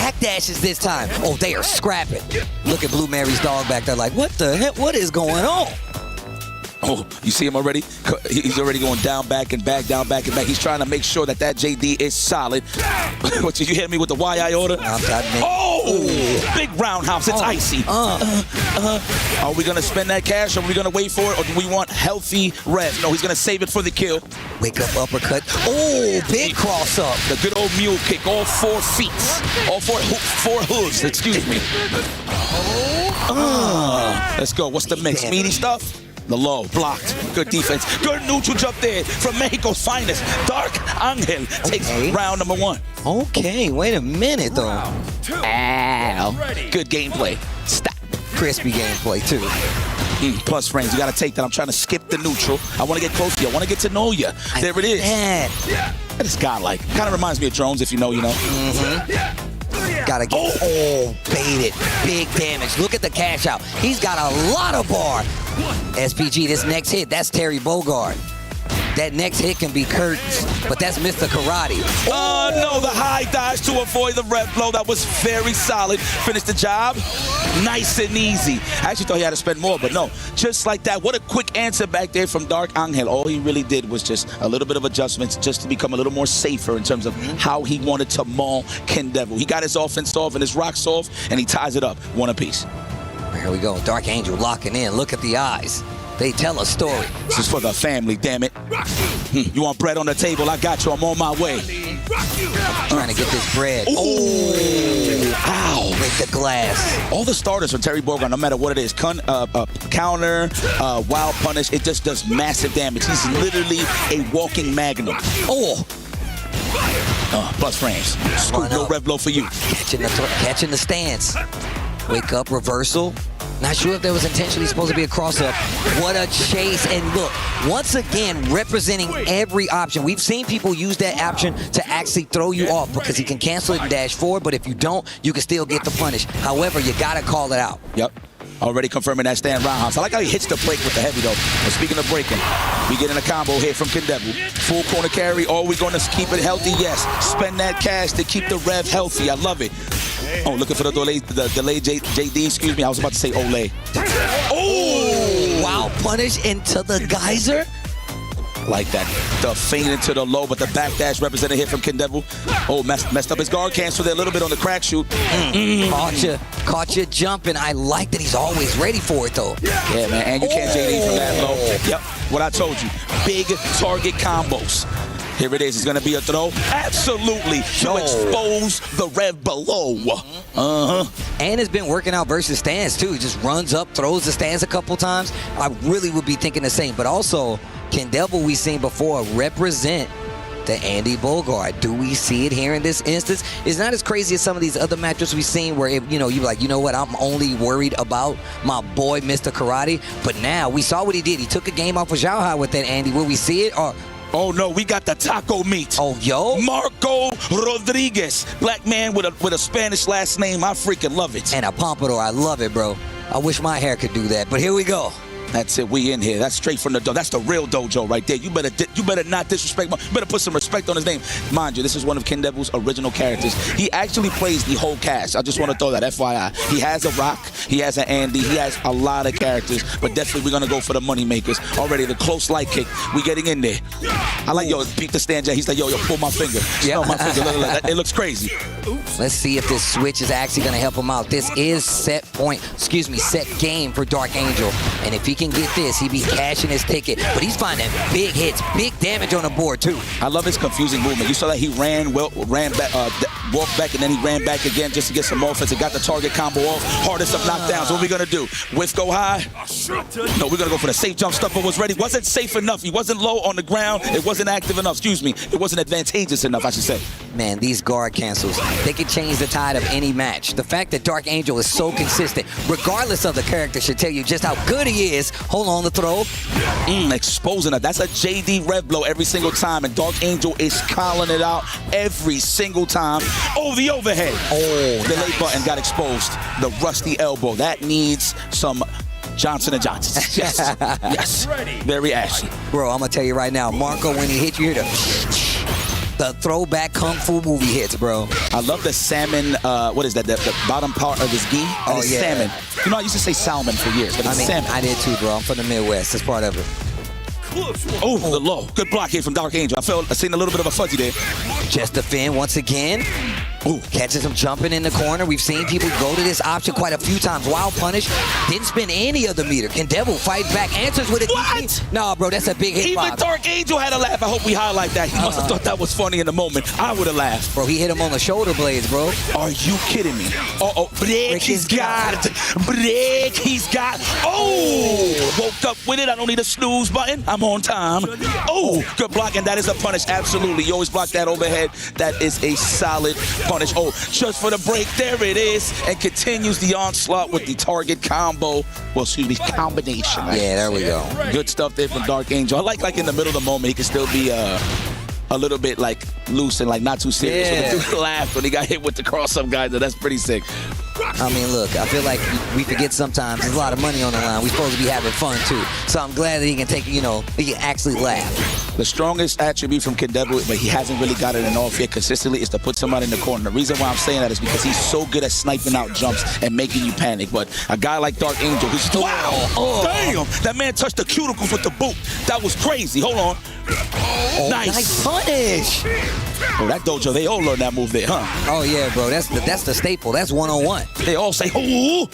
backdashes this time. Oh, they are scrapping. Look at Blue Mary's dog back there like, what the heck? What is going on? Oh, you see him already? He's already going down, back, and back, down, back, and back. He's trying to make sure that JD is solid. What, did you hit me with the YI order? Oh, big roundhouse. It's icy. Are we going to spend that cash? Are we going to wait for it? Or do we want healthy rev? No, he's going to save it for the kill. Wake up uppercut. Oh, big cross up. The good old mule kick. All 4 feet. All four hooves. Excuse me. Let's go. What's the mix? Meaty stuff? The low, blocked, good defense, good neutral jump there from Mexico's finest. Dark Angel takes round number 1. Okay, wait a minute though. Ow. Good gameplay. Stop. Crispy gameplay too. Plus frames, you gotta take that. I'm trying to skip the neutral. I wanna get close to you. I wanna get to know you. There it is. That is godlike. Kind of reminds me of drones, if you know, you know. Gotta get, baited. Big damage. Look at the cash out. He's got a lot of bar. SPG, this next hit, that's Terry Bogard. That next hit can be curtains, but that's Mr. Karate. Oh, no, the high dodge to avoid the red blow. That was very solid. Finished the job. Nice and easy. I actually thought he had to spend more, but no. Just like that. What a quick answer back there from Dark Angel. All he really did was just a little bit of adjustments just to become a little more safer in terms of how he wanted to maul Ken Devil. He got his offense off and his rocks off, and he ties it up 1 apiece. Here we go. Dark Angel locking in. Look at the eyes. They tell a story. This is for the family, damn it. You want bread on the table? I got you. I'm on my way. Trying to get this bread. Oh, ow. With the glass. All the starters from Terry Bogard, no matter what it is, counter, wild punish, it just does massive damage. He's literally a walking magnum. Plus frames. Scoop, no red blow for you. Catching the stance. Wake up, reversal. Not sure if that was intentionally supposed to be a cross-up. What a chase. And look, once again, representing every option. We've seen people use that option to actually throw you off because he can cancel it and dash forward, but if you don't, you can still get the punish. However, you got to call it out. Yep. Already confirming that stand roundhouse. I like how he hits the break with the heavy, though. And speaking of breaking, we getting a combo here from Ken Devil. Full corner carry. Are we going to keep it healthy? Yes. Spend that cash to keep the rev healthy. I love it. Oh, looking for the delay JD. Excuse me. I was about to say Olay. Oh! Wow. Punish into the geyser. Like that. The feint into the low, but the backdash represented here from Ken Devil. Oh, messed up his guard cancel there a little bit on the crack shoot. Caught you jumping. I like that he's always ready for it, though. Yeah, man, and you can't JD from that low. Yep, what I told you. Big target combos. Here it is. It's going to be a throw. Absolutely. To expose the rev below. And it's been working out versus stands, too. He just runs up, throws the stands a couple times. I really would be thinking the same. But also, Ken Devil, we've seen before, represent the Andy Bogard. Do we see it here in this instance? It's not as crazy as some of these other matchups we've seen where, you're like, you know what, I'm only worried about my boy, Mr. Karate. But now, we saw what he did. He took a game off of Zhao Hai with that, Andy. Will we see it? Oh no, we got the taco meat. Oh, yo. Marco Rodriguez. Black man with a Spanish last name. I freaking love it. And a pompadour. I love it, bro. I wish my hair could do that, but here we go. That's it. We in here. That's straight from the dojo. That's the real dojo right there. You better not disrespect. You better put some respect on his name. Mind you, this is one of Ken Devil's original characters. He actually plays the whole cast. I just want to throw that FYI. He has a Rock. He has an Andy. He has a lot of characters. But definitely we're gonna go for the money makers. Already the close light kick. We getting in there. I like beat the stand. He's like yo, pull my finger. Yeah, my finger. Look, it looks crazy. Let's see if this switch is actually gonna help him out. This is set game for Dark Angel, and if he can get this, he be cashing his ticket. But he's finding big hits, big damage on the board too. I love his confusing movement. You saw that he ran back, walked back, and then he ran back again just to get some offense and got the target combo off. Hardest of knockdowns. What are we gonna do? Width go high? No, we're gonna go for the safe jump stuff, but was ready. Wasn't safe enough. He wasn't low on the ground. It wasn't active enough. Excuse me. It wasn't advantageous enough, I should say. Man, these guard cancels, they can change the tide of any match. The fact that Dark Angel is so consistent, regardless of the character, should tell you just how good he is. Hold on, the throw. Exposing it. That's a JD red blow every single time, and Dark Angel is calling it out every single time. Oh, the overhead. Oh, the late button got exposed. The rusty elbow. That needs some Johnson & Johnson. Yes. Yes. Very ashy. Bro, I'm going to tell you right now, Marco, when he hit you, hear the The throwback kung fu movie hits, bro. I love the salmon, what is that, the bottom part of his gi? That is salmon. You know, I used to say salmon for years, but it's salmon. I did too, bro. I'm from the Midwest. That's part of it. Oh, the low. Good block here from Dark Angel. I seen a little bit of a fuzzy there. Just defend once again. Ooh, catches him jumping in the corner. We've seen people go to this option quite a few times. Wild punish. Didn't spend any of the meter. Can Devil fight back? Answers with a what? No, bro, that's a big hit. Even Dark Angel had a laugh. I hope we highlight that. He must have thought that was funny in the moment. I would have laughed. Bro, he hit him on the shoulder blades, bro. Are you kidding me? Uh-oh, break, he's got. Break, he's got. Oh, woke up with it. I don't need a snooze button. I'm on time. Oh, good block, and that is a punish. Absolutely. You always block that overhead. That is a solid punish. Oh, just for the break. There it is. And continues the onslaught with the target combo. Well, excuse me, combination. Right? Yeah, there we go. Good stuff there from Dark Angel. I like in the middle of the moment, he can still be a little bit like loose and like not too serious. Yeah. So the dude laughed when he got hit with the cross-up guy. That's pretty sick. I mean, look, I feel like we forget sometimes there's a lot of money on the line. We're supposed to be having fun, too. So I'm glad that he can take, you know, he can actually laugh. The strongest attribute from Kendebu, but he hasn't really got it in off yet consistently, is to put somebody in the corner. The reason why I'm saying that is because he's so good at sniping out jumps and making you panic. But a guy like Dark Angel, who's wow! Oh. Damn! That man touched the cuticles with the boot. That was crazy. Hold on. Oh, nice punish. Oh, that dojo, they all learn that move there, huh? Oh, yeah, bro. That's the staple. That's 101. They all say, ooh.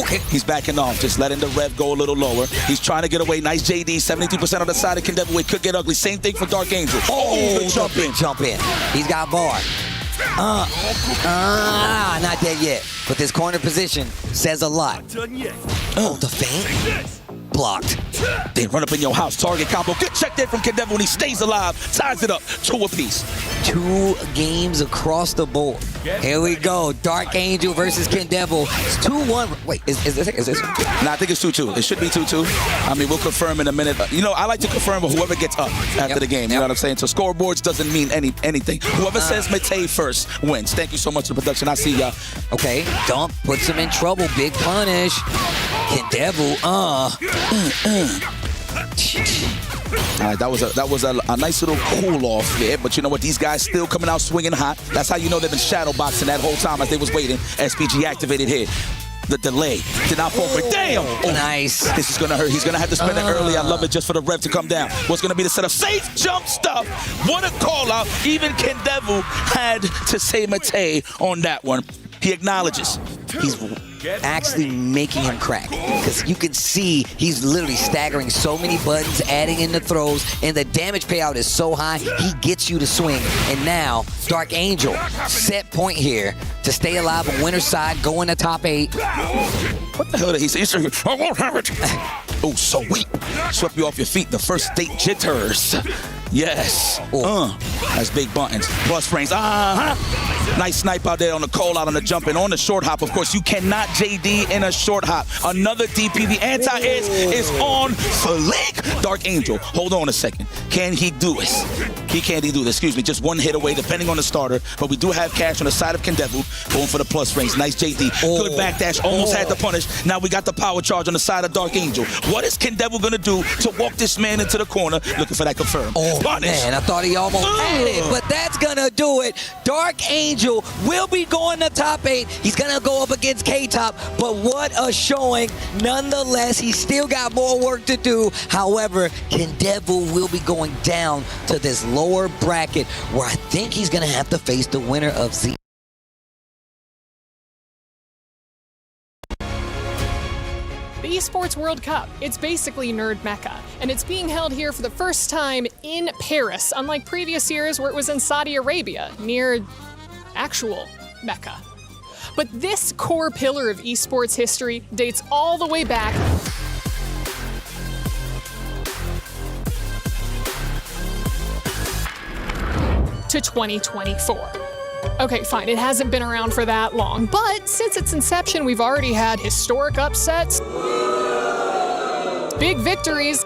Okay. He's backing off, just letting the rev go a little lower. He's trying to get away. Nice JD, 72% on the side of Kendebu. It could get ugly. Same thing for Dark Angel. Oh, jump in. Jump in. He's got bar. Not dead yet. But this corner position says a lot. Oh, the feint. Blocked. They run up in your house. Target combo. Good check there from Kendebu, and he stays alive. Ties it up. 2 apiece. 2 games across the board. Here we go. Dark Angel versus Kendebu. It's 2-1. Wait, is this? Nah, I think it's 2-2. It should be 2-2. I mean, we'll confirm in a minute. You know, I like to confirm with whoever gets up after the game. You know what I'm saying? So scoreboards doesn't mean anything. Whoever says Matei first wins. Thank you so much for the production. I see y'all. Okay, Dump puts him in trouble. Big punish. Kendebu, All right, that was a nice little cool off there, but you know what? These guys still coming out swinging hot. That's how you know they've been shadow boxing that whole time as they was waiting. SPG activated here. The delay did not fall for it. Damn! Oh, nice. This is gonna hurt. He's gonna have to spend it early. I love it just for the rev to come down. What's gonna be the setup? Safe jump stuff. What a call out. Even Kendebu had to say Matei on that one. He acknowledges. He's actually making him crack, because you can see he's literally staggering so many buttons, adding in the throws, and the damage payout is so high, he gets you to swing. And now, Dark Angel, set point here to stay alive on winner's side, go in the top 8. What the hell did he say? I won't have it. Oh, so weak. Swept you off your feet. The first date jitters. Yes. That's big buttons. Plus frames. Nice snipe out there on the call out on the jump and on the short hop. Of course, you cannot JD in a short hop. Another DP. The anti-edge is on flick. Dark Angel, hold on a second. Can he do this? He can't do this. Excuse me. Just one hit away, depending on the starter. But we do have cash on the side of Kendebu. Going for the plus frames. Nice JD. Good backdash. Almost had the punish. Now we got the power charge on the side of Dark Angel. What is Kendebu going to do to walk this man into the corner? Looking for that confirm. Punish. Man, I thought he almost had it, but that's going to do it. Dark Angel will be going to top 8. He's going to go up against K-Top, but what a showing. Nonetheless, he's still got more work to do. However, Kendebu will be going down to this lower bracket where I think he's going to have to face the winner of Z. The Esports World Cup, it's basically nerd mecca, and it's being held here for the first time in Paris, unlike previous years where it was in Saudi Arabia, near actual Mecca. But this core pillar of esports history dates all the way back to 2024. Okay, fine, it hasn't been around for that long, but since its inception, we've already had historic upsets, big victories,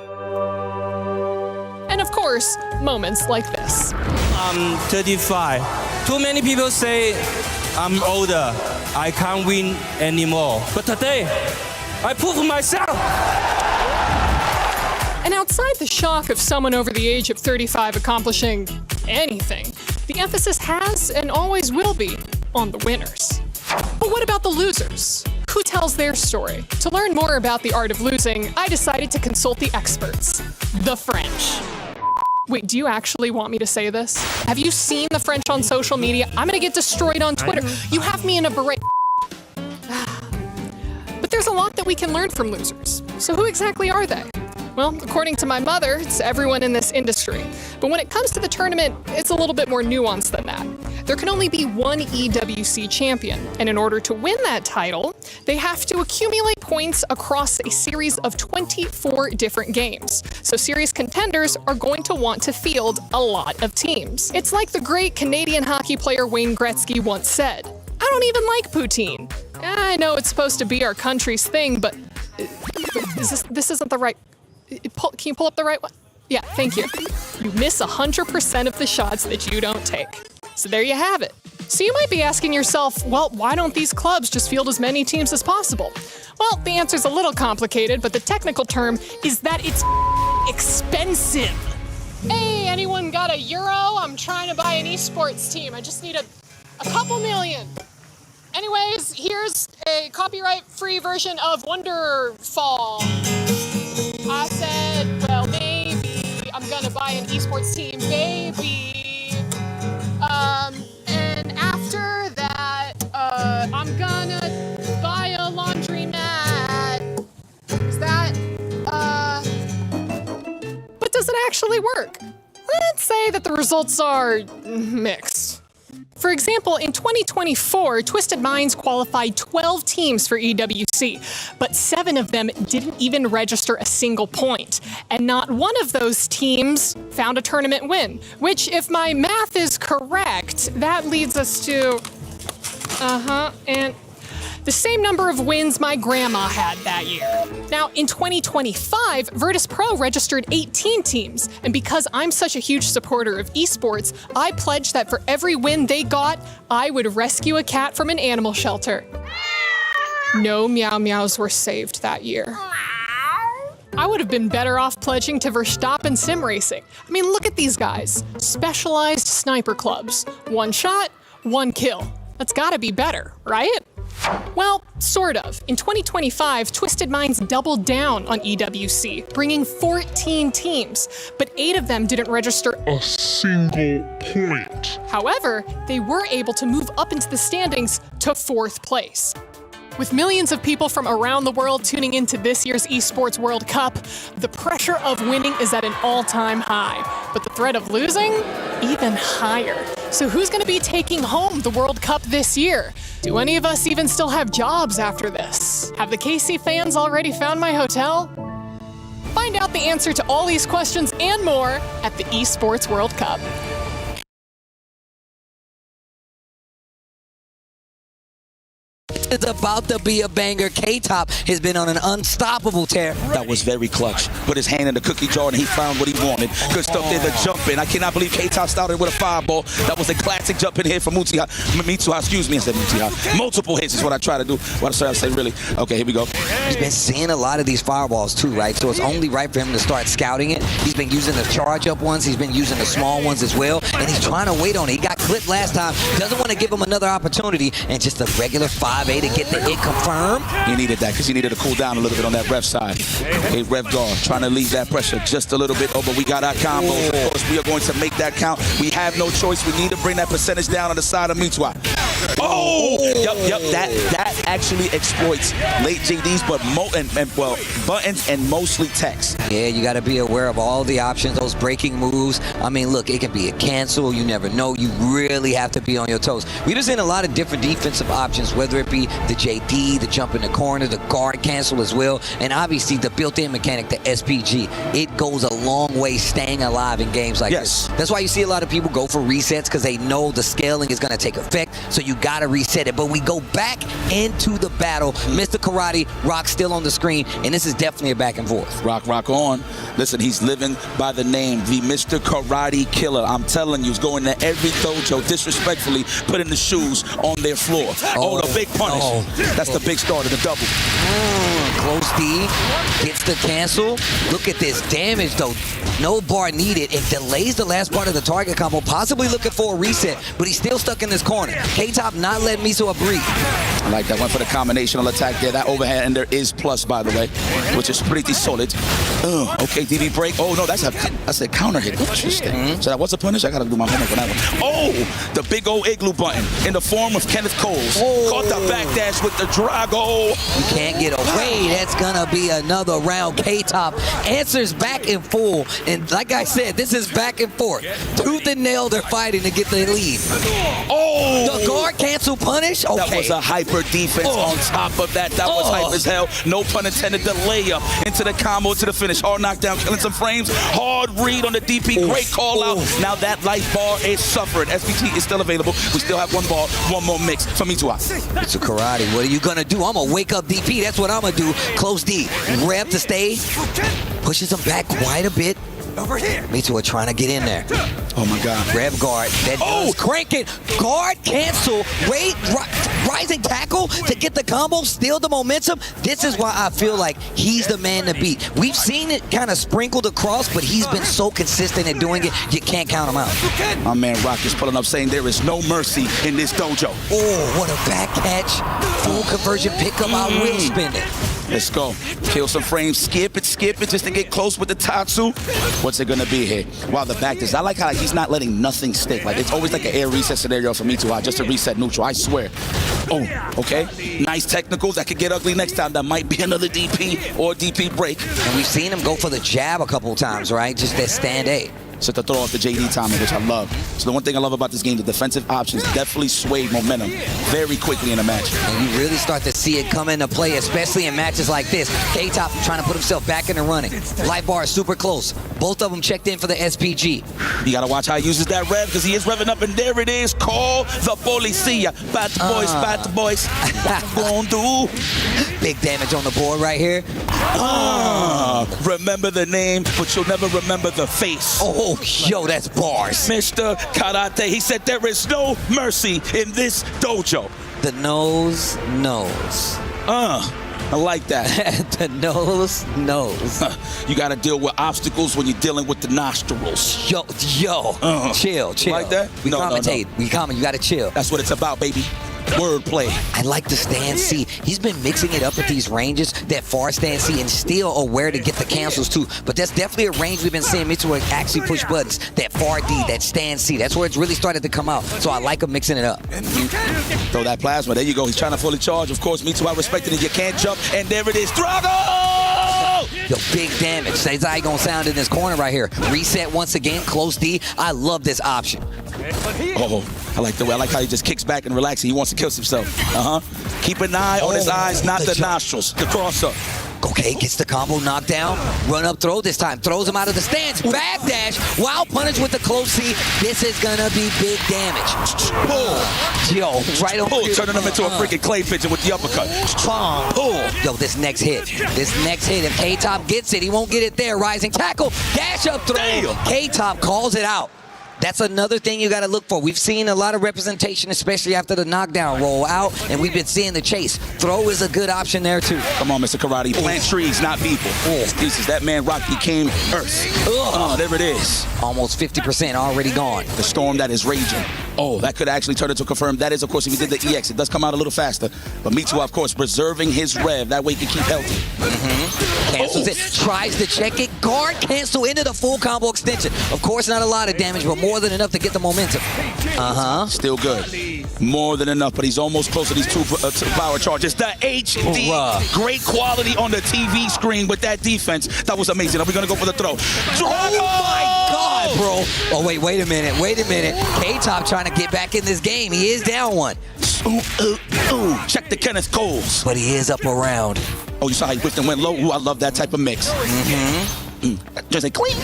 and of course, moments like this. I'm 35. Too many people say I'm older. I can't win anymore. But today, I proved myself. And outside the shock of someone over the age of 35 accomplishing anything, the emphasis has and always will be on the winners. But what about the losers? Who tells their story? To learn more about the art of losing, I decided to consult the experts, the French. Wait, do you actually want me to say this? Have you seen the French on social media? I'm gonna get destroyed on Twitter. You have me in a beret. But there's a lot that we can learn from losers. So who exactly are they? Well, according to my mother, it's everyone in this industry. But when it comes to the tournament, it's a little bit more nuanced than that. There can only be one EWC champion, and in order to win that title, they have to accumulate points across a series of 24 different games. So serious contenders are going to want to field a lot of teams. It's like the great Canadian hockey player Wayne Gretzky once said, "I don't even like poutine. I know it's supposed to be our country's thing, but this isn't the right... Can you pull up the right one? Yeah, thank you. You miss 100% of the shots that you don't take." So there you have it. So you might be asking yourself, well, why don't these clubs just field as many teams as possible? Well, the answer's a little complicated, but the technical term is that it's expensive. Hey, anyone got a euro? I'm trying to buy an esports team. I just need a couple million. Anyways, here's a copyright-free version of Wonderfall. I said, well, maybe I'm gonna buy an esports team, maybe. And after that, I'm gonna buy a laundromat. Is that, But does it actually work? Let's say that the results are mixed. For example, in 2024, Twisted Minds qualified 12 teams for EWC, but 7 of them didn't even register a single point. And not one of those teams found a tournament win, which, if my math is correct, that leads us to... and the same number of wins my grandma had that year. Now, in 2025, Virtus Pro registered 18 teams, and because I'm such a huge supporter of esports, I pledged that for every win they got, I would rescue a cat from an animal shelter. No meow meows were saved that year. I would have been better off pledging to Verstappen sim racing. I mean, look at these guys. Specialized sniper clubs. 1 shot, 1 kill. That's gotta be better, right? Well, sort of. In 2025, Twisted Minds doubled down on EWC, bringing 14 teams, but 8 of them didn't register a single point. However, they were able to move up into the standings to 4th place. With millions of people from around the world tuning into this year's Esports World Cup, the pressure of winning is at an all-time high, but the threat of losing, even higher. So who's going to be taking home the World Cup this year? Do any of us even still have jobs after this? Have the KC fans already found my hotel? Find out the answer to all these questions and more at the Esports World Cup. It's about to be a banger. K-Top has been on an unstoppable tear. That was very clutch. Put his hand in the cookie jar and he found what he wanted. Good stuff there, the jump in. I cannot believe K-Top started with a fireball. That was a classic jump in here from Mitsuha. Excuse me, I said Mitsuha. Multiple hits is what I try to do. What I say, really. Okay, here we go. He's been seeing a lot of these fireballs too, right? So it's only right for him to start scouting it. He's been using the charge-up ones. He's been using the small ones as well. And he's trying to wait on it. He got clipped last time. Doesn't want to give him another opportunity. And just a regular 5A to get the hit confirmed. He needed that because he needed to cool down a little bit on that ref side. Okay, ref guard trying to leave that pressure just a little bit. Oh, but we got our combo. Of course, we are going to make that count. We have no choice. We need to bring that percentage down on the side of Mitsuha. Oh! Yep. That actually exploits late JDs, but buttons and mostly text. Yeah, you got to be aware of all the options, those breaking moves. I mean, look, it can be a cancel. You never know. You really have to be on your toes. We've just seen a lot of different defensive options, whether it be the JD, the jump in the corner, the guard cancel as well, and obviously the built-in mechanic, the SPG. It goes a long way staying alive in games like this. That's why you see a lot of people go for resets, because they know the scaling is going to take effect, so you got to reset it. But we go back into the battle. Mr. Karate, Rock still on the screen, and this is definitely a back and forth. Rock on. Listen, he's living by the name, the Mr. Karate Killer. I'm telling you, he's going to every dojo, disrespectfully putting the shoes on their floor. Oh, the big punish. That's the big start of the double. Close D, gets the cancel. Look at this damage, though. No bar needed. It delays the last part of the target combo, possibly looking for a reset, but he's still stuck in this corner. K-Top not letting Miso breathe. I like that one for the combinational attack there. That overhand ender is plus, by the way, which is pretty solid. Okay, DB break. Oh, no, that's a counter hit. Interesting. So that was a punish? I got to do my homework on that one. Oh, the big old igloo button in the form of Kenneth Coles. Caught the backdash with the Drago. You can't get away. That's going to be another round. K-Top answers back in full. And like I said, this is back and forth. Tooth and nail, they're fighting to get the lead. The guard cancel punish? Okay. That was a hyper defense on top of that. That was hype as hell. No pun intended. The layup into the combo to the finish. Hard knockdown, killing some frames. Hard read on the DP. Great call out. Now that life bar is suffered. SBT is still available. We still have one ball, one more mix for Mitsuha. Mr. Karate, what are you going to do? I'm going to wake up DP. That's what I'm going to do. Close D. Rev to stay. Pushes him back quite a bit. Over here. Mitsuha trying to get in there. Oh my God. Rev guard. That cranking. Guard cancel. Wait. Rising tackle to get the combo. Steal the momentum. This is why I feel like he's the man to beat. We've seen it kind of sprinkled across, but he's been so consistent at doing it, you can't count him out. My man Rock is pulling up saying there is no mercy in this dojo. Oh, what a back catch. Full conversion pickup. I will spin it. Let's go. Kill some frames. Skip it just to get close with the Tatsu. What's it going to be here? Wow, the back does. I like how he's not letting nothing stick. Like, it's always like an air reset scenario for me to just to reset neutral. I swear. Oh, okay. Nice technicals. That could get ugly next time. That might be another DP or DP break. And we've seen him go for the jab a couple times, right? Just that stand A. So to throw off the JD timing, which I love. So the one thing I love about this game, the defensive options definitely swayed momentum very quickly in a match. And you really start to see it come into play, especially in matches like this. K-Top trying to put himself back in the running. Life bar is super close. Both of them checked in for the SPG. You got to watch how he uses that rev, because he is revving up, and there it is. Call the policia. Bad boys, bad boys. Gonna do. Big damage on the board right here. Remember the name, but you'll never remember the face. Oh, yo, that's bars. Mr. Karate, he said there is no mercy in this dojo. The nose knows. I like that. The nose knows. You got to deal with obstacles when you're dealing with the nostrils. Yo, chill. Like that? We commentate. No. We comment. You got to chill. That's what it's about, baby. Wordplay. I like the stand C. He's been mixing it up at these ranges, that far stand C, and still aware to get the cancels too. But that's definitely a range we've been seeing Mitsuha actually push buttons. That far D, that stand C. That's where it's really started to come out. So I like him mixing it up. Throw that plasma. There you go. He's trying to fully charge. Of course, Mitsuha respecting it. You can't jump. And there it is. Drago! Yo, big damage. That's how he gonna sound in this corner right here. Reset once again. Close D. I love this option. Oh, I like the way. I like how he just kicks back and relaxes. He wants to kill himself. Keep an eye on his eyes, not the nostrils. The cross-up. Okay, gets the combo knocked down. Run up throw this time. Throws him out of the stance. Backdash. Wow, punish with the close C. This is gonna be big damage. Yo, right on. Turning him into a freaking clay pigeon with the uppercut. Yo, this next hit. If K-Top gets it, he won't get it there. Rising tackle. Dash up throw. K-Top calls it out. That's another thing you got to look for. We've seen a lot of representation, especially after the knockdown roll out, and we've been seeing the chase. Throw is a good option there, too. Come on, Mr. Karate. Plant trees, not people. Excuses. That man Rock became Earth. There it is. Almost 50% already gone. The storm that is raging. Oh, that could actually turn into confirmed. That is, of course, if he did the EX, it does come out a little faster. But Mitsuha, of course, preserving his rev. That way he can keep healthy. Cancels it. Tries to check it. Guard cancel into the full combo extension. Of course, not a lot of damage, but more than enough to get the momentum. Still good. More than enough, but he's almost close to these two power charges. The HD. Great quality on the TV screen with that defense. That was amazing. Are we going to go for the throw? Oh, my God, bro. Oh, wait a minute. K-Top trying to get back in this game. He is down one. Check the Kenneth Coles. But he is up around. Oh, you saw how he whipped and went low? Ooh, I love that type of mix. Just a clean.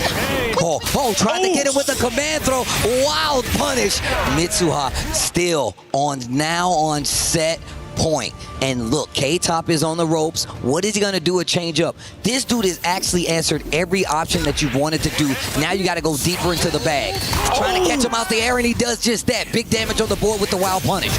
Tried to get him with a command throw. Wild punish. Mitsuha still on set point. And look, K-Top is on the ropes. What is he gonna do? A change up. This dude has actually answered every option that you wanted to do. Now you gotta go deeper into the bag. Trying to catch him out the air, and he does just that. Big damage on the board with the wild punish.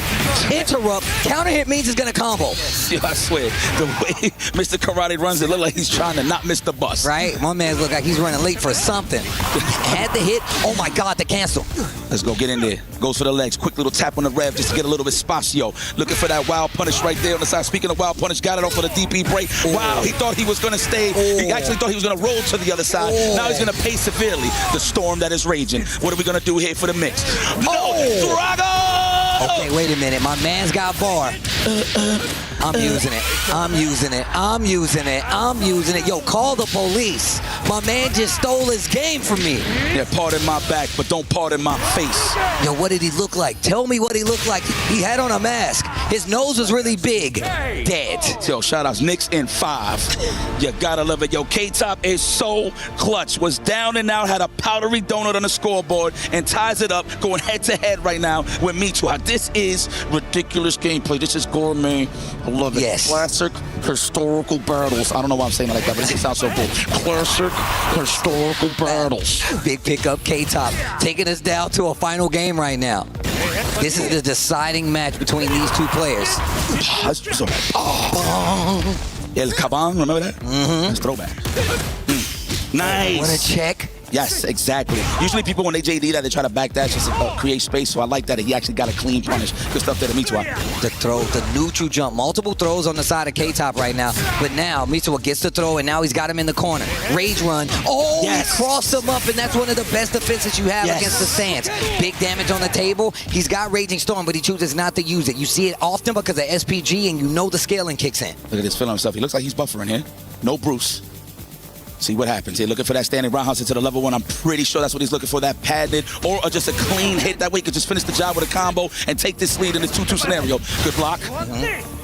Interrupt. Counter hit means he's gonna combo. Yo, I swear, the way Mr. Karate runs, it look like he's trying to not miss the bus. Right? My man look like he's running late for something. Had the hit. Oh my God, the cancel. Let's go, get in there. Goes for the legs. Quick little tap on the rev just to get a little bit spacio. Looking for that wild punish right there on the side. Speaking of wild punish, got it off for the DP break. Wow, he thought he was going to stay. He actually thought he was going to roll to the other side. Now he's going to pay severely. The storm that is raging. What are we going to do here for the mix? No, Drago! Okay, wait a minute. My man's got bar. I'm using it. I'm using it. I'm using it. I'm using it. Yo, call the police. My man just stole his game from me. Yeah, pardon my back, but don't pardon my face. Yo, what did he look like? Tell me what he looked like. He had on a mask. His nose was really big. Dead. Yo, shout outs. Knicks in 5. You gotta love it. Yo, K-Top is so clutch. Was down and out, had a powdery donut on the scoreboard, and ties it up, going head to head right now with Mitsuha. This is ridiculous gameplay. This is gourmet. I love it. Yes. Classic historical battles. I don't know why I'm saying it like that, but it sounds so cool. Classic historical battles. Big pickup, K-Top, taking us down to a final game right now. This is the deciding match between these two players. El Caban, remember that? That's throwback. Nice. Want to check? Yes, exactly. Usually people, when they JD that, they try to back that just to create space. So I like that he actually got a clean punish. Good stuff there to Mitsuha. The throw, the neutral jump. Multiple throws on the side of K-Top right now. But now Mitsuha gets the throw, and now he's got him in the corner. Rage run. Oh, yes. He crossed him up, and that's one of the best defenses you have against the stance. Big damage on the table. He's got Raging Storm, but he chooses not to use it. You see it often because of SPG, and you know the scaling kicks in. Look at this, feeling himself. He looks like he's buffering here. No Bruce. See what happens here. Looking for that standing roundhouse into the level 1. I'm pretty sure that's what he's looking for, that padded or just a clean hit. That way he could just finish the job with a combo and take this lead in this 2-2 scenario. Good block.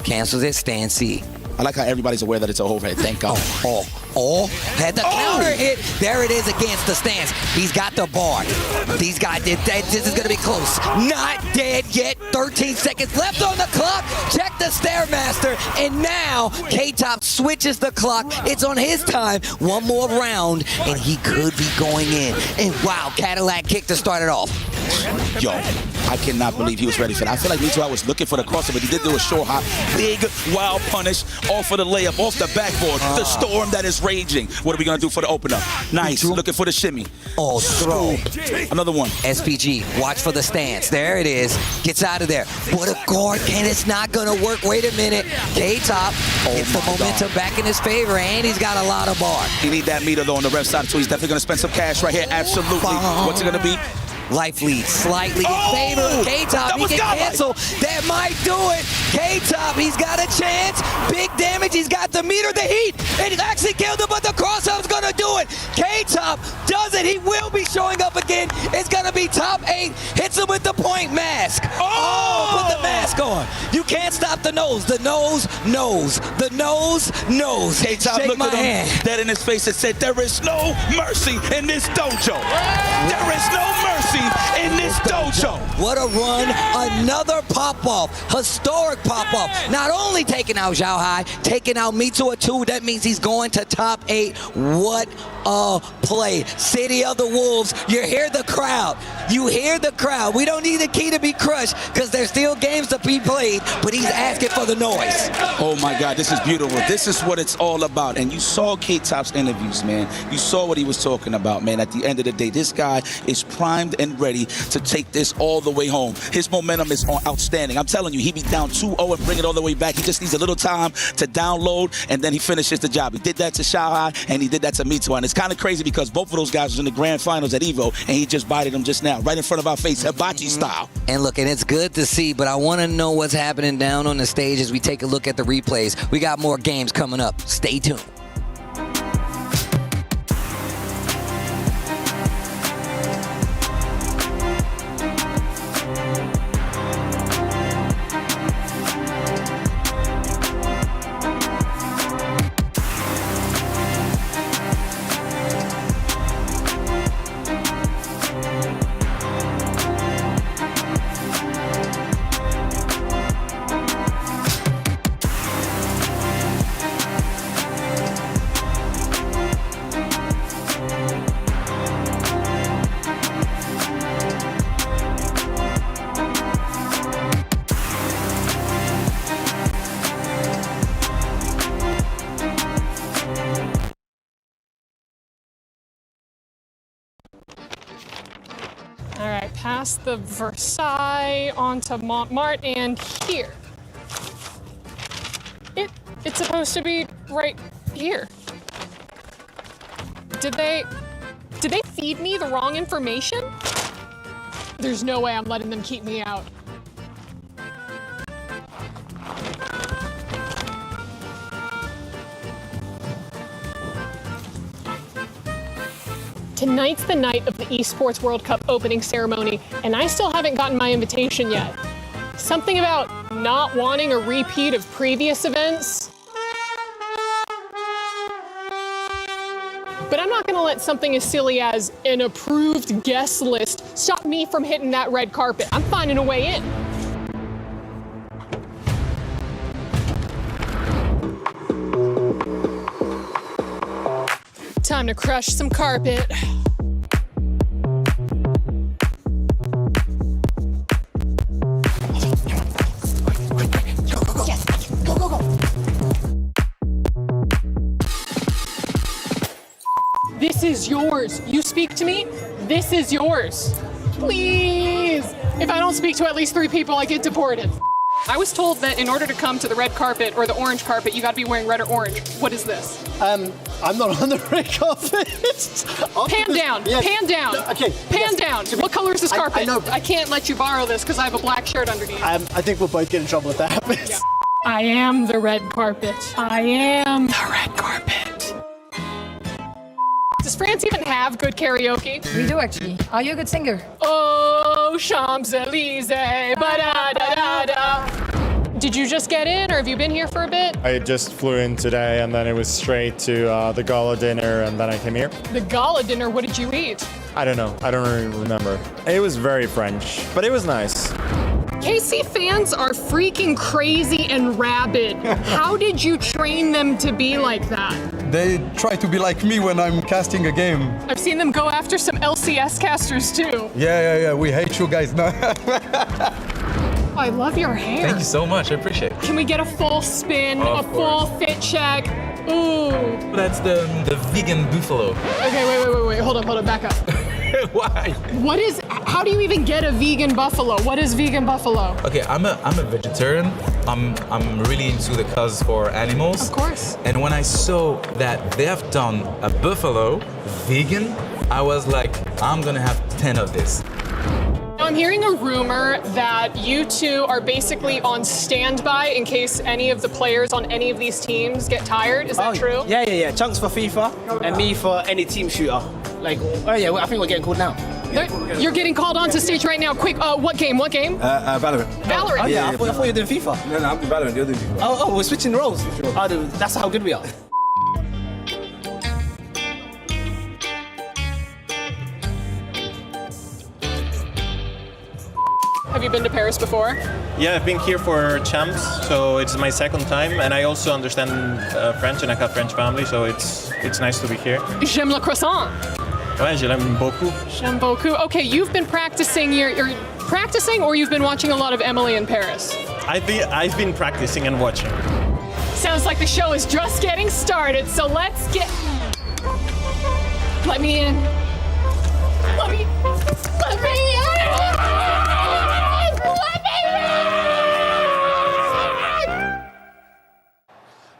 Cancels it, stand C. I like how everybody's aware that it's a overhead. Thank God. Had the counter hit. There it is against the stance. He's got the bar. These guys did that. This is going to be close. Not dead yet. 13 seconds left on the clock. Check the Stairmaster. And now K-Top switches the clock. It's on his time. One more round, and he could be going in. And wow, Cadillac kick to start it off. Yo, I cannot believe he was ready for that. I feel like Mitsuha was looking for the crossover, but he did do a short hop. Big, wild punish off of the layup, off the backboard. The storm that is raging. What are we going to do for the opener? Nice. Looking for the shimmy. Oh, throw. Another one. SPG, watch for the stance. There it is. Gets out of there. What a guard, and it's not going to work. Wait a minute. K-Top gets the momentum back in his favor, and he's got a lot of bar. You need that meter, though, on the ref side, so he's definitely going to spend some cash right here. Absolutely. What's it going to be? Life lead slightly in favor of K-Top. He can cancel. That might do it. K-Top, he's got a chance. Big damage. He's got the meter, the heat. It actually killed him, but the cross-up's going to do it. K-Top does it. He will be showing up again. It's going to be top 8. Hits him with the point mask. Put the mask on. You can't stop the nose. The nose knows. The nose knows. K-Top looked at him dead in his face and said, there is no mercy in this dojo. There is no mercy in this dojo. What a run. Another pop-off. Historic pop-off. Not only taking out Zhao Hai, taking out Mitsuha too. That means he's going to top 8. What a play. City of the Wolves. You hear the crowd. You hear the crowd. We don't need the key to be crushed because there's still games to be played, but he's asking for the noise. Oh my God, this is beautiful. This is what it's all about. And you saw K-Top's interviews, man. You saw what he was talking about, man. At the end of the day, this guy is primed and ready to take this all the way home. His momentum is outstanding. I'm telling you, he be down 2-0 and bring it all the way back. He just needs a little time to download, and then he finishes the job. He did that to Shanghai, and he did that to Mitsuha. And it's kind of crazy because both of those guys was in the grand finals at Evo, and he just bited them just now, right in front of our face, hibachi style. And look, and it's good to see, but I want to know what's happening down on the stage as we take a look at the replays. We got more games coming up. Stay tuned. past the Versailles onto Montmartre and here. It's supposed to be right here. Did they feed me the wrong information? There's no way I'm letting them keep me out. Tonight's the night of the ESPORTS World Cup opening ceremony, and I still haven't gotten my invitation yet. Something about not wanting a repeat of previous events. But I'm not gonna let something as silly as an approved guest list stop me from hitting that red carpet. I'm finding a way in. Time to crush some carpet. This is yours. You speak to me, this is yours. Please. If I don't speak to at least 3 people, I get deported. I was told that in order to come to the red carpet or the orange carpet, you gotta be wearing red or orange. What is this? I'm not on the red carpet. Pan down, Yes. pan down. Okay. Pan Yes. down. What color is this carpet? I know. I can't let you borrow this because I have a black shirt underneath. I think we'll both get in trouble if that happens. Yeah. I am the red carpet. I am the red carpet. Does France even have good karaoke? We do actually. Are you a good singer? Oh, Champs-Elysees, ba-da-da-da-da. Did you just get in, or have you been here for a bit? I just flew in today, and then it was straight to the gala dinner, and then I came here. The gala dinner, what did you eat? I don't know. I don't really remember. It was very French, but it was nice. KC fans are freaking crazy and rabid. How did you train them to be like that? They try to be like me when I'm casting a game. I've seen them go after some LCS casters too. Yeah, we hate you guys now. I love your hair. Thank you so much. I appreciate it. Can we get a full spin, Of a full course. fit check? Ooh. That's the vegan buffalo. Okay, wait. Hold up, back up. Why? How do you even get a vegan buffalo? What is vegan buffalo? Okay, I'm a vegetarian. I'm really into the cause for animals. Of course. And when I saw that they have done a buffalo vegan, I was like, I'm gonna have 10 of this. I'm hearing a rumor that you two are basically on standby in case any of the players on any of these teams get tired. Is that true? Yeah. Chunks for FIFA and me for any team shooter. I think we're getting called now. You're getting called onto stage right now. Quick, what game? Valorant. Valorant. Oh, yeah, I thought you were doing FIFA. No, I'm Valorant, you're doing FIFA. Oh, we're switching roles. Oh, dude, that's how good we are. Have you been to Paris before? Yeah, I've been here for Champs, so it's my second time, and I also understand French, and I have French family, so it's nice to be here. J'aime le croissant. Ouais, je l'aime beaucoup. J'aime beaucoup. Okay, you've been practicing. You're practicing, or you've been watching a lot of Emily in Paris? I've been practicing and watching. Sounds like the show is just getting started, so let's get... Let me in. Let me in! Let me in!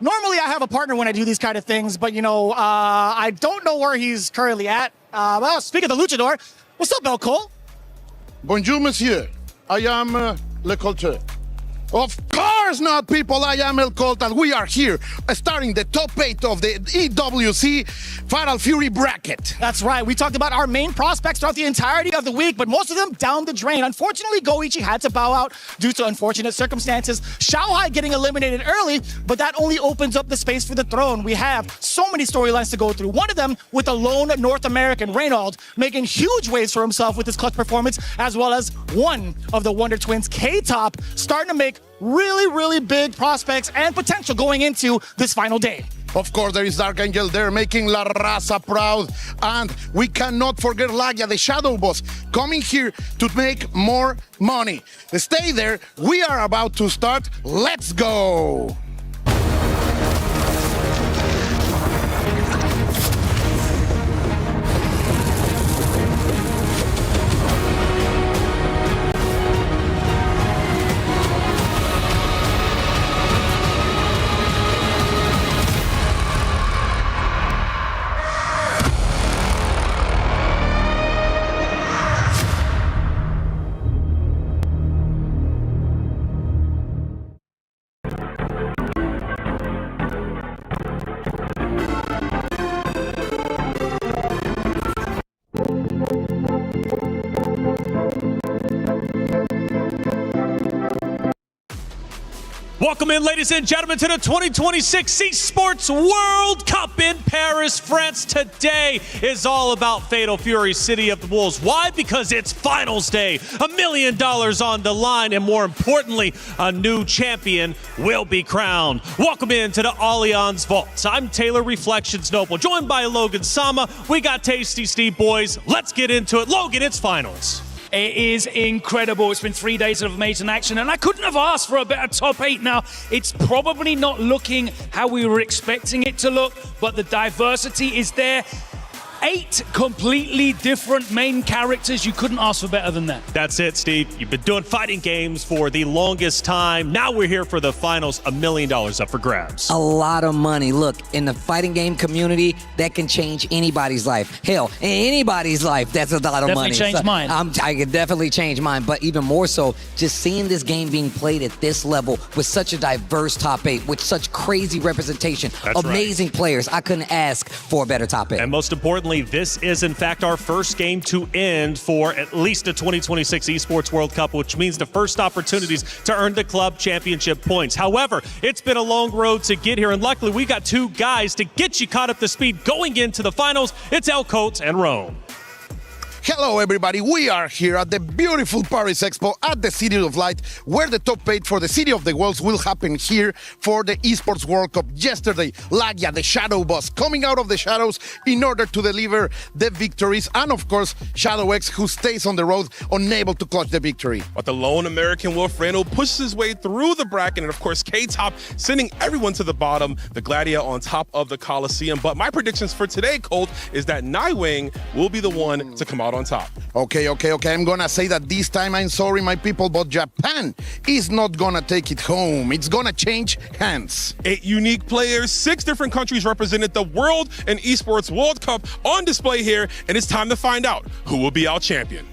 Normally, I have a partner when I do these kind of things, but, I don't know where he's currently at. Well, speaking of the luchador, what's up, El Cole? Bonjour, monsieur. I am Le Colter. Of course not, people. I am El Colt, and we are here starting the top 8 of the EWC Fatal Fury bracket. That's right. We talked about our main prospects throughout the entirety of the week, but most of them down the drain. Unfortunately, Goichi had to bow out due to unfortunate circumstances. Shanghai getting eliminated early, but that only opens up the space for the throne. We have so many storylines to go through. One of them with the lone North American, Reynald, making huge waves for himself with his clutch performance, as well as one of the Wonder Twins, K-Top, starting to make really big prospects and potential going into this final day. Of course, there is Dark Angel there making La Raza proud. And we cannot forget Lagia, the Shadow Boss, coming here to make more money. Stay there. We are about to start. Let's go. Welcome in, ladies and gentlemen, to the 2026 eSports World Cup in Paris, France. Today is all about Fatal Fury, City of the Wolves. Why? Because it's finals day. $1 million on the line, and more importantly, a new champion will be crowned. Welcome in to the Allianz Vault. I'm Taylor Reflections Noble, joined by Logan Sama. We got Tasty Steve, boys. Let's get into it. Logan, it's finals. It is incredible. It's been 3 days of amazing action, and I couldn't have asked for a better top 8 now. It's probably not looking how we were expecting it to look, but the diversity is there. 8 completely different main characters. You couldn't ask for better than that. That's it, Steve. You've been doing fighting games for the longest time. Now we're here for the finals. $1 million up for grabs. A lot of money. Look, in the fighting game community, that can change anybody's life. Hell, in anybody's life, that's a lot of money. Definitely change mine. I could definitely change mine, but even more so, just seeing this game being played at this level with such a diverse top 8, with such crazy representation, amazing players. I couldn't ask for a better top 8. And most importantly, this is in fact our first game to end for at least the 2026 eSports World Cup, which means the first opportunities to earn the club championship points. However, it's been a long road to get here, and luckily we got 2 guys to get you caught up to speed going into the finals. It's El Coates and Rome. Hello, everybody. We are here at the beautiful Paris Expo at the City of Light, where the top 8 for the City of the Wolves will happen here for the Esports World Cup. Yesterday, Lagia, the Shadow Boss, coming out of the shadows in order to deliver the victories, and of course, Shadow X, who stays on the road, unable to clutch the victory. But the lone American Wolf Randall pushes his way through the bracket, and of course, K-Top sending everyone to the bottom, the Gladia on top of the Coliseum. But my predictions for today, Colt, is that Nightwing will be the one to come out on top. Okay. I'm gonna say that this time, I'm sorry, my people, but Japan is not gonna take it home. It's gonna change hands. 8 unique players, 6 different countries represented, the World and Esports World Cup on display here, and it's time to find out who will be our champion.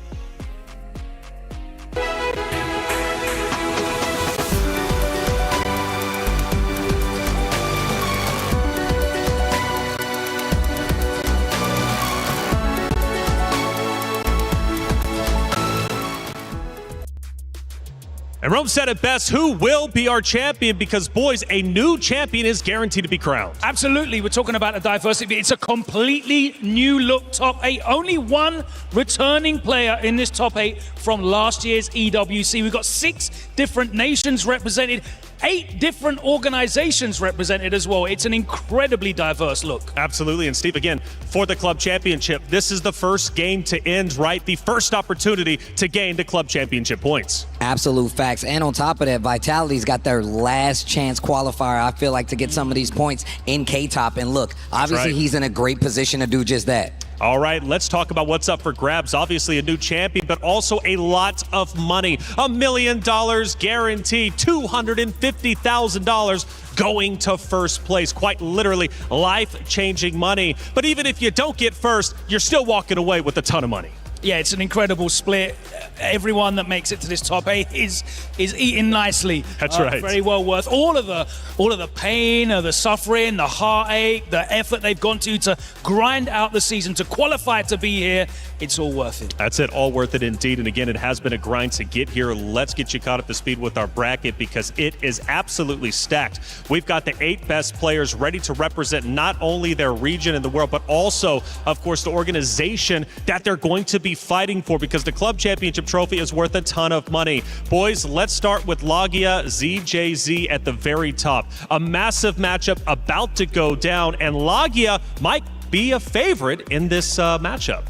And Rome said it best, who will be our champion? Because, boys, a new champion is guaranteed to be crowned. Absolutely. We're talking about a diversity. It's a completely new look top 8. Only one returning player in this top 8 from last year's EWC. We've got 6 different nations represented, 8 different organizations represented as well. It's an incredibly diverse look. Absolutely. And Steve, again, for the club championship, this is the first game to end, right? The first opportunity to gain the club championship points. Absolute facts. And on top of that, Vitality's got their last chance qualifier, I feel like, to get some of these points in K-Top. And look, obviously he's in a great position to do just that. All right, let's talk about what's up for grabs. Obviously a new champion, but also a lot of money. $1 million guaranteed, $250,000 going to first place. Quite literally life-changing money. But even if you don't get first, you're still walking away with a ton of money. Yeah, it's an incredible split. Everyone that makes it to this top 8 is eating nicely. That's right. Very well worth all of the pain, the suffering, the heartache, the effort they've gone to grind out the season, to qualify to be here. It's all worth it. That's it, all worth it indeed. And again, it has been a grind to get here. Let's get you caught up to speed with our bracket because it is absolutely stacked. We've got the 8 best players ready to represent not only their region in the world, but also, of course, the organization that they're going to be fighting for, because the club championship trophy is worth a ton of money. Boys, let's start with Lagia ZJZ at the very top. A massive matchup about to go down, and Lagia might be a favorite in this matchup.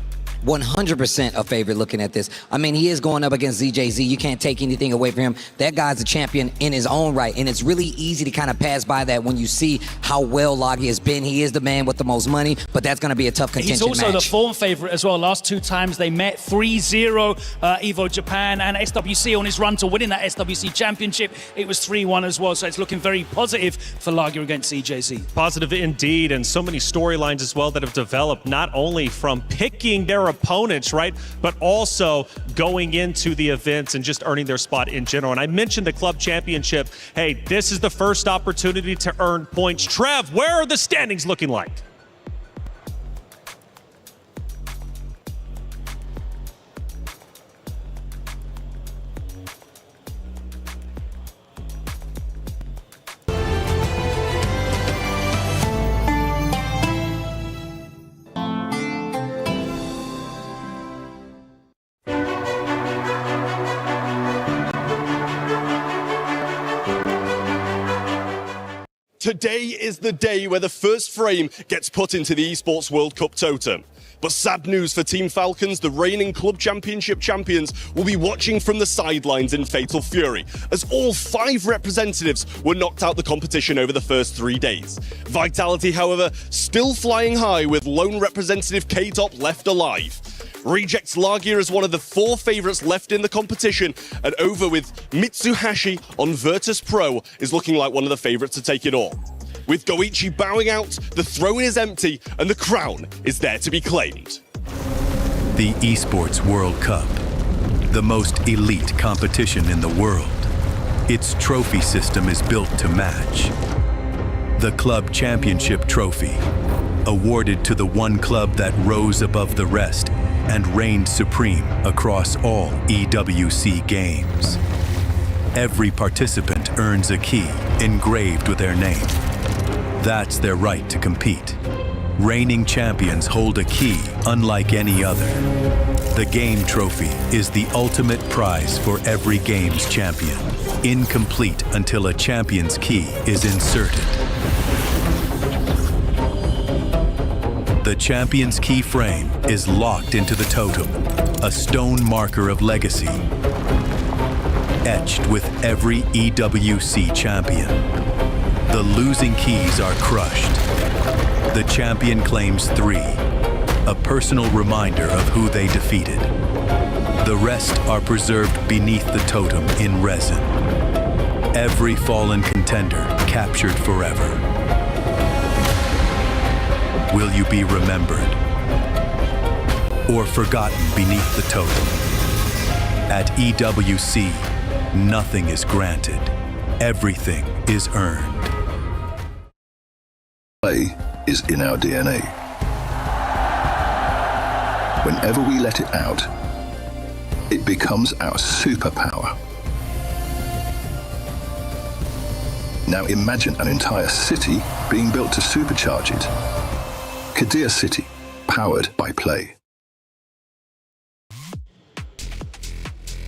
100% a favorite looking at this. I mean, he is going up against ZJZ. You can't take anything away from him. That guy's a champion in his own right, and it's really easy to kind of pass by that when you see how well Lagia has been. He is the man with the most money, but that's going to be a tough contention match. He's also the form favorite as well. Last 2 times they met, 3-0 Evo Japan and SWC on his run to winning that SWC championship. It was 3-1 as well, so it's looking very positive for Lagia against ZJZ. Positive indeed, and so many storylines as well that have developed, not only from picking their opponents, right, but also going into the events and just earning their spot in general. And I mentioned the club championship. Hey, this is the first opportunity to earn points. Trev, where are the standings looking like? Today is the day where the first frame gets put into the Esports World Cup totem. But sad news for Team Falcons, the reigning club championship champions will be watching from the sidelines in fatal fury, as all 5 representatives were knocked out the competition over the first 3 days. Vitality, however, still flying high with lone representative K-Top left alive. Rejects Lagia as one of the 4 favourites left in the competition, and over with Mitsuhashi on Virtus Pro is looking like one of the favourites to take it all. With Goichi bowing out, the throne is empty and the crown is there to be claimed. The Esports World Cup, the most elite competition in the world. Its trophy system is built to match. The Club Championship Trophy, awarded to the one club that rose above the rest and reigned supreme across all EWC games. Every participant earns a key engraved with their name. That's their right to compete. Reigning champions hold a key unlike any other. The game trophy is the ultimate prize for every game's champion, incomplete until a champion's key is inserted. The champion's key frame is locked into the totem, a stone marker of legacy, etched with every EWC champion. The losing keys are crushed. The champion claims 3, a personal reminder of who they defeated. The rest are preserved beneath the totem in resin. Every fallen contender captured forever. Will you be remembered or forgotten beneath the totem? At EWC, nothing is granted. Everything is earned. Play is in our DNA. Whenever we let it out, it becomes our superpower. Now imagine an entire city being built to supercharge it. Kadir City, powered by play.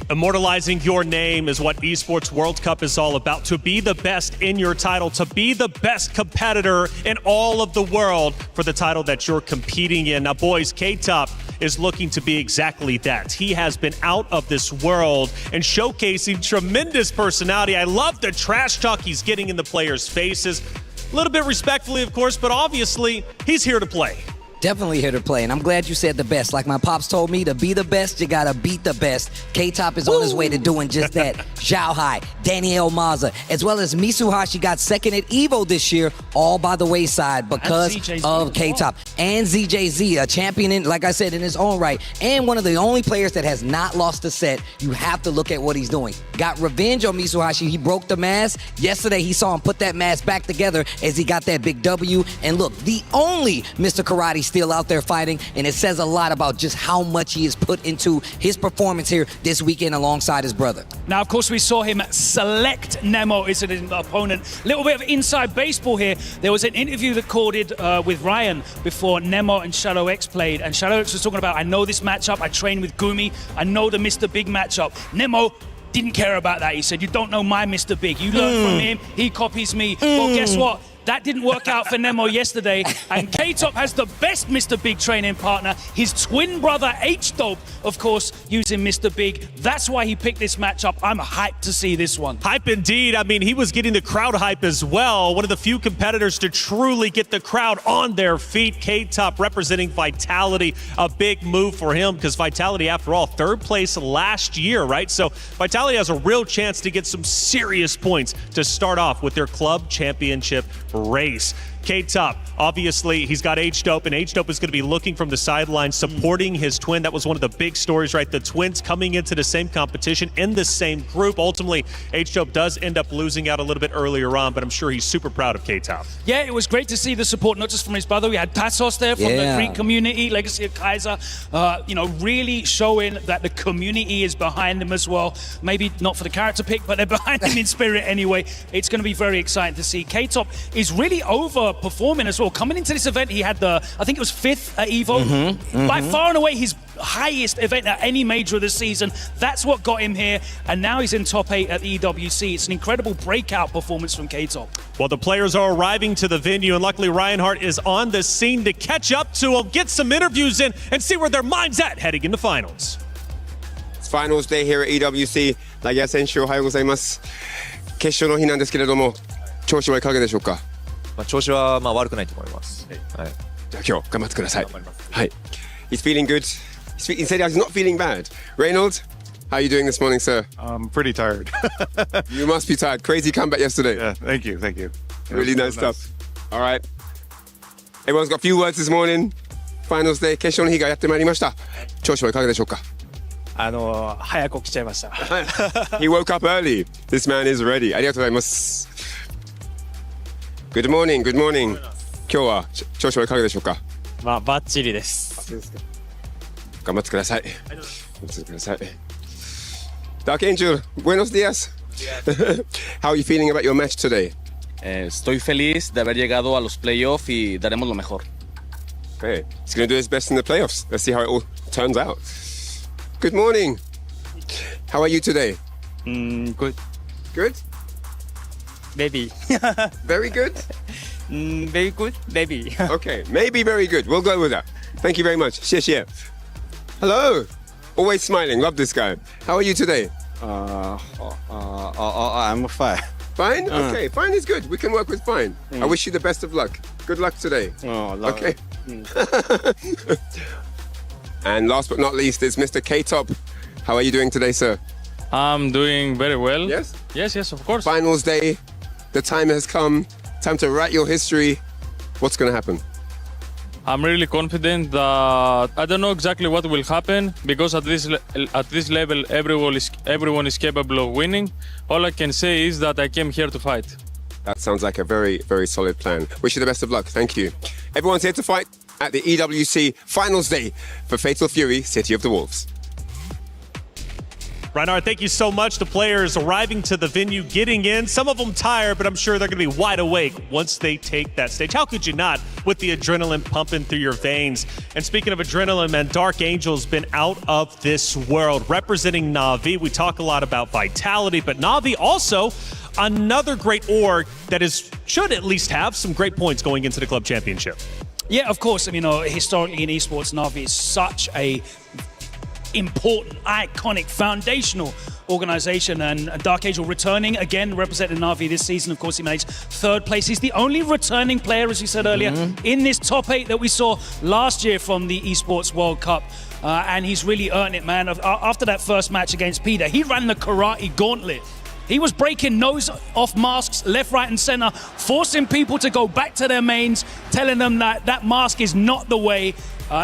Immortalizing your name is what Esports World Cup is all about. To be the best in your title, to be the best competitor in all of the world for the title that you're competing in. Now, boys, K-Top is looking to be exactly that. He has been out of this world and showcasing tremendous personality. I love the trash talk he's getting in the players' faces. A little bit respectfully, of course, but obviously, he's here to play. Definitely here to play, and I'm glad you said the best. Like my pops told me, to be the best, you gotta beat the best. K-Top is on his way to doing just that. Zhao Hai, Daniel Maza, as well as Mitsuhashi got second at EVO this year, all by the wayside because of K-Top. And ZJZ, a champion, in, like I said, in his own right, and one of the only players that has not lost a set. You have to look at what he's doing. Got revenge on Mitsuhashi. He broke the mask. Yesterday, he saw him put that mask back together as he got that big W. And look, the only Mr. Karate still out there fighting, and it says a lot about just how much he has put into his performance here this weekend alongside his brother. Now, of course, we saw him select Nemo as an opponent. A little bit of inside baseball here. There was an interview recorded with Ryan before Nemo and Shadow X played, and Shadow X was talking about, I know this matchup, I trained with Gumi, I know the Mr. Big matchup. Nemo didn't care about that. He said, you don't know my Mr. Big. You learn from him, he copies me. Well, guess what? That didn't work out for Nemo yesterday, and K-Top has the best Mr. Big training partner, his twin brother H-Dope, of course, using Mr. Big. That's why he picked this matchup. I'm hyped to see this one. Hype indeed. I mean, he was getting the crowd hype as well. One of the few competitors to truly get the crowd on their feet. K-Top representing Vitality, a big move for him because Vitality, after all, third place last year, right? So Vitality has a real chance to get some serious points to start off with their club championship race. K-Top, obviously, he's got H-Dope, and H-Dope is going to be looking from the sidelines, supporting his twin. That was one of the big stories, right? The twins coming into the same competition in the same group. Ultimately, H-Dope does end up losing out a little bit earlier on, but I'm sure he's super proud of K-Top. Yeah, it was great to see the support, not just from his brother. We had Tassos there from the Greek community, Legacy of Kaiser, you know, really showing that the community is behind him as well. Maybe not for the character pick, but they're behind him in spirit anyway. It's going to be very exciting to see. K-Top is really over overperforming as well. Coming into this event, he had I think it was 5th at EVO. By far and away his highest event at any major of the season. That's what got him here, and now he's in top 8 at the EWC. It's an incredible breakout performance from K-Top. Well, the players are arriving to the venue, and luckily Reinhardt is on the scene to catch up to them, get some interviews in, and see where their mind's at heading into finals. It's finals day here at EWC. ラギア選手おはようございます。決勝の日なんですけれども、調子はいかがでしょうか。調子は悪くないと思います。はい。じゃあ今日頑張ってください。はい。He's feeling good. He said he's not feeling bad. Reynolds, how are you doing this morning, sir? I'm pretty tired. You must be tired. Crazy comeback yesterday. Yeah, thank you. Really nice stuff. All right. Everyone's got a few words this morning. Finals day. 決勝の日がやってまいりました。調子はいかがでしょうか。早く起きちゃいました。He woke up early. This man is ready. ありがとうございます。Good morning. Good morning. 今日は調子はいかがでしょうか。バッチリです。頑張ってください。Dark Angel, buenos días. How are you feeling about your match today? Estoy feliz de haber llegado a los playoffs y daremos lo mejor. Okay, he's going to do his best in the playoffs. Let's see how it all turns out. Good morning. How are you today? Good. Good? Maybe. Very good? Very good, maybe. Okay, maybe very good. We'll go with that. Thank you very much. 谢谢. Hello. Always smiling. Love this guy. How are you today? I'm fine. Fine? Okay, fine is good. We can work with fine. I wish you the best of luck. Good luck today. Okay. And last but not least, it's Mr. K-Top. How are you doing today, sir? I'm doing very well. Yes? Yes, of course. Finals day. The time has come. Time to write your history. What's going to happen? I'm really confident that I don't know exactly what will happen because at this level everyone is capable of winning. All I can say is that I came here to fight. That sounds like a very, very solid plan. Wish you the best of luck. Thank you. Everyone's here to fight at the EWC Finals Day for Fatal Fury City of the Wolves. Reinhardt, thank you so much. The players arriving to the venue, getting in. Some of them tired, but I'm sure they're going to be wide awake once they take that stage. How could you not with the adrenaline pumping through your veins? And speaking of adrenaline, man, Dark Angel's been out of this world. Representing Na'Vi, we talk a lot about vitality, but Na'Vi also another great org that should at least have some great points going into the club championship. Yeah, of course. I mean, historically in esports, Na'Vi is such a important, iconic, foundational organization, and Dark Angel returning again, representing Na'Vi this season. Of course, he managed 3rd place. He's the only returning player, as you said earlier, in this top 8 that we saw last year from the ESPORTS World Cup. And he's really earned it, man. After that first match against Peter, he ran the karate gauntlet. He was breaking nose-off masks left, right, and center, forcing people to go back to their mains, telling them that that mask is not the way.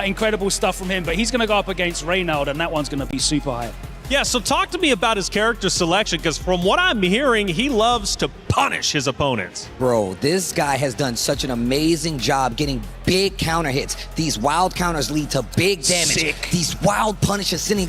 Incredible stuff from him, but he's going to go up against Reynald, and that one's going to be super high. Yeah, so talk to me about his character selection, because from what I'm hearing, he loves to punish his opponents. Bro, this guy has done such an amazing job getting big counter hits. These wild counters lead to big damage. Sick. These wild punishes sending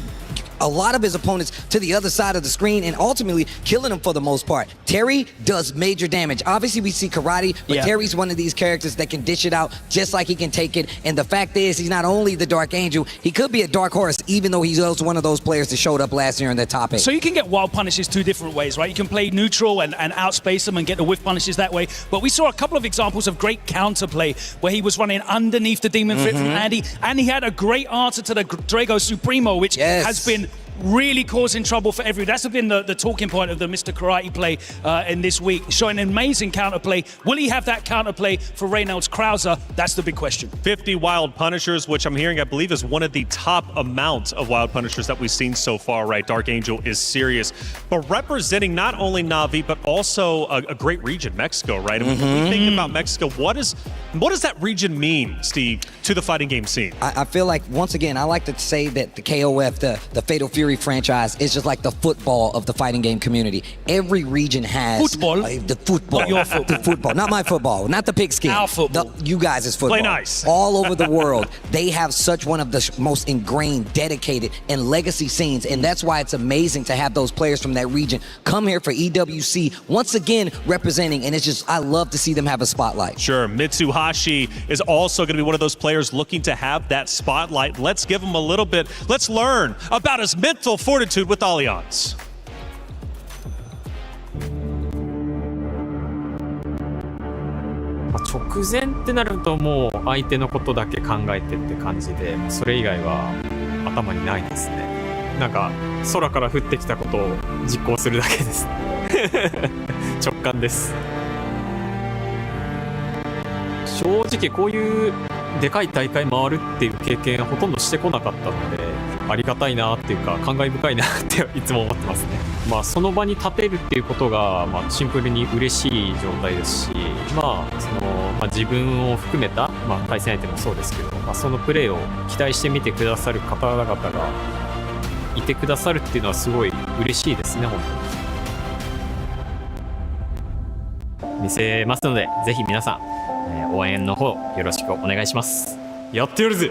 a lot of his opponents to the other side of the screen and ultimately killing them for the most part. Terry does major damage. Obviously, we see karate, but Terry's one of these characters that can dish it out just like he can take it. And the fact is, he's not only the Dark Angel, he could be a Dark Horse, even though he's also one of those players that showed up last year in the top 8. So you can get wild punishes 2 different ways, right? You can play neutral and outspace them and get the whiff punishes that way. But we saw a couple of examples of great counterplay where he was running underneath the Demon Flip from Andy, and he had a great answer to the Drago Supremo, which has been really causing trouble for everyone. That's been the talking point of the Mr. Karate play in this week, showing an amazing counterplay. Will he have that counterplay for Reynolds Krauser? That's the big question. 50 wild punishers, which I'm hearing, I believe, is one of the top amounts of wild punishers that we've seen so far, right? Dark Angel is serious. But representing not only Na'Vi, but also a great region, Mexico, right? And when we think about Mexico, what does that region mean, Steve, to the fighting game scene? I feel like, once again, I like to say that the KOF, the Fatal Fury Fury franchise is just like the football of the fighting game community. Every region has football. The football. Not your football. The football. Not my football. Not the pigskin. Our football. You guys' football. Play nice. All over the world, they have such one of the most ingrained, dedicated, and legacy scenes. And that's why it's amazing to have those players from that region come here for EWC, once again representing. And it's just, I love to see them have a spotlight. Sure. Mitsuhashi is also going to be one of those players looking to have that spotlight. Let's give him a little bit. Let's learn about his mental fortitude with Allianz.「直前ってなるともう相手のことだけ考えてって感じで、それ以外は頭にないですね。なんか空から降ってきたことを実行するだけです直感です。正直こういうでかい大会回るっていう経験はほとんどしてこなかったので、ありがたいなっていうか感慨深いなっていつも思ってますね。まあその場に立てるっていうことがシンプルに嬉しい状態ですし、自分を含めた対戦相手もそうですけど、そのプレーを期待して見てくださる方々がいてくださるっていうのはすごい嬉しいですね、本当に。見せますので、ぜひ皆さん、応援の方よろしくお願いします。やってやるぜ。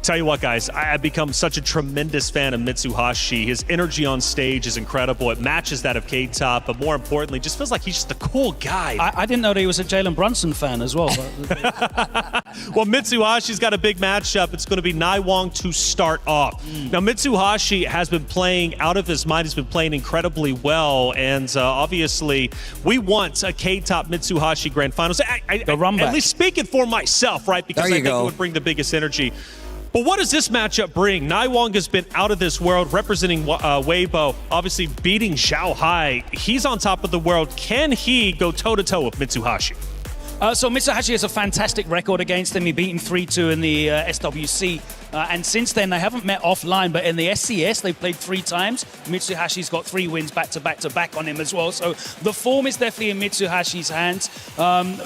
Tell you what, guys, I've become such a tremendous fan of Mitsuhashi. His energy on stage is incredible. It matches that of K-Top, but more importantly, just feels like he's just a cool guy. I didn't know that he was a Jalen Brunson fan as well. Well, Mitsuhashi's got a big matchup. It's going to be Naiwong to start off. Now, Mitsuhashi has been playing out of his mind. He's been playing incredibly well, and obviously, we want a K-Top Mitsuhashi Grand Finals. At least speaking for myself, right? Because I think it would bring the biggest energy. But what does this matchup bring? Naiwong has been out of this world, representing Weibo, obviously beating Zhao Hai. He's on top of the world. Can he go toe-to-toe with Mitsuhashi? So Mitsuhashi has a fantastic record against him. He beat him 3-2 in the SWC. And since then, they haven't met offline, but in the SCS, they played 3 times. Mitsuhashi's got 3 wins back-to-back on him as well. So the form is definitely in Mitsuhashi's hands.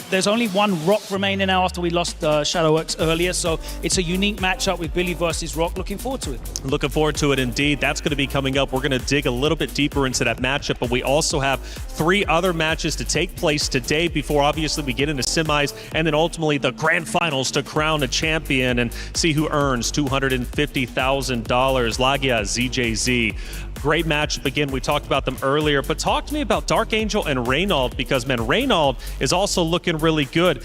There's only 1 Rock remaining now after we lost Shadowworks earlier. So it's a unique matchup with Billy versus Rock. Looking forward to it. Looking forward to it indeed. That's going to be coming up. We're going to dig a little bit deeper into that matchup, but we also have 3 other matches to take place today before obviously we get into semis and then ultimately the grand finals to crown a champion and see who earns $250,000. Lagia, ZJZ. Great matchup again. We talked about them earlier, but talk to me about Dark Angel and Reynald because, man, Reynald is also looking really good.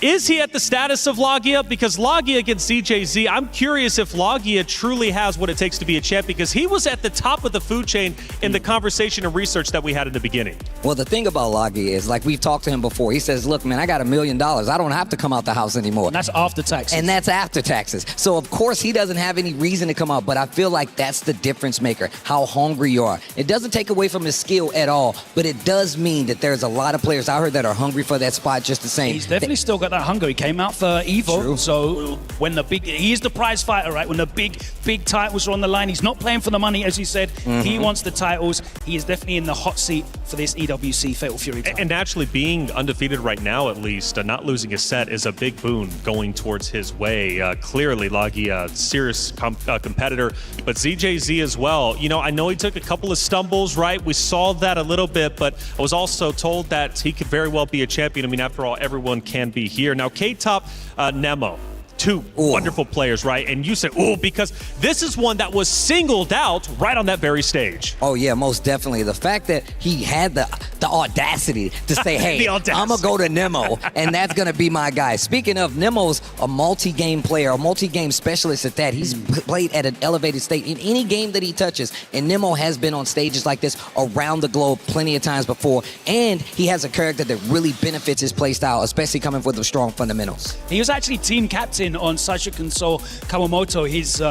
Is he at the status of Lagia? Because Lagia against ZJZ, I'm curious if Lagia truly has what it takes to be a champ because he was at the top of the food chain in the conversation and research that we had in the beginning. Well, the thing about Lagia is, like we've talked to him before, he says, look, man, I got $1 million. I don't have to come out the house anymore. And that's after taxes. And that's after taxes. So, of course, he doesn't have any reason to come out, but I feel like that's the difference maker, how hungry you are. It doesn't take away from his skill at all, but it does mean that there's a lot of players out here that are hungry for that spot just the same. He's definitely still got that hunger. He came out for Evo, True. So when he is the prize fighter, right? When the big titles are on the line, he's not playing for the money, as you said. He wants the titles. He is definitely in the hot seat for this EWC Fatal Fury title. And naturally, being undefeated right now, at least, not losing a set is a big boon going towards his way. Clearly, Lagia, serious competitor, but ZJZ as well. You know, I know he took a couple of stumbles, right? We saw that a little bit, but I was also told that he could very well be a champion. I mean, after all, everyone can be here. Now, K-Top, Nemo. 2 wonderful players, right? And you said, because this is one that was singled out right on that very stage. Oh, yeah, most definitely. The fact that he had the audacity to say, hey, I'm going to go to Nemo, and that's going to be my guy. Speaking of, Nemo's a multi-game player, a multi-game specialist at that. He's played at an elevated state in any game that he touches, and Nemo has been on stages like this around the globe plenty of times before, and he has a character that really benefits his play style, especially coming with the strong fundamentals. He was actually team captain on Sashikan Soul Kawamoto, his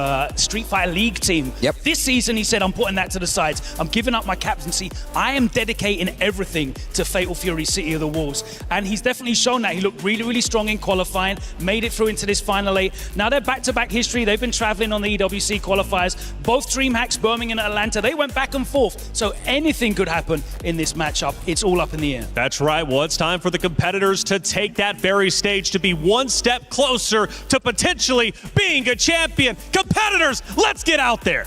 Street Fighter League team. This season, he said, I'm putting that to the side. I'm giving up my captaincy. I am dedicating everything to Fatal Fury City of the Wolves. And he's definitely shown that. He looked really, really strong in qualifying, made it through into this Final 8. Now they're back-to-back history. They've been traveling on the EWC qualifiers. Both DreamHacks, Birmingham and Atlanta, they went back and forth. So anything could happen in this matchup. It's all up in the air. That's right. Well, it's time for the competitors to take that very stage to be one step closer to potentially being a champion. Competitors, let's get out there.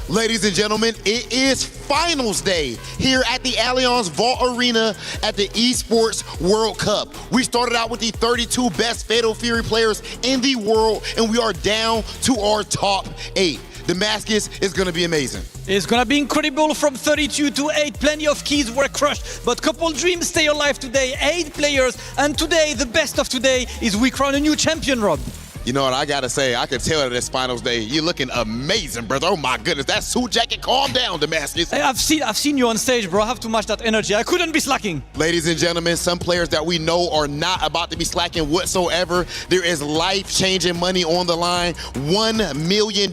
Ladies and gentlemen, it is finals day here at the Allianz Vault Arena at the Esports World Cup. We started out with the 32 best Fatal Fury players in the world, and we are down to our top 8. Damascus is going to be amazing. It's gonna be incredible from 32 to 8. Plenty of keys were crushed, but couple dreams stay alive today. 8 players, and today, the best of today is we crown a new champion, Rob. You know what I gotta say? I can tell at this finals day, you're looking amazing, brother. Oh my goodness, that suit jacket, calm down, Damascus. Hey, I've seen you on stage, bro. I have to match that energy. I couldn't be slacking. Ladies and gentlemen, some players that we know are not about to be slacking whatsoever. There is life-changing money on the line. $1 million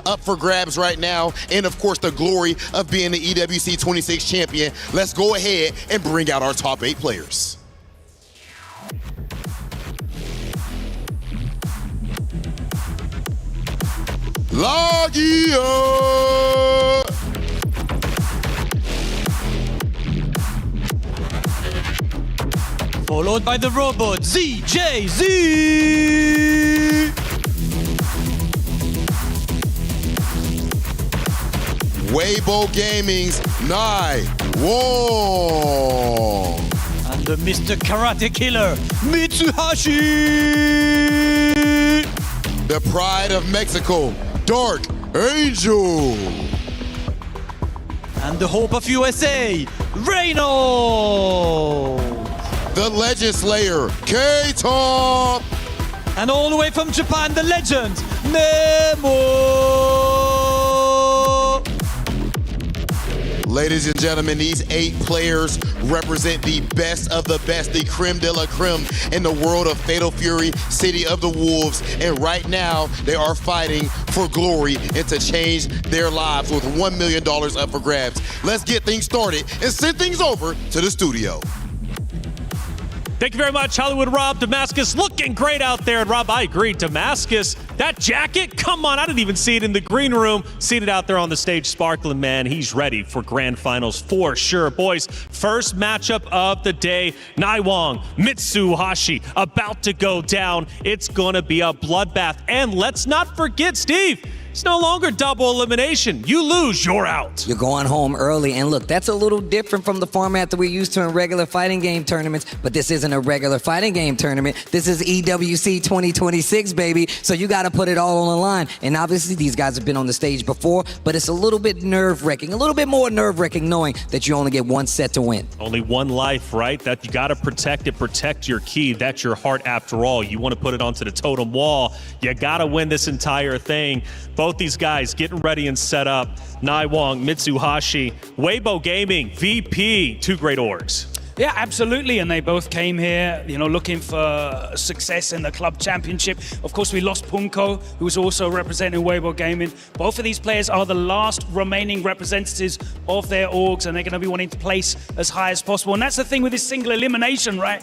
up for grabs right now. And of course, the glory of being the EWC 26 champion. Let's go ahead and bring out our top 8 players. Lagia! Followed by the robot, ZJZ! Weibo Gaming's Nai Wong! And the Mr. Karate Killer, Mitsuhashi! The pride of Mexico, Dark Angel. And the hope of USA, Reino. The Legend Slayer, K-Top. And all the way from Japan, the legend, Nemo. Ladies and gentlemen, these 8 players represent the best of the best, the creme de la creme in the world of Fatal Fury, City of the Wolves. And right now, they are fighting for glory and to change their lives with $1 million up for grabs. Let's get things started and send things over to the studio. Thank you very much, Hollywood Rob. Damascus looking great out there. And Rob, I agree. Damascus, that jacket, come on. I didn't even see it in the green room. Seen it out there on the stage sparkling, man. He's ready for grand finals for sure. Boys, first matchup of the day. Naiwong, Mitsuhashi about to go down. It's going to be a bloodbath. And let's not forget, Steve, it's no longer double elimination. You lose, you're out. You're going home early. And look, that's a little different from the format that we're used to in regular fighting game tournaments. But this isn't a regular fighting game tournament. This is EWC 2026, baby. So you got to put it all on the line. And obviously, these guys have been on the stage before. But it's a little bit nerve-wracking, a little bit more nerve-wracking knowing that you only get one set to win. Only one life, right? That you got to protect it, protect your key. That's your heart after all. You want to put it onto the totem wall. You got to win this entire thing. Both these guys getting ready and set up. Naiwong, Mitsuhashi, Weibo Gaming, VP, 2 great orgs. Yeah, absolutely. And they both came here, you know, looking for success in the club championship. Of course, we lost Punko, who was also representing Weibo Gaming. Both of these players are the last remaining representatives of their orgs, and they're going to be wanting to place as high as possible. And that's the thing with this single elimination, right?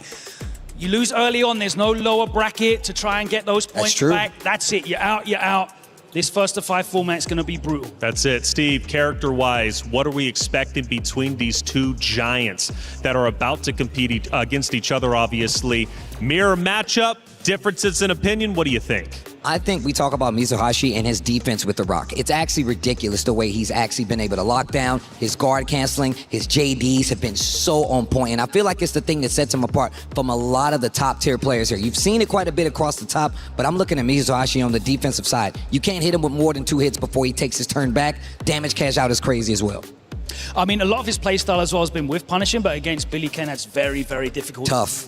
You lose early on. There's no lower bracket to try and get those points back. That's it. You're out, you're out. This first to 5 format is going to be brutal. That's it. Steve, character-wise, what are we expecting between these 2 giants that are about to compete against each other, obviously? Mirror matchup, differences in opinion, what do you think? I think we talk about Mitsuhashi and his defense with the rock. It's actually ridiculous the way he's actually been able to lock down. His guard canceling, his JDs have been so on point. And I feel like it's the thing that sets him apart from a lot of the top tier players here. You've seen it quite a bit across the top, but I'm looking at Mitsuhashi on the defensive side. You can't hit him with more than 2 hits before he takes his turn back. Damage cash out is crazy as well. I mean, a lot of his playstyle as well has been with punishing, but against Billy Ken, that's very, very difficult. Tough.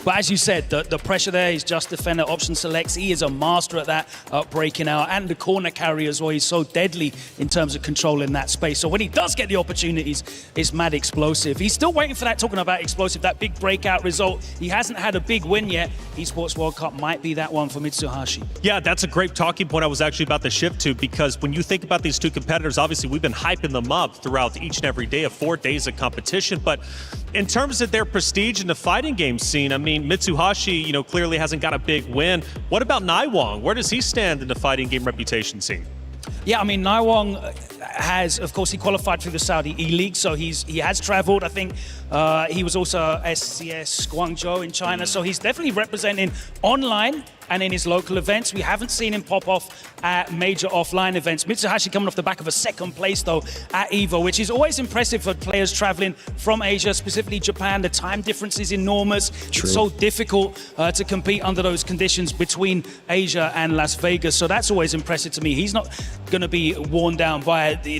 But as you said, the pressure there, he's just defender, option selects. He is a master at that, breaking out. And the corner carry as well. He's so deadly in terms of controlling that space. So when he does get the opportunities, it's mad explosive. He's still waiting for that, talking about explosive, that big breakout result. He hasn't had a big win yet. Esports World Cup might be that one for Mitsuhashi. Yeah, that's a great talking point I was actually about to shift to, because when you think about these 2 competitors, obviously we've been hyping them up throughout each and every day of 4 days of competition. But in terms of their prestige in the fighting game scene, I mean, Mitsuhashi, you know, clearly hasn't got a big win. What about Naiwong? Where does he stand in the fighting game reputation scene? Yeah, I mean, Naiwang has, of course, he qualified through the Saudi E-League, so he has traveled. I think he was also SCS Guangzhou in China, so he's definitely representing online and in his local events. We haven't seen him pop off at major offline events. Mitsuhashi coming off the back of a second place, though, at EVO, which is always impressive for players traveling from Asia, specifically Japan. The time difference is enormous. True. It's so difficult to compete under those conditions between Asia and Las Vegas, so that's always impressive to me. He's not going to be worn down by the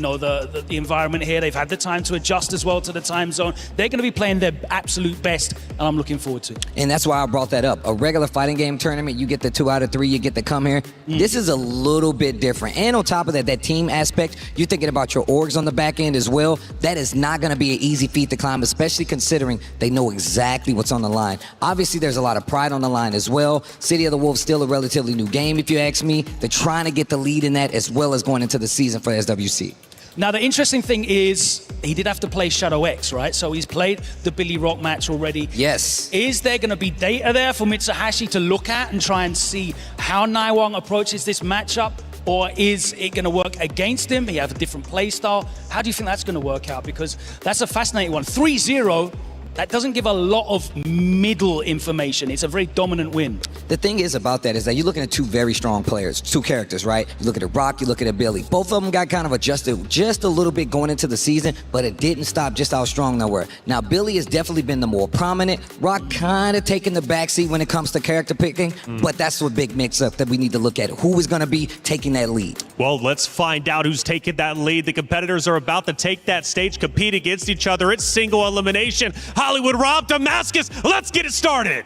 environment here. They've had the time to adjust as well to the time zone. They're going to be playing their absolute best, and I'm looking forward to it. And that's why I brought that up. A regular fighting game tournament, you get the 2 out of 3, you get to come here. This is a little bit different. And on top of that team aspect, you're thinking about your orgs on the back end as well. That is not going to be an easy feat to climb, especially considering they know exactly what's on the line. Obviously, there's a lot of pride on the line as well. City of the Wolves still a relatively new game, if you ask me. They're trying to get the lead in that as well as going into the season for SWC. Now, the interesting thing is he did have to play Shadow X, right? So he's played the Billy Rock match already. Yes. Is there going to be data there for Mitsuhashi to look at and try and see how Naiwang approaches this matchup? Or is it going to work against him? He has a different play style. How do you think that's going to work out? Because that's a fascinating one. 3-0. That doesn't give a lot of middle information. It's a very dominant win. The thing is about that is that you're looking at 2 very strong players, 2 characters, right? You look at a Rock, you look at a Billy. Both of them got kind of adjusted just a little bit going into the season, but it didn't stop just how strong they were. Now, Billy has definitely been the more prominent. Rock kind of taking the backseat when it comes to character picking, but that's the big mix-up that we need to look at. Who is going to be taking that lead? Well, let's find out who's taking that lead. The competitors are about to take that stage, compete against each other. It's single elimination. Hollywood Rob Damascus, let's get it started.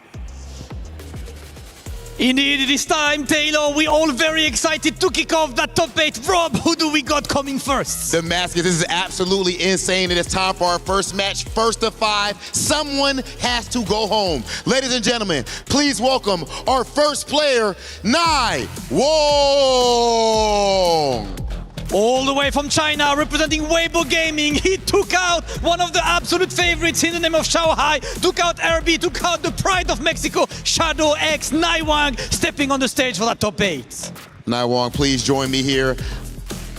Indeed, it is time, Taylor. We're all very excited to kick off that top 8. Rob, who do we got coming first? Damascus, this is absolutely insane. It is time for our first match, first of 5. Someone has to go home. Ladies and gentlemen, please welcome our first player, Naiwang. All the way from China, representing Weibo Gaming, he took out one of the absolute favorites in the name of Shanghai, took out RB, took out the pride of Mexico, Shadow X, Naiwang, stepping on the stage for that top 8. Naiwang, please join me here.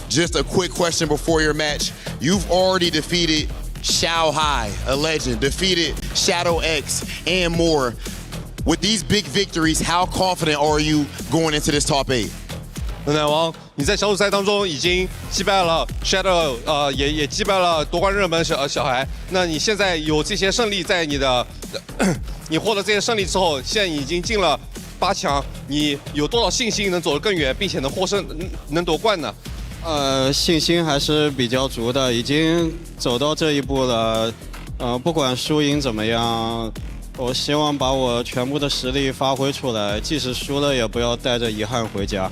Just a quick question before your match. You've already defeated Shanghai, a legend, defeated Shadow X, and more. With these big victories, how confident are you going into this top 8? 奶王，你在小组赛当中已经击败了 Shadow， 也击败了夺冠热门小孩。那你现在有这些胜利在你的，你获得这些胜利之后，现在已经进了8强，你有多少信心能走得更远，并且能获胜，能夺冠呢？信心还是比较足的，已经走到这一步了。不管输赢怎么样，我希望把我全部的实力发挥出来，即使输了也不要带着遗憾回家。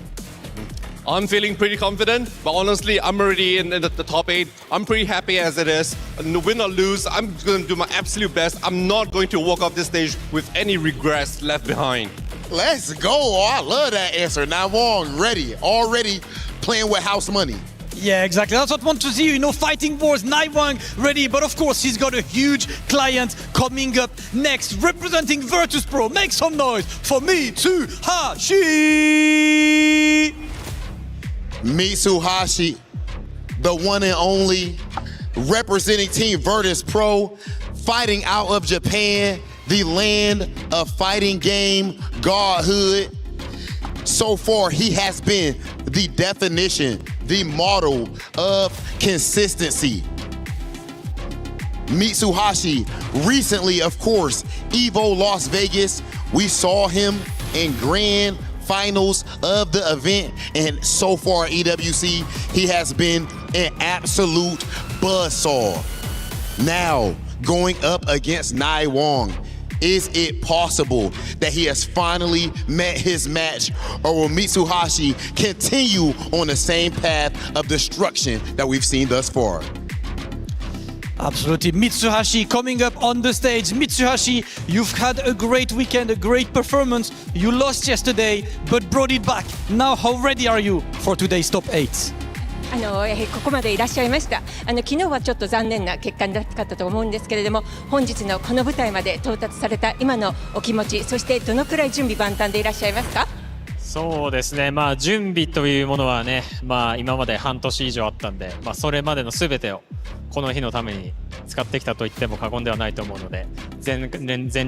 I'm feeling pretty confident, but honestly, I'm already in the top 8. I'm pretty happy as it is. Win or lose, I'm going to do my absolute best. I'm not going to walk off this stage with any regrets left behind. Let's go. Oh, I love that answer. Naiwang, ready, already playing with house money. Yeah, exactly. That's what I want to see. You know, fighting wars, Naiwang ready, but of course he's got a huge client coming up next, representing Virtus Pro. Make some noise for Mitsuhashi. Mitsuhashi, the one and only, representing Team Virtus Pro, fighting out of Japan, the land of fighting game, godhood. So far, he has been the definition, the model of consistency. Mitsuhashi, recently, of course, EVO Las Vegas, we saw him in grand finals of the event, and so far at EWC, he has been an absolute buzzsaw. Now, going up against Naiwang, is it possible that he has finally met his match, or will Mitsuhashi continue on the same path of destruction that we've seen thus far? Absolutely. Mitsuhashi coming up on the stage. Mitsuhashi, you've had a great weekend, a great performance. You lost yesterday, but brought it back. Now, how ready are you for today's top 8? ここまでいらっしゃいました。昨日はちょっと残念な結果になかったと思うんですけれども、本日のこの舞台まで到達された今のお気持ち、そしてどのくらい準備万端でいらっしゃいますか？そうですね、準備というものはね、今まで半年以上あったんで、それまでの全てをこの日のために使ってきたと言っても過言ではないと思うので、全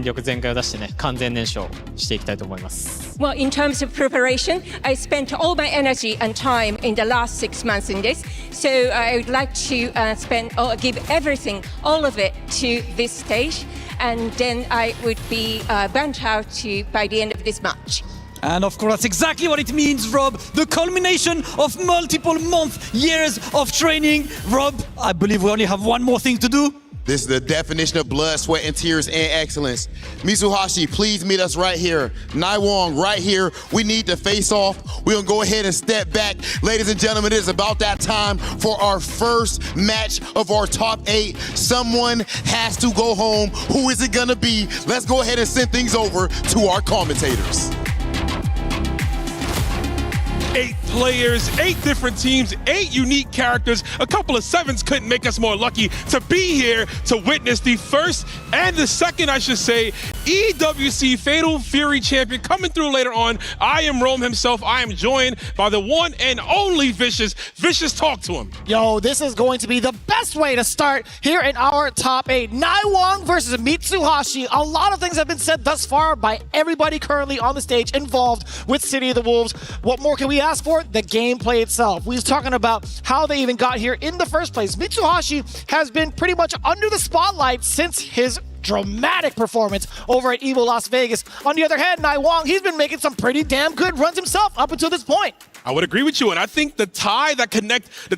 力全開を出してね、完全燃焼していきたいと思います。Well, in terms of preparation, I spent all my energy and time in the last 6 months in this. So I would like to give everything, all of it, to this stage, and then I would be burnt out by the end of this match. And of course, that's exactly what it means, Rob. The culmination of multiple months, years of training. Rob, I believe we only have one more thing to do. This is the definition of blood, sweat, and tears and excellence. Mitsuhashi, please meet us right here. Naiwong, right here. We need to face off. We're going to go ahead and step back. Ladies and gentlemen, it is about that time for our first match of our top 8. Someone has to go home. Who is it going to be? Let's go ahead and send things over to our commentators. 8 players, 8 different teams, 8 unique characters. A couple of 7s couldn't make us more lucky to be here to witness the first and the second, I should say, EWC Fatal Fury champion coming through later on. I am Rome himself. I am joined by the one and only Vicious. Vicious, talk to him. Yo, this is going to be the best way to start here in our top 8. Naiwong versus Mitsuhashi. A lot of things have been said thus far by everybody currently on the stage involved with City of the Wolves. What more can we ask for? The gameplay itself. We was talking about how they even got here in the first place. Mitsuhashi has been pretty much under the spotlight since his dramatic performance over at EVO Las Vegas. On the other hand, Naiwong, he's been making some pretty damn good runs himself up until this point. I would agree with you, and I think the tie that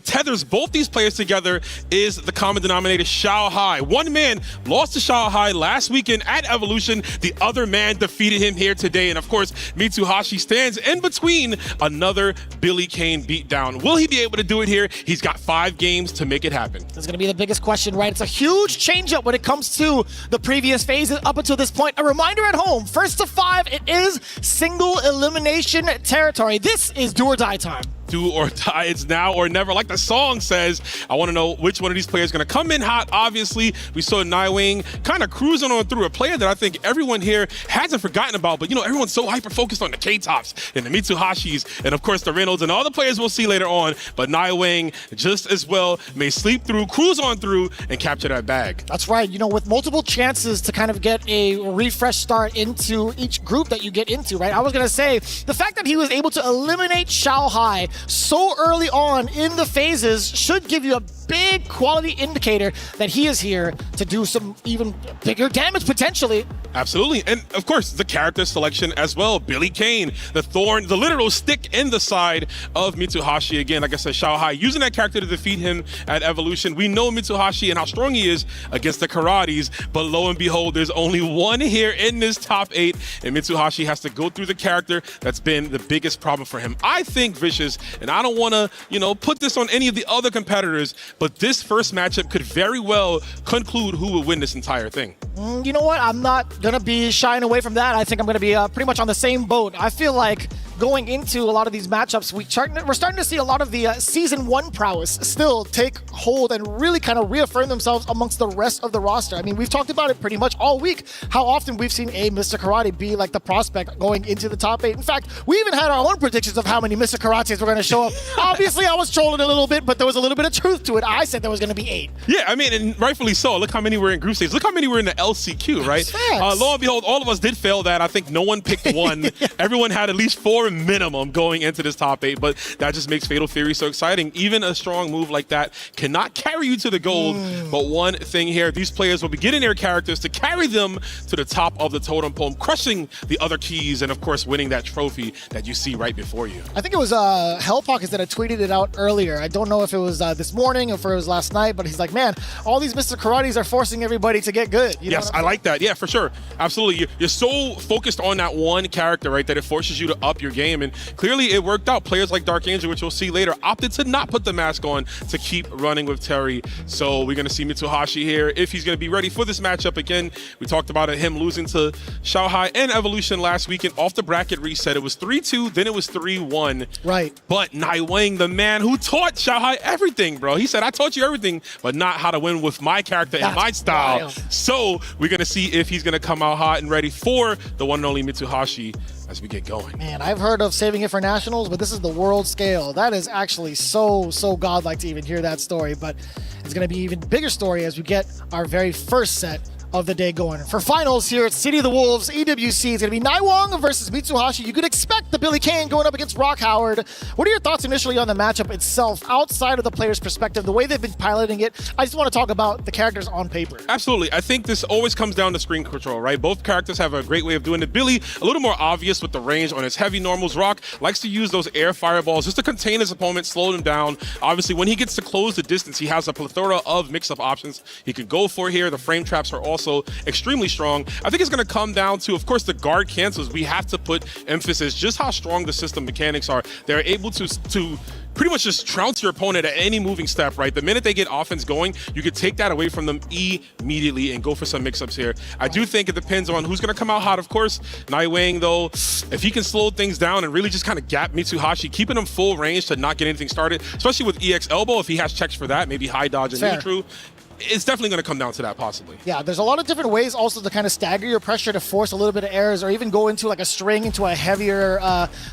tethers both these players together is the common denominator, Xiaohai. One man lost to Xiaohai last weekend at Evolution. The other man defeated him here today, and of course, Mitsuhashi stands in between another Billy Kane beatdown. Will he be able to do it here? He's got 5 games to make it happen. That's going to be the biggest question, right? It's a huge change-up when it comes to the previous phases up until this point. A reminder at home, first to 5, it is single elimination territory. This is do or die time. Do or die, it's now or never. Like the song says, I want to know which one of these players is going to come in hot. Obviously, we saw Naiwing kind of cruising on through, a player that I think everyone here hasn't forgotten about. But, you know, everyone's so hyper-focused on the K-Tops and the Mitsuhashis and, of course, the Reynolds and all the players we'll see later on. But Naiwing just as well may sleep through, cruise on through, and capture that bag. That's right. You know, with multiple chances to kind of get a refresh start into each group that you get into, right? I was going to say, the fact that he was able to eliminate Xiaohai so early on in the phases should give you a big quality indicator that he is here to do some even bigger damage potentially. Absolutely. And of course, the character selection as well. Billy Kane, the thorn, the literal stick in the side of Mitsuhashi. Again, like I said, Xiaohai using that character to defeat him at Evolution. We know Mitsuhashi and how strong he is against the Karates, but lo and behold, there's only one here in this top 8, and Mitsuhashi has to go through the character that's been the biggest problem for him. I think Vicious, and I don't want to, you know, put this on any of the other competitors, but this first matchup could very well conclude who will win this entire thing. You know what? I'm not going to be shying away from that. I think I'm going to be pretty much on the same boat. I feel like going into a lot of these matchups, we're starting to see a lot of the Season 1 prowess still take hold and really kind of reaffirm themselves amongst the rest of the roster. I mean, we've talked about it pretty much all week, how often we've seen a Mr. Karate be like the prospect going into the top 8. In fact, we even had our own predictions of how many Mr. Karates were going to show up. Obviously, I was trolling a little bit, but there was a little bit of truth to it. I said there was going to be 8. Yeah, I mean, and rightfully so. Look how many were in group stage. Look how many were in the LCQ, right? Lo and behold, all of us did fail that. I think no one picked 1. Everyone had at least 4 minimum going into this top 8, but that just makes Fatal Fury so exciting. Even a strong move like that cannot carry you to the gold. But one thing here, these players will be getting their characters to carry them to the top of the totem pole, crushing the other keys, and of course winning that trophy that you see right before you. I think it was Hell Pockets that had tweeted it out earlier. I don't know if it was this morning or if it was last night, but he's like, man, all these Mr. Karates are forcing everybody to get good. You know yes, I like that. Yeah, for sure. Absolutely. You're so focused on that one character, right, that it forces you to up your game. And clearly it worked out. Players like Dark Angel, which we'll see later, opted to not put the mask on to keep running with Terry. So we're going to see Mitsuhashi here if he's going to be ready for this matchup. Again, we talked about it, him losing to Xiaohai and Evolution last weekend off the bracket reset. It was 3-2, then it was 3-1. Right. But Naiwing, the man who taught Xiaohai everything, bro. He said, I taught you everything, but not how to win with my character and my style. Wild. So we're going to see if he's going to come out hot and ready for the one and only Mitsuhashi as we get going. Man, I've heard of saving it for nationals, but this is the world scale. That is actually so godlike to even hear that story, but it's going to be an even bigger story as we get our very first set of the day going. For finals here at City of the Wolves, EWC is going to be Naiwang versus Mitsuhashi. You could expect the Billy Kane going up against Rock Howard. What are your thoughts initially on the matchup itself, outside of the player's perspective, the way they've been piloting it? I just want to talk about the characters on paper. Absolutely. I think this always comes down to screen control, right? Both characters have a great way of doing it. Billy, a little more obvious with the range on his heavy normals. Rock likes to use those air fireballs just to contain his opponent, slow him down. Obviously, when he gets to close the distance, he has a plethora of mix-up options he can go for here. The frame traps are also extremely strong. I think it's going to come down to, of course, the guard cancels. We have to put emphasis just how strong the system mechanics are. They're able to pretty much just trounce your opponent at any moving step, right? The minute they get offense going, you could take that away from them immediately and go for some mix-ups here. I do think it depends on who's going to come out hot, of course. Naiwang, though, if he can slow things down and really just kind of gap Mitsuhashi, keeping him full range to not get anything started, especially with EX elbow, if he has checks for that, maybe high dodge and neutral. It's definitely going to come down to that, possibly. Yeah, there's a lot of different ways also to kind of stagger your pressure to force a little bit of errors, or even go into like a string into a heavier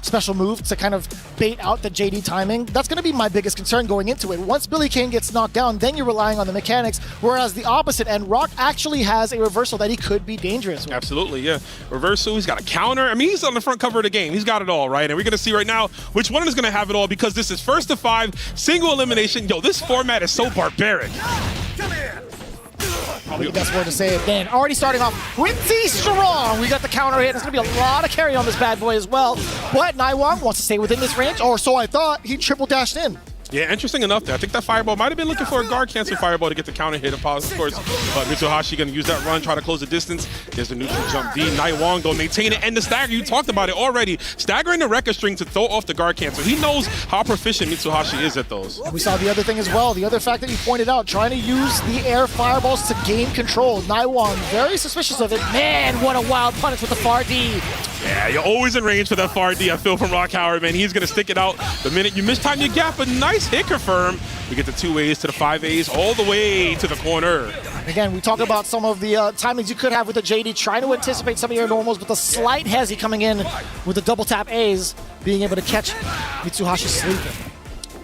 special move to kind of bait out the JD timing. That's going to be my biggest concern going into it. Once Billy Kane gets knocked down, then you're relying on the mechanics, whereas the opposite end, Rock actually has a reversal that he could be dangerous with. Absolutely, yeah. Reversal, he's got a counter. I mean, he's on the front cover of the game. He's got it all, right? And we're going to see right now which one is going to have it all, because this is first to 5, single elimination. Yo, this format is so barbaric. Probably the best word to say it, Dan. Already starting off pretty strong. We got the counter hit. There's going to be a lot of carry on this bad boy as well. But Naiwang wants to stay within this range, or so I thought. He triple dashed in. Yeah, interesting enough there. I think that fireball might have been looking for a guard cancel fireball to get the counter hit, of course. But Mitsuhashi going to use that run, try to close the distance. There's the neutral jump D. Naiwang, though, maintain it. And the stagger, you talked about it already. Staggering the record string to throw off the guard cancel. He knows how proficient Mitsuhashi is at those. And we saw the other thing as well. The other fact that you pointed out, trying to use the air fireballs to gain control. Naiwang, very suspicious of it. Man, what a wild punish with the far D. Yeah, you're always in range for that far D, I feel, from Rock Howard, man. He's going to stick it out the minute you mistime your gap. A nice hit confirm. We get the 2As to the 5As all the way to the corner. Again, we talk about some of the timings you could have with the JD, trying to anticipate some of your normals, but the slight hezzy coming in with the double tap A's, being able to catch Mitsuhashi sleeping.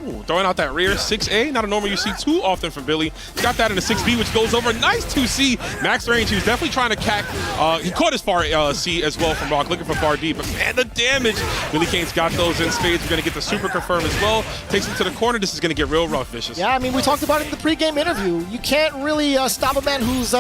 Ooh, throwing out that rear 6A, not a normal you see too often from Billy. He's got that in the 6B, which goes over. Nice 2C. Max range, he was definitely trying to cack. He caught his far C as well from Rock, looking for far D, but man, the damage. Billy Kane's got those in spades. We're going to get the super confirm as well. Takes him to the corner. This is going to get real rough, Vicious. Yeah, I mean, we talked about it in the pregame interview. You can't really stop a man who's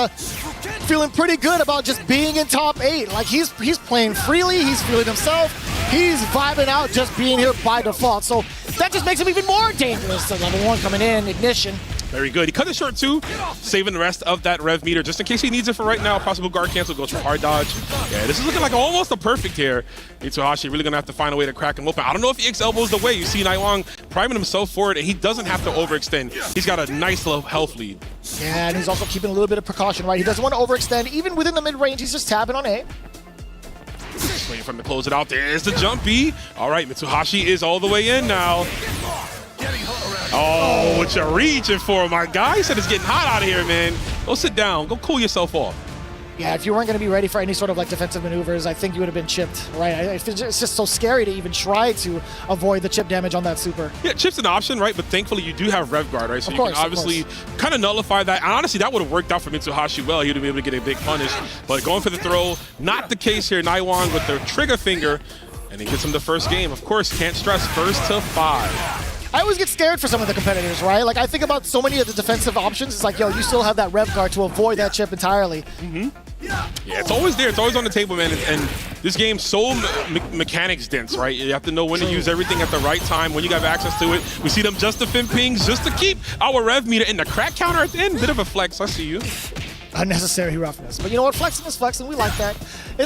feeling pretty good about just being in top 8. Like, he's playing freely. He's feeling himself. He's vibing out just being here by default. So that just makes him even more dangerous. So level 1 coming in, ignition. Very good. He cut it short too, saving the rest of that rev meter just in case he needs it for right now. Possible guard cancel, goes for hard dodge. Yeah, this is looking like almost a perfect here. Mitsuhashi really gonna have to find a way to crack him open. I don't know if EX elbow is the way. You see Naiwang priming himself forward, and he doesn't have to overextend. He's got a nice little health lead. Yeah, and he's also keeping a little bit of precaution, right? He doesn't want to overextend. Even within the mid-range, he's just tapping on A. Waiting for him to close it out. There's the jump B. All right, Mitsuhashi is all the way in now. Oh, what you reaching for, my guy? He said it's getting hot out of here, man. Go sit down. Go cool yourself off. Yeah, if you weren't going to be ready for any sort of like defensive maneuvers, I think you would have been chipped, right? It's just so scary to even try to avoid the chip damage on that super. Yeah, chip's an option, right? But thankfully you do have rev guard, right? So you can obviously kind of nullify that. And honestly, that would have worked out for Mitsuhashi well. He would have been able to get a big punish. But going for the throw, not the case here. Naiwang with the trigger finger, and he gets him the first game. Of course, can't stress, first to 5. I always get scared for some of the competitors, right? Like, I think about so many of the defensive options. It's like, yo, you still have that rev guard to avoid that chip entirely. Mm-hmm. Yeah, it's always there. It's always on the table, man. And this game's so mechanics dense, right? You have to know when to use everything at the right time, when you have access to it. We see them just to fin pings, just to keep our rev meter in the crack counter at the end. Bit of a flex. I see you. Unnecessary roughness. But you know what? Flexing is flexing. We like that.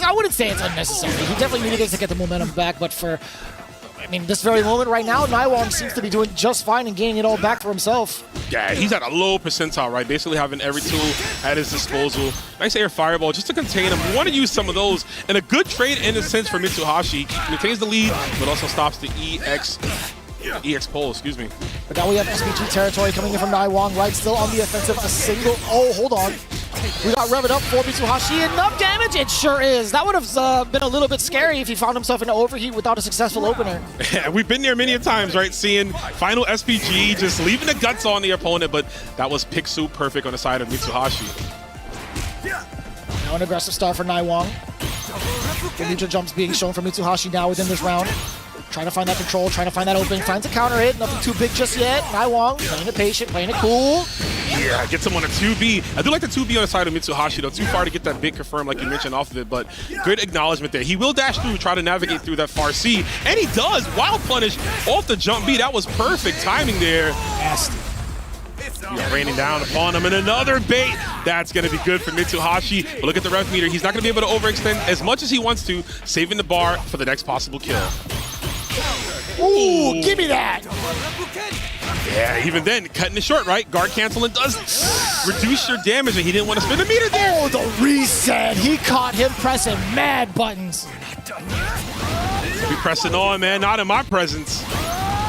I wouldn't say it's unnecessary. He definitely needed to get the momentum back, but for... I mean, this very moment right now, Naiwang seems to be doing just fine and gaining it all back for himself. Yeah, he's at a low percentile, right? Basically having every tool at his disposal. Nice air fireball just to contain him. We want to use some of those. And a good trade in a sense for Mitsuhashi. He maintains the lead, but also stops the EX pole, excuse me. But now we have SPG territory coming in from Naiwang, right? Still on the offensive. A single... Oh, hold on. We got revved up for Mitsuhashi. Enough damage? It sure is. That would have been a little bit scary if he found himself in an overheat without a successful opener. Yeah, we've been there many a times, right? Seeing final SPG just leaving the guts on the opponent, but that was pick soup perfect on the side of Mitsuhashi. Now an aggressive start for Naiwang. The neutral jumps being shown from Mitsuhashi now within this round. Trying to find that control, trying to find that opening, finds a counter hit, nothing too big just yet. Naiwang playing it patient, playing it cool. Yeah, gets him on a 2B. I do like the 2B on the side of Mitsuhashi, though. Too far to get that big confirm like you mentioned off of it, but good acknowledgement there. He will dash through, try to navigate through that far C, and he does. Wild punish off the jump B. That was perfect timing there. Nasty. Yeah, raining down upon him, and another bait. That's going to be good for Mitsuhashi. But look at the ref meter. He's not going to be able to overextend as much as he wants to, saving the bar for the next possible kill. Ooh, give me that. Yeah, even then, cutting it short, right? Guard canceling does reduce your damage, and he didn't want to spend a meter there. Oh, the reset. He caught him pressing mad buttons. Be pressing on, man. Not in my presence,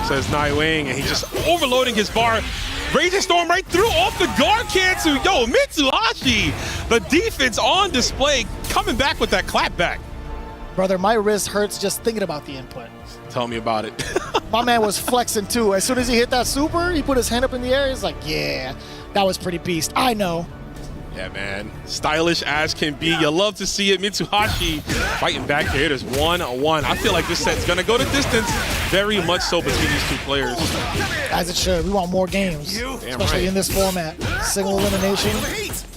says Naiwing, and he's just overloading his bar. Raging Storm right through off the guard cancel. Yo, Mitsuhashi, the defense on display, coming back with that clap back. Brother, my wrist hurts just thinking about the input. Tell me about it. My man was flexing too. As soon as he hit that super, he put his hand up in the air. He's like, yeah, that was pretty beast. I know. Yeah, man. Stylish as can be. You love to see it. Mitsuhashi fighting back here. It is 1-1. I feel like this set's going to go to distance very much so between these two players. As it should. We want more games, especially in this format. Single elimination.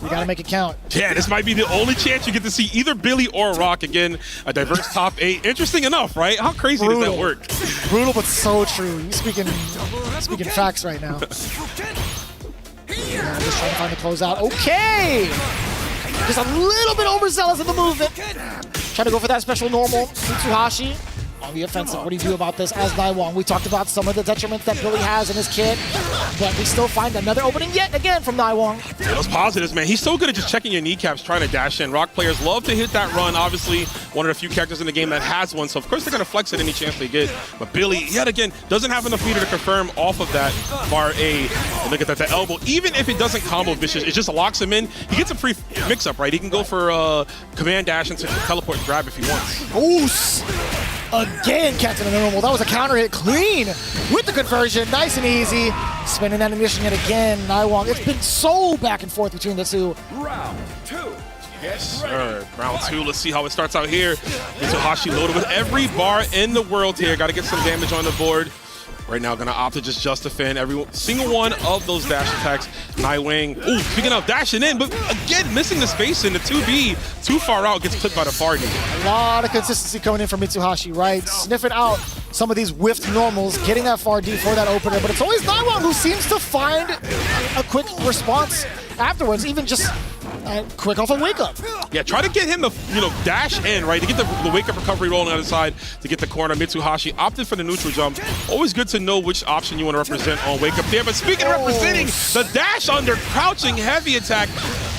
We got to make it count. Yeah, this might be the only chance you get to see either Billy or Rock. Again, a diverse top 8. Interesting enough, right? How crazy does that work? Brutal, but so true. You're speaking facts right now. Yeah, just trying to find the closeout. Okay! Just a little bit overzealous in the movement. Trying to go for that special normal. Mitsuhashi on the offensive. What do you do about this as Naiwang? We talked about some of the detriments that Billy has in his kit, but we still find another opening yet again from Naiwang. Yeah, those positives, man. He's so good at just checking your kneecaps, trying to dash in. Rock players love to hit that run. Obviously, one of the few characters in the game that has one, so of course they're going to flex it any chance they get. But Billy, yet again, doesn't have enough meter to confirm off of that bar A. And look at that, the elbow. Even if it doesn't combo Vicious, it just locks him in. He gets a free mix-up, right? He can go for command dash and teleport and grab if he wants. Ooh! Again, Captain of Normal. That was a counter hit clean with the conversion. Nice and easy. Spinning that initiation yet again. Naiwang. It's been so back and forth between the two. Round 2. Yes, sir. Round 2. Let's see how it starts out here. Mitsuhashi loaded with every bar in the world here. Got to get some damage on the board. Right now, gonna opt to just defend every single one of those dash attacks. Naiwing, ooh, speaking of dashing in, but again, missing the space in the 2B. Too far out, gets clipped by the Fardy. A lot of consistency coming in from Mitsuhashi, right? Sniffing out some of these whiffed normals, getting that far D for that opener, but it's always Naiwang who seems to find a quick response afterwards, even just quick off a wake-up. Yeah, try to get him to, dash in, right, to get the wake-up recovery roll on the other side to get the corner. Mitsuhashi opted for the neutral jump. Always good to know which option you want to represent on wake-up there. But speaking of representing, the dash under crouching heavy attack,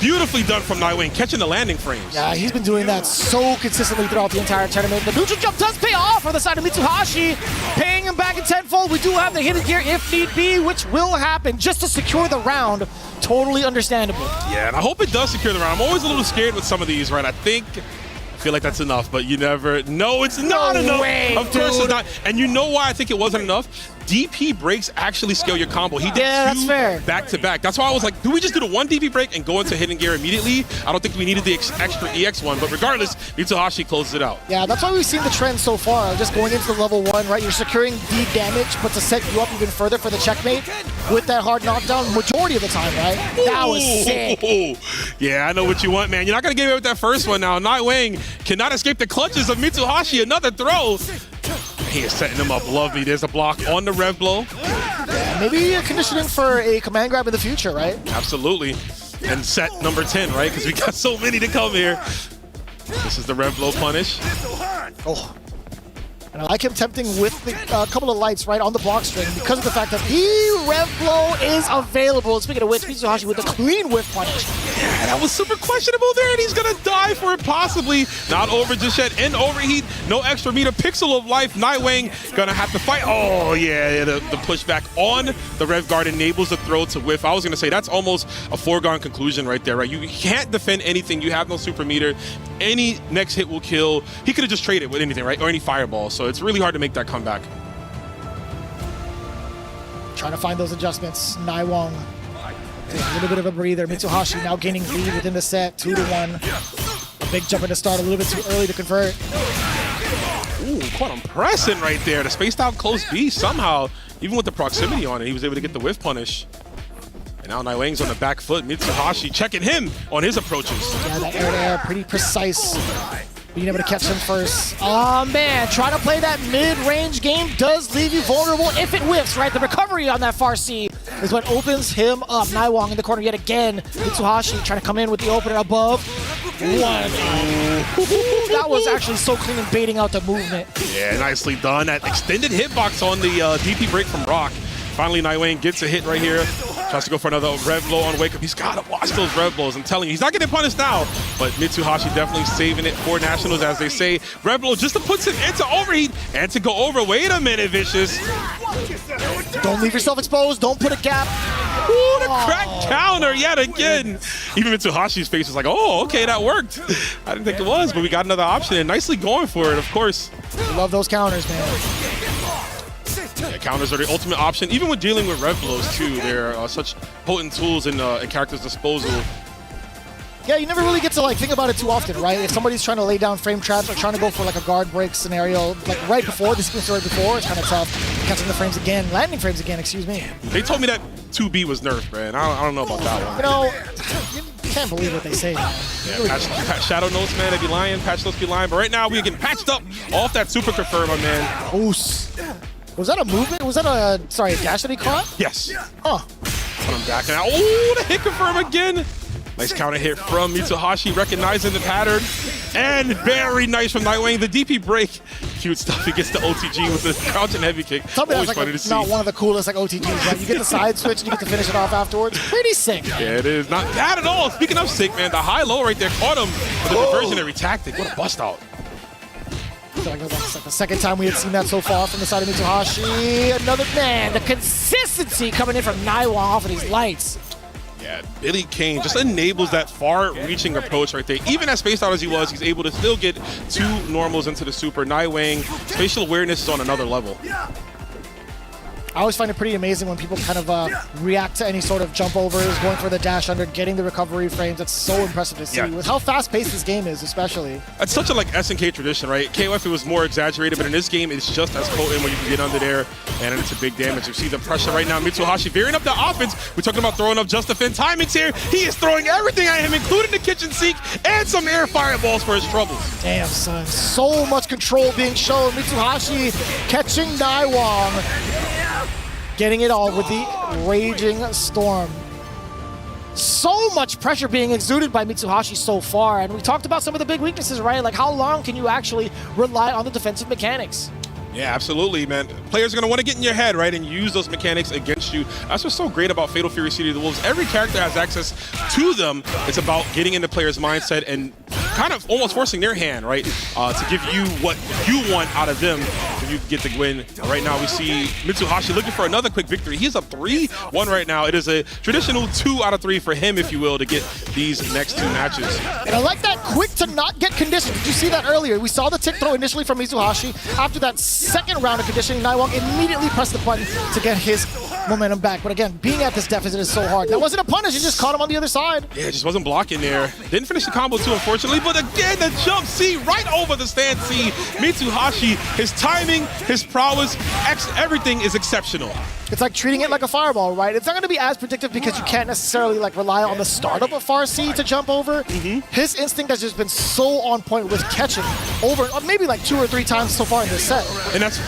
beautifully done from Naiwing, catching the landing frames. Yeah, he's been doing that so consistently throughout the entire tournament. The neutral jump does pay off on the side of Mitsuhashi, paying him back in tenfold. We do have the hidden gear if need be, which will happen just to secure the round. Totally understandable. Yeah, and I hope it does secure the round. I'm always a little scared with some of these, right? I feel like that's enough, but you never know. It's not enough. Of course it's not. And you know why I think it wasn't enough? DP breaks actually scale your combo. He did two back-to-back. That's why I was like, do we just do the one DP break and go into hidden gear immediately? I don't think we needed the extra EX one, but regardless, Mitsuhashi closes it out. Yeah, that's why we've seen the trend so far. Just going into the level 1, right? You're securing D damage, but to set you up even further for the checkmate with that hard knockdown majority of the time, right? That was sick. Yeah, I know what you want, man. You're not going to get away with that first one now. Nightwing cannot escape the clutches of Mitsuhashi. Another throw. He is setting him up. Love me. There's a block on the rev blow. Yeah, maybe conditioning for a command grab in the future, right? Absolutely. And set number 10, right? Because we got so many to come here. This is the rev blow punish. Oh. And I like him tempting with the couple of lights right on the block string because of the fact that the rev blow is available. Speaking of which, Mitsuhashi with a clean whiff punish. Yeah, that was super questionable there, and he's gonna die for it possibly. Not over just yet, in overheat, no extra meter, pixel of life. Nightwing gonna have to fight. Oh yeah, the pushback on the rev guard enables the throw to whiff. I was gonna say that's almost a foregone conclusion right there, right? You can't defend anything, you have no super meter. Any next hit will kill. He could have just traded with anything, right? Or any fireball, so it's really hard to make that comeback. Trying to find those adjustments. Naiwang, a little bit of a breather. Mitsuhashi now gaining lead within the set, 2-1. A big jump in the start, a little bit too early to convert. Ooh, quantum pressing right there. The spaced out close B somehow, even with the proximity on it, he was able to get the whiff punish. And now Naiwang's on the back foot. Mitsuhashi checking him on his approaches. Yeah, that air-to-air, pretty precise. Being able to catch him first. Oh man, trying to play that mid-range game does leave you vulnerable if it whiffs, right? The recovery on that far C is what opens him up. Naiwang in the corner yet again. Mitsuhashi trying to come in with the opener above. One. That was actually so clean and baiting out the movement. Yeah, nicely done. That extended hitbox on the DP break from Rock. Finally, Nightwing gets a hit right here. Tries to go for another rev blow on Wake Up. He's got to watch those rev blows. I'm telling you, he's not getting punished now. But Mitsuhashi definitely saving it for Nationals, as they say. Rev blow just to put him into overheat and to go over. Wait a minute, Vicious. Don't leave yourself exposed. Don't put a gap. Ooh, the crack counter yet again. Even Mitsuhashi's face was like, oh, okay, that worked. I didn't think it was, but we got another option and nicely going for it, of course. Love those counters, man. Yeah, counters are the ultimate option, even when dealing with rev blows too. They're such potent tools in character's disposal. Yeah, you never really get to like think about it too often, right? If somebody's trying to lay down frame traps or trying to go for like a guard break scenario, like right before, the sequence right before, it's kind of tough. Catching the frames again, landing frames again, excuse me. They told me that 2B was nerfed, man. I don't know about that one. You know, you can't believe what they say, man. Yeah, patch Shadow Notes, man, they be lying. Patch Notes be lying. But right now, we're getting patched up off that super confirm, my man. Oos. Was that a movement? Was that a, sorry, a dash that he caught? Yes. Huh. But I'm backing out. Oh, the hit confirm again. Nice counter hit from Mitsuhashi, recognizing the pattern. And very nice from Nightwing. The DP break. Cute stuff. He gets the OTG with the crouch and heavy kick. Tell me that's like not one of the coolest like OTGs, right? You get the side switch and you get to finish it off afterwards. Pretty sick. Yeah, it is. Not bad at all. Speaking of sick, man, the high-low right there caught him with the diversionary tactic. What a bust out. I feel like that's like the second time we had seen that so far from the side of Mitsuhashi. Another, man, the consistency coming in from Naiwang off of these lights. Yeah, Billy Kane just enables that far-reaching approach right there. Even as spaced out as he was, he's able to still get two normals into the super. Nightwing, spatial awareness is on another level. I always find it pretty amazing when people kind of react to any sort of jump overs, going for the dash under, getting the recovery frames. That's so impressive to see. Yeah. With how fast-paced this game is, especially. It's such a like SNK tradition, right? KOF, it was more exaggerated, but in this game, it's just as potent when you can get under there, and it's a big damage. You see the pressure right now. Mitsuhashi veering up the offense. We're talking about throwing up just defend timings here. He is throwing everything at him, including the kitchen sink and some air fireballs for his troubles. Damn, son. So much control being shown. Mitsuhashi catching Naiwang. Getting it all with the Raging Storm. So much pressure being exuded by Mitsuhashi so far, and we talked about some of the big weaknesses, right? Like how long can you actually rely on the defensive mechanics? Yeah, absolutely, man. Players are going to want to get in your head, right, and use those mechanics against you. That's what's so great about Fatal Fury City of the Wolves. Every character has access to them. It's about getting in the player's mindset and kind of almost forcing their hand, right, to give you what you want out of them so you get the win. Right now, we see Mitsuhashi looking for another quick victory. He's up 3-1 right now. It is a traditional 2 out of 3 for him, if you will, to get these next 2 matches. And I like that quick to not get conditioned. Did you see that earlier? We saw the tick throw initially from Mitsuhashi. After that second round of conditioning, Naiwang immediately pressed the button to get his momentum back. But again, being at this deficit is so hard. That wasn't a punish, it just caught him on the other side. Yeah, it just wasn't blocking there. Didn't finish the combo too, unfortunately, but again, the jump C right over the stand C. Mitsuhashi, his timing, his prowess, everything is exceptional. It's like treating it like a fireball, right? It's not going to be as predictive because you can't necessarily like rely on the startup of far C to jump over. His instinct has just been so on point with catching over maybe like 2 or 3 times so far in this set. And that's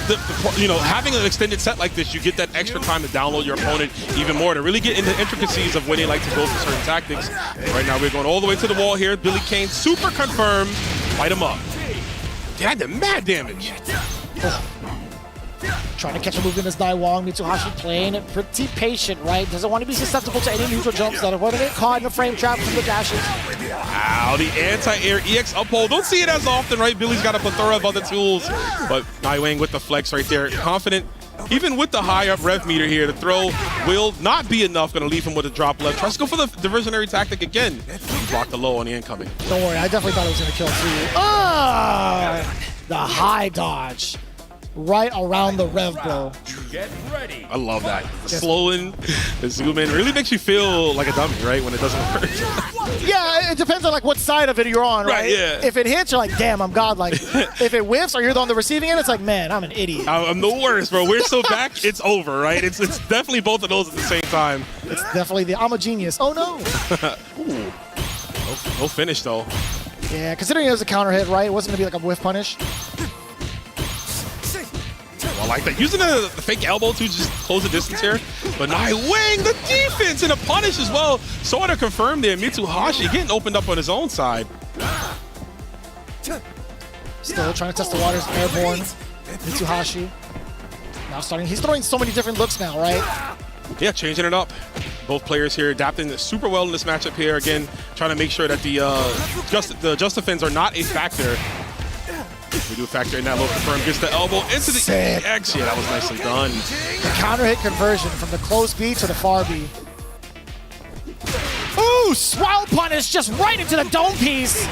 you know, having an extended set like this, you get that extra time to download your opponent even more to really get into the intricacies of when they like to go for certain tactics. Right now, we're going all the way to the wall here. Billy Kane, super confirmed. Light him up. Dude, I did mad damage. Trying to catch a movement as Naiwang. Mitsuhashi playing it pretty patient, right? Doesn't want to be susceptible to any neutral jumps that are going to get caught in a frame trap from the dashes. Wow, the anti-air EX up hold. Don't see it as often, right? Billy's got a plethora of other tools, but Naiwang with the flex right there. Confident, even with the high up rev meter here, the throw will not be enough. Going to leave him with a drop left. Tries to go for the diversionary tactic again. Block the low on the incoming. Don't worry, I definitely thought it was going to kill too. The high dodge. Right around the rev blow. Get ready. I love that. The slow in, the zoom in really makes you feel like a dummy, right? When it doesn't work. Yeah, it depends on like what side of it you're on, right? Yeah. If it hits, you're like, damn, I'm godlike. If it whiffs or you're on the receiving end, it's like, man, I'm an idiot. I'm the worst, bro. We're so back, it's over, right? It's definitely both of those at the same time. It's definitely the I'm a genius. Oh no. Ooh. No finish though. Yeah, considering it was a counter hit, right? It wasn't gonna be like a whiff punish. I like that. Using the fake elbow to just close the distance here. But Naiwang, the defense and a punish as well. Sort of confirmed there. Mitsuhashi getting opened up on his own side. Still trying to test the waters. Airborne. Mitsuhashi. Now starting. He's throwing so many different looks now, right? Yeah, changing it up. Both players here adapting super well in this matchup here. Again, trying to make sure that the just defense are not a factor. We do factor in that low confirm, gets the elbow into the EX. Yeah, that was nicely done. The counter hit conversion from the close B to the far B. Ooh, swirl punish just right into the dome piece.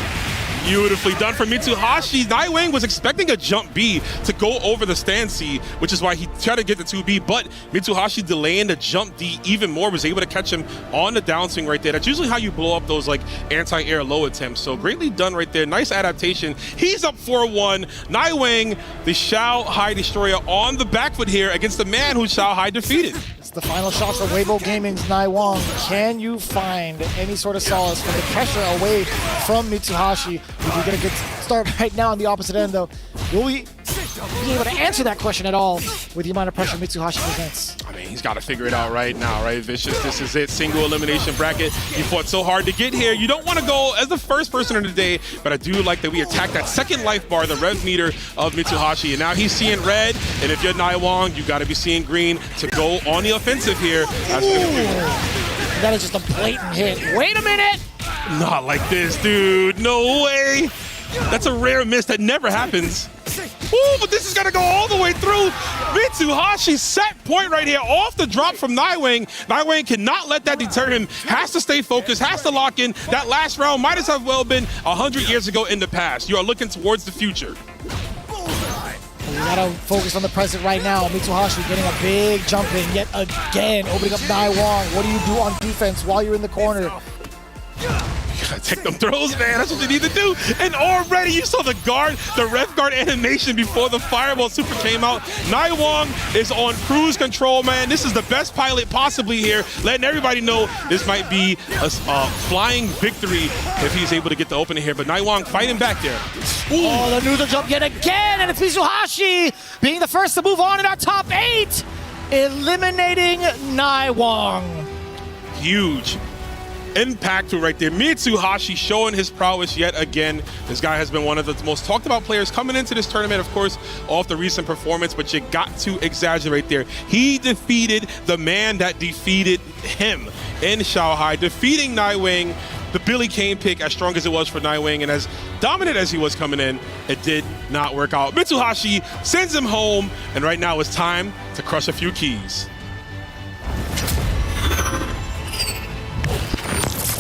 Beautifully done for Mitsuhashi. Naiwang was expecting a jump B to go over the stand C, which is why he tried to get the 2B, but Mitsuhashi delaying the jump D even more, was able to catch him on the downswing right there. That's usually how you blow up those like anti-air low attempts. So greatly done right there. Nice adaptation. He's up 4-1. Naiwang, the Shanghai Destroyer, on the back foot here against the man who Shanghai defeated. It's the final shot for Weibo Gaming's Naiwang. Can you find any sort of solace from the pressure away from Mitsuhashi? If you get a good start right now on the opposite end, though, will we be able to answer that question at all with the amount of pressure Mitsuhashi presents? I mean, he's got to figure it out right now, right? Vicious, this is it. Single elimination bracket. You fought so hard to get here. You don't want to go as the first person of the day, but I do like that we attacked that second life bar, the rev meter of Mitsuhashi, and now he's seeing red. And if you're Naiwang, you got to be seeing green to go on the offensive here. That is just a blatant hit. Wait a minute! Not like this, dude. No way. That's a rare miss. That never happens. Ooh, but this is going to go all the way through. Mitsuhashi set point right here off the drop from Naiwang. Naiwang cannot let that deter him. Has to stay focused, has to lock in. That last round might as well been 100 years ago in the past. You are looking towards the future. We gotta focus on the present right now. Mitsuhashi getting a big jump in yet again, opening up Naiwang. What do you do on defense while you're in the corner? You gotta take them throws, man. That's what you need to do. And already you saw the guard, the ref guard animation before the fireball super came out. Naiwang is on cruise control, man. This is the best pilot possibly here, letting everybody know this might be a flying victory if he's able to get the opening here. But Naiwang fighting back there. Ooh. Oh, the neutral jump yet again, and it's Mitsuhashi being the first to move on in our top 8, eliminating Naiwang. Huge impact right there. Mitsuhashi showing his prowess yet again. This guy has been one of the most talked about players coming into this tournament, of course, off the recent performance, but you got to exaggerate there. He defeated the man that defeated him in Shanghai, defeating Naiwang. The Billy Kane pick, as strong as it was for Naiwang and as dominant as he was coming in, it did not work out. Mitsuhashi sends him home, and right now it's time to crush a few keys.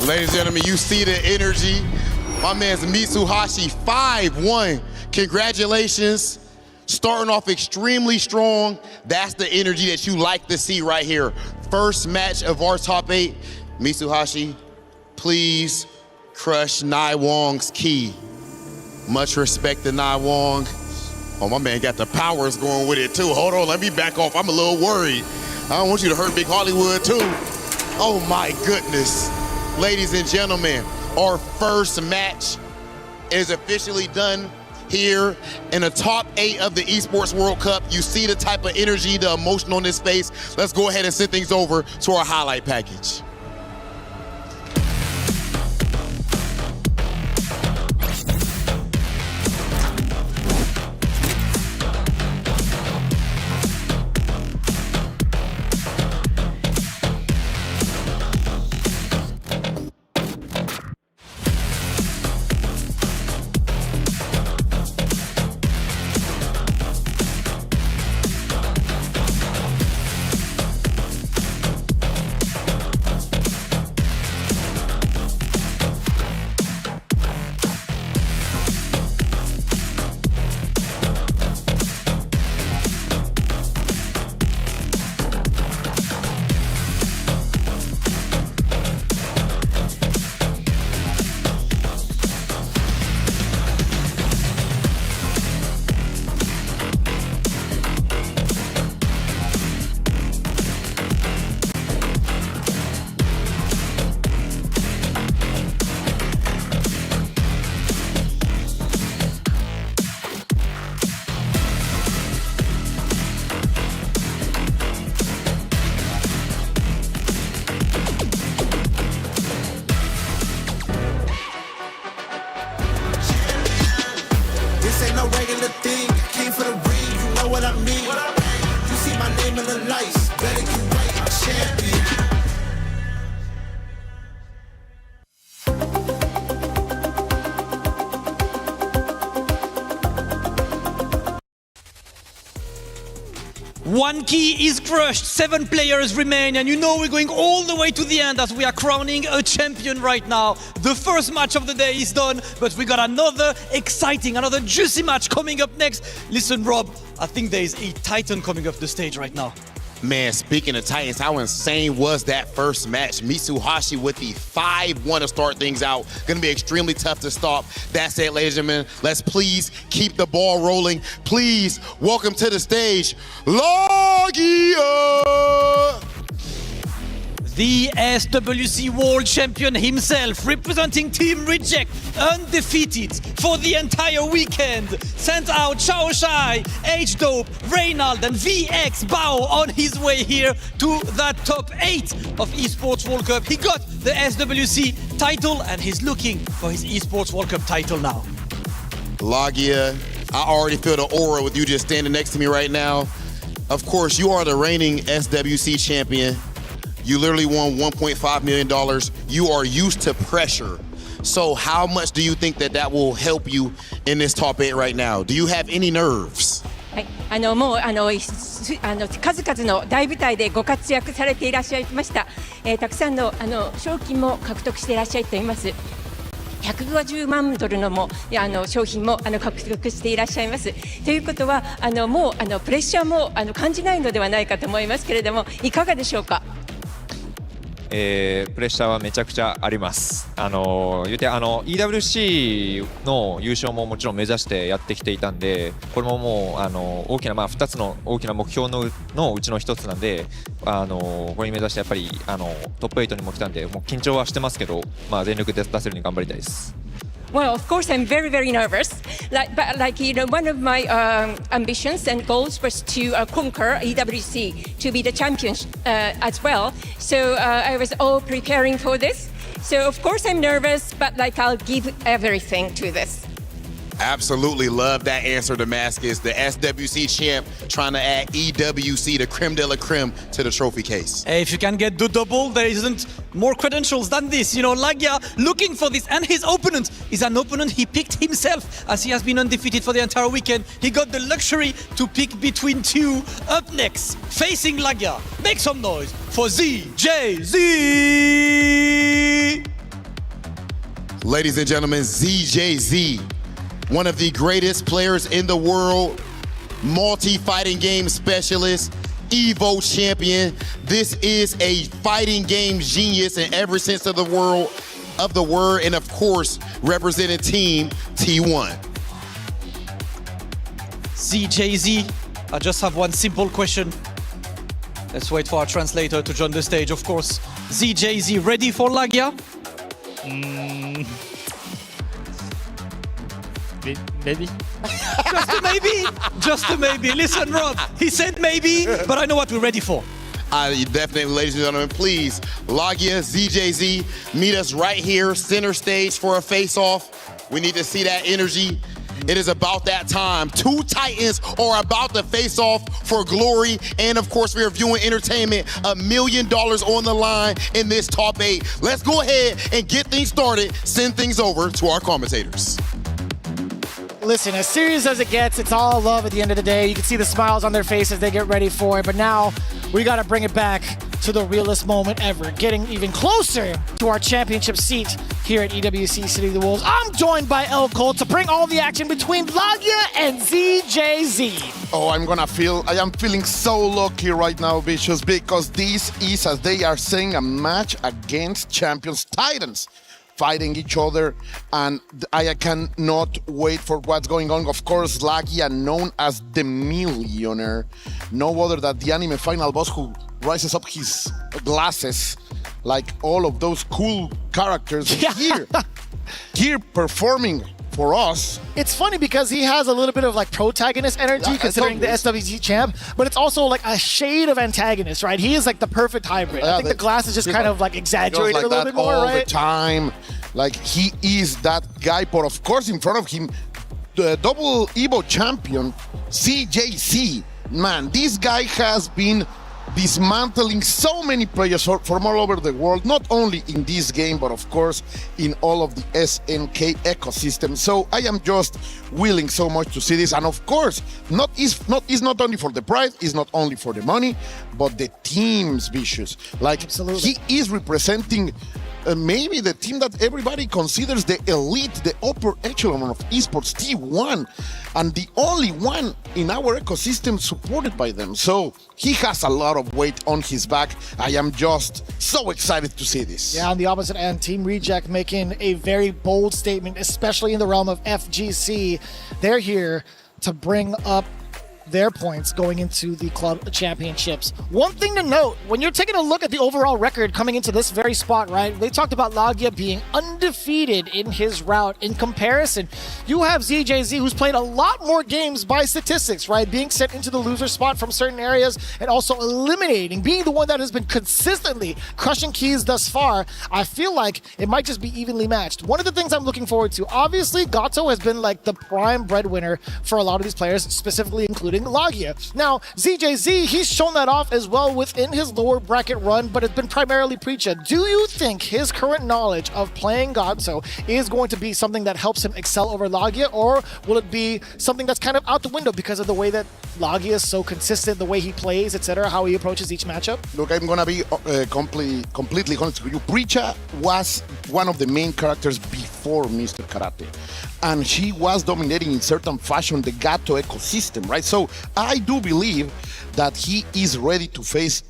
Ladies and gentlemen, you see the energy. My man's Mitsuhashi 5-1. Congratulations. Starting off extremely strong. That's the energy that you like to see right here. First match of our top 8. Mitsuhashi, please crush Naiwang's key. Much respect to Naiwang. Oh, my man got the powers going with it too. Hold on, let me back off. I'm a little worried. I don't want you to hurt Big Hollywood too. Oh my goodness. Ladies and gentlemen, our first match is officially done here in the top 8 of the Esports World Cup. You see the type of energy, the emotion on this face. Let's go ahead and send things over to our highlight package. One key is crushed, 7 players remain, and you know we're going all the way to the end as we are crowning a champion right now. The first match of the day is done, but we got another exciting, another juicy match coming up next. Listen, Rob, I think there is a Titan coming up the stage right now. Man, speaking of Titans, how insane was that first match? Mitsuhashi with the 5-1 to start things out. Gonna be extremely tough to stop. That's it, ladies and gentlemen. Let's please keep the ball rolling. Please welcome to the stage, Lagia! The SWC World Champion himself, representing Team Reject, undefeated for the entire weekend. Sent out Chao Shai, H-Dope, Reynald and VX Bao on his way here to that top 8 of Esports World Cup. He got the SWC title and he's looking for his Esports World Cup title now. Lagia, I already feel the aura with you just standing next to me right now. Of course, you are the reigning SWC champion. You literally won $1.5 million. You are used to pressure. So how much do you think that will help you in this top 8 right now? Do you have any nerves? はい、もう数々の大舞台でご活躍されていらっしゃいました。たくさんの賞金も獲得していらっしゃっています。$150万の商品も獲得していらっしゃいます。ということはもうプレッシャーも感じないのではないかと思いますけれども、いかがでしょうか。プレッシャーはめちゃくちゃあります。言うてEWC の優勝ももちろん目指してやってきていたんで、これももう大きな2つの大きな目標のうちの1つなんで、これに目指してやっぱりトップ8にも来たんで、もう緊張はしてますけど、全力で出せるように頑張りたいです。Well, of course, I'm very, very nervous. But one of my ambitions and goals was to conquer EWC, to be the champion as well. So I was all preparing for this. So of course I'm nervous, but I'll give everything to this. Absolutely love that answer, Damascus. The SWC champ trying to add EWC, the creme de la creme, to the trophy case. Hey, if you can get the double, there isn't more credentials than this. You know, Lagia looking for this, and his opponent is an opponent he picked himself, as he has been undefeated for the entire weekend. He got the luxury to pick between two. Up next, facing Lagia, make some noise for ZJZ! Ladies and gentlemen, ZJZ. One of the greatest players in the world, multi-fighting game specialist, Evo champion. This is a fighting game genius in every sense of the word, and of course, representing Team T1. ZJZ, I just have one simple question. Let's wait for our translator to join the stage, of course. ZJZ, ready for Lagia? Maybe. Just a maybe. Just a maybe. Listen, Rob, he said maybe, but I know what we're ready for. Definitely, ladies and gentlemen, please, Lagia, ZJZ, meet us right here, center stage for a face-off. We need to see that energy. It is about that time. Two Titans are about to face off for glory. And of course, we are viewing entertainment. $1 million on the line in this top 8. Let's go ahead and get things started. Send things over to our commentators. Listen, as serious as it gets, it's all love at the end of the day. You can see the smiles on their faces, they get ready for it. But now we got to bring it back to the realest moment ever, getting even closer to our championship seat here at EWC City of the Wolves. I'm joined by El Colt to bring all the action between Lagia and ZJZ. Oh, I am feeling so lucky right now, Vicious, because this is, as they are saying, a match against champions Titans, fighting each other, and I cannot wait for what's going on. Of course, Lagia, known as the Millionaire, no other than the anime final boss who rises up his glasses like all of those cool characters here performing for us. It's funny because he has a little bit of protagonist energy, considering the SWC champ, but it's also a shade of antagonist, right? He is the perfect hybrid. I think the glasses just kind of exaggerated a little bit more, all right? The time, he is that guy, but of course in front of him, the double Evo champion, CJC. Man, this guy has been dismantling so many players from all over the world, not only in this game, but of course in all of the SNK ecosystem. So I am just willing so much to see this, and of course, it's not only for the prize, it's not only for the money, but the team's vicious. Like he is representing maybe the team that everybody considers the elite, the upper echelon of esports, T1, and the only one in our ecosystem supported by them. So he has a lot of weight on his back. I am just so excited to see this. Yeah, on the opposite end, Team Reject making a very bold statement, especially in the realm of FGC. They're here to bring up their points going into the club championships. One thing to note, when you're taking a look at the overall record coming into this very spot, right? They talked about Lagia being undefeated in his route. In comparison, you have ZJZ, who's played a lot more games by statistics, right? Being sent into the loser spot from certain areas and also eliminating, being the one that has been consistently crushing keys thus far. I feel like it might just be evenly matched. One of the things I'm looking forward to, obviously, Gato has been like the prime breadwinner for a lot of these players, specifically including Lagia. Now, ZJZ, he's shown that off as well within his lower bracket run, but it's been primarily Preacha. Do you think his current knowledge of playing Gato is going to be something that helps him excel over Lagia, or will it be something that's kind of out the window because of the way that Lagia is so consistent, the way he plays, etc., how he approaches each matchup? Look, I'm gonna be completely honest with you. Preacha was one of the main characters before Mr. Karate, and he was dominating in certain fashion the Gato ecosystem, right? So I do believe that he is ready to face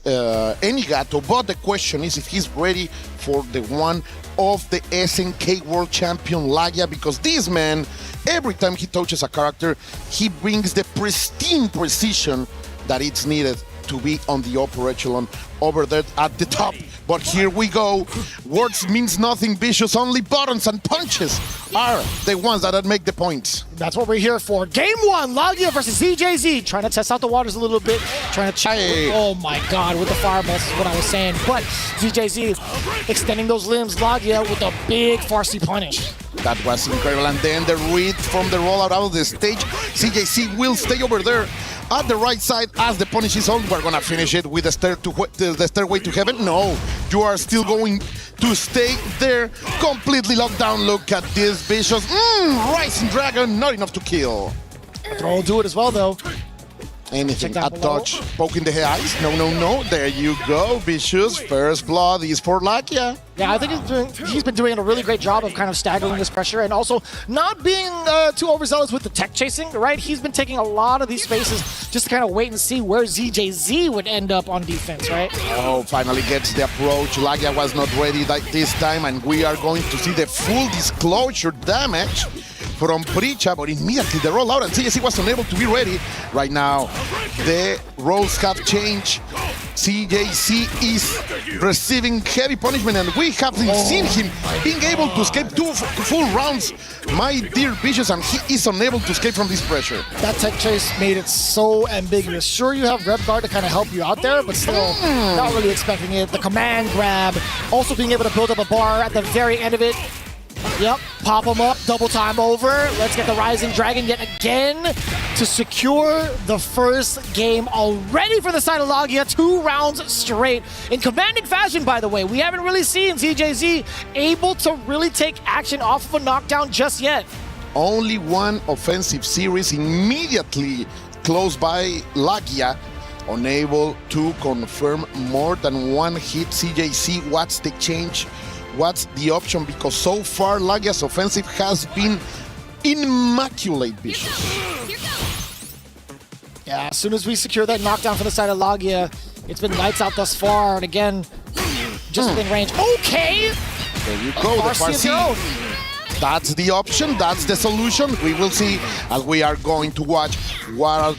any Gato, but the question is if he's ready for the one of the SNK World Champion Lagia, because this man, every time he touches a character, he brings the pristine precision that it's needed to be on the upper echelon over there at the top. But here we go. Words means nothing, Vicious. Only buttons and punches are the ones that make the points. That's what we're here for. Game one, Lagia versus ZJZ. Trying to test out the waters a little bit. Trying to check. Oh my God, with the fireballs is what I was saying. But ZJZ extending those limbs. Lagia with a big Farsi punish. That was incredible. And then the read from the rollout out of the stage. ZJZ will stay over there at the right side as the punish is on. We're gonna finish it with the stairway to heaven. No, you are still going to stay there, completely locked down. Look at this Vicious. Rising Dragon, not enough to kill. Throw will do it as well, though. Anything, a touch, poking the eyes. No. There you go, Vicious. First blood is for Lagia. Yeah, I think he's been doing a really great job of kind of staggering this pressure and also not being too overzealous with the tech chasing, right? He's been taking a lot of these spaces just to kind of wait and see where ZJZ would end up on defense, right? Oh, finally gets the approach. Lagia was not ready this time, and we are going to see the full disclosure damage from Preacha, but immediately the rollout, and ZJZ was unable to be ready. Right now, the roles have changed. ZJZ is receiving heavy punishment, and we haven't seen him being able to escape two full rounds, my dear Vicious, and he is unable to escape from this pressure. That tech chase made it so ambiguous. Sure, you have Rev Guard to kind of help you out there, but still not really expecting it. The command grab, also being able to build up a bar at the very end of it. Yep, pop him up, double time over. Let's get the Rising Dragon yet again to secure the first game already for the side of Lagia. 2 rounds straight. In commanding fashion, by the way. We haven't really seen ZJZ able to really take action off of a knockdown just yet. Only one offensive series immediately close by Lagia. Unable to confirm more than one hit. ZJZ, what's the change? What's the option? Because so far, Lagia's offensive has been immaculate, Vicious. Yeah, as soon as we secure that knockdown for the side of Lagia, it's been lights out thus far. And again, just within range. Okay! There you go, the Farsi. That's the option, that's the solution. We will see as we are going to watch no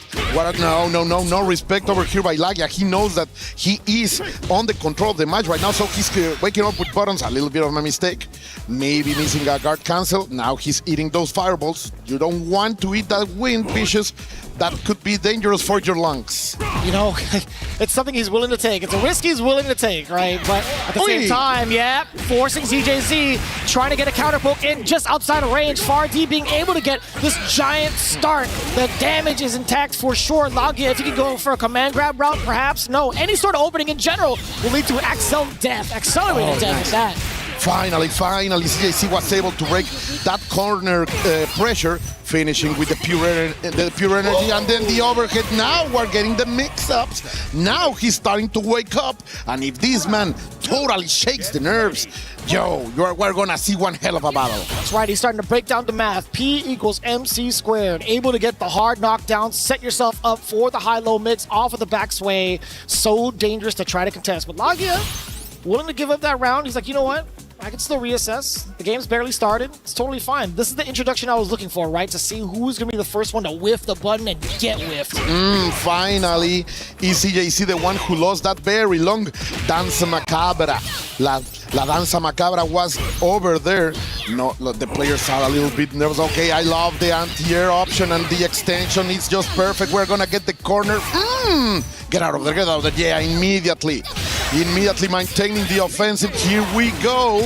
respect over here by Lagia. He knows that he is on the control of the match right now, so he's waking up with buttons. A little bit of a mistake. Maybe missing a guard cancel. Now he's eating those fireballs. You don't want to eat that wind, Vicious. That could be dangerous for your lungs. You know, it's something he's willing to take. It's a risk he's willing to take, right? But at the same time, yeah, forcing ZJZ, trying to get a counter poke in. just outside of range. Far D being able to get this giant start. The damage is intact for sure. Lagia, if he can go for a command grab route, perhaps. No, any sort of opening in general will lead to accelerated death at that. Finally, CJC was able to break that corner pressure, finishing with the pure energy, and then the overhead. Now we're getting the mix-ups. Now he's starting to wake up, and if this man totally shakes the nerves, we're gonna see one hell of a battle. That's right, he's starting to break down the math. P equals MC squared. Able to get the hard knockdown, set yourself up for the high-low mix off of the back sway. So dangerous to try to contest. But Lagia, willing to give up that round. He's like, you know what? I can still reassess. The game's barely started. It's totally fine. This is the introduction I was looking for, right? To see who's going to be the first one to whiff the button and get whiffed. Finally, is CJC the one who lost that very long danza macabra? La danza macabra was over there. No, the players are a little bit nervous. Okay, I love the anti-air option and the extension. It's just perfect. We're going to get the corner. Get out of there, get out of there. Yeah, immediately maintaining the offensive. Here we go.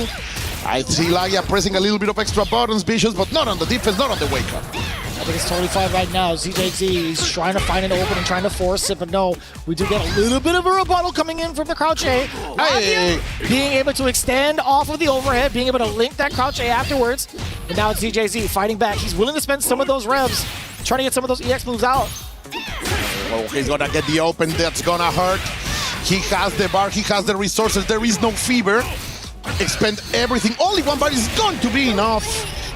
I see Lagia pressing a little bit of extra buttons, Vicious, but not on the defense, not on the wake-up. I think it's totally fine right now. ZJZ is trying to find an opening, trying to force it, but no, we do get a little bit of a rebuttal coming in from the crouch A. Lagia being able to extend off of the overhead, being able to link that crouch A afterwards. And now it's ZJZ fighting back. He's willing to spend some of those revs, trying to get some of those EX moves out. Oh, he's gonna get the open. That's gonna hurt. He has the bar, he has the resources. There is no fever. Expend everything. Only one bar is going to be enough.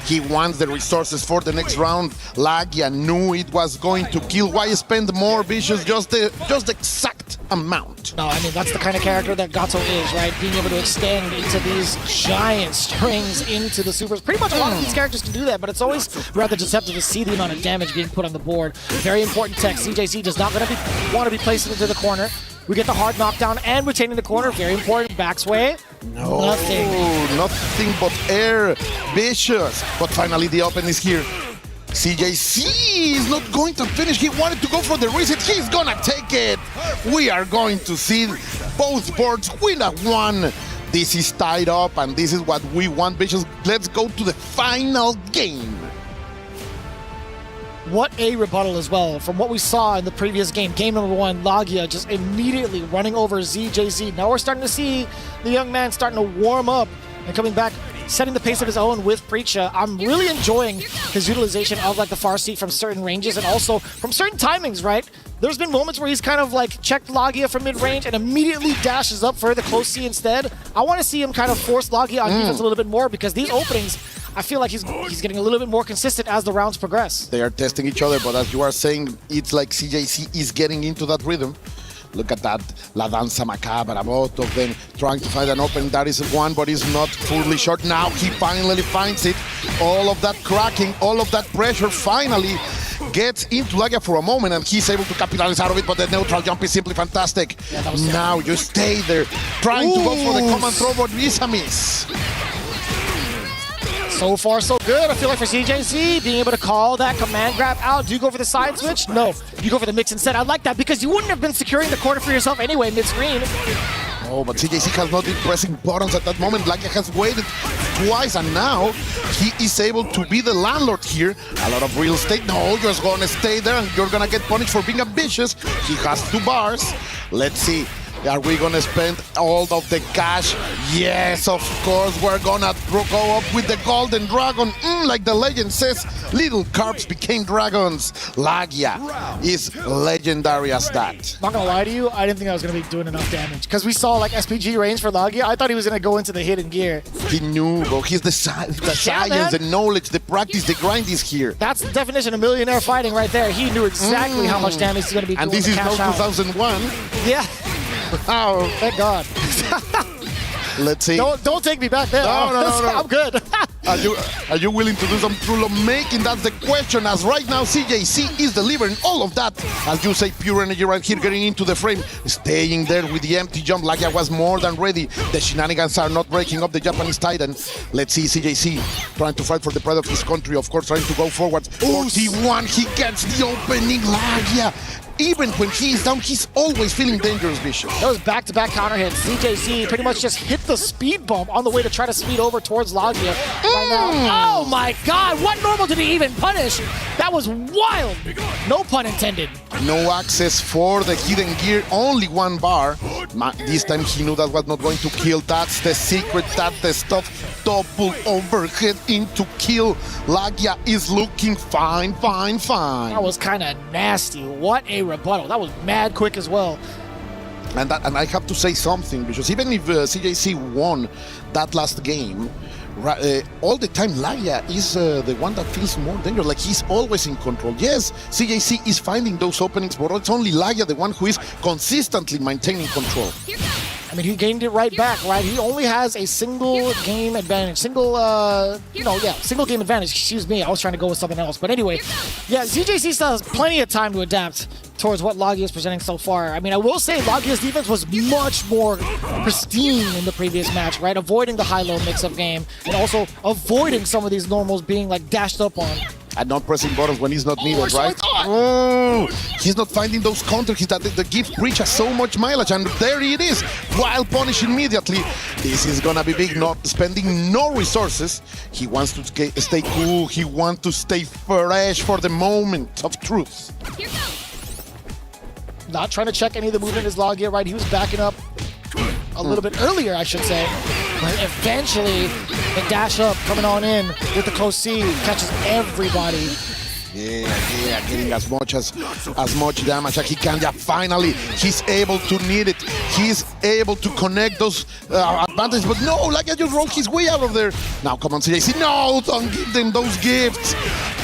He wants the resources for the next round. Lagia knew it was going to kill. Why spend more, Vicious? Just the exact amount. No, I mean, that's the kind of character that Gato is, right? Being able to extend into these giant strings into the supers. Pretty much a lot of these characters can do that, but it's always rather deceptive to see the amount of damage being put on the board. Very important tech. CJC does not want to be placed into the corner. We get the hard knockdown and retaining the corner. Very important. Back sway. No, nothing but air. Vicious. But finally the open is here. CJC is not going to finish. He wanted to go for the reset. He's gonna take it. We are going to see both boards win at one. This is tied up, and this is what we want, Vicious. Let's go to the final game. What a rebuttal as well. From what we saw in the previous game, game number one, Lagia just immediately running over ZJZ. Now we're starting to see the young man starting to warm up and coming back, setting the pace of his own with Preacha. I'm really enjoying his utilization of like the far seat from certain ranges and also from certain timings, right? There's been moments where he's kind of like checked Lagia from mid-range and immediately dashes up for the close C instead. I want to see him kind of force Lagia on defense a little bit more because these openings, I feel like he's getting a little bit more consistent as the rounds progress. They are testing each other, but as you are saying, it's like CJC is getting into that rhythm. Look at that, La Danza Macabra, both of them trying to find an open. That is one, but it's not fully short. Now he finally finds it. All of that cracking, all of that pressure finally gets into Lagia for a moment, and he's able to capitalize out of it, but the neutral jump is simply fantastic. Yeah, now you stay there, trying to go for the command throw, but it's a miss. So far, so good. I feel like for CJC, being able to call that command grab out. Do you go for the side switch? No. You go for the mix instead. I like that because you wouldn't have been securing the corner for yourself anyway mid-screen. Oh, but CJC has not been pressing buttons at that moment. Lagia has waited twice, and now he is able to be the landlord here. A lot of real estate. No, you're just going to stay there, and you're going to get punished for being ambitious. He has 2 bars. Let's see. Are we gonna spend all of the cash? Yes, of course, we're gonna go up with the golden dragon. Like the legend says, little carbs became dragons. Lagia is legendary as that. Not gonna lie to you, I didn't think I was gonna be doing enough damage. Because we saw like SPG range for Lagia, I thought he was gonna go into the hidden gear. He knew, bro. He's the science, the knowledge, the practice, the grind is here. That's the definition of millionaire fighting right there. He knew exactly how much damage he's gonna be doing. And this is no 2001. Yeah. Oh, thank God. Let's see. Don't take me back there. No. I'm good. Are you willing to do some true love making? That's the question, as right now CJC is delivering all of that. As you say, pure energy right here, getting into the frame, staying there with the empty jump. Lagia was more than ready. The shenanigans are not breaking up the Japanese Titan. Let's see CJC trying to fight for the pride of his country, of course, trying to go forward. 41, he gets the opening. Lagia, even when he is down, he's always feeling dangerous, Bishop. Those back-to-back counter hits. CJC pretty much just hit the speed bump on the way to try to speed over towards Lagia. Right right now. Oh my God, what normal did he even punish? That was wild. No pun intended. No access for the hidden gear, only one bar. This time he knew that was not going to kill. That's the secret, that's the stuff. Double overhead into kill. Lagia is looking fine. That was kind of nasty. What a rebuttal. That was mad quick as well. And I have to say something, because even if CJC won that last game, all the time Lagia is the one that feels more dangerous. Like, he's always in control. Yes, CJC is finding those openings, but it's only Lagia the one who is consistently maintaining control. I mean, he gained it right back, right? He only has a single game advantage. Single game advantage. Excuse me, I was trying to go with something else. But anyway, yeah, CJC still has plenty of time to adapt towards what Lagia is presenting so far. I mean, I will say Lagia's defense was much more pristine in the previous match, right? Avoiding the high-low mix-up game and also avoiding some of these normals being like dashed up on. And not pressing buttons when he's not needed, right? Oh, he's not finding those counters that the gift breach has so much mileage, and there it is. While punished immediately. This is gonna be big, not spending no resources. He wants to stay cool, he wants to stay fresh for the moment of truth. Not trying to check any of the movement is Lagia, right? He was backing up a little bit earlier, I should say. But eventually, the dash up coming on in with the close C catches everybody. Yeah, getting as much damage as he can. Yeah, finally, he's able to need it. He's able to connect those advantages. But no, Lagia just rolled his way out of there. Now, come on, CJC. No, don't give them those gifts.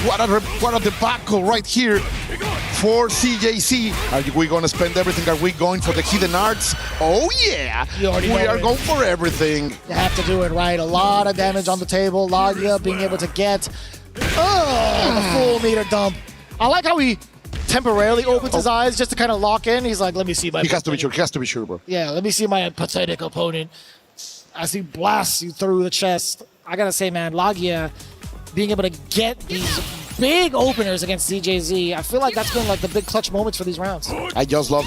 What a debacle right here for CJC. Are we going to spend everything? Are we going for the hidden arts? Oh, yeah. We are going for everything. You have to do it right. A lot of damage on the table. Lagia being able to get the full meter dump. I like how he temporarily opens his eyes just to kind of lock in. He's like, let me see my... He has to be sure, bro. Yeah, let me see my pathetic opponent as he blasts you through the chest. I got to say, man, Lagia being able to get these big openers against CJZ, I feel like that's been like the big clutch moments for these rounds. I just love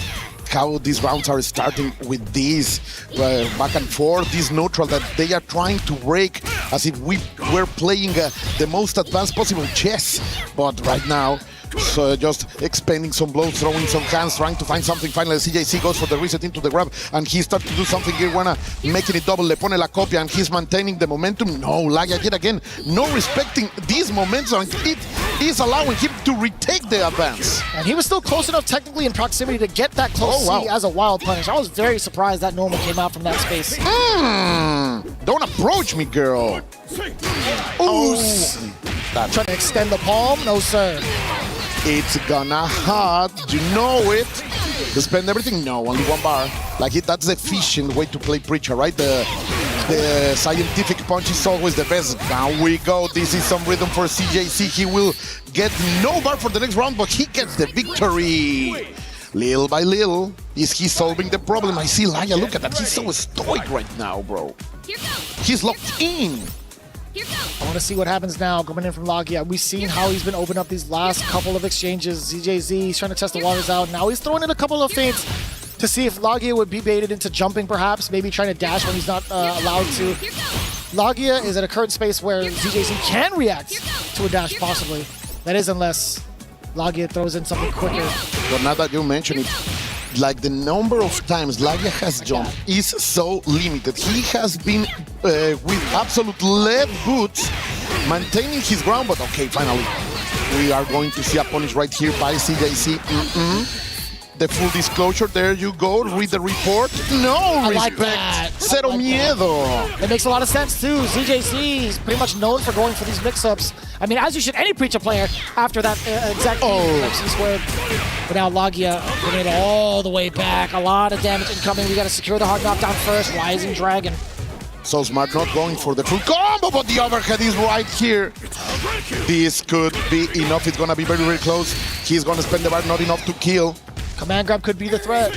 how these rounds are starting with this back and forth, this neutral that they are trying to break as if we were playing the most advanced possible chess. But right now, so just expending some blows, throwing some hands, trying to find something. Finally, CJC goes for the reset into the grab, and he starts to do something here, making it double. Le pone la copia, and he's maintaining the momentum. No, Lagia yet again, no respecting this momentum. It is allowing him to retake the advance. And he was still close enough technically in proximity to get that close C as a wild punish. I was very surprised that normal came out from that space. Don't approach me, girl. Trying to extend the palm? No, sir. It's gonna hurt, you know it. To spend everything? No, only one bar. That's the efficient way to play Preacher, right? The scientific punch is always the best. Now we go. This is some rhythm for CJC. He will get no bar for the next round, but he gets the victory. Little by little, is he solving the problem? I see Lagia, look at that. He's so stoic right now, bro. He's locked in. I want to see what happens now coming in from Lagia. We've seen how he's been opening up these last couple of exchanges. ZJZ, he's trying to test the waters out. Now he's throwing in a couple of feints to see if Lagia would be baited into jumping, perhaps. Maybe trying to dash when he's not allowed to. Lagia is at a current space where ZJZ can react to a dash, possibly. That is unless Lagia throws in something quicker. But now that you mention it, like the number of times Lagia has jumped is so limited. He has been with absolute lead boots, maintaining his ground, but okay, finally, we are going to see a punish right here by CJC. The full disclosure, there you go, read the report. No respect, like cero miedo. It makes a lot of sense too. ZJC is pretty much known for going for these mix-ups. I mean, as you should any Preacher player after that exact C-squared. But now Lagia bringing it all the way back. A lot of damage incoming. We got to secure the hard knockdown first. Rising Dragon. So smart, not going for the full combo, but the overhead is right here. This could be enough. It's gonna be very, very close. He's gonna spend the bar, not enough to kill. Command grab could be the threat.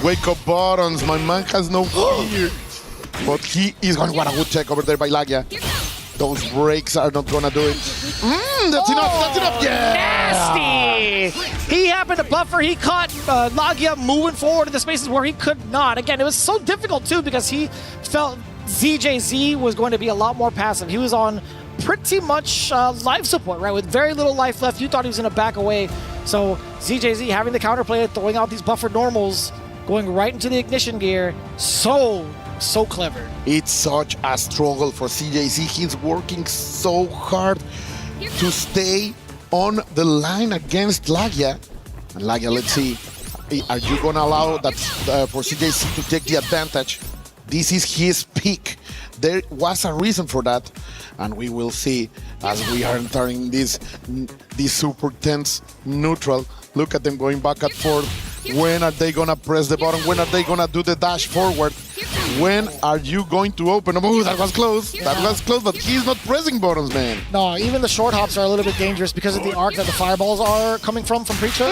Wake up buttons. My man has no fear. But he is going. What a good check over there by Lagia. Those breaks are not gonna do it. That's enough. That's enough. Yeah. Nasty. He happened to buffer. He caught Lagia moving forward in the spaces where he could not. Again, it was so difficult too because he felt ZJZ was going to be a lot more passive. He was on pretty much life support, right? With very little life left. You thought he was going to back away. So ZJZ having the counterplay, throwing out these buffered normals, going right into the ignition gear. So clever. It's such a struggle for CJC. He's working so hard to stay on the line against Lagia. And Lagia, let's see, are you going to allow that for CJC to take the advantage? This is his peak. There was a reason for that, and we will see as we are entering this super tense neutral. Look at them going back and forth. When are they gonna press the button? When are they gonna do the dash forward? When are you going to open up? Oh, that was close. That was close, but he's not pressing buttons, man. No, even the short hops are a little bit dangerous because of the arc that the fireballs are coming from Preacher.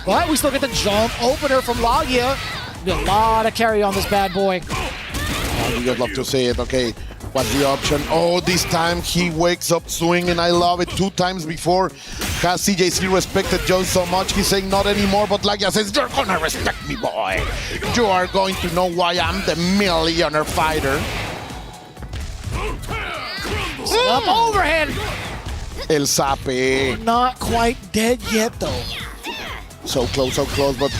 But we still get the jump opener from Lagia. A lot of carry on this bad boy. Oh, we just love to see it. Okay, what's the option? Oh, this time he wakes up swinging. I love it. 2 times before has CJC respected Joe so much. He's saying not anymore, but Lagia says, you're gonna respect me, boy. You are going to know why I'm the millionaire fighter. Up overhead. El Sape. Not quite dead yet, though. So close, but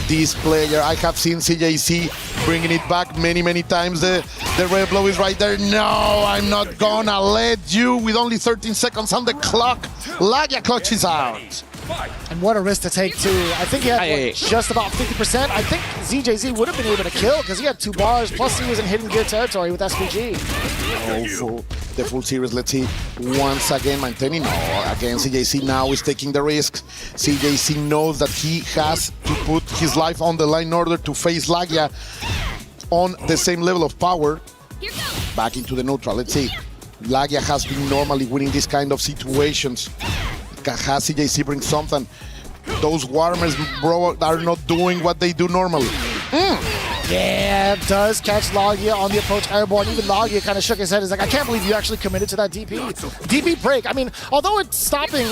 this player, I have seen CJC bringing it back many times. The red blow is right there. No, I'm not gonna let you with only 13 seconds on the clock. Lagia clutches out. And what a risk to take, too. I think he had just about 50%. I think ZJZ would have been able to kill because he had 2 bars, plus he was in hidden gear territory with SPG. Oh, the full series, let's see. Once again, maintaining. No, again, CJC now is taking the risks. CJC knows that he has to put his life on the line in order to face Lagia on the same level of power. Back into the neutral, let's see. Lagia has been normally winning these kind of situations. Has CJC bring something? Those warmers, bro, are not doing what they do normally. Yeah, does catch Lagia on the approach airborne. Even Lagia kind of shook his head. He's like, I can't believe you actually committed to that DP. DP break. I mean, although it's stopping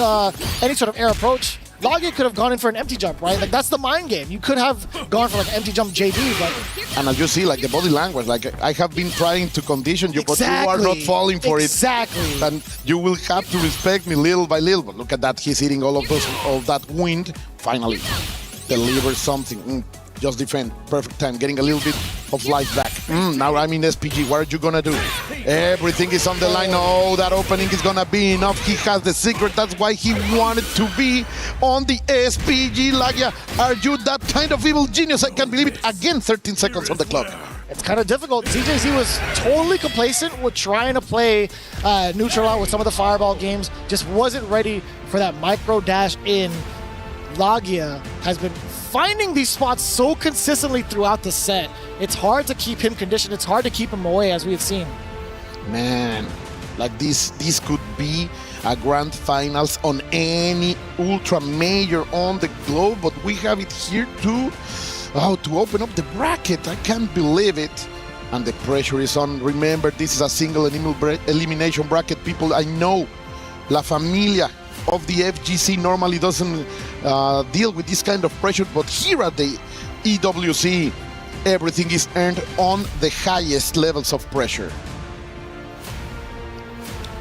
any sort of air approach, Lagia could have gone in for an empty jump, right? Like, that's the mind game. You could have gone for like an empty jump JD, but... And as you see, like, the body language, like, I have been trying to condition you, but you are not falling for it. Exactly. And you will have to respect me little by little. But look at that, he's eating all of that wind. Finally, delivers something. Just defend, perfect time, getting a little bit of life back. Now I'm in SPG, what are you gonna do? Everything is on the line. Oh, that opening is gonna be enough. He has the secret, that's why he wanted to be on the SPG. Lagia, are you that kind of evil genius? I can't believe it. Again, 13 seconds on the clock. It's kind of difficult. ZJZ was totally complacent with trying to play neutral out with some of the fireball games. Just wasn't ready for that micro dash in. Lagia has been finding these spots so consistently throughout the set. It's hard to keep him conditioned. It's hard to keep him away, as we have seen. Man, like this could be a grand finals on any ultra major on the globe, but we have it here too. Oh, to open up the bracket, I can't believe it. And the pressure is on. Remember, this is a single elimination bracket, people. I know La Familia of the FGC normally doesn't deal with this kind of pressure, but here at the EWC, everything is earned on the highest levels of pressure.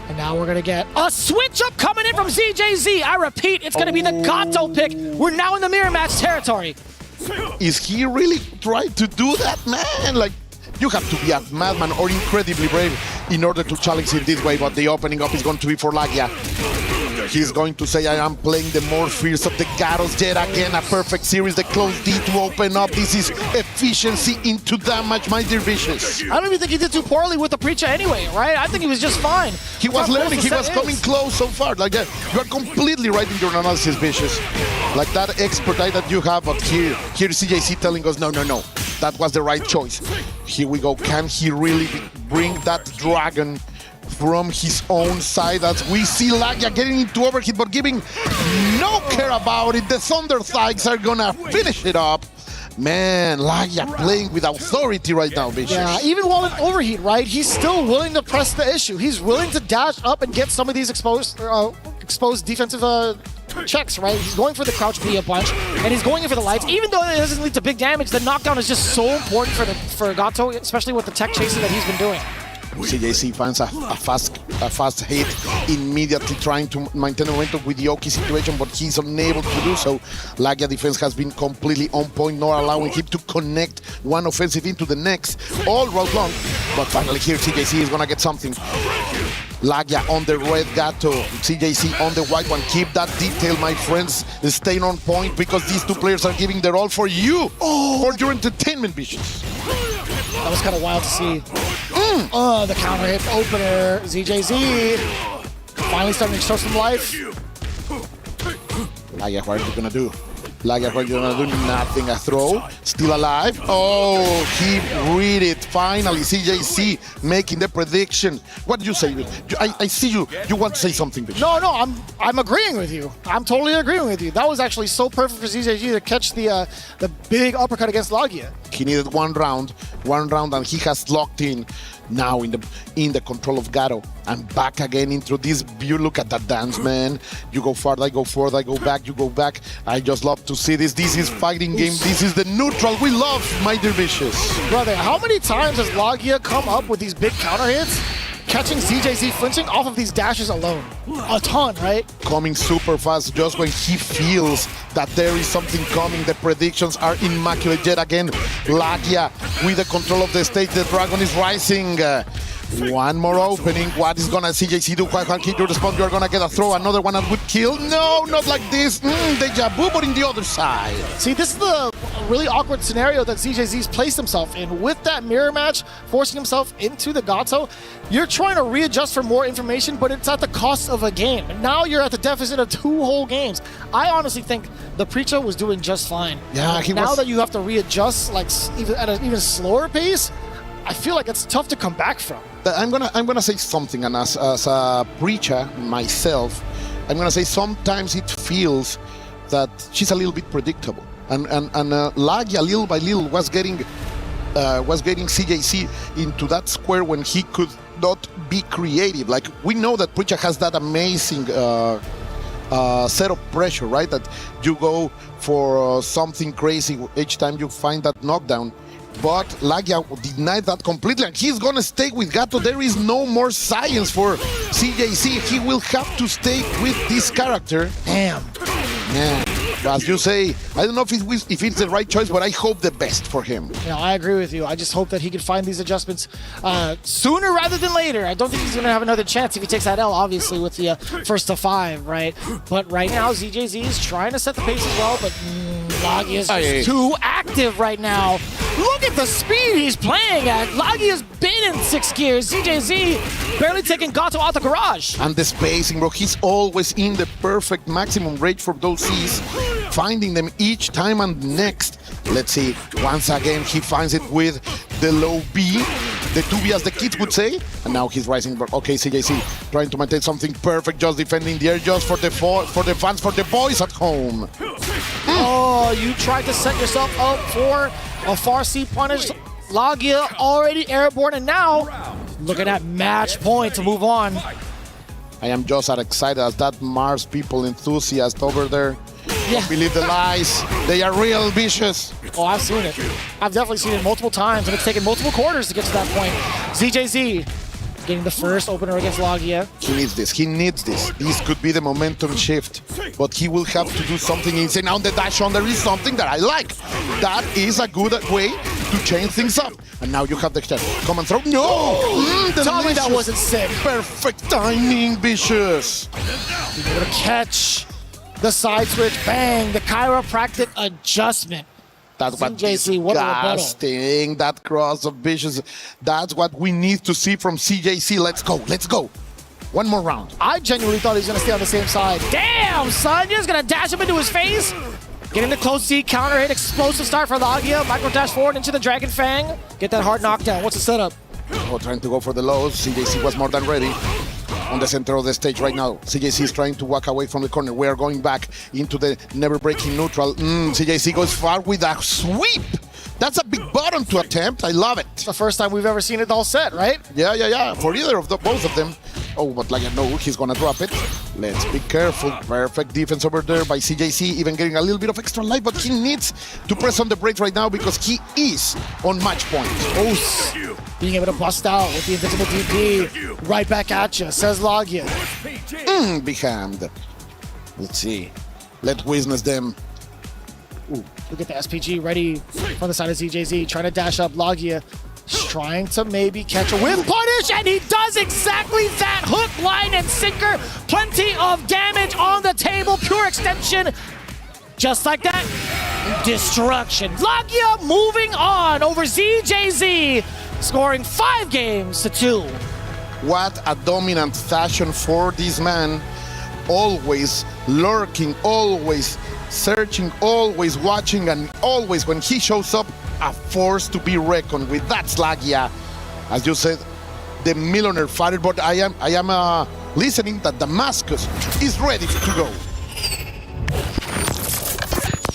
And now we're going to get a switch up coming in from ZJZ. I repeat, it's going to be the Gato pick. We're now in the mirror match territory. Is he really trying to do that, man? Like, you have to be a madman or incredibly brave in order to challenge it this way, but the opening up is going to be for Lagia. He's going to say, I am playing the more fierce of the Gatos yet again. A perfect series, the close D to open up. This is efficiency into damage, my dear Vicious. I don't even think he did too poorly with the Preacher anyway, right? I think he was just fine. He was learning, he was coming close so far. Like that. You are completely right in your analysis, Vicious. Like that expert eye that you have, but here CJC telling us, no. That was the right choice. Here we go. Can he really bring that dragon from his own side, as we see Lagia getting into overheat but giving no care about it? The Thunder Thikes are gonna finish it up. Man, Lagia playing with authority right now, Vicious. Yeah, even while in overheat, right, he's still willing to press the issue. He's willing to dash up and get some of these exposed defensive checks, right? He's going for the crouch B a bunch, and he's going in for the lights. Even though it doesn't lead to big damage, the knockdown is just so important for Gato, especially with the tech chases that he's been doing. CJC finds a fast hit, immediately trying to maintain momentum with the Oki situation, but he's unable to do so. Lagia defense has been completely on point, not allowing him to connect one offensive into the next all round long. But finally here, CJC is gonna get something. Lagia on the red Gato, CJC on the white one. Keep that detail, my friends. Stay on point because these two players are giving their all for you, for your entertainment, Vicious. That was kind of wild to see. The counter hit opener. ZJZ finally starting to show some life. Lagia, what are you gonna do? Lagia, what are you gonna do? Nothing. A throw. Still alive. Oh, he read it. Finally, CJC making the prediction. What did you say? I see you. You want to say something, Bishop? No, I'm agreeing with you. I'm totally agreeing with you. That was actually so perfect for ZJZ to catch the big uppercut against Lagia. He needed one round, and he has locked in now in the control of Gato. And back again into this view. Look at that dance, man. You go forward, I go forward, I go back, you go back. I just love to see this. This is fighting game. This is the neutral we love, my dear Vicious. Brother, how many times has Lagia come up with these big counter hits, catching ZJZ flinching off of these dashes alone? A ton, right? Coming super fast just when he feels that there is something coming. The predictions are immaculate yet again. Lagia with the control of the stage. The dragon is rising. One more opening. What is gonna CJC do? Quite keep your response. You're gonna get a throw. Another one that would kill. No, not like this. Deja vu, but in the other side. See, this is the really awkward scenario that ZJZ's placed himself in. With that mirror match, forcing himself into the Gato, you're trying to readjust for more information, but it's at the cost of a game. And now you're at the deficit of 2 whole games. I honestly think the Preacher was doing just fine. Yeah, now that you have to readjust, like even at an even slower pace, I feel like it's tough to come back from. I'm gonna say something, and as a Preacher myself, I'm gonna say sometimes it feels that she's a little bit predictable, and Lagia little by little was getting CJC into that square when he could not be creative. Like, we know that Preacher has that amazing set of pressure, right? That you go for something crazy each time you find that knockdown. But Lagia denied that completely, and he's gonna stay with Gato. There is no more science for CJC. He will have to stay with this character. Damn. Yeah. As you say, I don't know if it's the right choice, but I hope the best for him. Yeah, I agree with you. I just hope that he can find these adjustments sooner rather than later. I don't think he's going to have another chance if he takes that L, obviously, with the first to 5, right? But right now, ZJZ is trying to set the pace as well, but Lagia is just too active right now. Look at the speed he's playing at. Lagia's been in 6 gears. ZJZ barely taking Gato out the garage. And the spacing, bro. He's always in the perfect maximum range for those Cs, finding them each time. And next, let's see, once again, he finds it with the low B, the 2B as the kids would say. And now he's rising. Okay, CJC trying to maintain something perfect, just defending the air, just for the fans, for the boys at home. Oh, you tried to set yourself up for a far C punish. Lagia already airborne, and now looking at match point to move on. I am just as excited as that Mars people enthusiast over there. Yeah. Don't believe the lies. They are real Vicious. Oh, I've seen it. I've definitely seen it multiple times, and it's taken multiple quarters to get to that point. ZJZ getting the first opener against Lagia. He needs this. He needs this. This could be the momentum shift, but he will have to do something insane. Now on the dash on, there is something that I like. That is a good way to change things up. And now you have the chance. Come and throw. No! Tell me that wasn't sick. Perfect timing, Vicious. Being able to catch the side switch. Bang! The chiropractic adjustment. That's what disgusting. That cross of Vicious. That's what we need to see from CJC. Let's go. Let's go. One more round. I genuinely thought he was going to stay on the same side. Damn, son. You're just going to dash him into his face. Getting the close C, counter hit, explosive start for Lagia. Micro dash forward into the Dragon Fang. Get that hard knockdown. What's the setup? Oh, trying to go for the lows. CJC was more than ready. On the center of the stage right now, CJC is trying to walk away from the corner. We are going back into the never-breaking neutral. CJC goes far with a sweep. That's a big button to attempt. I love it. It's the first time we've ever seen it all set, right? Yeah. For either of both of them. Oh, but Lagya, no, he's gonna drop it. Let's be careful. Perfect defense over there by CJC, even getting a little bit of extra life, but he needs to press on the brakes right now because he is on match point. Oh, being able to bust out with the invisible DP. Right back at you, says Lagya. Big hand. Let's see. Let's witness them. Ooh, look at the SPG ready from the side of ZJZ, trying to dash up Lagya. Trying to maybe catch a whip punish, and he does exactly that. Hook, line, and sinker. Plenty of damage on the table. Pure extension. Just like that. Destruction. Lagya moving on over ZJZ, scoring 5 games to 2. What a dominant fashion for this man. Always lurking, always searching, always watching, and always when he shows up, a force to be reckoned with. That's Lagya. As you said, the millionaire fighter, but I am listening that Damascus is ready to go.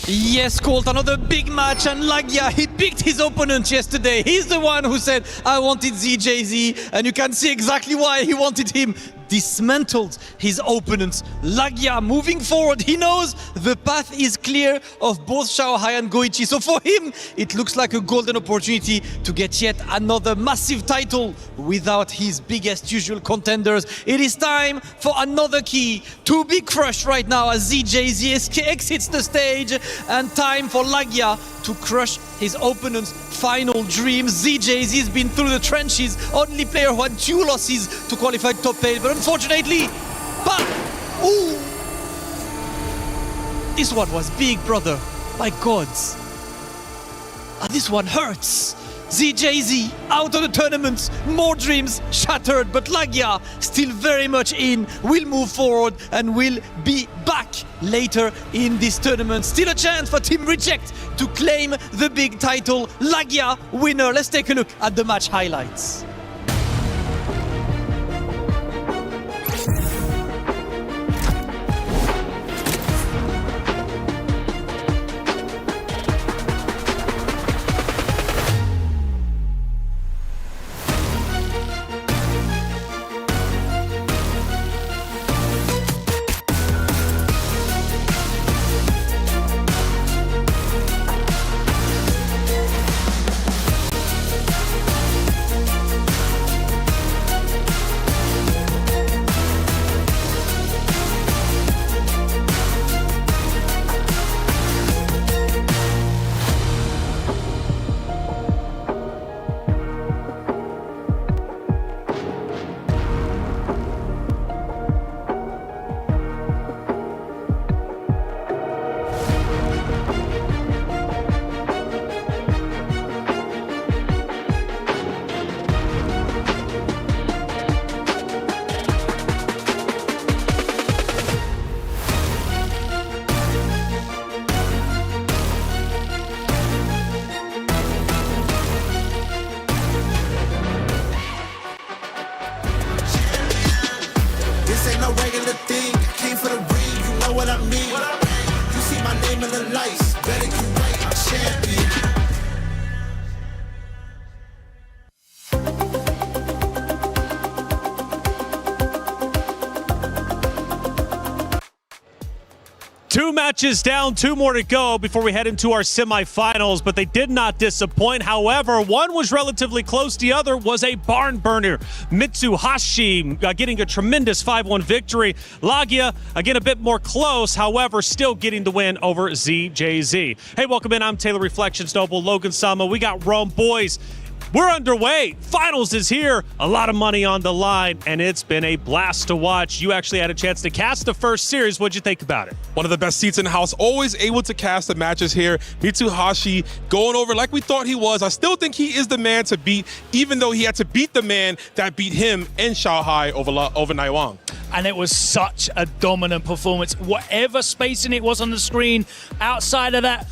Yes, Colt, another big match, and Lagya, he picked his opponent yesterday. He's the one who said, I wanted ZJZ, and you can see exactly why he wanted him. Dismantled his opponents. Lagya moving forward, he knows the path is clear of both Xiaohai and Goichi. So for him, it looks like a golden opportunity to get yet another massive title without his biggest usual contenders. It is time for another key to be crushed right now as ZJZ exits the stage, and time for Lagya to crush his opponent's final dreams. ZJZ's been through the trenches, only player who had 2 losses to qualify top 8, but unfortunately, ooh, this one was big, brother. My gods. This one hurts. ZJZ out of the tournament, more dreams shattered, but Lagya still very much in, will move forward and will be back later in this tournament. Still a chance for Team Reject to claim the big title. Lagya winner. Let's take a look at the match highlights. Two matches down, 2 more to go before we head into our semifinals, but they did not disappoint. However, one was relatively close, the other was a barn burner. Mitsuhashi getting a tremendous 5-1 victory. Lagya, again, a bit more close, however, still getting the win over ZJZ. Hey, welcome in. I'm Taylor Reflections Noble, Logan Sama. We got Rome. Boys, we're underway. Finals is here. A lot of money on the line, and it's been a blast to watch. You actually had a chance to cast the first series. What'd you think about it? One of the best seats in the house, always able to cast the matches here. Mitsuhashi going over like we thought he was. I still think he is the man to beat, even though he had to beat the man that beat him in Xiaohai over Naiwang. And it was such a dominant performance. Whatever spacing it was on the screen, outside of that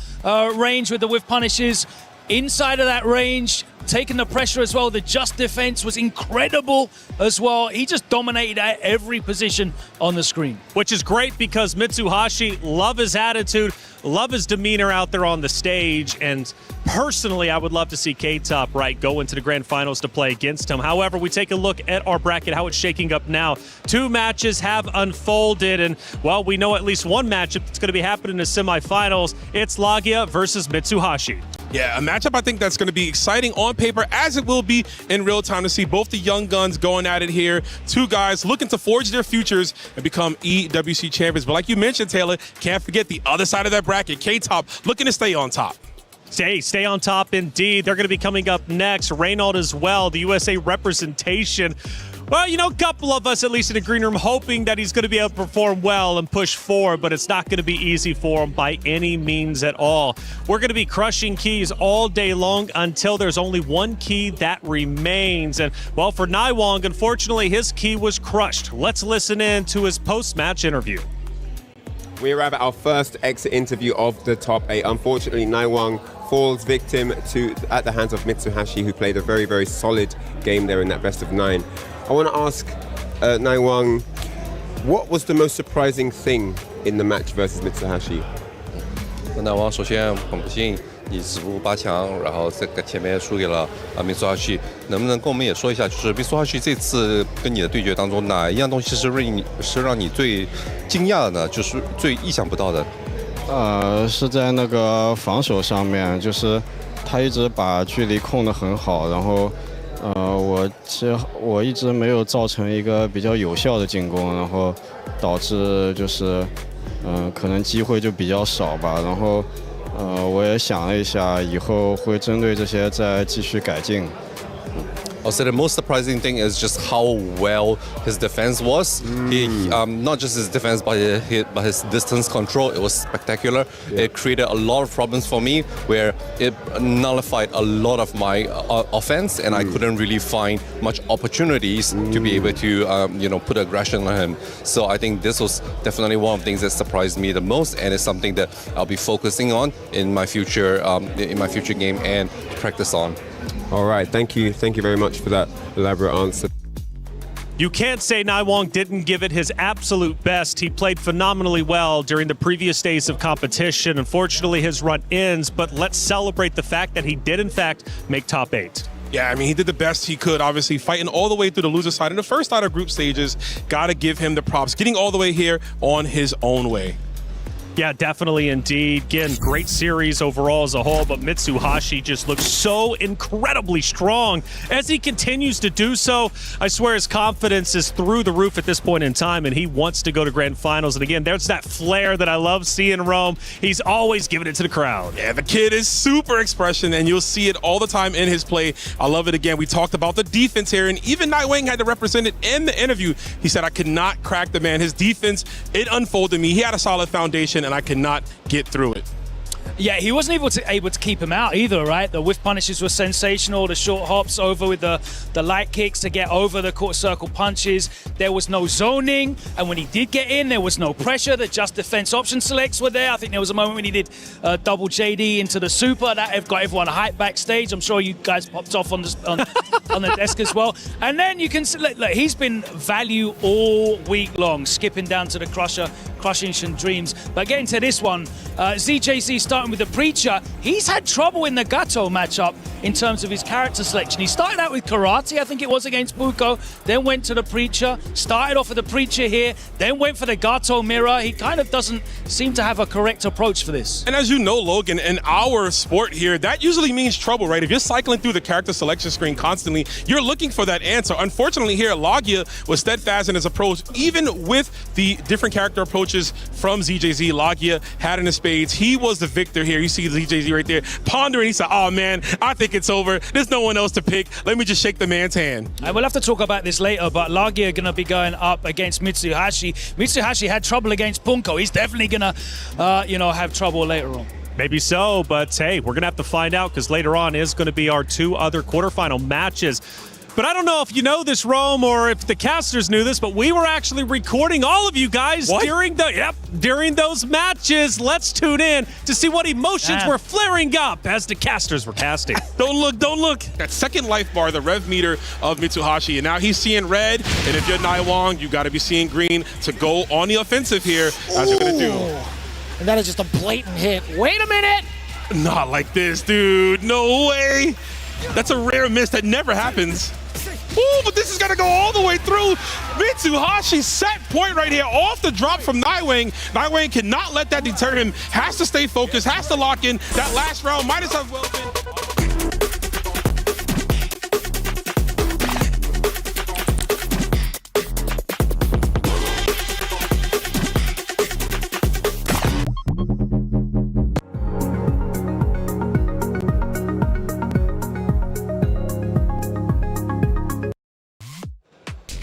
range with the whiff punishes, inside of that range, taking the pressure as well. The just defense was incredible as well. He just dominated at every position on the screen. Which is great because Mitsuhashi, love his attitude, love his demeanor out there on the stage, and Personally, I would love to see K-Top, right, go into the grand finals to play against him. However, we take a look at our bracket, how it's shaking up now. 2 matches have unfolded, and, well, we know at least one matchup that's going to be happening in the semifinals. It's Lagia versus Mitsuhashi. Yeah, a matchup I think that's going to be exciting on paper, as it will be in real time, to see both the young guns going at it here. 2 guys looking to forge their futures and become EWC champions. But like you mentioned, Taylor, can't forget the other side of that bracket. K-Top looking to stay on top. Stay on top indeed. They're going to be coming up next. Reynald as well, the USA representation. Well, you know, a couple of us, at least in the green room, hoping that he's going to be able to perform well and push forward, but it's not going to be easy for him by any means at all. We're going to be crushing keys all day long until there's only one key that remains. And, well, for Naiwang, unfortunately, his key was crushed. Let's listen in to his post-match interview. We arrive at our first exit interview of the top 8. Unfortunately, Naiwang falls victim at the hands of Mitsuhashi, who played a very, very solid game there in that best of 9. I want to ask Naiwang, what was the most surprising thing in the match versus Mitsuhashi? 那王首先很不幸以止步8强，然后这个前面输给了Mitsuhashi，能不能跟我们也说一下，就是 Mitsuhashi 这次跟你的对决当中，哪一样东西是让你最惊讶的呢？就是最意想不到的。是在那个防守上面，就是他一直把距离控得很好，然后我一直没有造成一个比较有效的进攻，然后导致就是可能机会就比较少吧，然后我也想了一下，以后会针对这些再继续改进。I'll say the most surprising thing is just how well his defense was. He, not just his defense, but his distance control. It was spectacular. Yeah. It created a lot of problems for me, where it nullified a lot of my offense, and I couldn't really find much opportunities to be able to, put aggression on him. So I think this was definitely one of the things that surprised me the most, and it's something that I'll be focusing on in my future game and practice on. All right, thank you very much for that elaborate answer. You can't say Naiwang didn't give it his absolute best. He played phenomenally well during the previous days of competition. Unfortunately, his run ends, but let's celebrate the fact that he did, in fact, make top 8. Yeah, I mean, he did the best he could, obviously, fighting all the way through the loser side in the first out of group stages. Got to give him the props, getting all the way here on his own way. Yeah, definitely indeed. Again, great series overall as a whole, but Mitsuhashi just looks so incredibly strong as he continues to do so. I swear his confidence is through the roof at this point in time, and he wants to go to grand finals. And again, there's that flair that I love seeing Rome. He's always giving it to the crowd. Yeah, the kid is super expression, and you'll see it all the time in his play. I love it. Again, we talked about the defense here, and even Naiwang had to represent it in the interview. He said, I could not crack the man. His defense, it unfolded me. He had a solid foundation, and I could not get through it. Yeah, he wasn't able to keep him out either, right? The whiff punishes were sensational. The short hops over with the light kicks to get over the quarter circle punches. There was no zoning, and when he did get in, there was no pressure. The just defense option selects were there. I think there was a moment when he did double JD into the super. That got everyone hyped backstage. I'm sure you guys popped off on the desk as well. And then you can see, look, he's been value all week long, skipping down to the crushing Dreams. But getting to this one, ZJC starting with the Preacher. He's had trouble in the Gato matchup in terms of his character selection. He started out with Karate, I think it was, against Buko, then went to the Preacher, started off with the Preacher here, then went for the Gato mirror. He kind of doesn't seem to have a correct approach for this. And as you know, Logan, in our sport here, that usually means trouble, right? If you're cycling through the character selection screen constantly, you're looking for that answer. Unfortunately here, Lagia was steadfast in his approach, even with the different character approaches from ZJZ. Lagia had in his spades. He was the victor here. You see ZJZ right there pondering. He said, oh man, I think it's over. There's no one else to pick. Let me just shake the man's hand. And we'll have to talk about this later, but Lagia are going to be going up against Mitsuhashi. Mitsuhashi had trouble against Punko. He's definitely going to, have trouble later on. Maybe so, but hey, we're going to have to find out, because later on is going to be our 2 other quarterfinal matches. But I don't know if you know this, Rome, or if the casters knew this, but we were actually recording all of you guys during those matches. Let's tune in to see what emotions were flaring up as the casters were casting. Don't look. That second life bar, the rev meter of Mitsuhashi, and now he's seeing red. And if you're Naiwang, you got to be seeing green to go on the offensive here, as you're going to do. And that is just a blatant hit. Wait a minute. Not like this, dude. No way. That's a rare miss that never happens. Ooh, but this is gonna go all the way through. Mitsuhashi set point right here off the drop from Naiwing. Naiwing cannot let that deter him. Has to stay focused, has to lock in. That last round might as well been.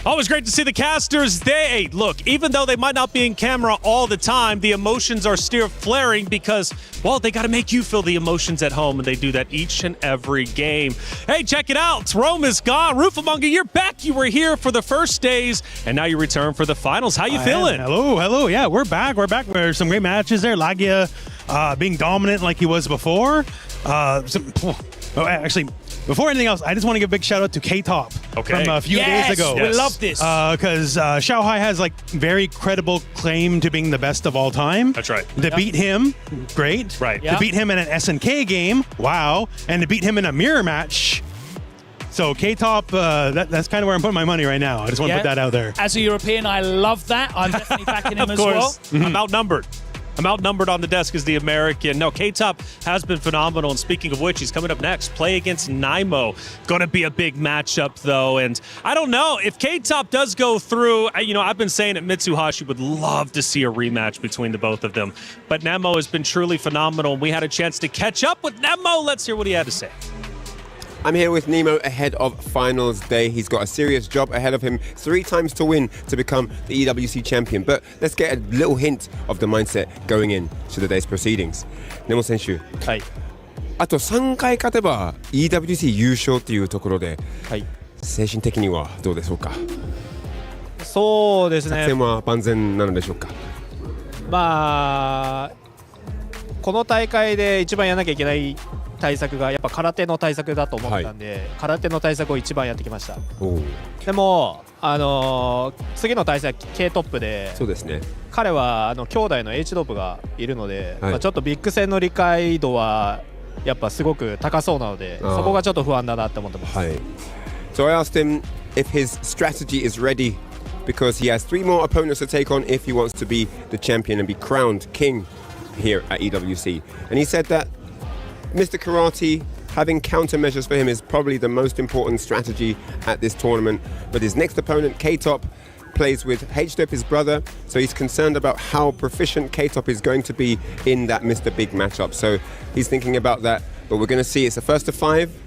Always great to see the casters. Look, even though they might not be in camera all the time, the emotions are still flaring because, well, they got to make you feel the emotions at home, and they do that each and every game. Hey, check it out. Rome is gone. Rufamunga, you're back. You were here for the first days, and now you return for the finals. How you feeling? Hello. Yeah, we're back. There's some great matches there. Lagia being dominant like he was before. Actually, before anything else, I just want to give a big shout out to K-Top from a few days ago. We love this. Because Xiaohai has like very credible claim to being the best of all time. That's right. To beat him, great. Right. To beat him in an SNK game, wow. And to beat him in a mirror match. So K-Top, that's kind of where I'm putting my money right now. I just want to put that out there. As a European, I love that. I'm definitely backing him Of as well. course. I'm outnumbered. I'm outnumbered on the desk as the American. No, K-Top has been phenomenal. And speaking of which, he's coming up next. Play against Naimo. Going to be a big matchup, though. And I don't know. If K-Top does go through, I've been saying that Mitsuhashi would love to see a rematch between the both of them. But Nemo has been truly phenomenal. We had a chance to catch up with Nemo. Let's hear what he had to say. I'm here with Nemo ahead of finals day. He's got a serious job ahead of him, 3 times to win to become the EWC champion. But let's get a little hint of the mindset going in to the day's proceedings. Nemo 選手、あと3回勝てば EWC 優勝というところで、精神的にはどうでしょうか？そうですね。作戦は万全なのでしょうか？まあこの大会で一番やらなきゃいけない対策がやっぱ空手の対策だと思ったんで、空手の対策を一番やってきました。でも次の対戦は K トップで、そうですね。彼は兄弟の H ドープがいるので、ちょっとビッグ戦の理解度はやっぱすごく高そうなので、そこがちょっと不安だなって思ってます。So I asked him if his strategy is ready because he has 3 more opponents to take on if he wants to be the champion and be crowned king here at EWC. And he said that Mr. Karate, having countermeasures for him is probably the most important strategy at this tournament. But his next opponent, K-Top, plays with H-Dop, his brother, so he's concerned about how proficient K-Top is going to be in that Mr. Big matchup. So he's thinking about that, but we're going to see. It's a first to 5.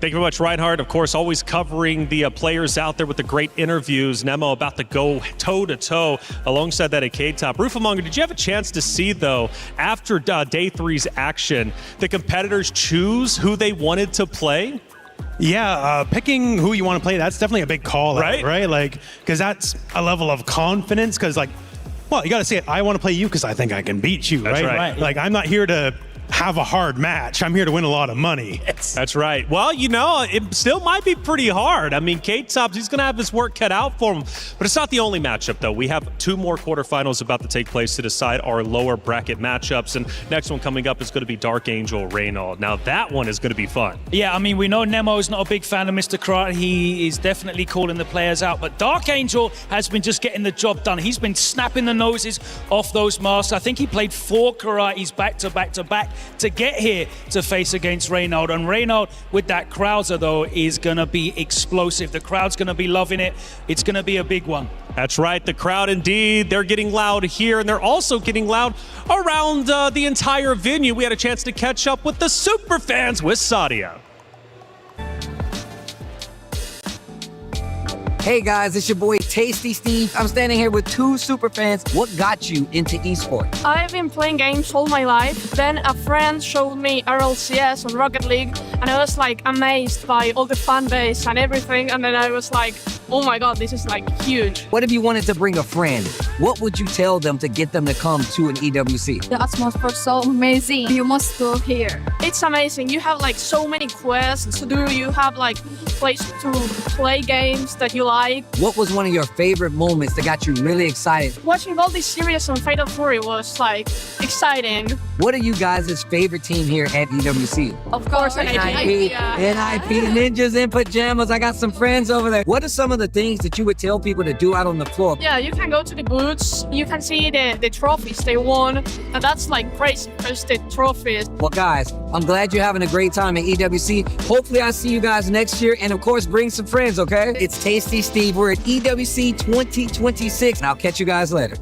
Thank you very much, Reinhardt. Of course, always covering the players out there with the great interviews. Nemo about to go toe-to-toe alongside that at K-Top. Rufamunga, did you have a chance to see, though, after day 3's action, the competitors choose who they wanted to play? Yeah, picking who you want to play, that's definitely a big call out, right? Like, because that's a level of confidence, because, like, well, you got to say it, I want to play you because I think I can beat you, That's right. Like, I'm not here to have a hard match. I'm here to win a lot of money. That's right. Well, it still might be pretty hard. I mean, K-Top, he's going to have his work cut out for him. But it's not the only matchup, though. We have 2 more quarterfinals about to take place to decide our lower bracket matchups. And next one coming up is going to be Dark Angel Reynald. Now, that one is going to be fun. Yeah, I mean, we know Nemo's not a big fan of Mr. Karate. He is definitely calling the players out. But Dark Angel has been just getting the job done. He's been snapping the noses off those masks. I think he played 4 Karates back to back to back to get here to face against Reynald. And Reynald, with that Krauser, though, is going to be explosive. The crowd's going to be loving it. It's going to be a big one. That's right. The crowd, indeed, they're getting loud here, and they're also getting loud around the entire venue. We had a chance to catch up with the super fans with Sadia. Hey guys, it's your boy Tasty Steve. I'm standing here with 2 super fans. What got you into esports? I've been playing games all my life. Then a friend showed me RLCS and Rocket League, and I was like amazed by all the fan base and everything. And then I was like, oh my god, this is like huge. What if you wanted to bring a friend? What would you tell them to get them to come to an EWC? The atmosphere is so amazing. You must go here. It's amazing. You have like so many quests to do. You have like place to play games that you like. What was one of your your favorite moments that got you really excited? Watching all these series on Fatal Fury was like exciting. What are you guys' favorite team here at EWC? Of course, NIP, Ninjas in Pajamas. I got some friends over there. What are some of the things that you would tell people to do out on the floor? Yeah, you can go to the booths, you can see the trophies they won, and that's like crazy because the trophies. Well, guys, I'm glad you're having a great time at EWC. Hopefully I see you guys next year, and of course, bring some friends, okay? It's Tasty Steve. We're at EWC 2026, and I'll catch you guys later.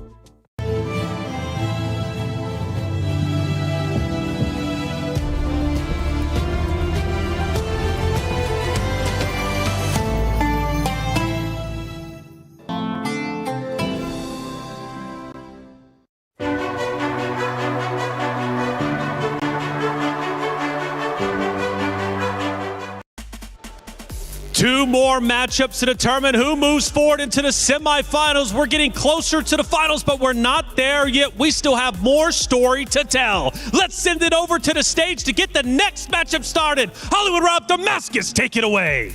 Two more matchups to determine who moves forward into the semifinals. We're getting closer to the finals, but we're not there yet. We still have more story to tell. Let's send it over to the stage to get the next matchup started. Hollywood Rob Damascus, take it away.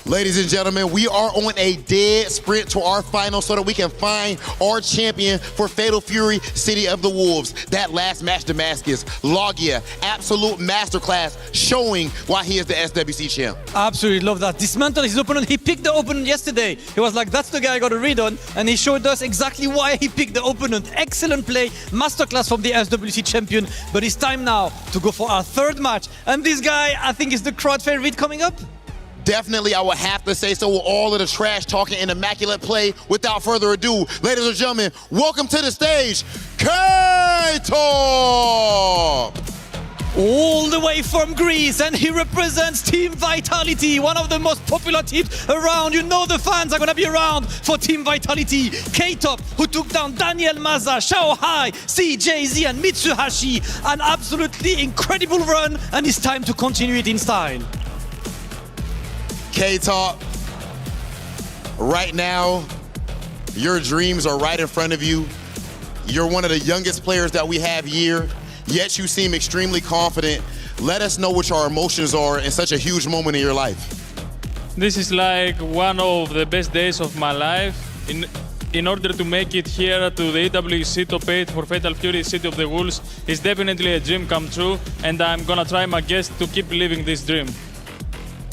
Ladies and gentlemen, we are on a dead sprint to our final so that we can find our champion for Fatal Fury City of the Wolves. That last match, Damascus, Logia, absolute masterclass, showing why he is the SWC champ. Absolutely love that. Dismantle his opponent. He picked the opponent yesterday. He was like, that's the guy I got to read on. And he showed us exactly why he picked the opponent. Excellent play. Masterclass from the SWC champion. But it's time now to go for our third match. And this guy, I think, is the crowd favorite coming up. Definitely, I would have to say so with all of the trash talking and immaculate play. Without further ado, ladies and gentlemen, welcome to the stage, K-Top! All the way from Greece, and he represents Team Vitality, one of the most popular teams around. You know the fans are gonna be around for Team Vitality. K-Top, who took down Daniel Maza, Shao Hai, CJZ, and Mitsuhashi. An absolutely incredible run, and it's time to continue it in style. K-Top, right now, your dreams are right in front of you. You're one of the youngest players that we have here, yet you seem extremely confident. Let us know what your emotions are in such a huge moment in your life. This is like one of the best days of my life. In order to make it here to the EWC Top 8 for Fatal Fury City of the Wolves is definitely a dream come true, and I'm gonna try my best to keep living this dream.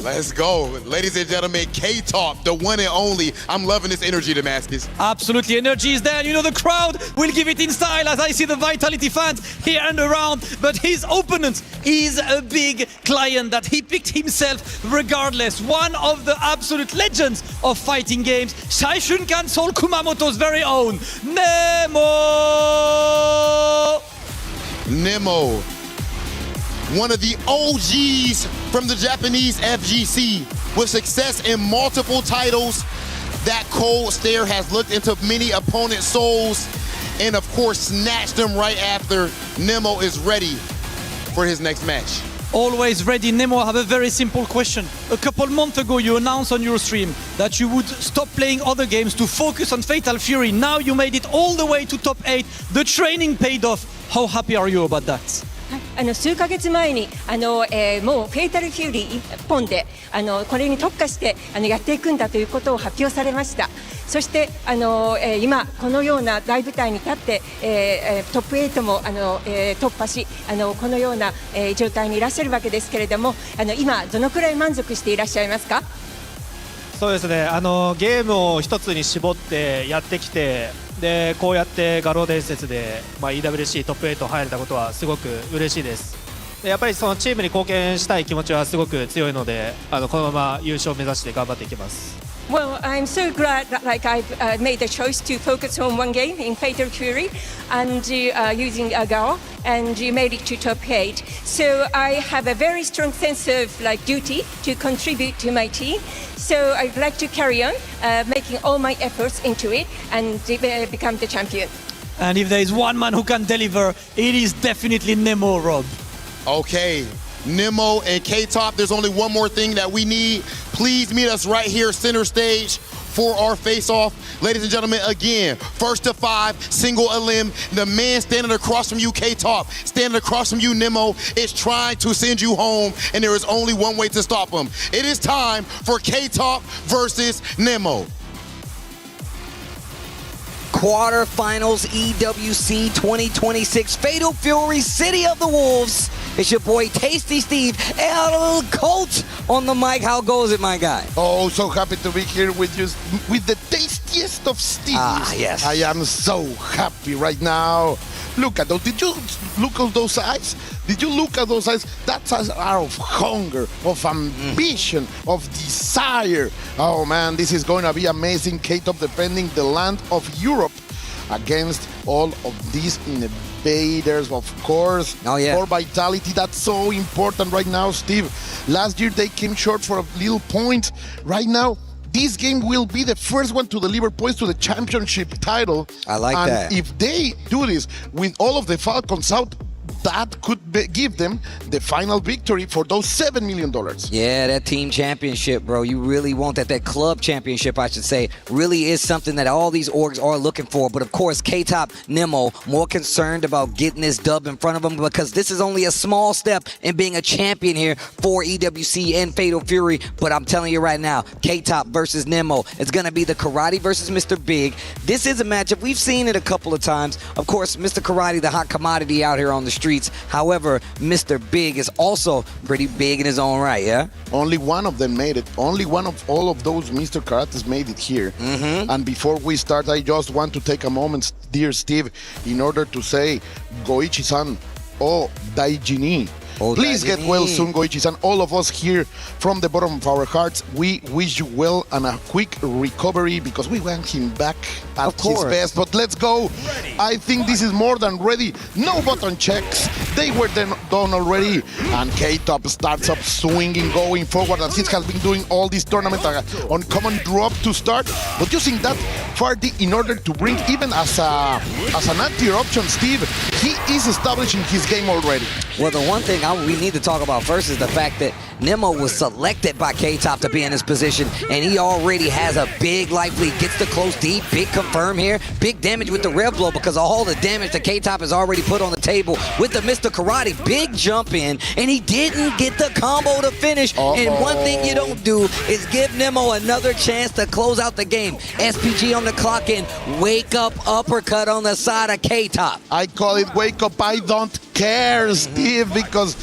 Let's go. Ladies and gentlemen, K-Top, the one and only. I'm loving this energy, Damascus. Absolutely, energy is there. You know, the crowd will give it in style as I see the Vitality fans here and around. But his opponent is a big client that he picked himself regardless. One of the absolute legends of fighting games, Saishunkan Seoul Kumamoto's very own, Nemo! Nemo. One of the OGs from the Japanese FGC with success in multiple titles. That cold stare has looked into many opponents' souls and of course snatched them right after. Nemo is ready for his next match. Always ready. Nemo, I have a very simple question. A couple months ago, you announced on your stream that you would stop playing other games to focus on Fatal Fury. Now you made it all the way to top 8. The training paid off. How happy are you about that? 数ヶ月前にもうフェイタルフューリー1本でこれに特化してやっていくんだということを発表されました。そして今このような大舞台に立ってトップ8も突破しこのような状態にいらっしゃるわけですけれども今どのくらい満足していらっしゃいますか？そうですね、ゲームを一つに絞ってやってきて、でこうやって画廊伝説で、EWC トップ8入れたことはすごく嬉しいです。でやっぱりそのチームに貢献したい気持ちはすごく強いのでこのまま優勝を目指して頑張っていきます。Well, I'm so glad that I've made the choice to focus on one game in Fatal Fury and using Garo, and you made it to top 8. So I have a very strong sense of duty to contribute to my team. So I'd like to carry on making all my efforts into it and become the champion. And if there is one man who can deliver, it is definitely Nemo, Rob. Okay. Nemo and K-Top, there's only one more thing that we need. Please meet us right here center stage for our face-off. Ladies and gentlemen, again, first to 5, single elim. The man standing across from you, K-Top, standing across from you, Nemo, is trying to send you home, and there is only one way to stop him. It is time for K-Top versus Nemo. quarterfinals EWC 2026 Fatal Fury City of the Wolves. It's your boy Tasty Steve and Colt on the mic. How goes it, my guy? Oh, so happy to be here with you, with the tastiest of Steves. Ah, yes. I am so happy right now. Look at those. Did you look at those eyes? Did you look at those eyes? That's eyes are of hunger, of ambition, of desire. Oh man, this is going to be amazing. K-Top defending the land of Europe against all of these invaders, of course. Oh, yeah. For vitality, that's so important right now, Steve. Last year they came short for a little point. Right now, this game will be the first one to deliver points to the championship title. I like and that. If they do this with all of the Falcons out, that could give them the final victory for those $7 million. Yeah, that team championship, bro. You really want that. That club championship, I should say, really is something that all these orgs are looking for. But of course, K-Top, Nemo, more concerned about getting this dub in front of them because this is only a small step in being a champion here for EWC and Fatal Fury. But I'm telling you right now, K-Top versus Nemo. It's going to be the Karate versus Mr. Big. This is a matchup. We've seen it a couple of times. Of course, Mr. Karate, the hot commodity out here on the streets. However, Mr. Big is also pretty big in his own right, yeah? Only one of them made it. Only one of all of those Mr. Karates made it here. And before we start, I just want to take a moment, dear Steve, in order to say, Goichi-san, oh, Daijini. Please get well soon, Goichi-san. All of us here from the bottom of our hearts, we wish you well and a quick recovery because we want him back at his best. But let's go. I think this is more than ready. No button checks. They were done already. And K-Top starts up swinging, going forward as he has been doing all this tournament on common drop to start. But using that Fardy in order to bring even as an anti option, Steve, he is establishing his game already. Well, the one thing we need to talk about first is the fact that Nemo was selected by K-Top to be in this position, and he already has a big life lead. Gets the close deep, big confirm here, big damage with the rev blow because of all the damage that K-Top has already put on the table with the Mr. Karate. Big jump in, and he didn't get the combo to finish. And one thing you don't do is give Nemo another chance to close out the game. SPG on the clock and wake up uppercut on the side of K-Top. I call it wake up, I don't care, Steve, because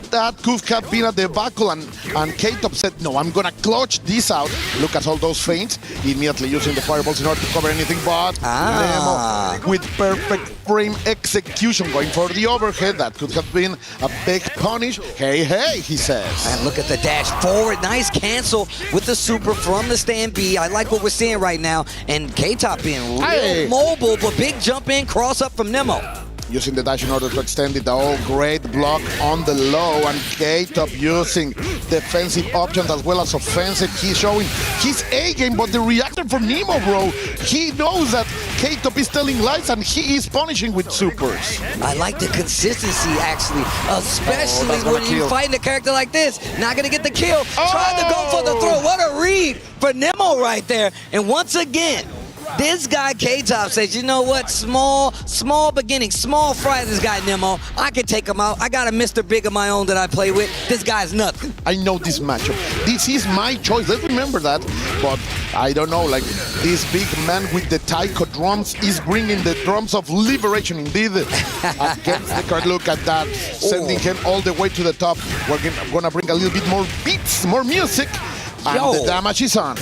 that could have been a debacle, and K-Top said, no, I'm gonna clutch this out. Look at all those feints, immediately using the fireballs in order to cover anything, but Nemo with perfect frame execution going for the overhead. That could have been a big punish. Hey, hey, he says. And look at the dash forward. Nice cancel with the super from the stand B. I like what we're seeing right now. And K-Top being real mobile, but big jump in, cross up from Nemo. Using the dash in order to extend it. Oh, great block on the low, and K-Top using defensive options as well as offensive. He's showing his A game, but the reaction from Nemo, bro, he knows that K-Top is telling lies and he is punishing with supers. I like the consistency, actually, especially when you're fighting a character like this. Not gonna get the kill. Tried to go for the throw. What a read for Nemo right there. And once again, this guy K-Top says, you know what, small beginning, small fry this guy Nemo. I can take him out. I got a Mr. Big of my own that I play with. This guy's nothing. I know this matchup. This is my choice. Let's remember that. But I don't know, like this big man with the taiko drums is bringing the drums of liberation indeed. Against the card, look at that. Sending him all the way to the top. We're gonna bring a little bit more beats, more music. And the damage is on.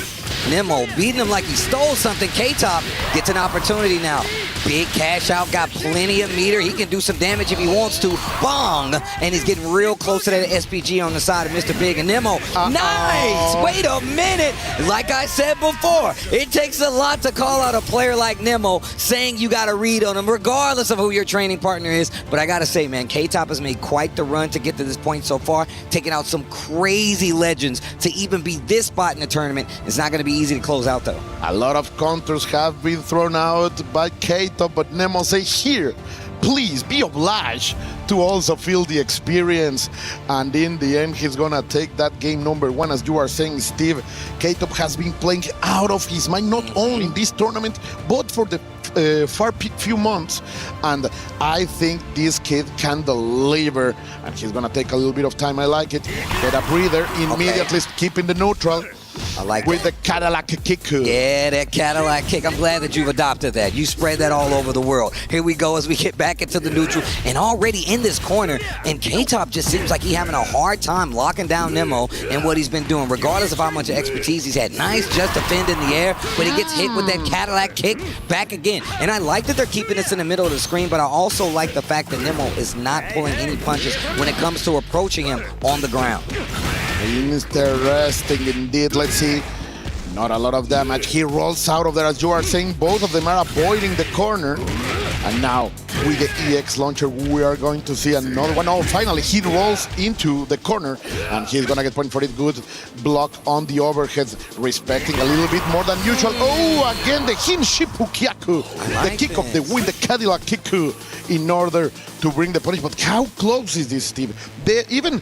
Nemo beating him like he stole something. K-Top gets an opportunity now. Big cash out, got plenty of meter. He can do some damage if he wants to. Bong! And he's getting real close to that SPG on the side of Mr. Big. And Nemo, nice! Wait a minute! Like I said before, it takes a lot to call out a player like Nemo, saying you got to read on him, regardless of who your training partner is. But I got to say, man, K-Top has made quite the run to get to this point so far, taking out some crazy legends to even be this spot in the tournament. It's not going to be easy to close out, though. A lot of counters have been thrown out by K-Top, but Nemo says here, please be obliged to also feel the experience. And in the end, he's gonna take that game number one. As you are saying, Steve, K-Top has been playing out of his mind, not only in this tournament, but for the few months. And I think this kid can deliver, and he's gonna take a little bit of time. I like it. Get a breather, immediately keeping the neutral. I like with that. the Cadillac kick. Yeah, that Cadillac kick. I'm glad that you've adopted that. You spread that all over the world. Here we go as we get back into the neutral. And already in this corner, and K-Top just seems like he's having a hard time locking down Nemo and what he's been doing, regardless of how much expertise he's had. Nice just defend in the air, but he gets hit with that Cadillac kick back again. And I like that they're keeping this in the middle of the screen, but I also like the fact that Nemo is not pulling any punches when it comes to approaching him on the ground. Interesting indeed. Let's see. Not a lot of damage. He rolls out of there, as you are saying. Both of them are avoiding the corner. And now, with the EX launcher, we are going to see another one. Oh, finally, he rolls into the corner, and he's going to get point for it. Good block on the overhead, respecting a little bit more than usual. Oh, again, the Hinshipu-kyaku. The kick of the win, the Cadillac kick in order to bring the punish. But how close is this, Steve? They even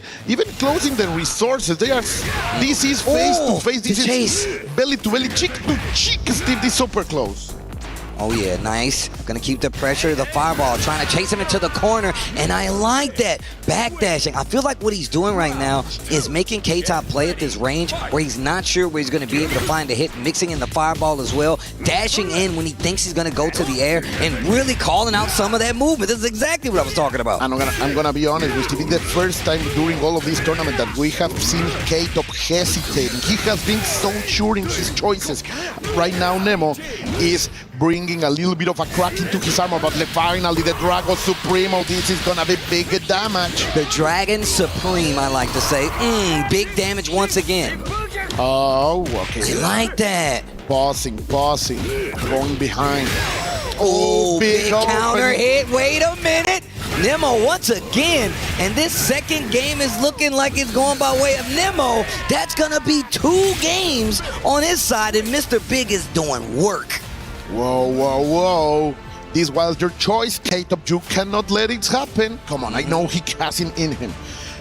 closing the resources. This is face to face. This is belly to belly, cheek to cheek, Steve. This is super close. Oh yeah, nice. Gonna keep the pressure, the fireball, trying to chase him into the corner, and I like that. Backdashing. I feel like what he's doing right now is making K-Top play at this range where he's not sure where he's gonna be able to find a hit, mixing in the fireball as well, dashing in when he thinks he's gonna go to the air, and really calling out some of that movement. This is exactly what I was talking about. And I'm gonna be honest with you, it's the first time during all of this tournament that we have seen K-Top hesitating. He has been so sure in his choices. Right now, Nemo is bringing a little bit of a crack into his armor, but finally the Dragon Supremo, this is gonna be big damage. The Dragon Supreme, I like to say. Big damage once again. Oh, okay. I like that. Bossing, going behind. Oh, big counter hit. Wait a minute. Nemo once again, and this second game is looking like it's going by way of Nemo. That's gonna be 2 games on his side, and Mr. Big is doing work. Whoa. This was your choice, K-Top. You cannot let it happen. Come on, I know he has it in him.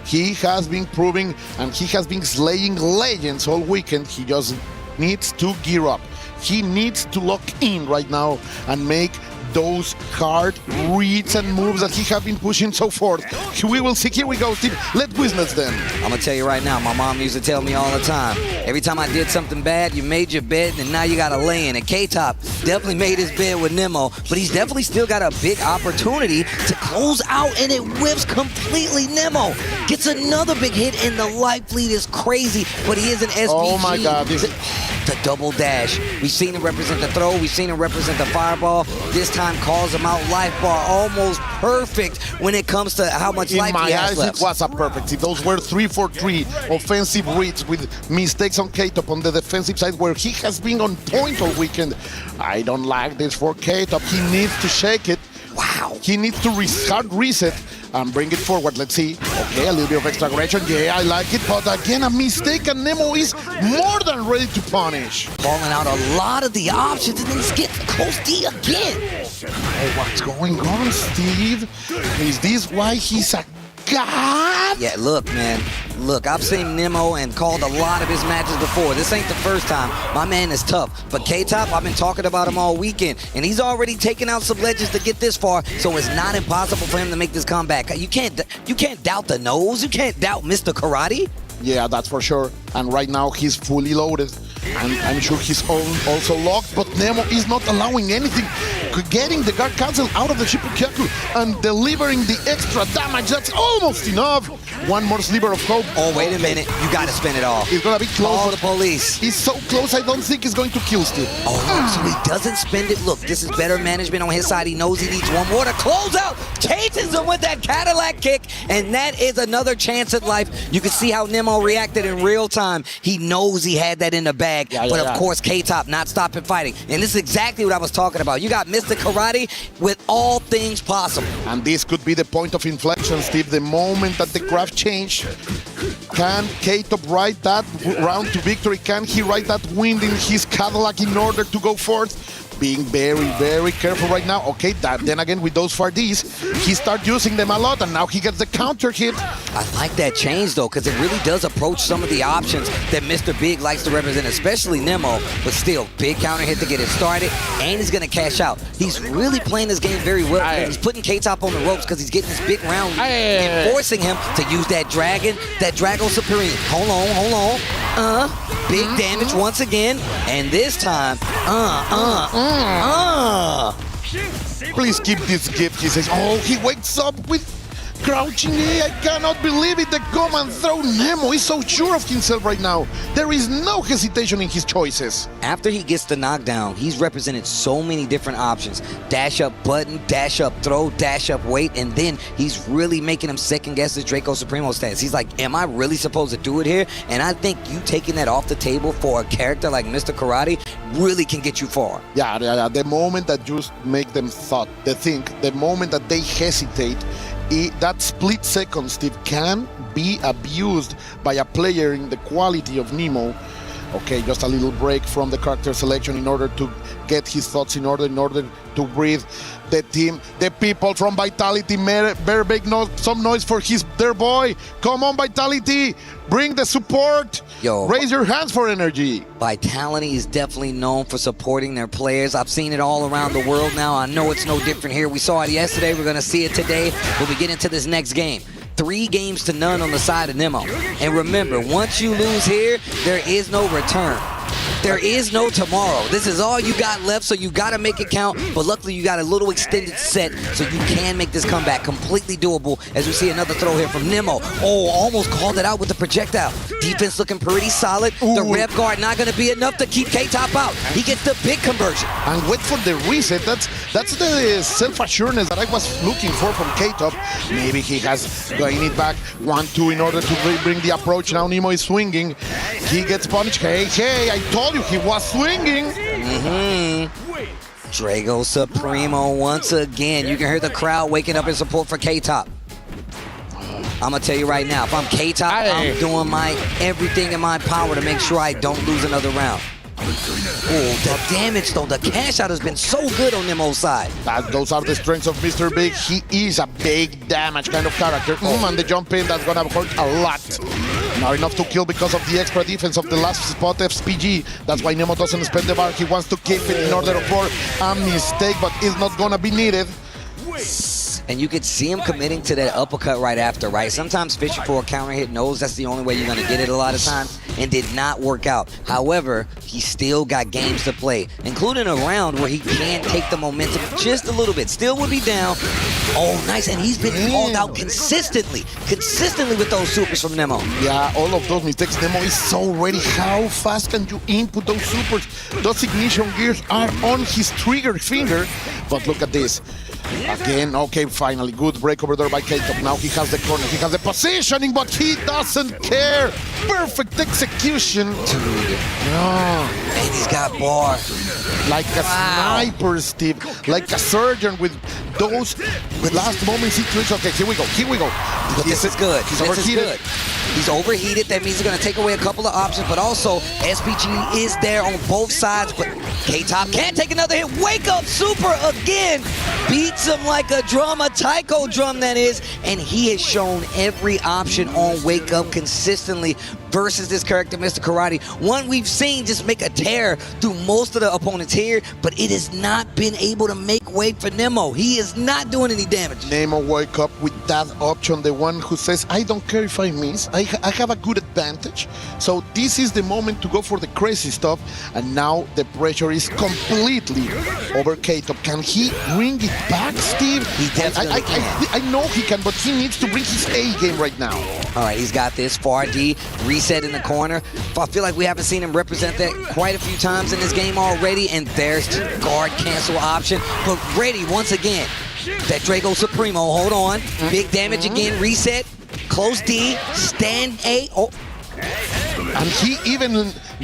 He has been proving, and he has been slaying legends all weekend. He just needs to gear up. He needs to lock in right now and make those hard reads and moves that he has been pushing so forth. We will see. Here we go, Steve. Let's witness them. I'm gonna tell you right now, my mom used to tell me all the time, every time I did something bad, you made your bed and now you gotta lay in it. K-Top definitely made his bed with Nemo, but he's definitely still got a big opportunity to close out, and it whiffs completely. Nemo gets another big hit, and the life lead is crazy, but he is an SVG. Oh my God. The double dash. We've seen him represent the throw. We've seen him represent the fireball. This time calls him out. Life bar almost perfect when it comes to how much life he has left. It was a perfect. Those were 3 for 3 offensive reads with mistakes on K-Top on the defensive side, where he has been on point all weekend. I don't like this for K-Top. He needs to shake it. Wow. He needs to hard reset and bring it forward. Let's see. Okay, a little bit of extra aggression. Yeah, I like it. But again, a mistake, and Nemo is more than ready to punish. Calling out a lot of the options, and then he's getting close D again. Oh, what's going on, Steve? Is this why he's a god? Yeah, look, man. Look, I've seen Nemo and called a lot of his matches before. This ain't the first time. My man is tough. But K-Top, I've been talking about him all weekend, and he's already taken out some legends to get this far, so it's not impossible for him to make this comeback. You can't doubt the nose. You can't doubt Mr. Karate. Yeah, that's for sure. And right now, he's fully loaded. And I'm sure he's also locked, but Nemo is not allowing anything. Getting the guard cancel out of the Shippukyaku and delivering the extra damage. That's almost enough. One more sliver of hope. Oh, wait a minute. You got to spin it off. He's going to be close. Call the police. He's so close, I don't think he's going to kill Steve. Oh, look, so he doesn't spend it. Look, this is better management on his side. He knows he needs one more to close out. Chases him with that Cadillac kick, and that is another chance at life. You can see how Nemo reacted in real time. He knows he had that in the bag, but of course, K-Top not stopping fighting. And this is exactly what I was talking about. You got Mr. Karate with all things possible. And this could be the point of inflection, Steve. The moment that the graph change, can K-Top ride that round to victory? Can he ride that wind in his Cadillac in order to go forth? Being very, very careful right now. Okay, then again with those 4Ds, he starts using them a lot, and now he gets the counter hit. I like that change, though, because it really does approach some of the options that Mr. Big likes to represent, especially Nemo, but still, big counter hit to get it started, and he's going to cash out. He's really playing this game very well. He's putting K-Top on the ropes because he's getting this big round and forcing him to use that Dragon Supreme. Hold on. Big damage once again, and this time, Please keep this gift, he says. Oh, he wakes up with crouching A. I cannot believe it. The come and throw Nemo is so sure of himself right now. There is no hesitation in his choices. After he gets the knockdown, he's represented so many different options. Dash up button, dash up throw, dash up weight, and then he's really making him second guess his Draco Supremo stance. He's like, am I really supposed to do it here? And I think you taking that off the table for a character like Mr. Karate really can get you far. Yeah. The moment that you make them think, the moment that they hesitate, that split second, Steve, can be abused by a player in the quality of Nemo. Okay, just a little break from the character selection in order to get his thoughts in order to breathe. The team, the people from Vitality better make some noise for their boy. Come on, Vitality, bring the support. Yo, raise your hands for energy. Vitality is definitely known for supporting their players. I've seen it all around the world now. I know it's no different here. We saw it yesterday. We're going to see it today when we get into this next game. 3-0 on the side of Nemo. And remember, once you lose here, there is no return. There is no tomorrow. This is all you got left, so you got to make it count. But luckily, you got a little extended set, so you can make this comeback completely doable as we see another throw here from Nemo. Oh, almost called it out with the projectile. Defense looking pretty solid. Ooh. The rev guard not going to be enough to keep K-Top out. He gets the big conversion. And wait for the reset. That's the self-assurance that I was looking for from K-Top. Maybe he has going it back 1-2 in order to bring the approach. Now Nemo is swinging. He gets punished. Hey, I told you he was swinging. Drago Supremo once again. You can hear the crowd waking up in support for K-Top. I'm going to tell you right now, if I'm K-Top, I'm doing everything in my power to make sure I don't lose another round. Oh, the damage though, the cash out has been so good on Nemo's side. Those are the strengths of Mr. Big. He is a big damage kind of character. And the jump in, that's gonna hurt a lot. Not enough to kill because of the extra defense of the last spot SPG. That's why Nemo doesn't spend the bar. He wants to keep it in order for a mistake, but it's not gonna be needed. And you could see him committing to that uppercut right after, right? Sometimes fishing for a counter hit knows that's the only way you're going to get it a lot of times, and did not work out. However, he still got games to play, including a round where he can take the momentum just a little bit. Still would be down. Oh, nice. And he's been called out consistently with those supers from Nemo. Yeah, all of those mistakes. Nemo is so ready. How fast can you input those supers? Those ignition gears are on his trigger finger. But look at this. Again, okay, finally, good break over there by K-Top. Now he has the corner, he has the positioning, but he doesn't care. Perfect execution. Dude. No. And he's got bar. Like a sniper, Steve. Like a surgeon with those last moment situations. Okay, here we go. But this is good. He's overheated. He's overheated. That means he's going to take away a couple of options, but also SPG is there on both sides, but K-Top can't take another hit. Wake up super again. Beats him like a drum, a taiko drum that is, and he has shown every option on Wake Up consistently versus this character, Mr. Karate. One we've seen just make a tear through most of the opponents here, but it has not been able to make way for Nemo. He is not doing any damage. Nemo Wake Up with that option, the one who says, I don't care if I miss, I have a good advantage. So this is the moment to go for the crazy stuff, and now the pressure is completely over K-Top. Can he bring it back, Steve? He definitely can. I know he can, but he needs to bring his A game right now. All right, he's got this. Far D, reset in the corner. I feel like we haven't seen him represent that quite a few times in this game already, and there's the guard cancel option. But ready once again. That Draco Supremo, hold on. Big damage again, reset. Close D, stand A. Oh. And he even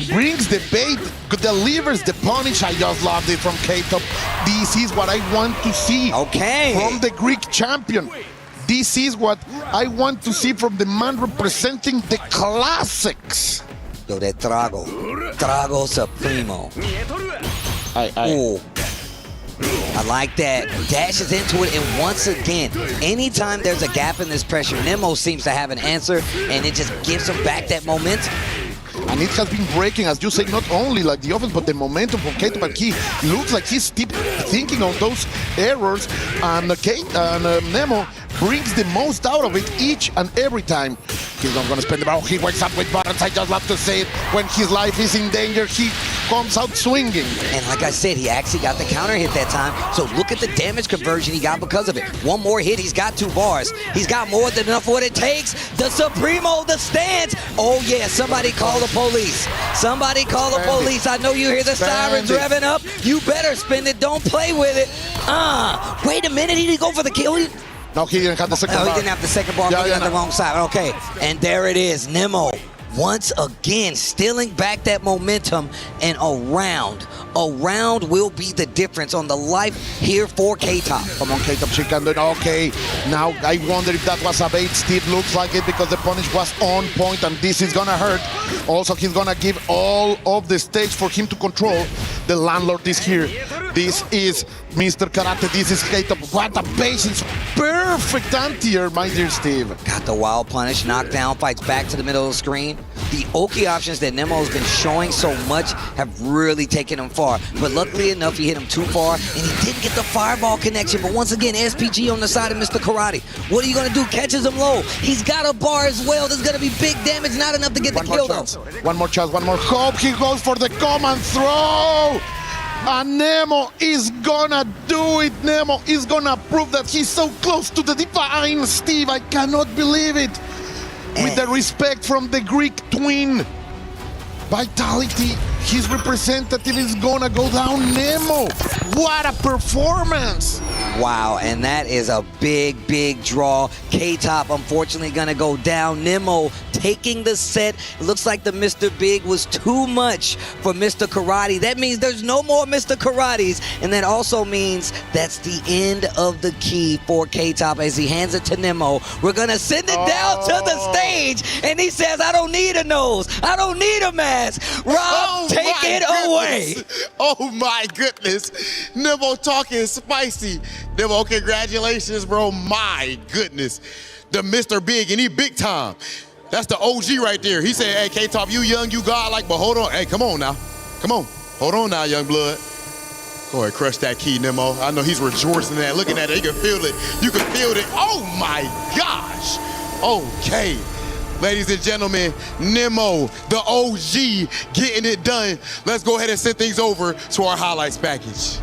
brings the bait, delivers the punish. I just loved it from K-Top. This is what I want to see from the Greek champion. This is what I want to see from the man representing the classics. Yo, that Drago Supremo. I like that. Dashes into it, and once again, anytime there's a gap in this pressure, Nemo seems to have an answer, and it just gives him back that momentum. And it has been breaking, as you say, not only like the offense, but the momentum from K-Top. But he looks like he's still thinking on those errors, and Nemo brings the most out of it each and every time. He's not gonna spend the ball. He wakes up with buttons. I just love to say it. When his life is in danger, he comes out swinging. And like I said, he actually got the counter hit that time. So look at the damage conversion he got because of it. One more hit, he's got 2 bars. He's got more than enough for what it takes. The Supremo, the stance. Oh yeah, somebody call the police. Somebody call the police. I know you hear the sirens revving up. You better spend it. Don't play with it. Wait a minute. He didn't go for the kill. No, he didn't have the second bar. No, he didn't have the second bar. On the wrong side. Okay, and there it is. Nemo once again stealing back that momentum, and a round will be the difference on the life here for K-Top. Come on, K-Top, she can do it. Okay, now I wonder if that was a bait. Steve looks like it because the punish was on point, and this is gonna hurt. Also, he's gonna give all of the stage for him to control. The landlord is here. This is Mr. Karate. This is K-Top. What a patience. Perfect anti-air, my dear Steve. Got the wild punish, knockdown, fights back to the middle of the screen. The Oki options that Nemo's been showing so much have really taken him far. But luckily enough, he hit him too far, and he didn't get the fireball connection. But once again, SPG on the side of Mr. Karate. What are you going to do? Catches him low. He's got a bar as well. There's going to be big damage, not enough to get the kill, though. One more chance, one more hope. He goes for the command throw. And Nemo is gonna do it. Nemo is gonna prove that he's so close to the divine. Steve, I cannot believe it. With the respect from the Greek twin. Vitality, his representative is gonna go down. Nemo, what a performance. Wow, and that is a big draw. K-Top unfortunately gonna go down. Nemo taking the set. It looks like the Mr. Big was too much for Mr. Karate. That means there's no more Mr. Karates, and that also means that's the end of the key for K-Top as he hands it to Nemo. We're gonna send it down to the stage, and he says, I don't need a nose. I don't need a mask. Rob, take it away. Oh my goodness. Nemo talking spicy. Nemo, congratulations, bro. My goodness. The Mr. Big, and he big time. That's the OG right there. He said, hey, K-Top, you young, you godlike, but hold on. Hey, come on now. Come on. Hold on now, young blood. Go ahead, crush that key, Nemo. I know he's rejoicing in that. Looking at it, you can feel it. You can feel it. Oh my gosh. Okay. Ladies and gentlemen, Nemo, the OG, getting it done. Let's go ahead and send things over to our highlights package.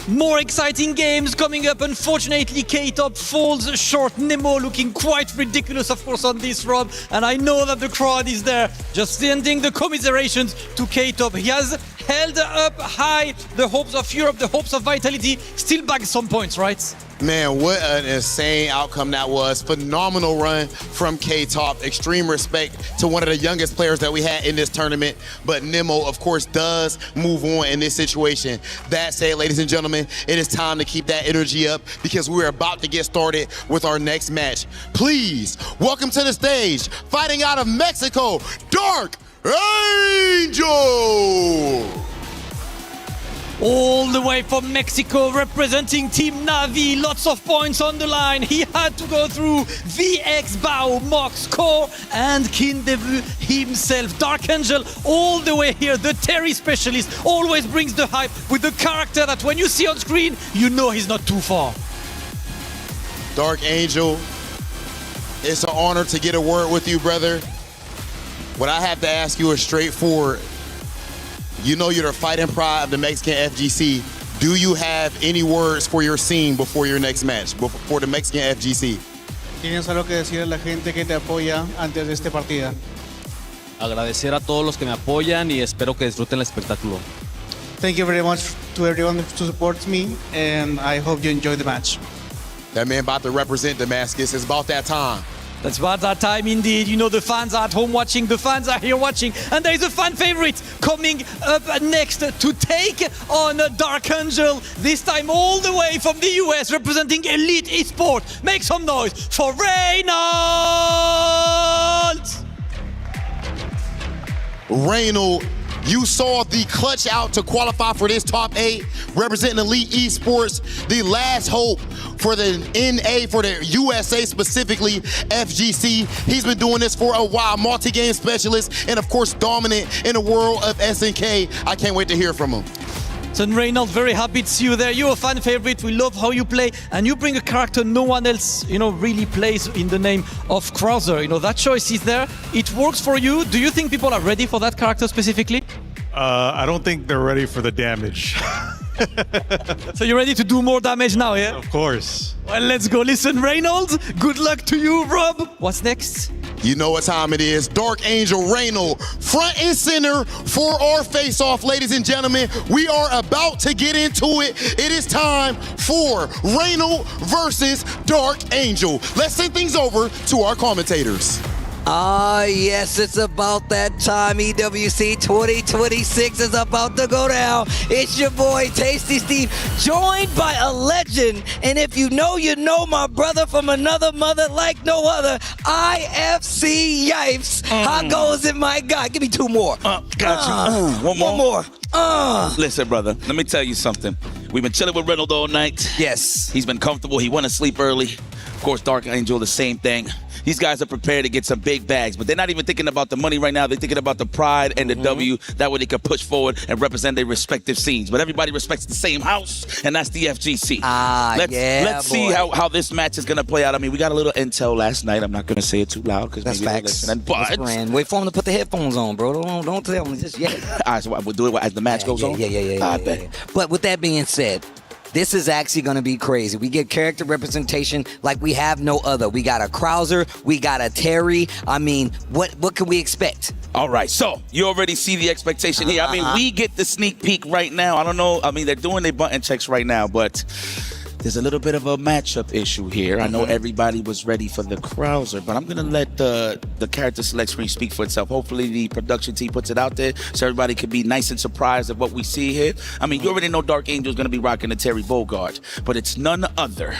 More exciting games coming up. Unfortunately, K-Top falls short. Nemo looking quite ridiculous, of course, on this run. And I know that the crowd is there, just sending the commiserations to K-Top. He has held up high the hopes of Europe, the hopes of Vitality. Still back some points, right? Man, what an insane outcome that was. Phenomenal run from K-Top. Extreme respect to one of the youngest players that we had in this tournament. But Nemo, of course, does move on in this situation. That said, ladies and gentlemen, it is time to keep that energy up because we're about to get started with our next match. Please, welcome to the stage, fighting out of Mexico, Dark Angel! all the way from Mexico, representing Team Navi. Lots of points on the line. He had to go through VX Bao, Mox, Core, and KinDevu himself. Dark Angel all the way here. The Terry specialist always brings the hype with the character that when you see on screen, you know he's not too far. Dark Angel, it's an honor to get a word with you, brother. What I have to ask you is straightforward. You know you're the fighting pride of the Mexican FGC. Do you have any words for your scene before your next match, before the Mexican FGC? ¿Tienes algo que decir a la gente que te apoya antes de esta partida? Agradecer a todos los que me apoyan y espero que disfruten el espectáculo. Thank you very much to everyone who supports me, and I hope you enjoy the match. That man about to represent Damascus. It's about that time. That's about that time indeed. You know, the fans are at home watching, the fans are here watching, and there is a fan favorite coming up next to take on Dark Angel, this time all the way from the US, representing Elite Esports. Make some noise for Reynolds! Reynolds, you saw the clutch out to qualify for this top 8, representing Elite Esports, the last hope for the NA, for the USA specifically, FGC. He's been doing this for a while, multi-game specialist, and of course dominant in the world of SNK. I can't wait to hear from him. So Reynolds, very happy to see you there. You're a fan favorite. We love how you play, and you bring a character no one else, really plays in the name of Krauser. That choice is there. It works for you. Do you think people are ready for that character specifically? I don't think they're ready for the damage. So you're ready to do more damage now, yeah? Of course. Well, let's go. Listen, Reynolds, good luck to you, Rob. What's next? You know what time it is. Dark Angel Reynolds, front and center for our face-off, ladies and gentlemen. We are about to get into it. It is time for Reynolds versus Dark Angel. Let's send things over to our commentators. Yes, it's about that time. EWC 2026 is about to go down. It's your boy, Tasty Steve, joined by a legend. And if you know, my brother from another mother like no other, IFC Yipes. How goes it, my guy? Give me two more. Got you. One more. Listen, brother, let me tell you something. We've been chilling with Reynolds all night. Yes. He's been comfortable. He went to sleep early. Of course, Dark Angel, the same thing. These guys are prepared to get some big bags, but they're not even thinking about the money right now. They're thinking about the pride and the W. That way they can push forward and represent their respective scenes. But everybody respects the same house, and that's the FGC. Let's see how this match is going to play out. I mean, we got a little intel last night. I'm not going to say it too loud because that's facts. But wait for him to put the headphones on, bro. Don't tell me just yet. All right, so we'll do it as the match goes on? Yeah. But with that being said, this is actually going to be crazy. We get character representation like we have no other. We got a Krauser, we got a Terry. I mean, what can we expect? All right, so you already see the expectation here. I mean, we get the sneak peek right now. I don't know. I mean, they're doing their button checks right now, but there's a little bit of a matchup issue here. I know everybody was ready for the Krauser, but I'm going to let the character select screen speak for itself. Hopefully the production team puts it out there so everybody can be nice and surprised at what we see here. I mean, you already know Dark Angel is going to be rocking the Terry Bogard, but it's none other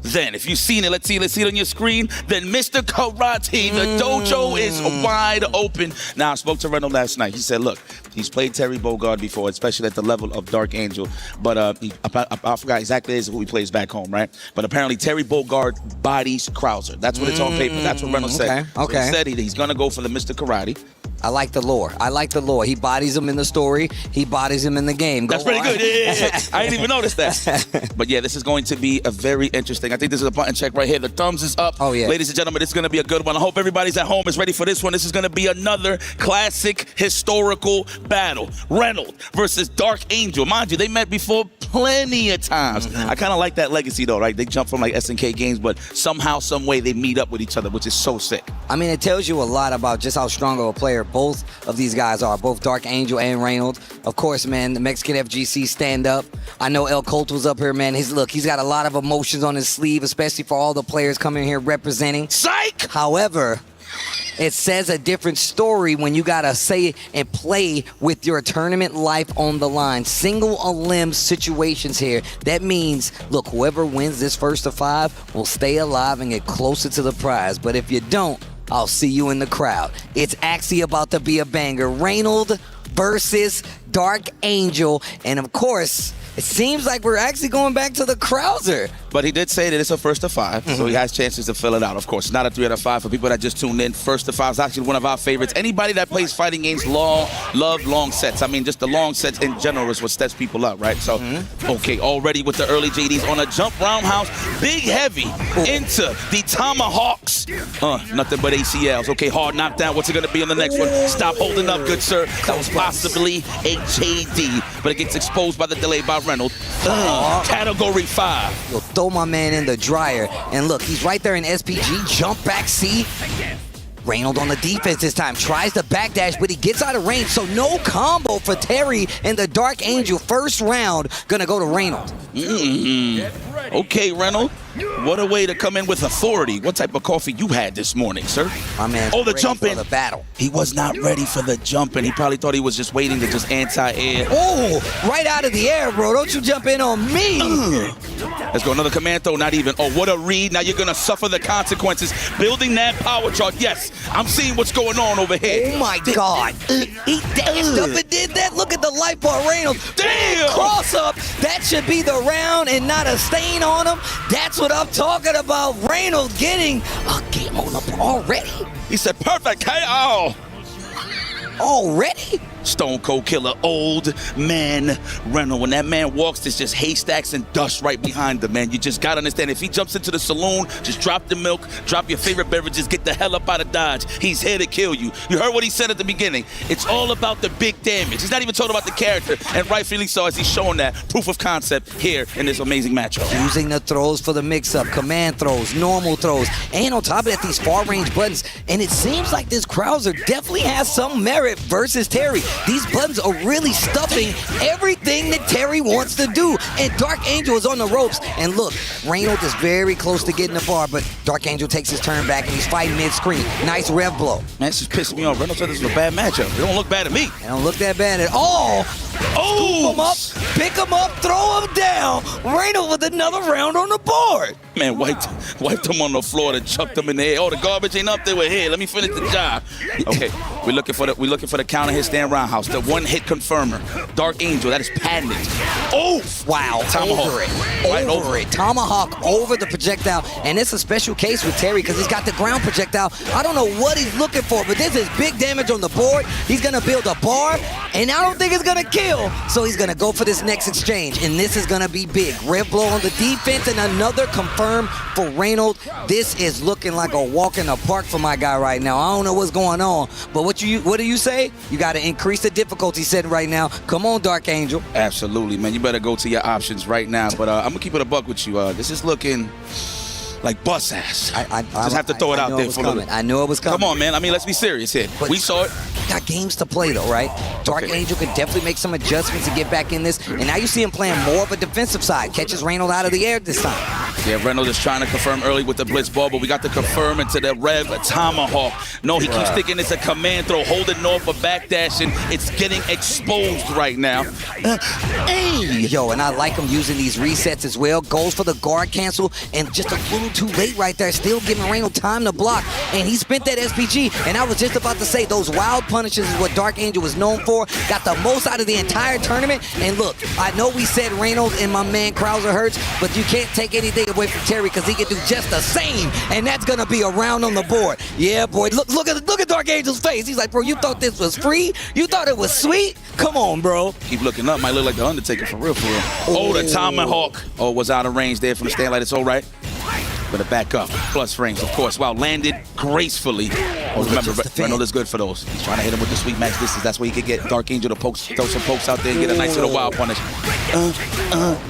than, if you've seen it, let's see it on your screen, then Mr. Karate. The dojo is wide open. Now, I spoke to Reynolds last night. He said, look, he's played Terry Bogard before, especially at the level of Dark Angel, but I forgot exactly who he plays back home, right? But apparently Terry Bogard bodies Krauser. That's what it's on paper. That's what Reynolds said. Okay. So he said he's going to go for the Mr. Karate. I like the lore. He bodies him in the story. He bodies him in the game. That's pretty good. Yeah. I didn't even notice that. But yeah, this is going to be a very interesting. I think this is a button check right here. The thumbs is up. Oh, yeah. Ladies and gentlemen, it's going to be a good one. I hope everybody's at home is ready for this one. This is going to be another classic historical battle. Reynolds versus Dark Angel. Mind you, they met before plenty of times. I kind of like that legacy though, right? They jump from like SNK games, but somehow, some way they meet up with each other, which is so sick. I mean, it tells you a lot about just how strong of a player both of these guys are, both Dark Angel and Reynolds. Of course, man, the Mexican FGC stand up. I know El Colt was up here, man. He's got a lot of emotions on his sleeve, especially for all the players coming here representing. Psych! However, it says a different story when you gotta say and play with your tournament life on the line. Single a limb situations here. That means, look, whoever wins this first of 5 will stay alive and get closer to the prize. But if you don't, I'll see you in the crowd. It's actually about to be a banger. Reynolds versus Dark Angel. And of course, it seems like we're actually going back to the Krauser. But he did say that it's a first to 5, so he has chances to fill it out. Of course, not a 3 out of 5 for people that just tuned in. First to 5 is actually one of our favorites. Anybody that plays fighting games love long sets. I mean, just the long sets in general is what sets people up, right? So, okay, already with the early JDs on a jump roundhouse, big heavy into the tomahawks. Nothing but ACLs. Okay, hard knockdown. What's it going to be on the next one? Stop holding up, good sir. That was possibly a JD, but it gets exposed by the delay by Reynolds. Category 5. You'll throw my man in the dryer. And look, he's right there in SPG. Jump back, see? Reynolds on the defense this time. Tries to backdash, but he gets out of range. So no combo for Terry and the Dark Angel. First round gonna go to Reynolds. Okay, Reynolds. What a way to come in with authority. What type of coffee you had this morning, sir? My man. Oh, the jump in. The battle. He was not ready for the jump in. He probably thought he was just waiting to just anti-air. Oh, right out of the air, bro. Don't you jump in on me. Let's go. Another command throw. Not even. Oh, what a read. Now you're going to suffer the consequences. Building that power chart. Yes, I'm seeing what's going on over here. Oh, my God. He dashed up and did that. Look at the light bar, Reynolds. Damn. Cross up. That should be the round and not a stain on him. That's what I'm talking about. Reynolds getting a game on up already. He said, perfect KO. Already? Stone Cold Killer, old man Reynolds. When that man walks, there's just haystacks and dust right behind him, man. You just gotta understand, if he jumps into the saloon, just drop the milk, drop your favorite beverages, get the hell up out of Dodge. He's here to kill you. You heard what he said at the beginning. It's all about the big damage. He's not even talking about the character, and rightfully so, as he's showing that proof of concept here in this amazing matchup. Using the throws for the mix-up, command throws, normal throws, and on top of that, these far-range buttons. And it seems like this Krauser definitely has some merit versus Terry. These buttons are really stuffing everything that Terry wants to do. And Dark Angel is on the ropes. And look, Reynolds is very close to getting the bar, but Dark Angel takes his turn back and he's fighting mid-screen. Nice rev blow. Man, this is pissing me off. Reynolds said this was a bad matchup. It don't look bad to me. It don't look that bad at all. Scoop him up, pick him up, throw him down. Reynolds with another round on the board. Man, wiped him on the floor and chucked him in the air. Oh, the garbage ain't up there with here. Let me finish the job. Okay, we're looking for the counter hit stand roundhouse. The one-hit confirmer. Dark Angel, that is patented. Oh! Wow, Tomahawk. Over it. Tomahawk over the projectile. And it's a special case with Terry because he's got the ground projectile. I don't know what he's looking for, but this is big damage on the board. He's going to build a bar, and I don't think it's going to kill. So he's going to go for this next exchange, and this is going to be big. Rev blow on the defense and another confirm for Reynolds. This is looking like a walk in the park for my guy right now. I don't know what's going on, but what do you say? You got to increase the difficulty setting right now. Come on, Dark Angel. Absolutely, man. You better go to your options right now. But I'm going to keep it a buck with you. This is looking like bus ass. I just have to throw it out there for a little. I knew it was coming. Come on, man. I mean, let's be serious here. But we saw it. Got games to play, though, right? Dark Angel could definitely make some adjustments and get back in this. And now you see him playing more of a defensive side. Catches Reynolds out of the air this time. Yeah, Reynolds is trying to confirm early with the blitz ball, but we got to confirm into the Rev Tomahawk. No, he keeps thinking it's a command throw, holding north for backdashing. It's getting exposed right now. Yo, and I like him using these resets as well. Goes for the guard cancel, and just a little too late right there. Still giving Reynolds time to block, and he spent that SPG. And I was just about to say, those wild punishes is what Dark Angel was known for. Got the most out of the entire tournament. And look, I know we said Reynolds and my man Krauser hurts, but you can't take anything away from Terry because he can do just the same, and that's gonna be a round on the board. Yeah, boy, look at Dark Angel's face. He's like, bro, you thought this was free? You thought it was sweet? Come on, bro. Keep looking up. Might look like the Undertaker for real, for real. Oh, the Tomahawk. Oh, was out of range there from the stand light. It's all right. Better back up. Plus frames, of course. Wow, landed gracefully. Oh, remember, Reynolds is good for those. He's trying to hit him with the sweet max distance. That's where he could get Dark Angel to throw some pokes out there and get a nice little wild punish.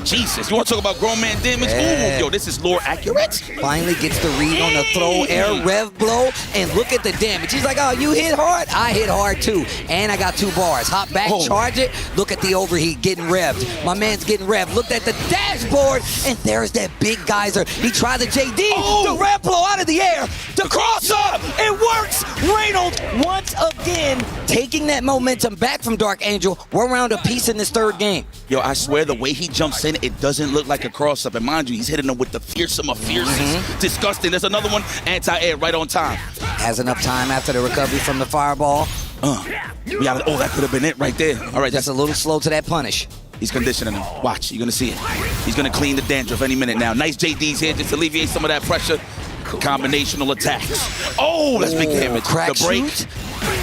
Jesus, you want to talk about grown man damage? Yeah. Ooh, yo, this is lore accurate. Finally gets the read on the throw air rev blow, and look at the damage. He's like, oh, you hit hard? I hit hard too, and I got 2 bars. Hop back, charge it. Look at the overheat getting revved. My man's getting revved. Looked at the dashboard, and there's that big geyser. He tried the JD, the rev blow out of the air, the cross up. It works. Reynolds once again taking that momentum back from Dark Angel. We're around a piece in this third game. Yo, I swear the way he jumps in, it doesn't look like a cross-up. And mind you, he's hitting him with the fearsome of fiercest. Disgusting. There's another one, anti-air right on time. Has enough time after the recovery from the fireball. That could have been it right there. All right, that's a little slow to that punish. He's conditioning him. Watch, you're gonna see it. He's gonna clean the dandruff any minute now. Nice JD's here just to alleviate some of that pressure. Combinational attacks. Oh, that's big damage. Crack the break. shoot?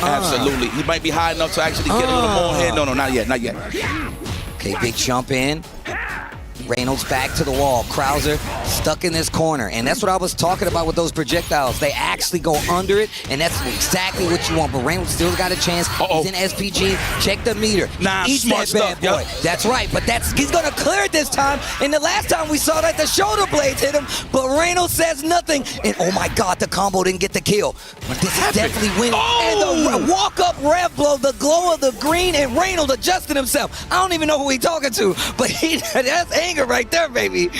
Absolutely. He might be high enough to actually get a little more here. No, not yet. Okay, big jump in. Reynolds back to the wall. Krauser stuck in this corner. And that's what I was talking about with those projectiles. They actually go under it, and that's exactly what you want. But Reynolds still got a chance. He's in SPG. Check the meter. Eats smart that bad boy. stuff. That's right, but he's going to clear it this time. And the last time we saw that, the shoulder blades hit him, but Reynolds says nothing. And oh my God, the combo didn't get the kill. But this is definitely winning. And the walk-up rev blow, the glow of the green, and Reynolds adjusting himself. I don't even know who he's talking to, but that's anger right there, baby.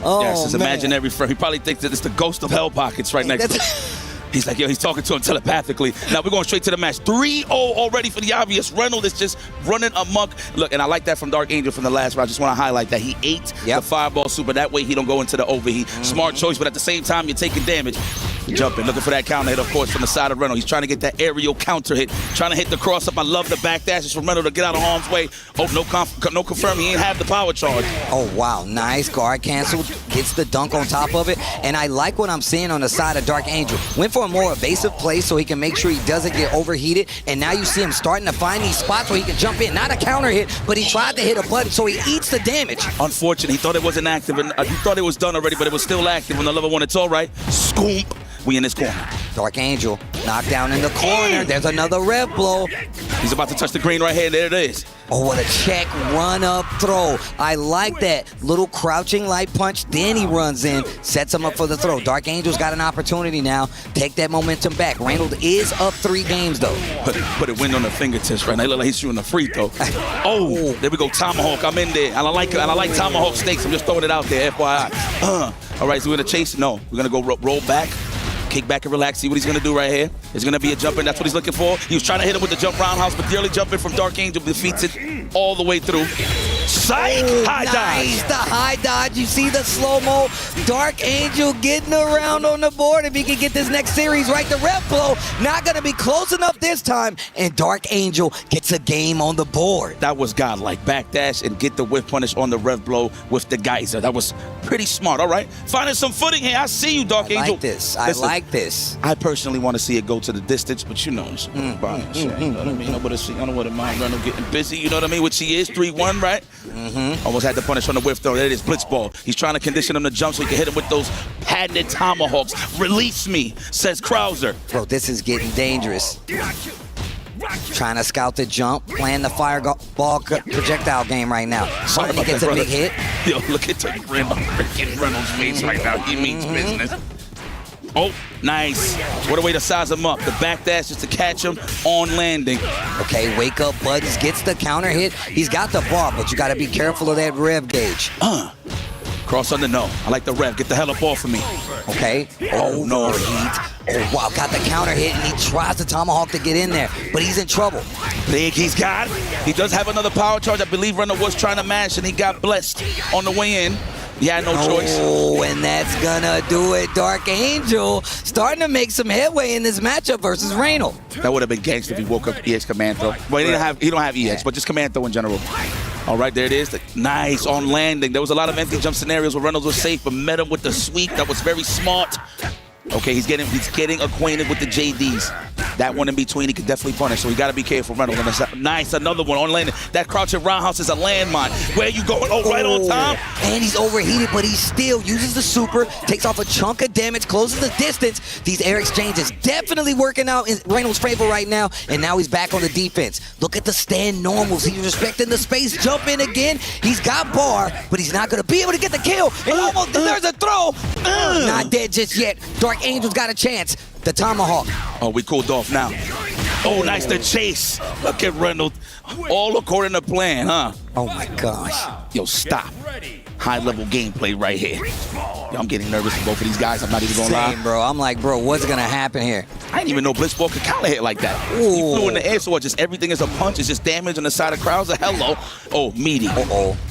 Oh, yes, his man. imaginary friend. He probably thinks that it's the ghost of Hell Pockets right next to him. He's like, he's talking to him telepathically. Now we're going straight to the match. 3-0 already for the obvious. Reynolds is just running amok. Look, and I like that from Dark Angel from the last round. I just want to highlight that he ate the fireball super. That way he don't go into the overheat. Smart choice, but at the same time, you're taking damage. Jumping, looking for that counter hit, of course, from the side of Reynolds. He's trying to get that aerial counter hit. Trying to hit the cross up. I love the back dashes from Reynolds to get out of harm's way. Oh, no confirm. He ain't have the power charge. Oh, wow. Nice guard canceled. Gets the dunk on top of it. And I like what I'm seeing on the side of Dark Angel. Went for a more evasive play so he can make sure he doesn't get overheated. And now you see him starting to find these spots where he can jump in. Not a counter hit, but he tried to hit a button, so he eats the damage. Unfortunately, he thought it wasn't active. And he thought it was done already, but it was still active on the level one. It's all right. Scoop. We in this corner. Dark Angel knocked down in the corner. There's another rev blow. He's about to touch the green right here. There it is. Oh, what a check run up throw. I like that. Little crouching light punch. Then he runs in, sets him up for the throw. Dark Angel's got an opportunity now. Take that momentum back. Reynolds is up 3 games, though. Put a wind on the fingertips right now. He look like he's shooting a free throw. Oh, there we go. Tomahawk. I'm in there. And I like tomahawk steaks. I'm just throwing it out there, FYI. All right, so we're going to chase. No, we're going to go roll back. Kick back and relax. See what he's going to do right here. There's going to be a jump in. That's what he's looking for. He was trying to hit him with the jump roundhouse, but the early jump in from Dark Angel defeats it all the way through. Psych! High nice, dive. the high dodge. You see the slow-mo. Dark Angel getting around on the board. If he can get this next series right, the rev blow not going to be close enough this time, and Dark Angel gets a game on the board. That was godlike. Backdash and get the whip punish on the rev blow with the geyser. That was pretty smart. All right, finding some footing here. I see you, Dark Angel. I like this. I personally want to see it go to the distance, but you know, you know what I mean? I don't want to mind Reynolds getting busy. You know what I mean? Which he is 3-1, right? Almost had the punish on the whiff throw. There it is, blitz ball. He's trying to condition him to jump so he can hit him with those patented tomahawks. Release me, says Krauser. Bro, this is getting dangerous. Trying to scout the jump, playing the fireball projectile game right now. He gets a big hit. Yo, look at the grin on freaking Reynolds' face right now. He means business. Oh, nice. What a way to size him up. The backdash is to catch him on landing. Okay, wake up Buttons gets the counter hit. He's got the bar, but you got to be careful of that rev gauge. Cross under, no. I like the rev. Get the hell up off of me. Okay. Oh, no. Oh, wow. Got the counter hit, and he tries the tomahawk to get in there, but he's in trouble. Big, he's got. He does have another power charge. I believe Reynolds was trying to mash, and he got blessed on the way in. He had no choice. Oh, and that's gonna do it. Dark Angel starting to make some headway in this matchup versus Reynolds. That would have been gangster if he woke up EX Command Throw. Well, he don't have EX, but just Command Throw in general. All right, there it is. Nice on landing. There was a lot of empty jump scenarios where Reynolds was safe, but met him with the sweep. That was very smart. Okay, he's getting acquainted with the JDs. That one in between, he could definitely punish, so we got to be careful, Reynolds. Nice, another one on landing. That crouching roundhouse is a landmine. Where are you going? Oh, right on time. And he's overheated, but he still uses the super, takes off a chunk of damage, closes the distance. These air exchanges definitely working out in Reynolds' favor right now, and now he's back on the defense. Look at the stand normals. He's respecting the space. Jump in again. He's got bar, but he's not going to be able to get the kill. And almost there's a throw. Not dead just yet. Dark Angel's got a chance. The tomahawk. Oh, we cooled off now. Oh, nice the chase. Look at Reynolds. All according to plan, huh? Oh, my gosh. Yo, stop. High-level gameplay right here. Yo, I'm getting nervous for both of these guys. I'm not even going to lie. Same, bro. I'm like, bro, what's going to happen here? I didn't even know Blitzball could counter hit like that. He flew in the air, so just everything is a punch. It's just damage on the side of Krauser. Hello. Oh, meaty.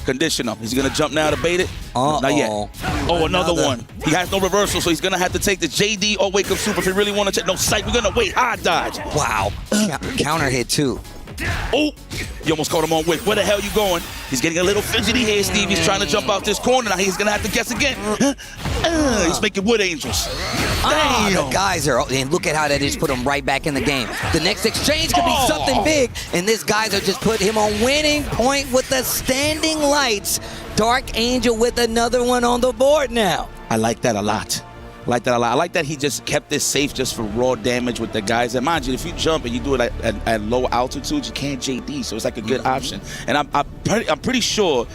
Condition him. He's going to jump now to bait it. Not yet. Oh, another one. He has no reversal, so he's going to have to take the JD or Wake Up Super if he really want to check. No sight. We're going to wait. High dodge. Wow. Counter hit, too. Oh, you almost caught him on Wick. Where the hell you going? He's getting a little fidgety here, Steve. He's trying to jump out this corner. Now he's going to have to guess again. He's making wood angels. Damn. The geyser. And look at how that just put him right back in the game. The next exchange could be something big. And this geyser just put him on winning point with the standing lights. Dark Angel with another one on the board now. I like that a lot. I like that he just kept this safe just for raw damage with the guys. And mind you, if you jump and you do it at low altitudes, you can't JD, so it's like a good option. And I'm pretty sure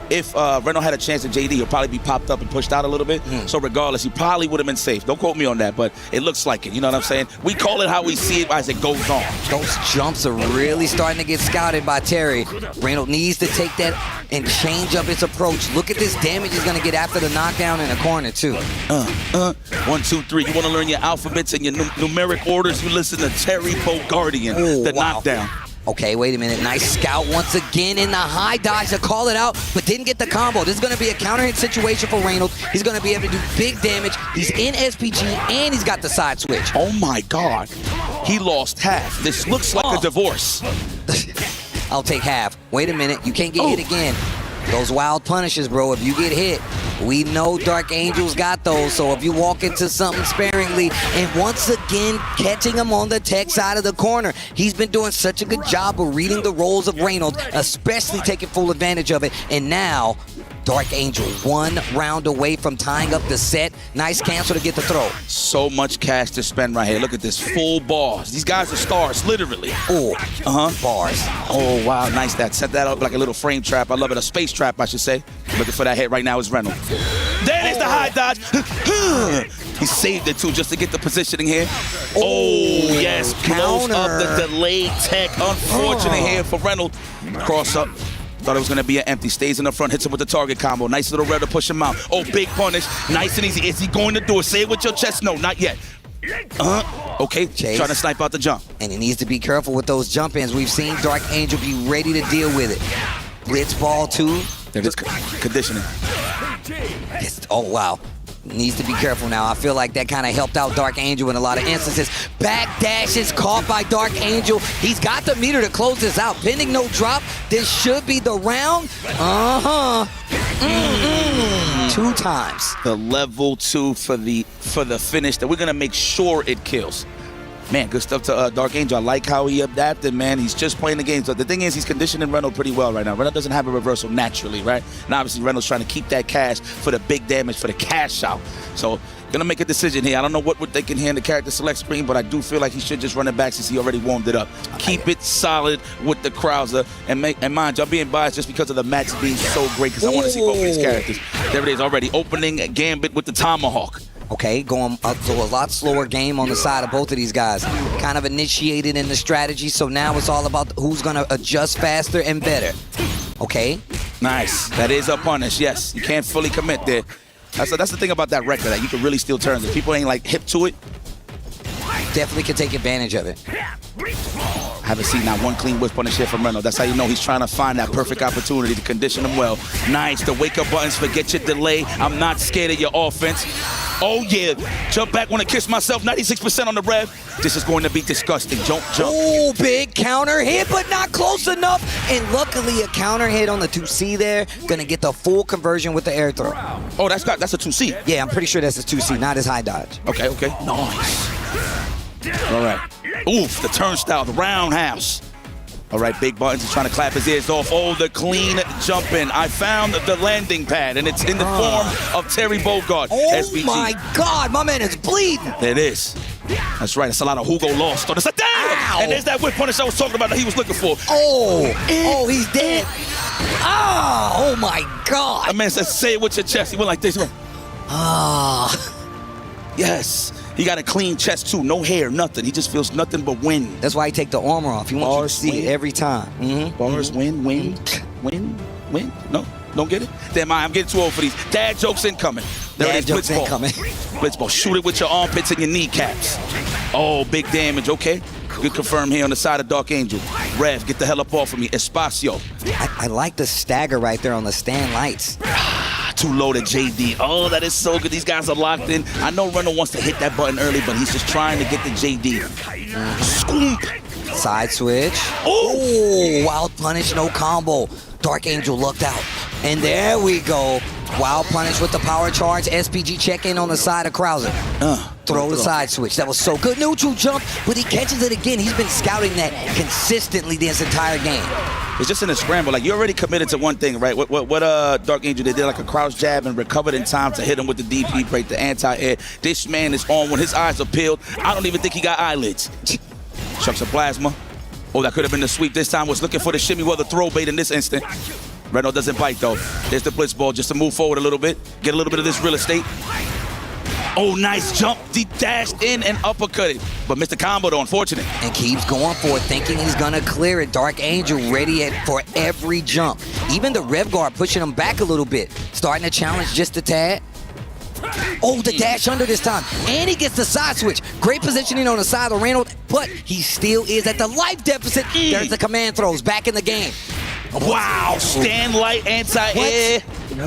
if Renault had a chance at JD, he'll probably be popped up and pushed out a little bit. So regardless, he probably would have been safe. Don't quote me on that, but it looks like it. You know what I'm saying? We call it how we see it as it goes on. Those jumps are really starting to get scouted by Terry. Reynolds needs to take that and change up his approach. Look at this damage he's going to get after the knockdown in the corner, too. 1, 2, 3. You want to learn your alphabets and your numeric orders? You listen to Terry Bogardian, the knockdown. Okay, wait a minute. Nice scout once again in the high dodge to call it out, but didn't get the combo. This is going to be a counter hit situation for Reynolds. He's going to be able to do big damage. He's in SPG, and he's got the side switch. Oh, my God. He lost half. This looks like a divorce. I'll take half. Wait a minute. You can't get hit again. Those wild punishes, bro. If you get hit, we know Dark Angel's got those. So if you walk into something sparingly, and once again, catching him on the tech side of the corner. He's been doing such a good job of reading the roles of Reynolds, especially taking full advantage of it. And now, Dark Angel 1 round away from tying up the set. Nice cancel to get the throw. So much cash to spend right here. Look at this, full bars. These guys are stars, literally. Bars. Oh, wow, nice that. Set that up like a little frame trap. I love it, a space trap, I should say. Looking for that hit right now is Reynolds. There is the high dodge. He saved it, too, just to get the positioning here. Oh, yes, close up the delayed tech. Unfortunate here for Reynolds. Cross up. Thought it was going to be an empty. Stays in the front, hits him with the target combo. Nice little red to push him out. Oh, big punish. Nice and easy. Is he going to do it? Say it with your chest. No, not yet. Okay, Chase. Trying to snipe out the jump. And he needs to be careful with those jump ins. We've seen Dark Angel be ready to deal with it. Blitz ball, too. There it is. Conditioning. Oh, wow. Needs to be careful now. I feel like that kind of helped out Dark Angel in a lot of instances. Back dash is caught by Dark Angel. He's got the meter to close this out. Pending no drop, this should be the round. 2 times. The level 2 for the finish that we're going to make sure it kills. Man, good stuff to Dark Angel. I like how he adapted, man. He's just playing the game. So the thing is, he's conditioning Reynolds pretty well right now. Reynolds doesn't have a reversal naturally, right? And obviously, Reynolds trying to keep that cash for the big damage, for the cash out. So, gonna make a decision here. I don't know what they can hear in the character select screen, but I do feel like he should just run it back since he already warmed it up. Keep it solid with the Krauser. And mind you, I'm being biased just because of the match being so great because I want to see both of these characters. There it is already. Opening Gambit with the Tomahawk. Okay, going up to a lot slower game on the side of both of these guys. Kind of initiated in the strategy, so now it's all about who's going to adjust faster and better. Okay? Nice. That is a punish, yes. You can't fully commit there. That's the thing about that record, that you can really steal turns. If people ain't like hip to it, definitely can take advantage of it. I haven't seen not one clean whip punish here from Reynolds. That's how you know he's trying to find that perfect opportunity to condition him well. Nice. The wake-up buttons, forget your delay. I'm not scared of your offense. Oh, yeah. Jump back, want to kiss myself. 96% on the rev. This is going to be disgusting. Jump. Oh, big counter hit, but not close enough. And luckily, a counter hit on the 2C there. Going to get the full conversion with the air throw. Oh, that's a 2C. Yeah, I'm pretty sure that's a 2C, not his high dodge. Okay. Nice. All right. Oof, the turnstile, the roundhouse. All right, big buttons. He's trying to clap his ears off. Oh, the clean jump in. I found the landing pad, and it's in the form of Terry Bogard. Oh, SBG. my God. My man is bleeding. There it is. That's right. It's a lot of Hugo lost. It's a damn! Ow. And there's that whip punish I was talking about that he was looking for. Oh, he's dead. Oh, my God. That man said, say it with your chest. He went like this. He went, yes. He got a clean chest, too. No hair, nothing. He just feels nothing but wind. That's why he take the armor off. He wants you to see it every time. Bars, win. No. Don't get it? Damn, I'm getting too old for these. Dad jokes incoming. There it is, jokes blitzball. incoming. Blitzball. Shoot it with your armpits and your kneecaps. Oh, big damage. Okay. Good confirm here on the side of Dark Angel. Rev, get the hell up off of me. Espacio. I like the stagger right there on the stand lights. Too low to JD. Oh, that is so good. These guys are locked in. I know Reynolds wants to hit that button early, but he's just trying to get the JD. Scoop. Side switch. Oh, wild punish, no combo. Dark Angel looked out. And there we go. Wild punish with the power charge. SPG check in on the side of Krauser. Throw the side switch. That was so good. Neutral jump, but he catches it again. He's been scouting that consistently this entire game. It's just in a scramble. Like, you're already committed to one thing, right? What Dark Angel did like a crouch jab and recovered in time to hit him with the DP break, the anti-air. This man is on when his eyes are peeled. I don't even think he got eyelids. Chucks a plasma. Oh, that could have been the sweep this time. Was looking for the shimmy, well, the throw bait in this instant. Renault doesn't bite, though. There's the blitz ball just to move forward a little bit. Get a little bit of this real estate. Oh, nice jump. He dashed in and uppercutted. But missed the combo, though, unfortunate. And keeps going for it, thinking he's going to clear it. Dark Angel ready for every jump. Even the Rev Guard pushing him back a little bit. Starting to challenge just a tad. Oh, the dash under this time. And he gets the side switch. Great positioning on the side of Reynolds, but he still is at the life deficit. There's the command throws back in the game. Wow, stand light anti-air.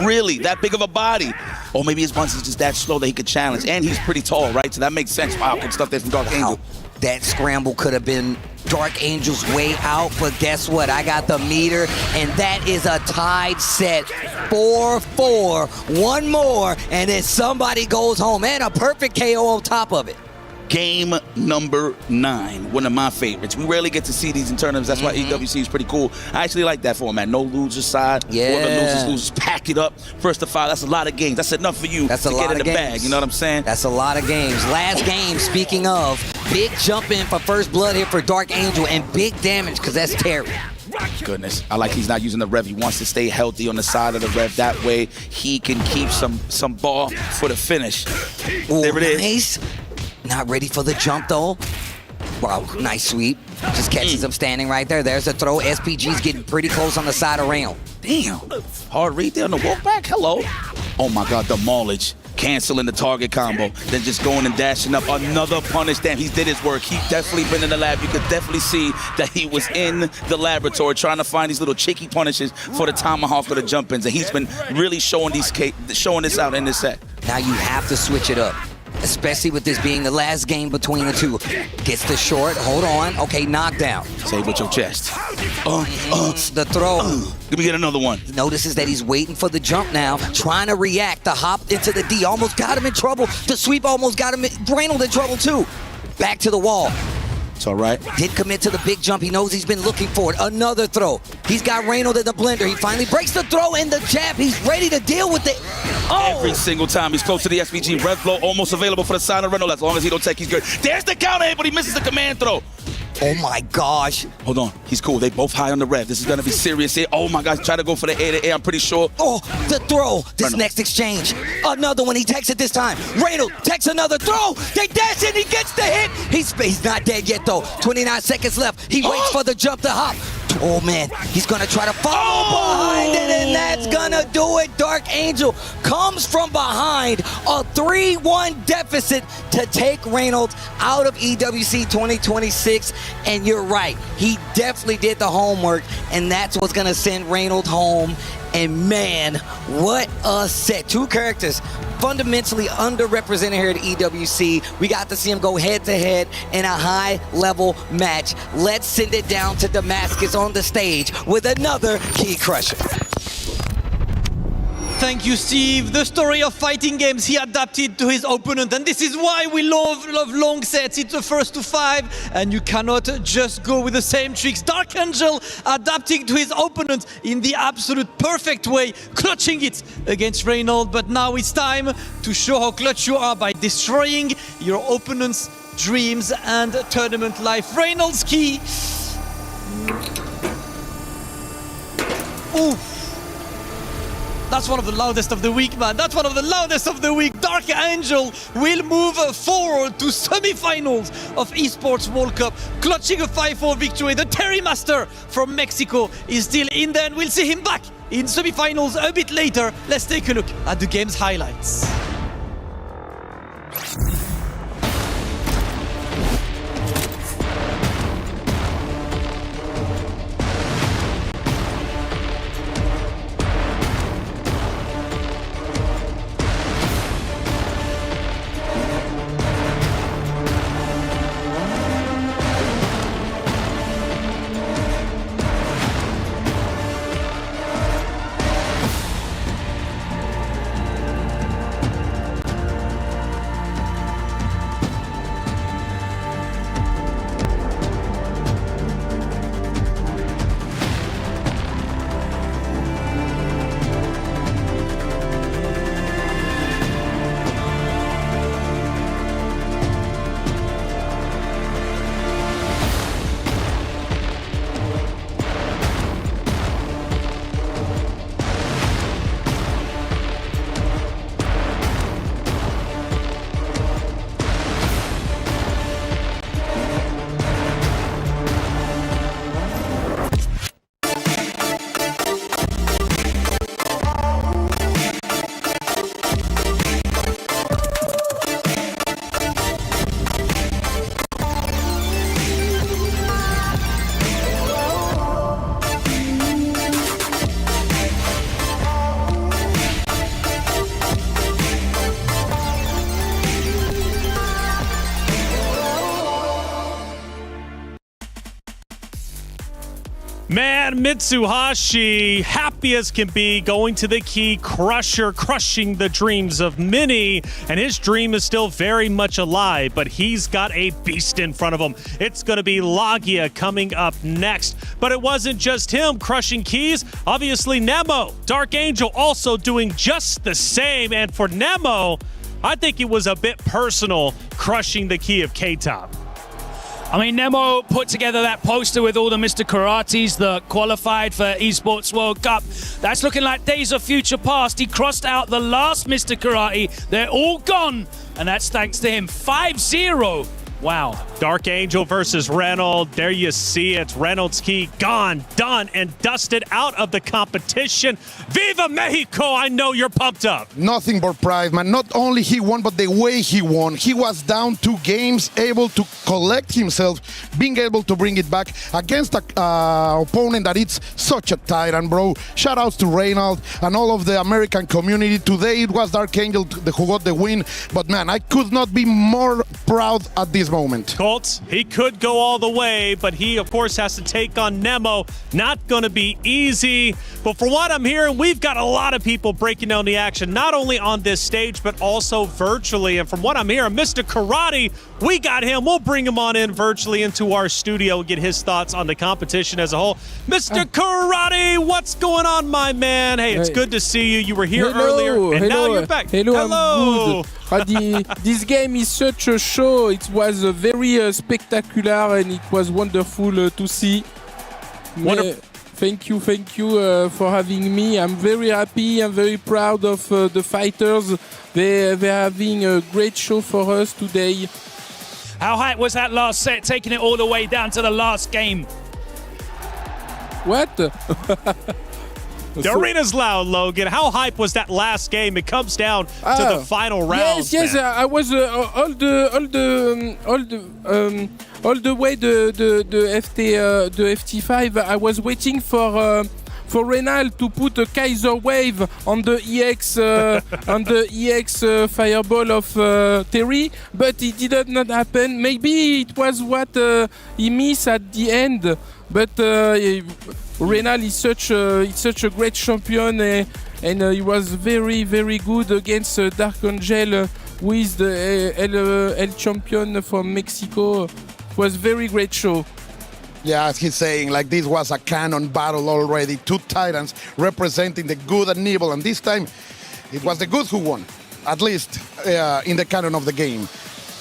Really, that big of a body. Or maybe his punch is just that slow that he could challenge. And he's pretty tall, right? So that makes sense. Wow, good stuff there from Dark Angel. That scramble could have been Dark Angel's way out, but guess what? I got the meter, and that is a tied set. 4-4. One more, and then somebody goes home. And a perfect KO on top of it. Game number 9, one of my favorites. We rarely get to see these in tournaments. That's why EWC is pretty cool. I actually like that format. No loser side. Yeah. Whoever loses, pack it up. First to 5, that's a lot of games. That's enough for you to get in the bag. You know what I'm saying? That's a lot of games. Last game, speaking of, big jump in for first blood here for Dark Angel, and big damage because that's Terry. Goodness, I like he's not using the Rev. He wants to stay healthy on the side of the Rev. That way he can keep some ball for the finish. Ooh, there it is. Nice. Not ready for the jump, though. Wow, nice sweep. Just catches him standing right there. There's a throw. SPG's getting pretty close on the side of Rail. Damn. Hard read there on the walk back. Hello. Oh, my God, the maulage. Canceling the target combo. Then just going and dashing up. Another punish. Damn, he did his work. He definitely been in the lab. You could definitely see that he was in the laboratory trying to find these little cheeky punishes for the tomahawk or the jump-ins. And he's been really showing this out in this set. Now you have to switch it up, especially with this being the last game between the two. Gets the short, hold on. Okay, knockdown. Say it with your chest. The throw. Let me get another one. He notices that he's waiting for the jump now, trying to react. The hop into the D almost got him in trouble. The sweep almost got him, Reynolds in trouble too. Back to the wall. It's all right. Did commit to the big jump. He knows he's been looking for it. Another throw. He's got Reynolds in the blender. He finally breaks the throw and the jab. He's ready to deal with it. Oh! Every single time he's close to the SPG. Rev flow almost available for the side of Reynolds. As long as he don't take, he's good. There's the counter hit, but he misses the command throw. Oh my gosh. Hold on. He's cool. They both high on the Rev. This is going to be serious here. Oh my gosh. Try to go for the air to air. I'm pretty sure. Oh, the throw. This next exchange. Another one. He takes it this time. Reynolds takes another throw. They dash in. He gets the hit. He's not dead yet, though. 29 seconds left. He waits for the jump to hop. Oh, man. He's going to try to follow behind it, and that's going to do it. Dark Angel comes from behind a 3-1 deficit to take Reynolds out of EWC 2026. And you're right. He definitely did the homework, and that's what's going to send Reynolds home. And, man, what a set. Two characters fundamentally underrepresented here at EWC. We got to see him go head-to-head in a high-level match. Let's send it down to Damascus on the stage with another key crusher. Thank you, Steve. The story of fighting games he adapted to his opponent, and this is why we love long sets. It's the first to 5, and you cannot just go with the same tricks. Dark Angel adapting to his opponent in the absolute perfect way, clutching it against Reynolds. But now it's time to show how clutch you are by destroying your opponent's dreams and tournament life. Reynolds key. Ooh. That's one of the loudest of the week, man. That's one of the loudest of the week. Dark Angel will move forward to semi-finals of Esports World Cup, clutching a 5-4 victory. The Terry Master from Mexico is still in there, and we'll see him back in semi-finals a bit later. Let's take a look at the game's highlights. Man, Mitsuhashi, happy as can be, going to the key, crushing the dreams of many, and his dream is still very much alive, but he's got a beast in front of him. It's going to be Lagia coming up next, but it wasn't just him crushing keys. Obviously, Nemo, Dark Angel, also doing just the same, and for Nemo, I think it was a bit personal crushing the key of K-Top. I mean, Nemo put together that poster with all the Mr. Karates that qualified for Esports World Cup. That's looking like days of future past. He crossed out the last Mr. Karate. They're all gone, and that's thanks to him. 5-0. Wow. Dark Angel versus Reynolds. There you see it. Reynolds' key gone, done, and dusted out of the competition. Viva Mexico! I know you're pumped up. Nothing but pride, man. Not only he won, but the way he won. He was down 2 games, able to collect himself, being able to bring it back against an opponent that it's such a tyrant, bro. Shout outs to Reynolds and all of the American community. Today it was Dark Angel who got the win, but man, I could not be more proud at this moment. Colts, he could go all the way, but he, of course, has to take on Nemo. Not going to be easy, but for what I'm hearing, we've got a lot of people breaking down the action, not only on this stage, but also virtually. And from what I'm hearing, Mr. Karate, we got him. We'll bring him on in virtually into our studio and get his thoughts on the competition as a whole. Mr. Karate, what's going on, my man? Hey, it's good to see you. You were here earlier, and now you're back. Hello. I'm good. This game is such a show. It was very spectacular, and it was wonderful to see. Thank you for having me. I'm very happy. I'm very proud of the fighters. They're having a great show for us today. How hype was that last set, taking it all the way down to the last game? What? The arena's loud, Logan. How hype was that last game? It comes down to the final rounds. Yes. I was all the way the FT5. I was waiting for Reynald to put a Kaiser wave on the EX fireball of Terry, but it did not happen. Maybe it was what he missed at the end, but Reynald is such a great champion, and he was very, very good against Dark Angel, who is the El champion from Mexico. It was very great show. Yeah, as he's saying, like this was a canon battle already. 2 titans representing the good and evil, and this time it was the good who won, at least in the canon of the game.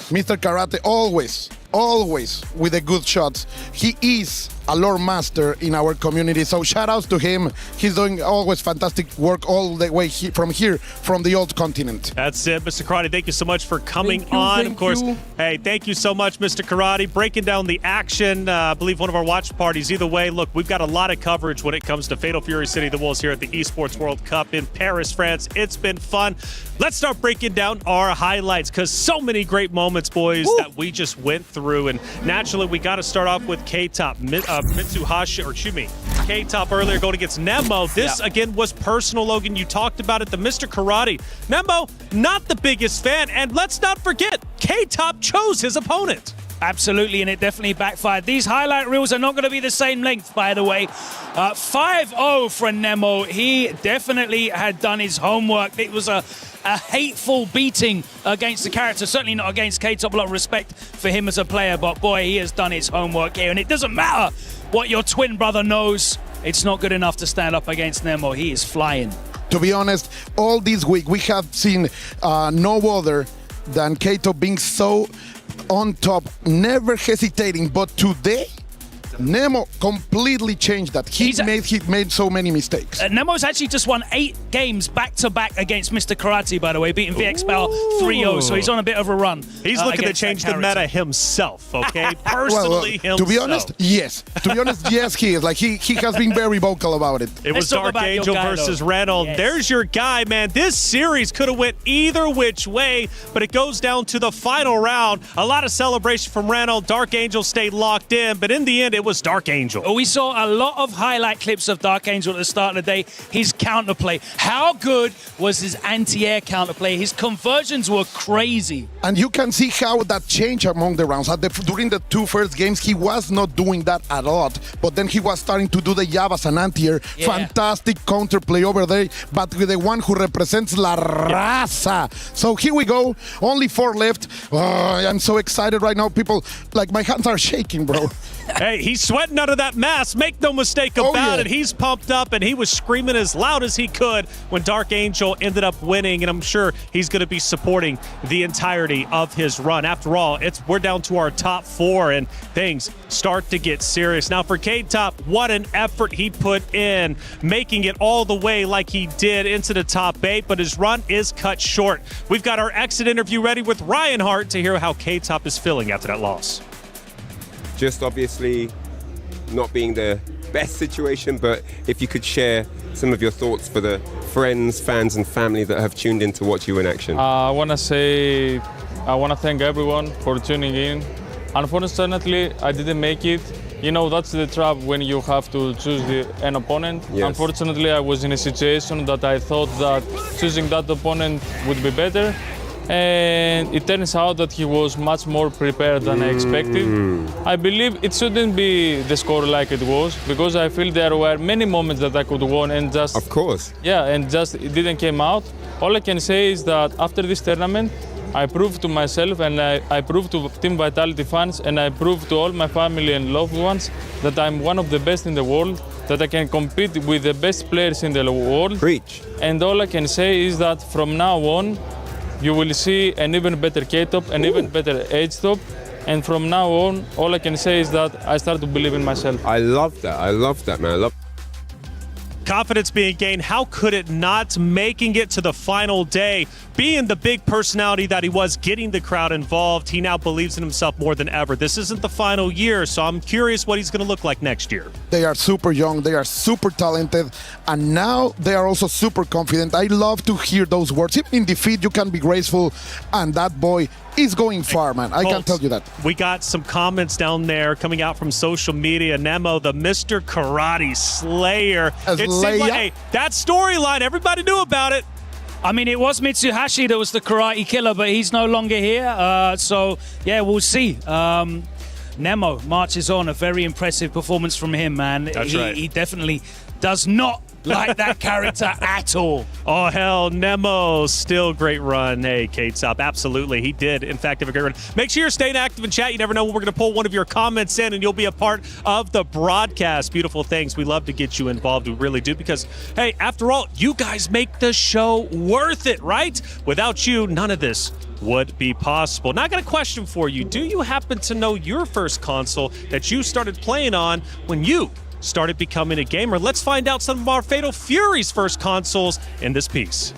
Mr. Karate always with the good shots. He is a lore master in our community. So shout outs to him. He's doing always fantastic work all the way from the old continent. That's it, Mr. Karate. Thank you so much for coming on. Of course, hey, thank you so much, Mr. Karate, breaking down the action. I believe one of our watch parties. Either way, look, we've got a lot of coverage when it comes to Fatal Fury City of the Wolves here at the Esports World Cup in Paris, France. It's been fun. Let's start breaking down our highlights because so many great moments, boys, that we just went through. And naturally, we got to start off with K-Top, Mitsuhashi, or excuse me, K-Top earlier going against Nemo. This, again, was personal, Logan. You talked about it, the Mr. Karate. Nemo, not the biggest fan. And let's not forget, K-Top chose his opponent. Absolutely, and it definitely backfired. These highlight reels are not going to be the same length, by the way. 5-0 for Nemo. He definitely had done his homework. It was a hateful beating against the character. Certainly not against K-Top. A lot of respect for him as a player, but boy, he has done his homework here. And it doesn't matter what your twin brother knows. It's not good enough to stand up against Nemo. He is flying. To be honest, all this week we have seen no other than K-Top being so on top, never hesitating. But today, Nemo completely changed that. He made so many mistakes. Nemo's actually just won 8 games back-to-back against Mr. Karate, by the way, beating VXPal 3-0, so he's on a bit of a run. He's looking to change the meta himself, okay? Personally, himself. To be honest, yes. To be honest, yes, he is. Like, he has been very vocal about it. It was Dark Angel versus Reynolds. Yes. There's your guy, man. This series could have went either which way, but it goes down to the final round. A lot of celebration from Reynolds. Dark Angel stayed locked in, but in the end, it was Dark Angel. We saw a lot of highlight clips of Dark Angel at the start of the day. His counterplay. How good was his anti-air counterplay? His conversions were crazy. And you can see how that changed among the rounds. During the 2 first games, he was not doing that a lot, but then he was starting to do the Yabas and anti-air. Yeah. Fantastic counterplay over there, but with the one who represents La Raza. So here we go. Only 4 left. I'm so excited right now. People, like, my hands are shaking, bro. Hey, he's sweating under that mask. Make no mistake about it. He's pumped up, and he was screaming as loud as he could when Dark Angel ended up winning, and I'm sure he's going to be supporting the entirety of his run. After all, we're down to our top 4, and things start to get serious. Now, for K-Top, what an effort he put in, making it all the way like he did into the top 8, but his run is cut short. We've got our exit interview ready with Ryan Hart to hear how K-Top is feeling after that loss. Just obviously not being the best situation, but if you could share some of your thoughts for the friends, fans, and family that have tuned in to watch you in action. I want to thank everyone for tuning in. Unfortunately, I didn't make it. You know, that's the trap when you have to choose an opponent. Yes. Unfortunately, I was in a situation that I thought that choosing that opponent would be better. And it turns out that he was much more prepared than I expected. I believe it shouldn't be the score like it was, because I feel there were many moments that I could win and just... Of course. Yeah, and just it didn't come out. All I can say is that after this tournament, I proved to myself and I proved to Team Vitality fans and I proved to all my family and loved ones that I'm one of the best in the world, that I can compete with the best players in the world. Preach. And all I can say is that from now on, you will see an even better K-Top, an even better H-Top. And from now on, all I can say is that I start to believe in myself. I love that. I love that, man. I love confidence being gained. How could it not? Making it to the final day, being the big personality that he was, getting the crowd involved. He now believes in himself more than ever. This isn't the final year, so I'm curious what he's going to look like next year. They are super young, they are super talented, and now they are also super confident. I love to hear those words. Even in defeat, you can be graceful, and that boy is going far, man. I can tell you that. We got some comments down there coming out from social media. Nemo, the Mr. Karate Slayer. It seemed like, hey, that storyline, everybody knew about it. I mean, it was Mitsuhashi that was the Karate Killer, but he's no longer here. So, yeah, we'll see. Nemo marches on. A very impressive performance from him, man. That's right. He definitely does not like that character at all. Oh, hell, Nemo, still great run. Hey, K-Top, absolutely. He did, in fact, have a great run. Make sure you're staying active in chat. You never know when we're going to pull one of your comments in, and you'll be a part of the broadcast. Beautiful things. We love to get you involved. We really do because, hey, after all, you guys make the show worth it, right? Without you, none of this would be possible. Now, I got a question for you. Do you happen to know your first console that you started playing on when you started becoming a gamer? Let's find out some of our Fatal Fury's first consoles in this piece.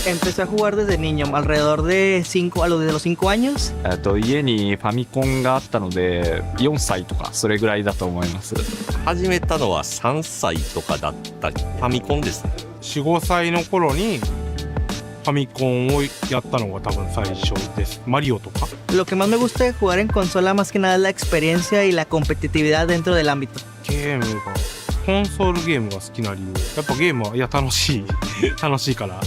Empecé a jugar desde niño, alrededor de los 5 años. 家にファミコンがあったので4歳とかそれぐらいだと思います。始めたのは3歳とかだったり、ファミコンですね。4、5歳の頃にファミコンをやったのが多分最初です。マリオとか。Lo que más me gusta de jugar en consola más que nada es la experiencia y la competitividad dentro del ámbito. ゲームがコンソールゲームが好きな理由、やっぱゲームは楽しいから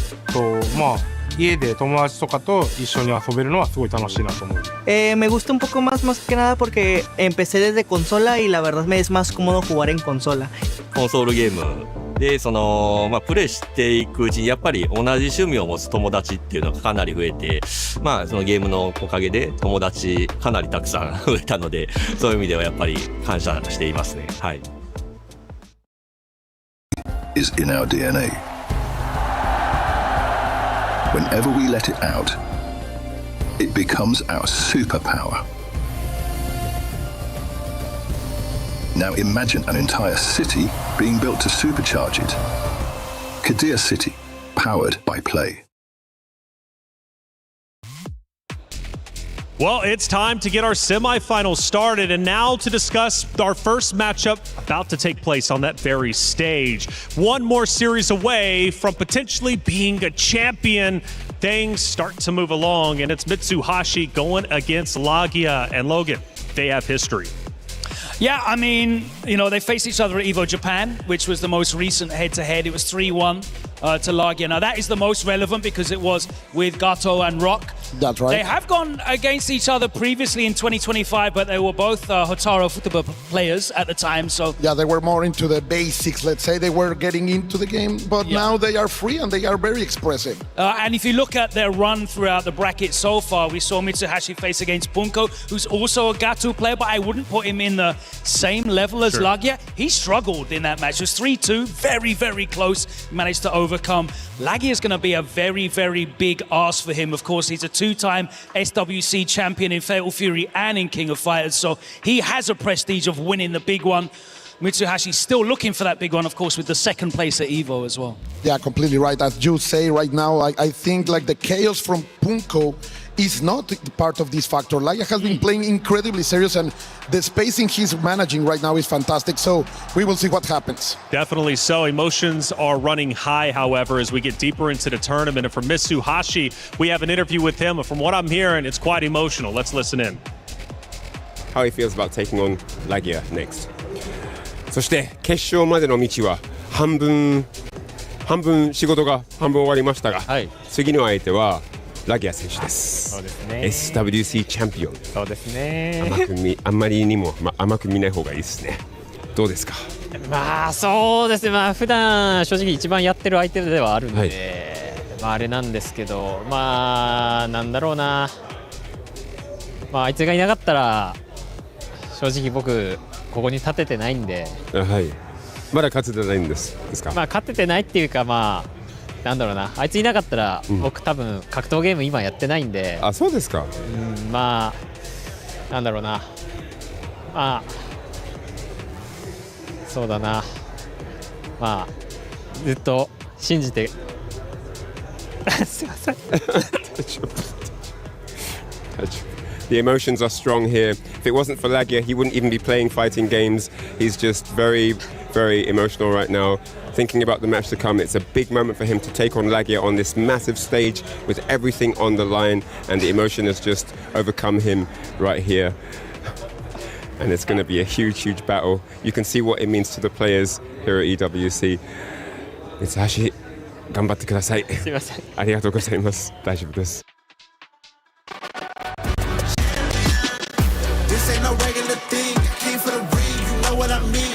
まあ家で友達とかと一緒に遊べるのはすごい楽しいなと思う。Me gusta un poco más que nada porque empecé desde consola y la verdad me es más cómodo jugar en consola. コンソールゲームでプレイしていくうちにやっぱり同じ趣味を持つ友達っていうのがかなり増えて、そのゲームのおかげで友達かなりたくさん増えたので、そういう意味ではやっぱり感謝していますね。はい。is in our DNA. Whenever we let it out, it becomes our superpower. Now imagine an entire city being built to supercharge it. Kadir City, powered by play. Well, it's time to get our semifinals started, and now to discuss our first matchup about to take place on that very stage. One more series away from potentially being a champion. Things start to move along, and it's Mitsuhashi going against Lagia. And Logan, they have history. Yeah, I mean, they faced each other at EVO Japan, which was the most recent head-to-head. It was 3-1 to Lagia. Now, that is the most relevant because it was with Gato and Rock. That's right. They have gone against each other previously in 2025, but they were both Hotaru football players at the time. So yeah, they were more into the basics, let's say. They were getting into the game, but now they are free and they are very expressive. And if you look at their run throughout the bracket so far, we saw Mitsuhashi face against Punko, who's also a Gato player, but I wouldn't put him in the same level as Lagia. He struggled in that match. It was 3-2, very, very close. Managed to overcome. Lagia is going to be a very, very big ask for him. Of course, he's a two-time SWC champion in Fatal Fury and in King of Fighters, so he has a prestige of winning the big one. Mitsuhashi still looking for that big one, of course, with the second place at EVO as well. Yeah, completely right. As you say right now, I think like the chaos from Punko is not part of this factor. Lagia has been playing incredibly serious, and the spacing he's managing right now is fantastic. So we will see what happens. Definitely so. Emotions are running high, however, as we get deeper into the tournament. And for Mitsuhashi, we have an interview with him. From what I'm hearing, it's quite emotional. Let's listen in. How he feels about taking on Lagia next. そして決勝までの道は半分仕事が半分終わりましたが、次の相手はラギア選手です。そうですね。SWC チャンピオン。そうですね。あんまりにも甘く見ない方がいいですね。どうですか。そうですね。普段正直一番やってる相手ではあるんで、あれなんですけど、なんだろうな。あいつがいなかったら正直僕ここに立ててないんで。はい。まだ勝ててないんですか。勝ててないっていうかなんだろうな、あいついなかったら、僕多分格闘ゲーム今やってないんで。あ、そうですか。なんだろうな、そうだな、ずっと信じてすいません。The emotions are strong here. If it wasn't for Lagia, he wouldn't even be playing fighting games. He's just very, very emotional right now. Thinking about the match to come, it's a big moment for him to take on Lagia on this massive stage with everything on the line, and the emotion has just overcome him right here. And it's going to be a huge, huge battle. You can see what it means to the players here at EWC. Mitsuhashi, 頑張ってください。すいません。ありがとうございます。大丈夫です。This ain't no regular thing. Came for the ring, you know what I mean.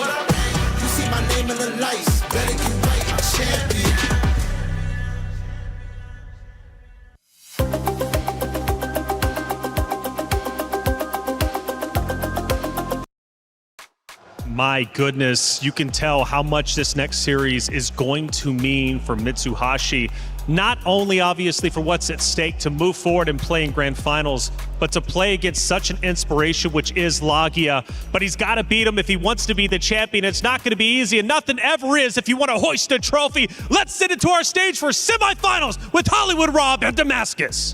My goodness, you can tell how much this next series is going to mean for Mitsuhashi. Not only obviously for what's at stake to move forward and play in grand finals, but to play against such an inspiration, which is Lagia. But he's got to beat him if he wants to be the champion. It's not going to be easy, and nothing ever is if you want to hoist a trophy. Let's send it to our stage for semifinals with Hollywood Rob and Damascus.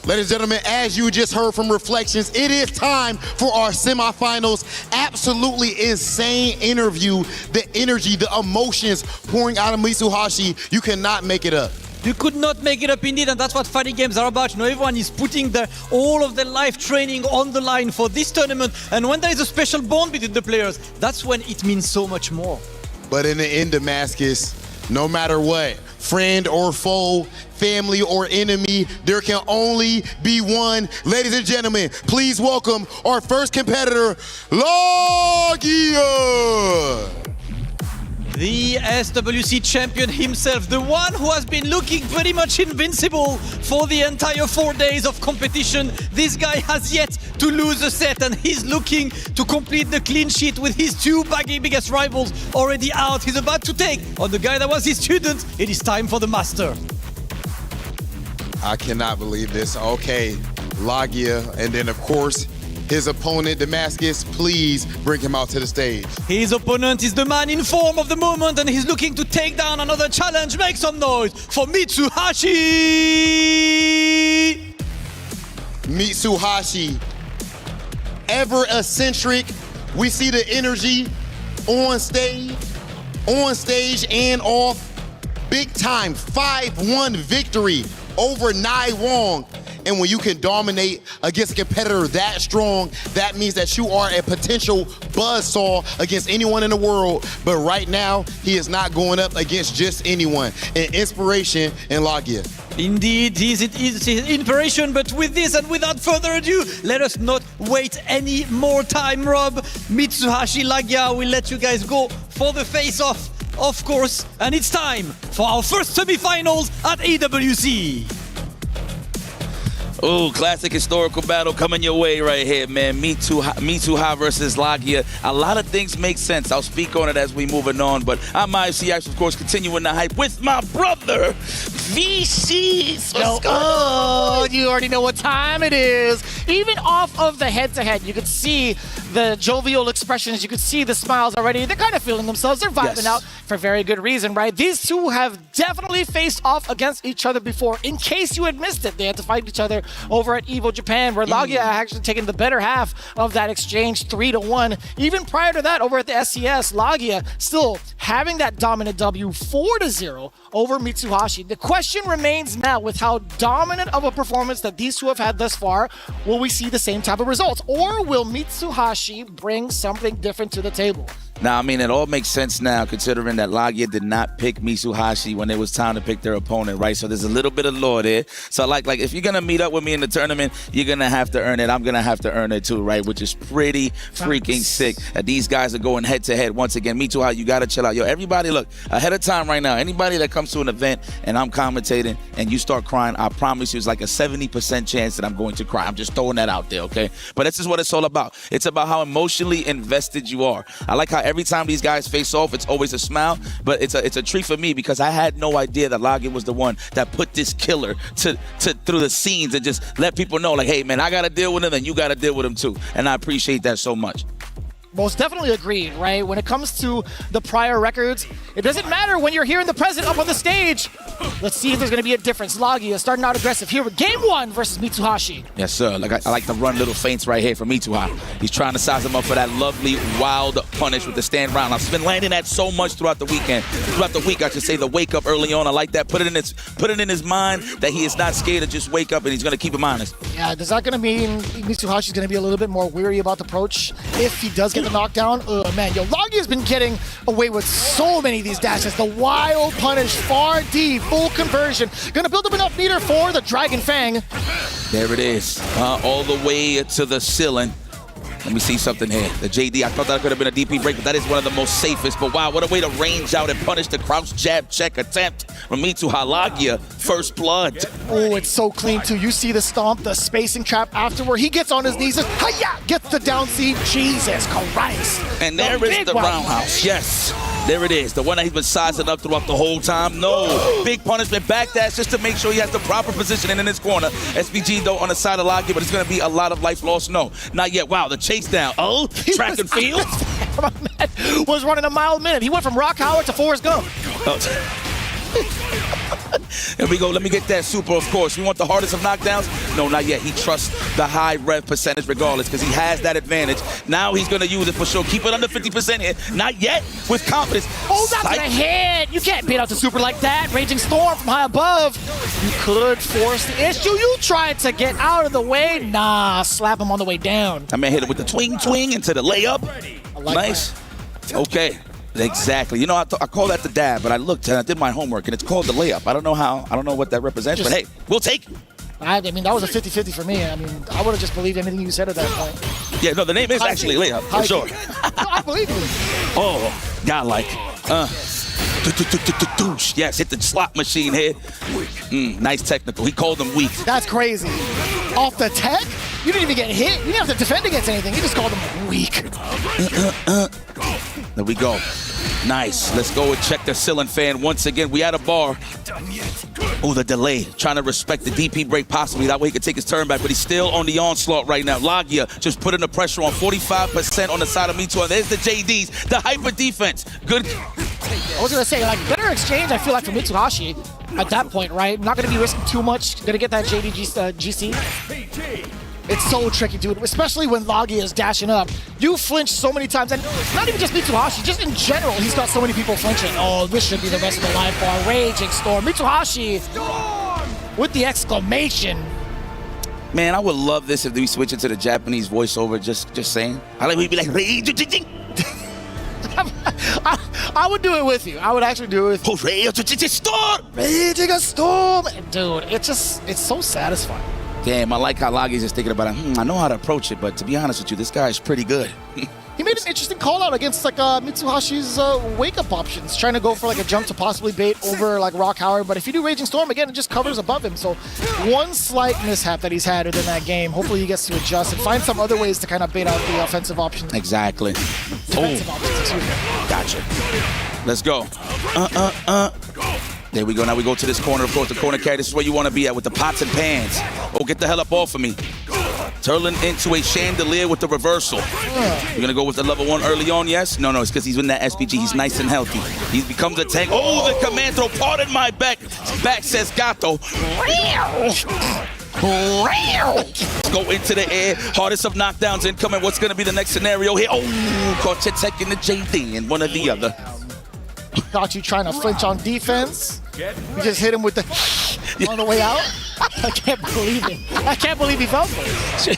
Ladies and gentlemen, as you just heard from Reflections, it is time for our semifinals. Absolutely insane interview. The energy, the emotions pouring out of Mitsuhashi, you cannot make it up. You could not make it up indeed, and that's what fighting games are about. You know, everyone is putting all of their life training on the line for this tournament, and when there is a special bond between the players, that's when it means so much more. But in the end, Damascus, no matter what, friend or foe, family or enemy, there can only be one. Ladies and gentlemen, please welcome our first competitor, Lagia. The SWC champion himself, the one who has been looking pretty much invincible for the entire 4 days of competition. This guy has yet to lose a set, and he's looking to complete the clean sheet with his two biggest rivals already out. He's about to take on the guy that was his student. It is time for the master. I cannot believe this. Okay, Lagia, and then of course, his opponent, Damascus. Please bring him out to the stage. His opponent is the man in form of the moment, and he's looking to take down another challenge. Make some noise for Mitsuhashi! Mitsuhashi, ever eccentric. We see the energy on stage and off. Big time 5-1 victory over Nai Wong. And when you can dominate against a competitor that strong, that means that you are a potential buzzsaw against anyone in the world. But right now, he is not going up against just anyone. An inspiration in Lagia. Indeed, he's inspiration, but with this and without further ado, let us not wait any more time, Rob. Mitsuhashi Lagia will let you guys go for the face-off, of course. And it's time for our first semi-finals at EWC. Oh, classic historical battle coming your way right here, man. Mitsuha versus Lagia. A lot of things make sense. I'll speak on it as we moving on, but I'm IFCX, of course, continuing the hype with my brother, VC. Oh, you already know what time it is. Even off of the head-to-head, you could see the jovial expressions. You could see the smiles already. They're kind of feeling themselves. They're vibing out for very good reason, right? These two have definitely faced off against each other before. In case you had missed it, they had to fight each other over at EVO Japan, where Lagia actually taken the better half of that exchange 3-1. Even prior to that, over at the SCS, Lagia still having that dominant W 4-0 over Mitsuhashi. The question remains now, with how dominant of a performance that these two have had thus far, will we see the same type of results? Or will Mitsuhashi bring something different to the table? Now, I mean, it all makes sense now, considering that Lagia did not pick Mitsuhashi when it was time to pick their opponent, right? So there's a little bit of lore there. So, like if you're going to meet up with me in the tournament, you're going to have to earn it. I'm going to have to earn it too, right? Which is pretty freaking sick. These guys are going head-to-head once again. Mitsuhashi, you got to chill out. Yo, everybody, look, ahead of time right now, anybody that comes to an event and I'm commentating and you start crying, I promise you it's like a 70% chance that I'm going to cry. I'm just throwing that out there, okay? But this is what it's all about. It's about how emotionally invested you are. I like how every time these guys face off, it's always a smile, but it's a treat for me because I had no idea that Lagia was the one that put this killer through the scenes and just let people know, like, hey, man, I got to deal with him and you got to deal with him too. And I appreciate that so much. Most definitely agreed, right? When it comes to the prior records, it doesn't matter when you're here in the present up on the stage. Let's see if there's going to be a difference. Lagia starting out aggressive here with game 1 versus Mitsuhashi. Yes, sir. Like I like to run little feints right here for Mitsuha. He's trying to size him up for that lovely, wild punish with the stand round. I've been landing that so much throughout the weekend. Throughout the week, I should say, the wake up early on. I like that. Put it in his mind that he is not scared to just wake up, and he's going to keep him honest. Yeah, is that going to mean Mitsuhashi's going to be a little bit more weary about the approach if he does get the knockdown? Oh, man. Yo, Lagia's been getting away with so many of these dashes. The wild punish, far D, full conversion. Going to build up enough meter for the Dragon Fang. There it is. All the way to the ceiling. Let me see something here. The JD, I thought that could have been a DP break, but that is one of the most safest. But wow, what a way to range out and punish the crouch jab check attempt from Mitsuha Lagia. First blood. Oh, it's so clean too. You see the stomp, the spacing trap afterward. He gets on his knees, just hi-ya, gets the down C. Jesus Christ. And there is the roundhouse. Yes. There it is, the one that he's been sizing up throughout the whole time. No, big punishment, back dash just to make sure he has the proper positioning in his corner. SPG though on the side of Lagia, but it's gonna be a lot of life lost. No, not yet. Wow, the chase down. Oh, track and field. Was running a mile a minute. He went from Rock Howard to Forrest Gump. Here we go. Let me get that super, of course. We want the hardest of knockdowns? No, not yet. He trusts the high rev percentage regardless because he has that advantage. Now he's going to use it for sure. Keep it under 50% here. Not yet. With confidence. Oh, that's a hit. You can't beat out the super like that. Raging Storm from high above. You could force the issue. You tried to get out of the way. Nah, slap him on the way down. I may hit it with the twing into the layup. Nice. Okay. Exactly. You know, I call that the dab, but I looked and I did my homework, and it's called the layup. I don't know what that represents, but hey, we'll take it. I mean, that was a 50-50 for me. I mean, I would have just believed anything you said at that point. Yeah, no, the name is actually layup, for sure. I believe you. Oh, godlike. Yes, hit the slot machine here. Nice technical. He called him weak. That's crazy. Off the tech? You didn't even get hit. You didn't have to defend against anything. You just called him weak. There we go. Nice. Let's go and check the ceiling fan once again. We at a bar. Oh, the delay. Trying to respect the DP break possibly. That way he can take his turn back, but he's still on the onslaught right now. Lagia just putting the pressure on 45% on the side of Mito. And there's the JDs. The hyper defense. Good. I was going to say, like, better exchange, I feel like, for Mitsuhashi at that point, right? Not going to be risking too much. Going to get that JD GC. It's so tricky, dude, especially when Lagia is dashing up. You flinch so many times, and not even just Mitsuhashi, just in general, he's got so many people flinching. Oh, this should be the rest of the life bar. Raging Storm. Mitsuhashi with the exclamation. Man, I would love this if we switch it to the Japanese voiceover, just saying. I like we'd be like, raging. I would do it with you. I would actually do it with you. Raging a storm. Dude, it's so satisfying. Damn, I like how Lagia's just thinking about it. I know how to approach it, but to be honest with you, this guy is pretty good. He made an interesting call out against like Mitsuhashi's wake-up options, trying to go for like a jump to possibly bait over like Rock Howard. But if you do Raging Storm, again, it just covers above him. So one slight mishap that he's had within that game. Hopefully he gets to adjust and find some other ways to kind of bait out the offensive options. Exactly. Defensive options, excuse me. Gotcha. Let's go. There we go. Now we go to this corner. Of course, the corner carry. This is where you want to be at with the pots and pans. Oh, get the hell up off of me. Turning into a chandelier with the reversal. You're going to go with the level 1 early on, yes? No, it's because he's in that SPG. He's nice and healthy. He becomes a tank. Oh, the command throw. Pardon my back. Back says Gato. Let's go into the air. Hardest of knockdowns incoming. What's going to be the next scenario here? Oh, caught Chetek in the JD and one or the other. Got you trying to flinch on defense. You just hit him with the on the way out. I can't believe it. I can't believe he fell for it.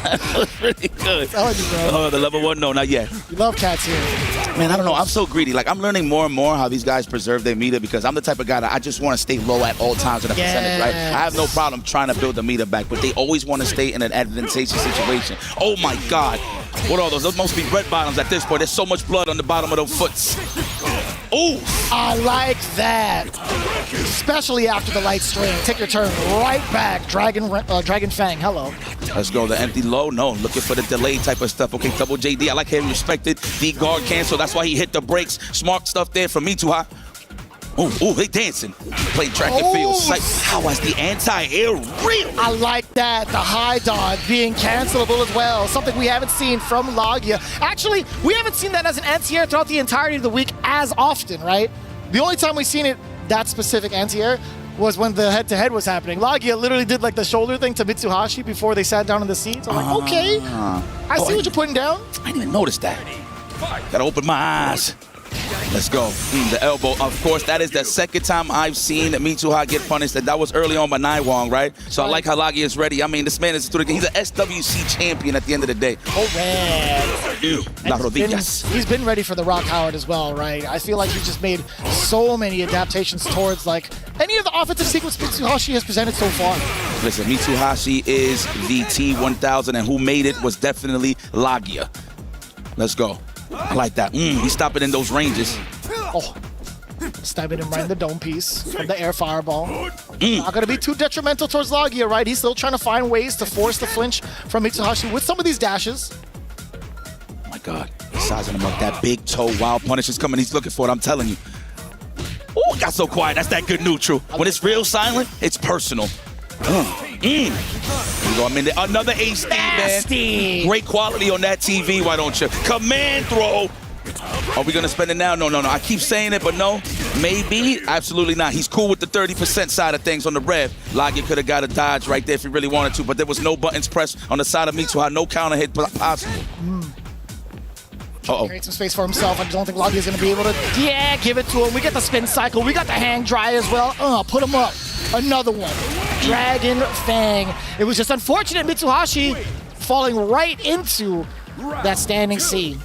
That was pretty good. Oh, the level 1? No, not yet. You love cats here. Man, I don't know. I'm so greedy. Like, I'm learning more and more how these guys preserve their meter because I'm the type of guy that I just want to stay low at all times with a percentage, right? I have no problem trying to build the meter back, but they always want to stay in an advantageous situation. Oh, my God. What are those? Those must be red bottoms at this point. There's so much blood on the bottom of those foots. Oh! I like that. Especially after the light string. Take your turn right back. Dragon Fang, hello. Let's go. The empty low. No, looking for the delay type of stuff. Okay, double JD. I like how he respected the guard cancel. That's why he hit the brakes. Smart stuff there from Mitsuha. Oh, they dancing. Playing track and field. How was the anti-air real? I like that. The high dodge being cancelable as well. Something we haven't seen from Lagia. Actually, we haven't seen that as an anti-air throughout the entirety of the week as often, right? The only time we've seen it, that specific anti-air, was when the head-to-head was happening. Lagia literally did like the shoulder thing to Mitsuhashi before they sat down in the seats. I'm like, okay, I see what you're putting down. I didn't even notice that. Gotta open my eyes. Let's go. The elbow. Of course, that is the second time I've seen Mitsuha get punished. That was early on by Naiwang, right? So I like how Lagia is ready. I mean, this man is through the game. He's an SWC champion at the end of the day. He's been ready for the Rock Howard as well, right? I feel like he's just made so many adaptations towards like any any of the offensive sequence Mitsuhashi has presented so far? Listen, Mitsuhashi is the T1000, and who made it was definitely Lagia. Let's go. I like that. He's stopping in those ranges. Oh, stabbing him right in the dome piece from the air fireball. Not going to be too detrimental towards Lagia, right? He's still trying to find ways to force the flinch from Mitsuhashi with some of these dashes. Oh my God, he's sizing him up. That big toe wild punish is coming. He's looking for it, I'm telling you. Oh, it got so quiet. That's that good neutral. When it's real silent, it's personal. Here we go. I mean, another HD, man. Great quality on that TV, why don't you? Command throw. Are we going to spend it now? No. I keep saying it, but no. Maybe. Absolutely not. He's cool with the 30% side of things on the rev. Lagia could have got a dodge right there if he really wanted to, but there was no buttons pressed on the side of Mitsuha. No counter hit possible. Create some space for himself. I don't think Lagia is going to be able to, give it to him. We got the spin cycle. We got the hang dry as well. Put him up. Another one. Dragon Fang. It was just unfortunate Mitsuhashi falling right into that standing C.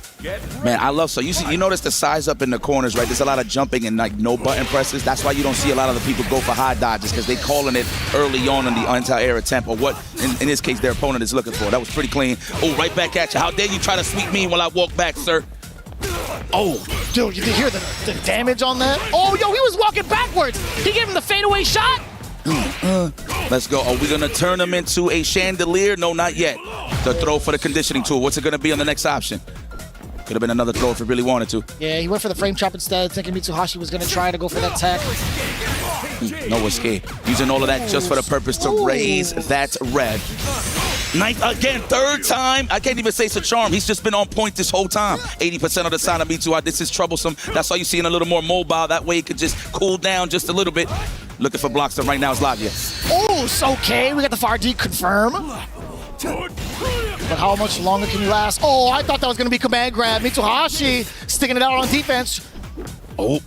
Man, I love you notice the size up in the corners, right? There's a lot of jumping and like no button presses. That's why you don't see a lot of the people go for high dodges, because they calling it early on in the anti-air attempt, or what in this case their opponent is looking for. That was pretty clean. Oh, right back at you. How dare you try to sweep me while I walk back, sir? Oh, dude, you can hear the damage on that. Oh, yo, he was walking backwards. He gave him the fadeaway shot. Let's go. Are we going to turn him into a chandelier? No, not yet. The throw for the conditioning tool. What's it going to be on the next option? Could have been another throw if he really wanted to. Yeah, he went for the frame trap instead, thinking Mitsuhashi was going to try to go for that tech. No escape. Using all of that just for the purpose to raise that red. Ninth again, third time. I can't even say it's a charm. He's just been on point this whole time. 80% of the side of Mitsuha. This is troublesome. That's why you're seeing a little more mobile. That way it could just cool down just a little bit. Looking for blocks, so right now it's Lagia. Oh, it's okay. We got the fire D confirm. But how much longer can you last? Oh, I thought that was going to be command grab. Mitsuhashi sticking it out on defense. Oh.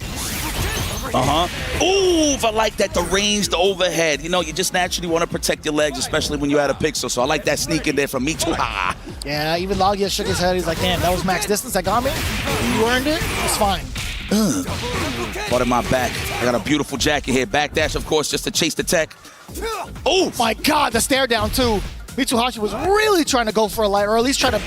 Ooh, I like that. The range, the overhead. You know, you just naturally want to protect your legs, especially when you add a pixel. So I like that sneak in there from Mitsuha. Yeah, even Lagia shook his head. He's like, damn, that was max distance that got me. You earned it. It's fine. Part of my back. I got a beautiful jacket here. Backdash, of course, just to chase the tech. Oh, my God, the stare down, too. Mitsuhashi was really trying to go for a light, or at least try to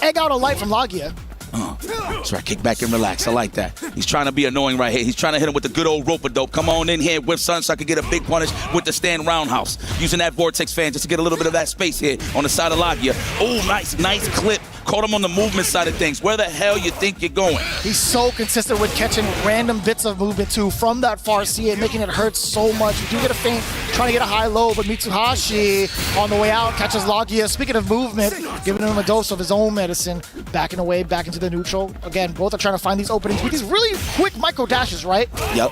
egg out a light from Lagia. That's right, kick back and relax. I like that. He's trying to be annoying right here. He's trying to hit him with the good old rope-a-dope. Come on in here, whip son, so I can get a big punish with the stand roundhouse. Using that vortex fan just to get a little bit of that space here on the side of Lagia. Oh, nice clip. Caught him on the movement side of things. Where the hell you think you're going? He's so consistent with catching random bits of movement, too, from that far C and making it hurt so much. You do get a feint, trying to get a high-low, but Mitsuhashi on the way out catches Lagia. Speaking of movement, giving him a dose of his own medicine, backing away, back into the neutral. Again, both are trying to find these openings with these really quick micro dashes, right? Yep.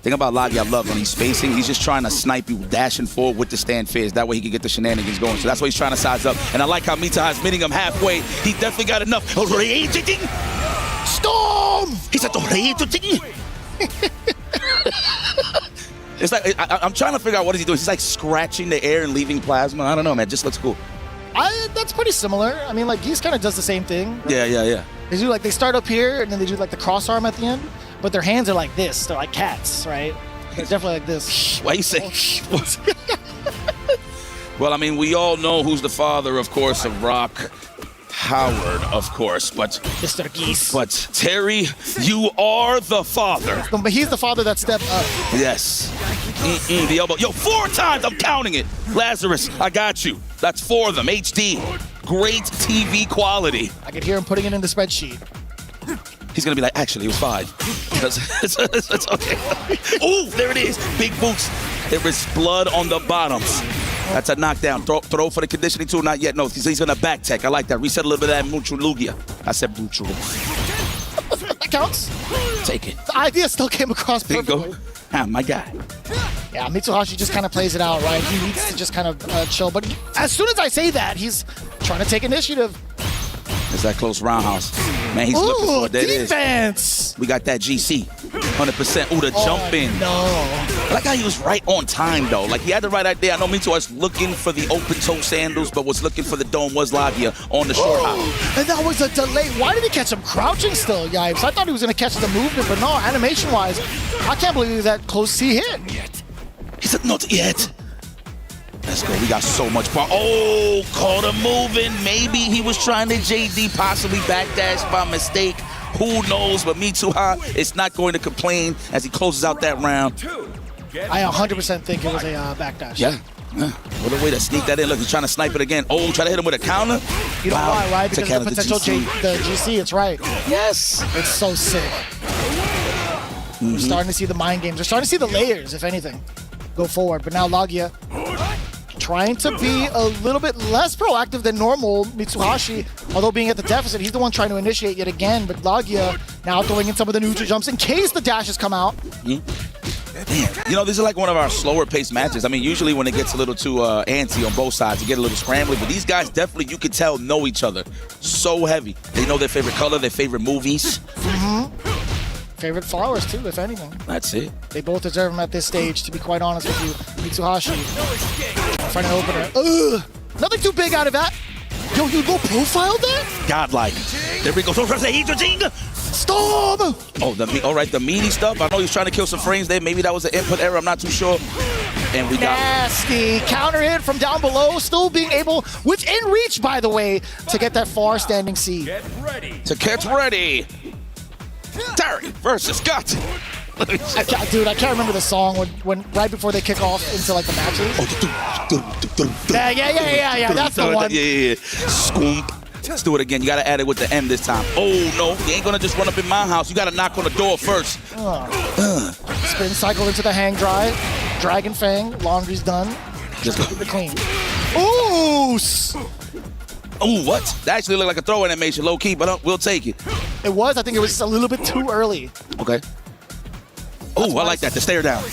Thing about Lagia, I love when he's spacing, he's just trying to snipe you, dashing forward with the stand phase. That way he can get the shenanigans going. So that's why he's trying to size up. And I like how Mitsuha is meeting him halfway. He definitely got enough. Storm! He's at the It's like, I'm trying to figure out what is he doing. He's like scratching the air and leaving plasma. I don't know, man. Just looks cool. That's pretty similar. I mean, like, Geese kind of does the same thing. Yeah. They do, like, they start up here, and then they do, like, the cross arm at the end. But their hands are like this. They're like cats, right? They're definitely like this. Why you say? Well, I mean, we all know who's the father, of course, of Rock. Howard, of course, but Mr. Geese. But Terry, you are the father. But he's the father that stepped up. Yes. The elbow. Yo, 4 times. I'm counting it. Lazarus, I got you. That's 4 of them. HD. Great TV quality. I could hear him putting it in the spreadsheet. He's going to be like, actually, it was 5. It's okay. Ooh, there it is. Big boots. There is blood on the bottoms. That's a knockdown. Throw for the conditioning tool. Not yet. No, he's going to back tech. I like that. Reset a little bit of that Mucho Lugia. I said Mucho. That counts. Take it. The idea still came across perfectly. Bingo. Ah, my guy. Yeah, Mitsuhashi just kind of plays it out, right? He needs to just kind of chill. But as soon as I say that, he's trying to take initiative. It's that close roundhouse. Man, he's looking for it. There defense. It is. We got that GC. 100%. Ooh, the jump in. No. I like how he was right on time, though. Like, he had the right idea. I know Mitsuha was looking for the open-toe sandals, but was looking for the dome was Lagia on the short hop. And that was a delay. Why did he catch him crouching still, Yipes? I thought he was going to catch the movement, but no, animation-wise, I can't believe that close C hit. He said, not yet. Let's go. We got so much power. Oh, caught him moving. Maybe he was trying to JD, possibly backdash by mistake. Who knows? But Mitsuha is not going to complain as he closes out that round. I 100% think it was a backdash. Yeah. What a way to sneak that in. Look, he's trying to snipe it again. Oh, try to hit him with a counter. You know why, right? Because of the potential GC. GC, it's right. Yes. It's so sick. We're starting to see the mind games. We're starting to see the layers, if anything, go forward. But now Lagia trying to be a little bit less proactive than normal. Mitsuhashi, although being at the deficit, he's the one trying to initiate yet again. But Lagia now throwing in some of the neutral jumps in case the dashes come out. You know, this is like one of our slower paced matches. I mean, usually when it gets a little too antsy on both sides, you get a little scrambly. But these guys definitely, you can tell, know each other. So heavy. They know their favorite color, their favorite movies. Favorite flowers, too, if anything. That's it. They both deserve them at this stage, to be quite honest with you. Mitsuhashi, front end opener. Ugh! Nothing too big out of that. Yo, you go profile there? Godlike. There we go. Stop! Oh, all right, the meaty stuff. I know he's trying to kill some frames there. Maybe that was an input error. I'm not too sure. And we got nasty counter hit from down below. Still being able, within reach, by the way, to get that far standing C. Get ready. Terry versus Scott. Dude, I can't remember the song when right before they kick off into like the matches. Yeah. That's the one. Yeah. Scoop. Let's do it again. You gotta add it with the M this time. Oh no, you ain't gonna just run up in my house. You gotta knock on the door first. Spin cycle into the hang dry. Dragon Fang. Laundry's done. Just keep it clean. Ooh. Oh, what? That actually looked like a throw animation, low key, but we'll take it. It was. I think it was just a little bit too early. Okay. Oh, I like that. The stare down.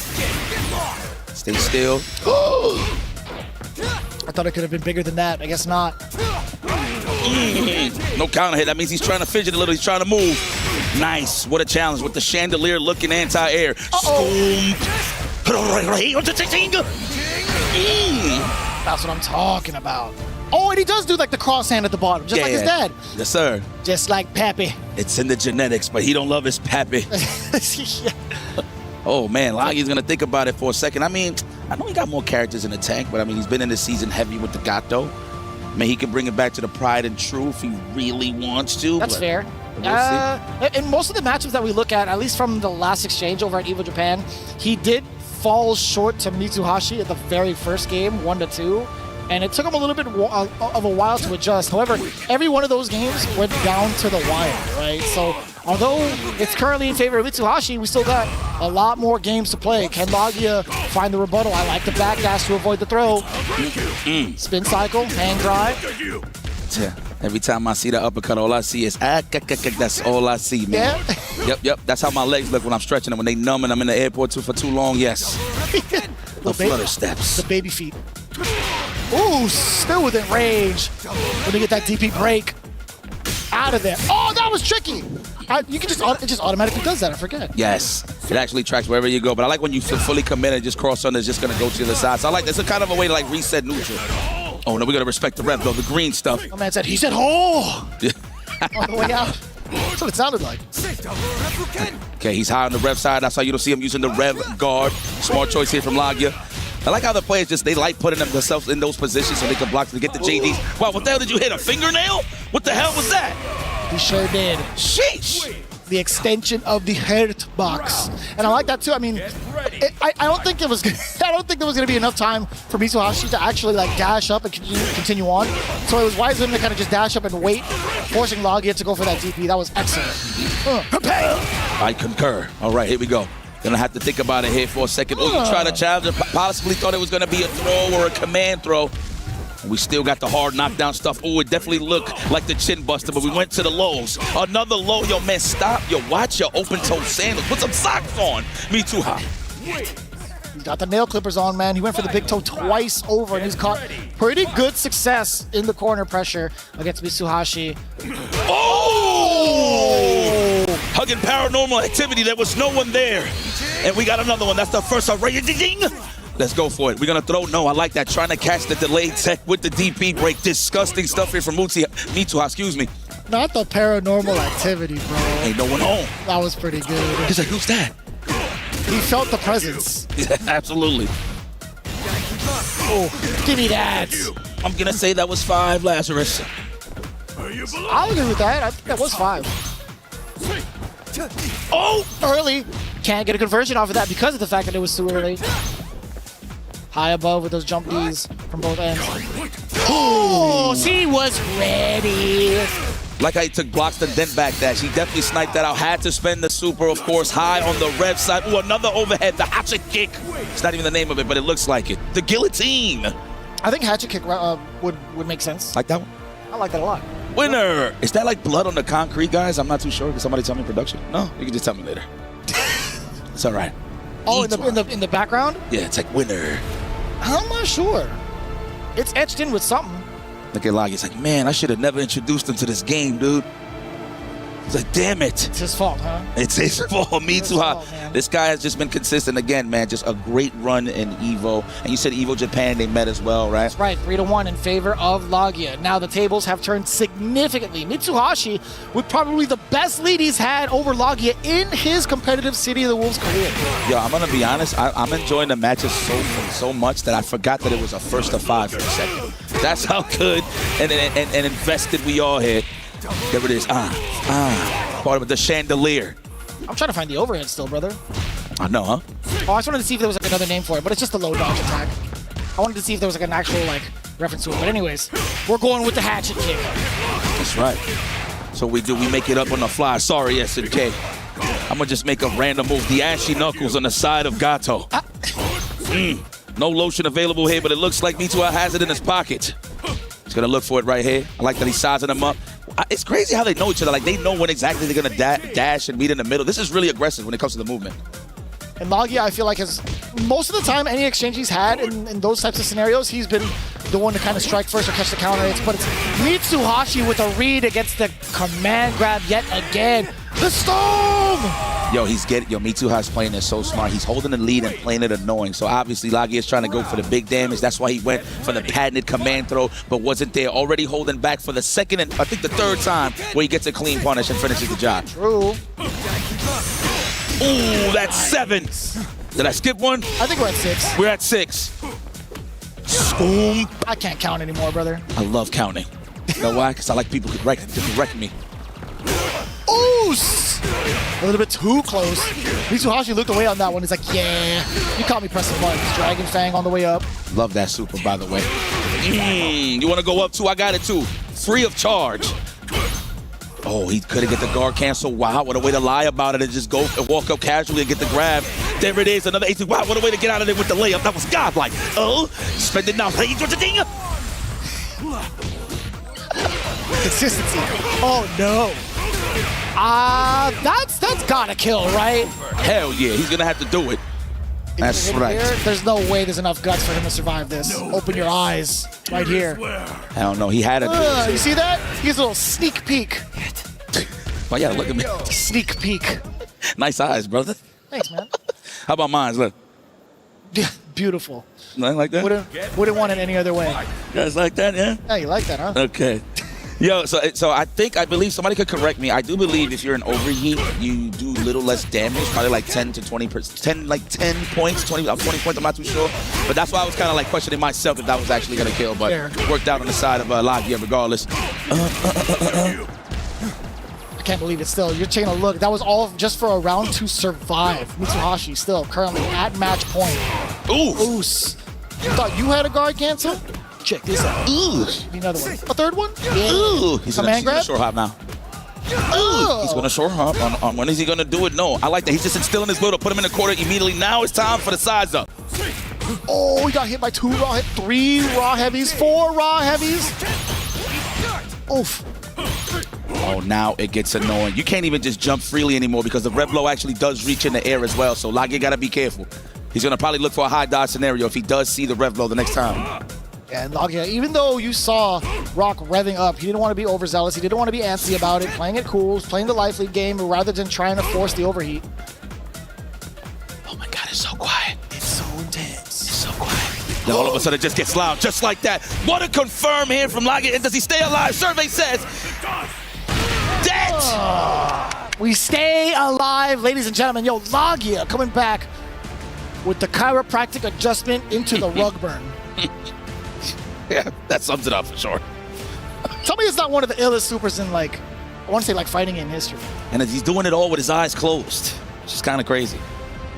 Stay still. I thought it could have been bigger than that. I guess not. No counter hit. That means he's trying to fidget a little. He's trying to move. Nice. What a challenge with the chandelier looking anti-air. That's what I'm talking about. Oh, and he does do like the cross hand at the bottom, just like his dad. Yes, sir. Just like Pappy. It's in the genetics, but he don't love his Pappy. Oh, man, Lagia's going to think about it for a second. I mean, I know he got more characters in the tank, but I mean, he's been in this season heavy with the Gato. I mean, he can bring it back to the pride and true if he really wants to. That's fair. In most of the matchups that we look at least from the last exchange over at EVO Japan, he did fall short to Mitsuhashi at the very first game, 1-2. And it took him a little bit of a while to adjust. However, every one of those games went down to the wire, right? So, although it's currently in favor of Mitsuhashi, we still got a lot more games to play. Can Lagia find the rebuttal? I like the backdash to avoid the throw. Spin cycle, hang drive. Yeah. Every time I see the uppercut, all I see is that's all I see, man. Yeah. Yep. That's how my legs look when I'm stretching them. When they numb and I'm in the airport for too long, yes. The flutter steps. The baby feet. Ooh, still within range. Let me get that DP break out of there. Oh, that was tricky. You can it just automatically does that. I forget. Yes, it actually tracks wherever you go. But I like when you fully commit and just cross under, it's just gonna go to the other side. So I like this. It's kind of a way to like reset neutral. Oh no, we gotta respect the rep though. The green stuff. My man said he said, "Oh." On the way out. That's what it sounded like. Okay, he's high on the rev side. That's how you don't see him using the rev guard. Smart choice here from Lagia. I like how the players they like putting themselves in those positions so they can block to get the JDs. Wow, what the hell did you hit? A fingernail? What the hell was that? He sure did. Sheesh. The extension of the hurt box, and I like that too. I mean, I don't think it was. I don't think there was going to be enough time for Mitsuhashi to actually like dash up and continue on. So it was wise of him to kind of just dash up and wait, forcing Lagia to go for that DP. That was excellent. I concur. All right, here we go. Gonna have to think about it here for a second. Oh, you try to challenge it. Possibly thought it was gonna be a throw or a command throw. We still got the hard knockdown stuff. Oh, it definitely looked like the chin buster, but we went to the lows. Another low. Yo, man, stop. Yo, watch your open-toe sandals. Put some socks on. Me too hot. He's got the nail clippers on, man. He went for the big toe twice over, and he's caught pretty good success in the corner pressure against Mitsuhashi. Oh! Hugging paranormal activity. There was no one there. And we got another one. That's the first one. Let's go for it. We're going to throw. No, I like that. Trying to catch the delayed tech with the DP break. Disgusting stuff here from Mitsuha, excuse me. Not the paranormal activity, bro. Ain't no one home. That was pretty good. He's like, who's that? He felt the presence. Yeah, absolutely. Oh, give me that. I'm gonna say that was 5, Lazarus. I'll agree with that. I think that was 5. Oh, early. Can't get a conversion off of that because of the fact that it was too early. High above with those jump Ds from both ends. Oh, he was ready. Like how he took blocks to then back dash. He definitely sniped that out. Had to spend the super, of course, high on the rev side. Ooh, another overhead. The hatchet kick. It's not even the name of it, but it looks like it. The guillotine. I think hatchet kick would make sense. Like that one? I like that a lot. Winner. Is that like blood on the concrete, guys? I'm not too sure. Can somebody tell me in production? No? You can just tell me later. It's all right. Oh, in the background? Yeah, it's like winner. I'm not sure. It's etched in with something. Look at Loggy. It's like, man, I should have never introduced him to this game, dude. It's like, damn it. It's his fault, huh? It's his fault. Me too. This guy has just been consistent again, man. Just a great run in Evo. And you said Evo Japan, they met as well, right? That's right. 3-1 in favor of Lagia. Now the tables have turned significantly. Mitsuhashi with probably the best lead he's had over Lagia in his competitive City of the Wolves career. Yo, I'm going to be honest. I'm enjoying the matches so much that I forgot that it was a first to 5 for a second. That's how good and invested we all had. There it is. Part of the chandelier. I'm trying to find the overhead still, brother. I know, huh? Oh, I just wanted to see if there was like another name for it, but it's just a low dodge attack. I wanted to see if there was like an actual like reference to it. But anyways, we're going with the hatchet kick. That's right. So we make it up on the fly. Sorry, SNK. I'm gonna just make a random move. The ashy knuckles on the side of Gato. No lotion available here, but it looks like Mitsuha has it in his pocket. He's gonna look for it right here. I like that he's sizing them up. It's crazy how they know each other. Like, they know when exactly they're gonna dash and meet in the middle. This is really aggressive when it comes to the movement. And Lagia, I feel like, has most of the time, any exchange he's had in those types of scenarios, he's been the one to kind of strike first or catch the counter hits. But it's Mitsuhashi with a read against the command grab yet again. The storm! Yo, Mitsuha's playing it so smart. He's holding the lead and playing it annoying. So obviously Lagia is trying to go for the big damage. That's why he went for the patented command throw, but wasn't there. Already holding back for the second and I think the third time where he gets a clean punish and finishes the job. True. Ooh, that's 7. Did I skip one? I think we're at 6. We're at 6. Boom. I can't count anymore, brother. I love counting. You know why? Because I like people to wreck me. Ooh! A little bit too close. Mitsuhashi looked away on that one. He's like, yeah, you caught me pressing buttons. Dragon Fang on the way up. Love that super, by the way. You want to go up too? I got it too. Free of charge. Oh, he couldn't get the guard cancel. Wow, what a way to lie about it and just go and walk up casually and get the grab. There it is, another 18. Wow, what a way to get out of there with the layup. That was godlike. Oh, spend it now. Consistency. Oh, no. That's gotta kill, right? Hell yeah, he's gonna have to do it. That's right. Here, there's no way there's enough guts for him to survive this. Open your eyes, right here. I don't know, he had it. You see that? He's a little sneak peek. Well, yeah, look at me. Sneak peek. Nice eyes, brother. Thanks, man. How about mine? Look. Yeah, beautiful. Nothing like that? Wouldn't want it any other way. You guys like that, yeah? Yeah, you like that, huh? Okay. Yo, so I believe somebody could correct me. I do believe if you're in overheat, you do a little less damage, probably like 10 to 20%, 10 points, 20 points. I'm not too sure, but that's why I was kind of like questioning myself if that was actually gonna kill. But it worked out on the side of Lagia regardless. I can't believe it. Still, you're taking a look. That was all just for a round to survive. Mitsuhashi still currently at match point. Ooh. You thought you had a guard cancel? Check this out. Ooh. Another one. A third one? Yeah. Ooh. He's gonna short hop now. Ooh. He's gonna short hop. On when is he gonna do it? No. I like that. He's just instilling his will to put him in the corner immediately. Now it's time for the size up. Oh, he got hit by 3 raw heavies, 4 raw heavies. Oof. Oh, now it gets annoying. You can't even just jump freely anymore because the rev blow actually does reach in the air as well. So Lagia gotta be careful. He's gonna probably look for a high dodge scenario if he does see the rev blow the next time. And Lagia, even though you saw Rock revving up, he didn't want to be overzealous. He didn't want to be antsy about it, playing it cool, playing the life lead game rather than trying to force the overheat. Oh my God, it's so quiet. It's so intense. It's so quiet. Then all of a sudden it just gets loud, just like that. What a confirm here from Lagia. And does he stay alive? Survey says dead. We stay alive, ladies and gentlemen. Yo, Lagia coming back with the chiropractic adjustment into the rug burn. Yeah, that sums it up for sure. Tell me it's not one of the illest supers in, like, I want to say, like, fighting game history. And he's doing it all with his eyes closed, which is kind of crazy.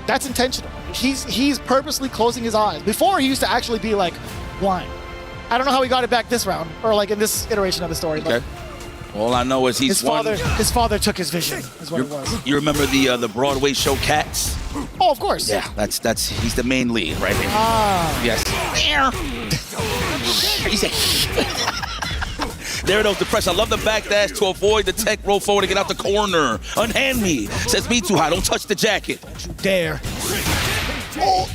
That's intentional. He's purposely closing his eyes. Before, he used to actually be, like, blind. I don't know how he got it back this round, or, like, in this iteration of the story. Okay. All I know is His father took his vision, is what it was. You remember the Broadway show Cats? Oh, of course. Yeah, he's the main lead right here. Ah. Yes. There it is, the press. I love the backdash to avoid the tech roll forward to get out the corner. Unhand me. Says me too high. Don't touch the jacket. Don't you dare. Oh.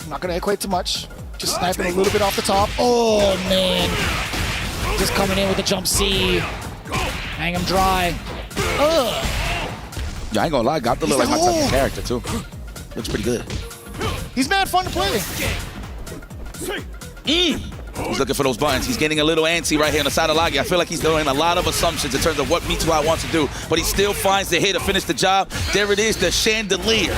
I'm not going to equate too much. Just sniping a little bit off the top. Oh, man. Just coming in with the jump C. Hang him dry. Ugh. Yeah, I ain't gonna lie. Got to look like my type of character, too. Looks pretty good. He's mad fun to play. He's looking for those buttons. He's getting a little antsy right here on the side of Lagi. I feel like he's doing a lot of assumptions in terms of what Me2High wants to do, but he still finds the hit to finish the job. There it is, the chandelier.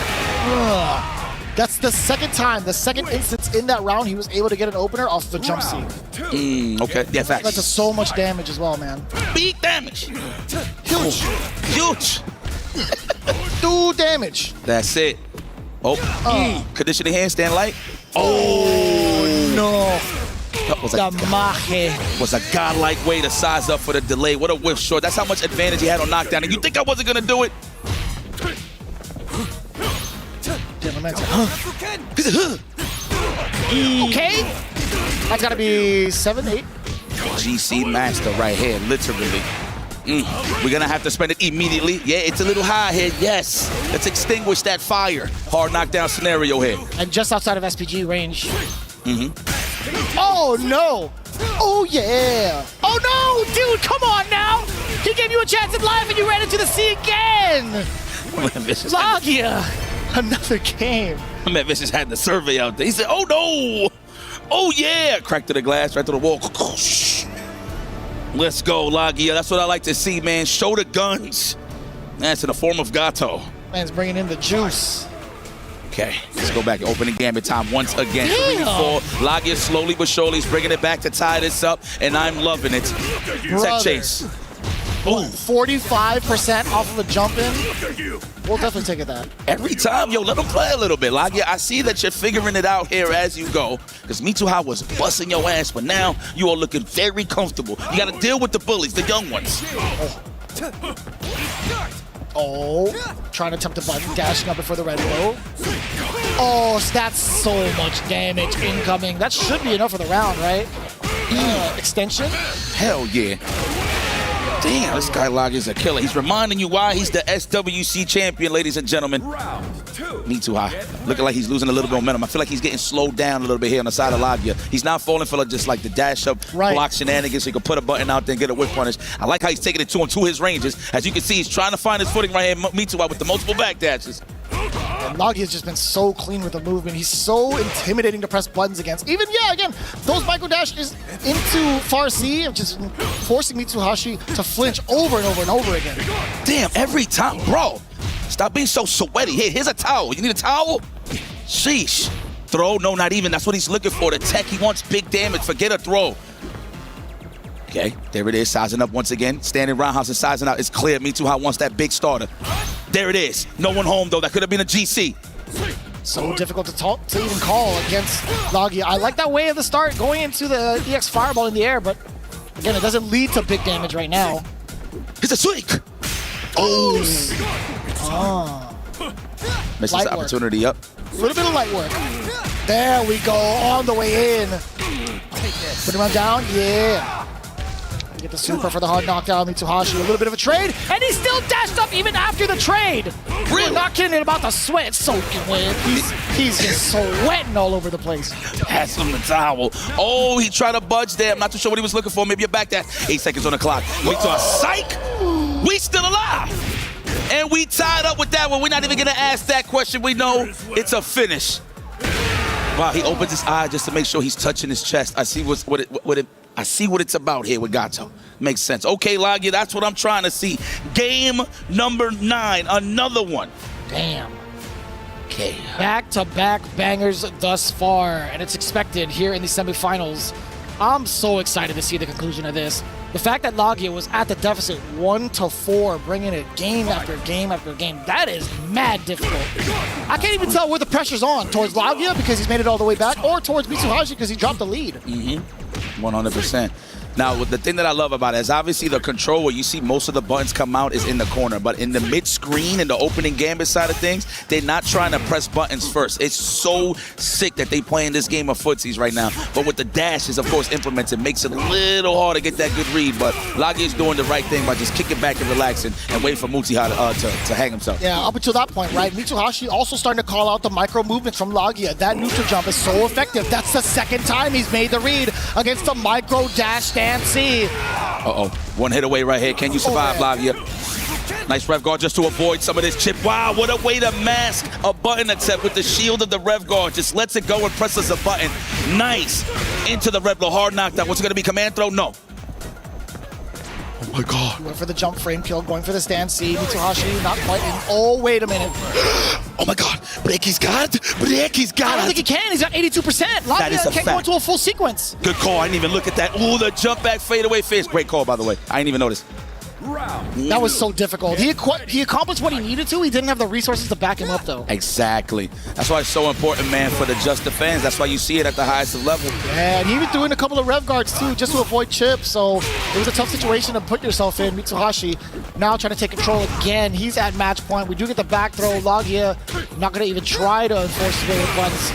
That's the second time, the second instance in that round he was able to get an opener off the jump C. Okay, yeah, facts. That's so much damage as well, man. Big damage. Huge. Huge. Do damage. That's it. Oh, conditioning handstand light. Oh, no. That was a godlike way to size up for the delay. What a whiff short. That's how much advantage he had on knockdown. And you think I wasn't going to do it? Okay. That's got to be 7, 8. GC master right here, literally. We're going to have to spend it immediately. Yeah, it's a little high here. Yes. Let's extinguish that fire. Hard knockdown scenario here. And just outside of SPG range. Oh, no. Oh, yeah. Oh, no. Dude, come on now. He gave you a chance at life and you ran into the sea again. Lagia. Another game. I mean, Vicious had the survey out there. He said, oh, no. Oh, yeah. Crack to the glass, right to the wall. Let's go, Lagia. That's what I like to see, man. Show the guns. That's in the form of Gato. Man's bringing in the juice. Okay, let's go back. Opening gambit time once again. 3-4. Lagia slowly but surely is bringing it back to tie this up, and I'm loving it. Tech chase. Ooh. 45% off of a jump in. We'll definitely take it that. Every time, yo, let them play a little bit. Lagia, I see that you're figuring it out here as you go, because Me2High was busting your ass, but now you are looking very comfortable. You got to deal with the bullies, the young ones. Oh, trying to attempt a button, dashing up before the red low. Oh, that's so much damage incoming. That should be enough for the round, right? Extension? Hell yeah. Damn, this guy Lagia is a killer. He's reminding you why he's the SWC champion, ladies and gentlemen. Me2High. Looking like he's losing a little bit of momentum. I feel like he's getting slowed down a little bit here on the side of Lagia. He's not falling for just like the dash up block shenanigans so he can put a button out there and get a whip punish. I like how he's taking it to his ranges. As you can see, he's trying to find his footing right here. Me2High with the multiple back dashes. And Lagia has just been so clean with the movement. He's so intimidating to press buttons against. Even, again, those micro dashes into far C, which is forcing Me2High to flinch over and over and over again. Damn, every time. Bro, stop being so sweaty. Here, here's a towel. You need a towel? Sheesh. Throw? No, not even. That's what he's looking for. The tech, he wants big damage. Forget a throw. Okay, there it is, sizing up once again. Standing roundhouse and sizing out. It's clear Me2High wants that big starter. There it is. No one home, though. That could have been a GC. So difficult to even call against Lagia. I like that way of the start, going into the EX Fireball in the air, but again, it doesn't lead to big damage right now. It's a swing. Oh. Misses the opportunity up. A little bit of light work. There we go, on the way in. Put him on down, yeah. Get the super for the hard knockdown. Me2High, a little bit of a trade, and he still dashed up even after the trade. Really? Not kidding about the sweat soaking wet. He's just sweating all over the place. Pass him the towel. Oh, he tried to budge there. I'm not too sure what he was looking for. Maybe a back dash. 8 seconds on the clock. Me2High, psych! We still alive. And we tied up with that one. We're not even going to ask that question. We know it's a finish. Wow, he opens his eye just to make sure he's touching his chest. I see I see what it's about here with Gato. Makes sense. Okay, Lagia, that's what I'm trying to see. Game number 9, another one. Damn. Okay. Back-to-back bangers thus far, and it's expected here in the semifinals. I'm so excited to see the conclusion of this. The fact that Lagia was at the deficit 1-4, bringing it game after game after game, that is mad difficult. I can't even tell where the pressure's on, towards Lagia because he's made it all the way back, or towards Mitsuhashi because he dropped the lead. 100%. Now, the thing that I love about it is obviously the control where you see most of the buttons come out is in the corner, but in the mid-screen and the opening gambit side of things, they're not trying to press buttons first. It's so sick that they playing this game of footsies right now. But with the dashes, of course, implemented, makes it a little hard to get that good read, but Lagia is doing the right thing by just kicking back and relaxing and waiting for Mitsuhashi to hang himself. Yeah, up until that point, right? Mitsuhashi also starting to call out the micro movements from Lagia. That neutral jump is so effective. That's the second time he's made the read against the micro dash stand C. Uh-oh. One hit away right here. Can you survive, Lagia? Nice rev guard just to avoid some of this chip. Wow, what a way to mask a button attempt with the shield of the rev guard. Just lets it go and presses a button. Nice. Into the rev blow. Hard knockdown. What's it going to be? Command throw? No. Oh my God. He went for the jump frame kill, going for the stand C. Mitsuhashi not quite in. Oh, wait a minute. Oh my God. Breaky's got it. Breaky's got it. I don't think he can. He's got 82%. Lagia can't go into a full sequence. Good call. I didn't even look at that. Ooh, the jump back fadeaway face. Great call, by the way. I didn't even notice. That was so difficult. He accomplished what he needed to. He didn't have the resources to back him up, though. Exactly. That's why it's so important, man, for the just defense. That's why you see it at the highest level. Yeah, and he even threw in a couple of rev guards, too, just to avoid chips. So it was a tough situation to put yourself in. Mitsuhashi now trying to take control again. He's at match point. We do get the back throw. Lagia not going to even try to enforce the buttons.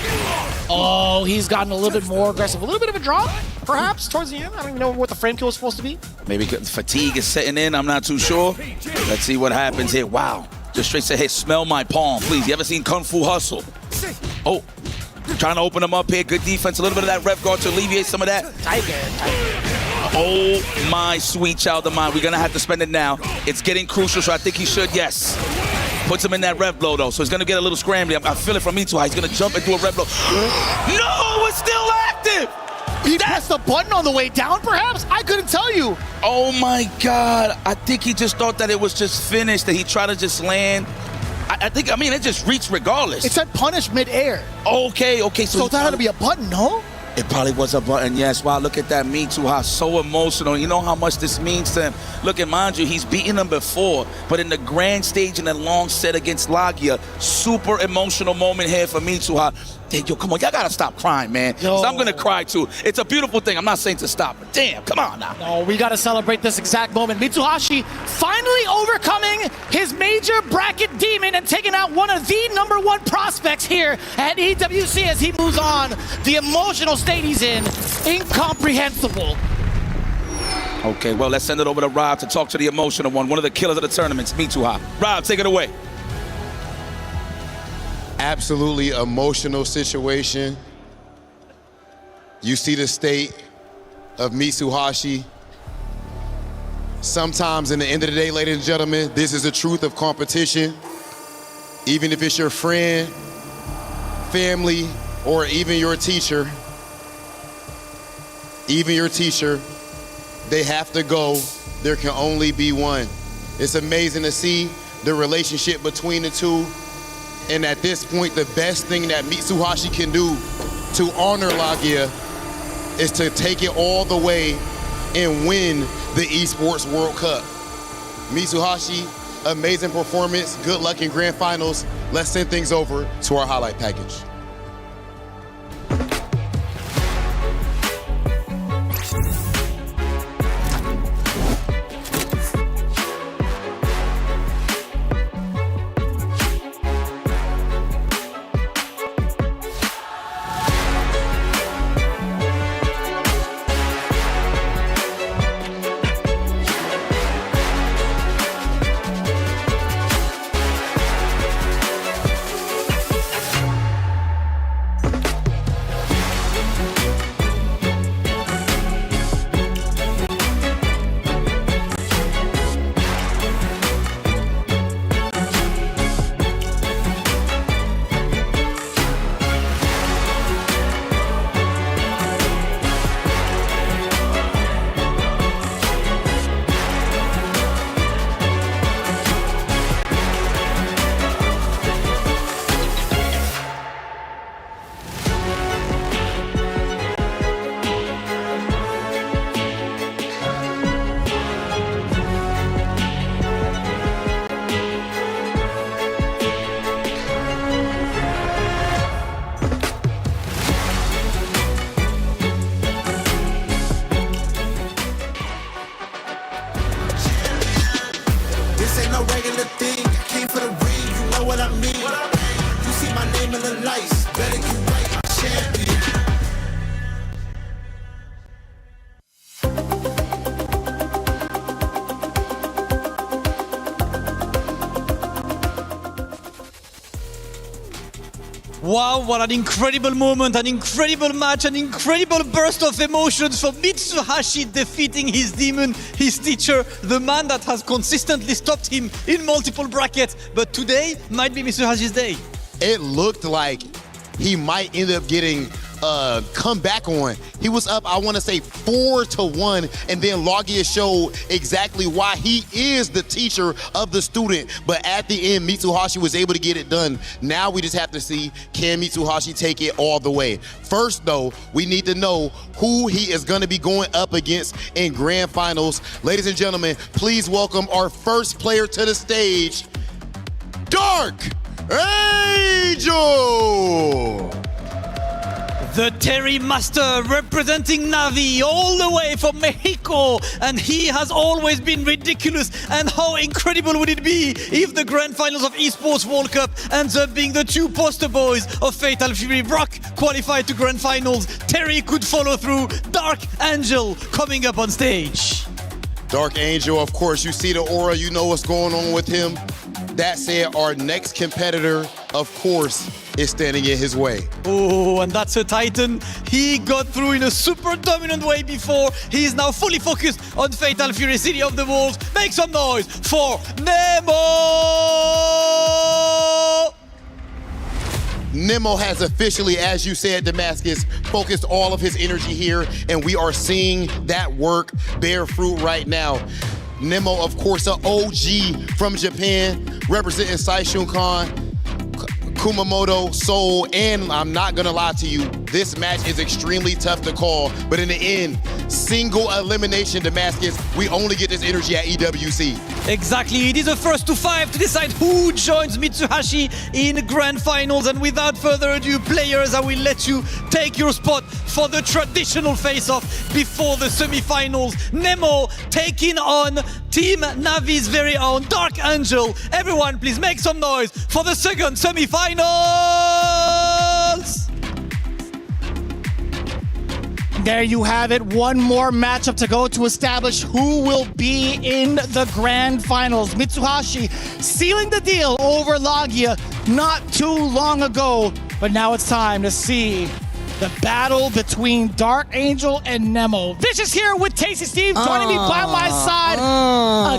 Oh, he's gotten a little bit more aggressive. A little bit of a drop, perhaps, towards the end. I don't even know what the frame kill was supposed to be. Maybe fatigue is setting in. I'm not too sure. Let's see what happens here. Wow. Just straight say, hey, smell my palm, please. You ever seen Kung Fu Hustle? Oh, trying to open them up here. Good defense. A little bit of that rev guard to alleviate some of that. Tiger. Oh, my sweet child of mine. We're going to have to spend it now. It's getting crucial, so I think he should, yes. Puts him in that rev blow, though, so he's going to get a little scrambly. I feel it from Mitsuhashi. He's going to jump into a rev blow. No, it's still active! He pressed the button on the way down, perhaps? I couldn't tell you. Oh, my God. I think he just thought that it was just finished, that he tried to just land. I mean, it just reached regardless. It said punish midair. Okay. So that had to be a button, no? It probably was a button, yes. Wow, look at that Mitsuhashi, so emotional. You know how much this means to him. Look, and mind you, he's beaten him before, but in the grand stage in a long set against Lagia, super emotional moment here for Mitsuhashi. Hey, yo, come on, y'all gotta stop crying, man. 'Cause I'm gonna cry too. It's a beautiful thing. I'm not saying to stop, but damn, come on now. No, we gotta celebrate this exact moment. Mitsuhashi finally overcoming his major bracket demon and taking out one of the #1 prospects here at EWC as he moves on. The emotional state he's in, incomprehensible. Okay, well, let's send it over to Rob to talk to the emotional one of the killers of the tournaments, Mitsuhashi. Rob, take it away. Absolutely emotional situation. You see the state of Mitsuhashi. Sometimes in the end of the day, ladies and gentlemen, this is the truth of competition. Even if it's your friend, family, or even your teacher, they have to go. There can only be one. It's amazing to see the relationship between the two. And at this point, the best thing that Mitsuhashi can do to honor Lagia is to take it all the way and win the ESPORTS World Cup. Mitsuhashi, amazing performance. Good luck in grand finals. Let's send things over to our highlight package. nice. Better get right, champion. Wow, what an incredible moment, an incredible match, an incredible burst of emotions for Mitsuhashi defeating his demon, his teacher, the man that has consistently stopped him in multiple brackets. But today might be Mitsuhashi's day. It looked like he might end up getting come back on. He was up, I want to say 4-1, and then Logia showed exactly why he is the teacher of the student. But at the end, Mitsuhashi was able to get it done. Now we just have to see, can Mitsuhashi take it all the way? First, though, we need to know who he is going to be going up against in grand finals. Ladies and gentlemen, please welcome our first player to the stage, Dark Angel! The Terry Master representing Navi all the way from Mexico, and he has always been ridiculous. And how incredible would it be if the grand finals of Esports World Cup ends up being the two poster boys of Fatal Fury? Brock qualified to grand finals, Terry could follow through, Dark Angel coming up on stage. Dark Angel, of course, you see the aura, you know what's going on with him. That said, our next competitor, of course, is standing in his way. Oh, and that's a Titan. He got through in a super dominant way before. He is now fully focused on Fatal Fury City of the Wolves. Make some noise for Nemo! Nemo has officially, as you said, Damascus, focused all of his energy here, and we are seeing that work bear fruit right now. Nemo, of course, an OG from Japan, representing Saishunkan, Kumamoto, Seoul, and I'm not gonna lie to you, this match is extremely tough to call, but in the end, single elimination, Damascus, we only get this energy at EWC. Exactly, it is a first to 5 to decide who joins Mitsuhashi in grand finals, and without further ado, players, I will let you take your spot for the traditional face-off before the semi-finals. Nemo taking on Team Navi's very own Dark Angel. Everyone, please make some noise for the second semi-finals! There you have it. One more matchup to go to establish who will be in the grand finals. Mitsuhashi sealing the deal over Logia not too long ago. But now it's time to see the battle between Dark Angel and Nemo. Vicious here with Tasty Steve joining me by my side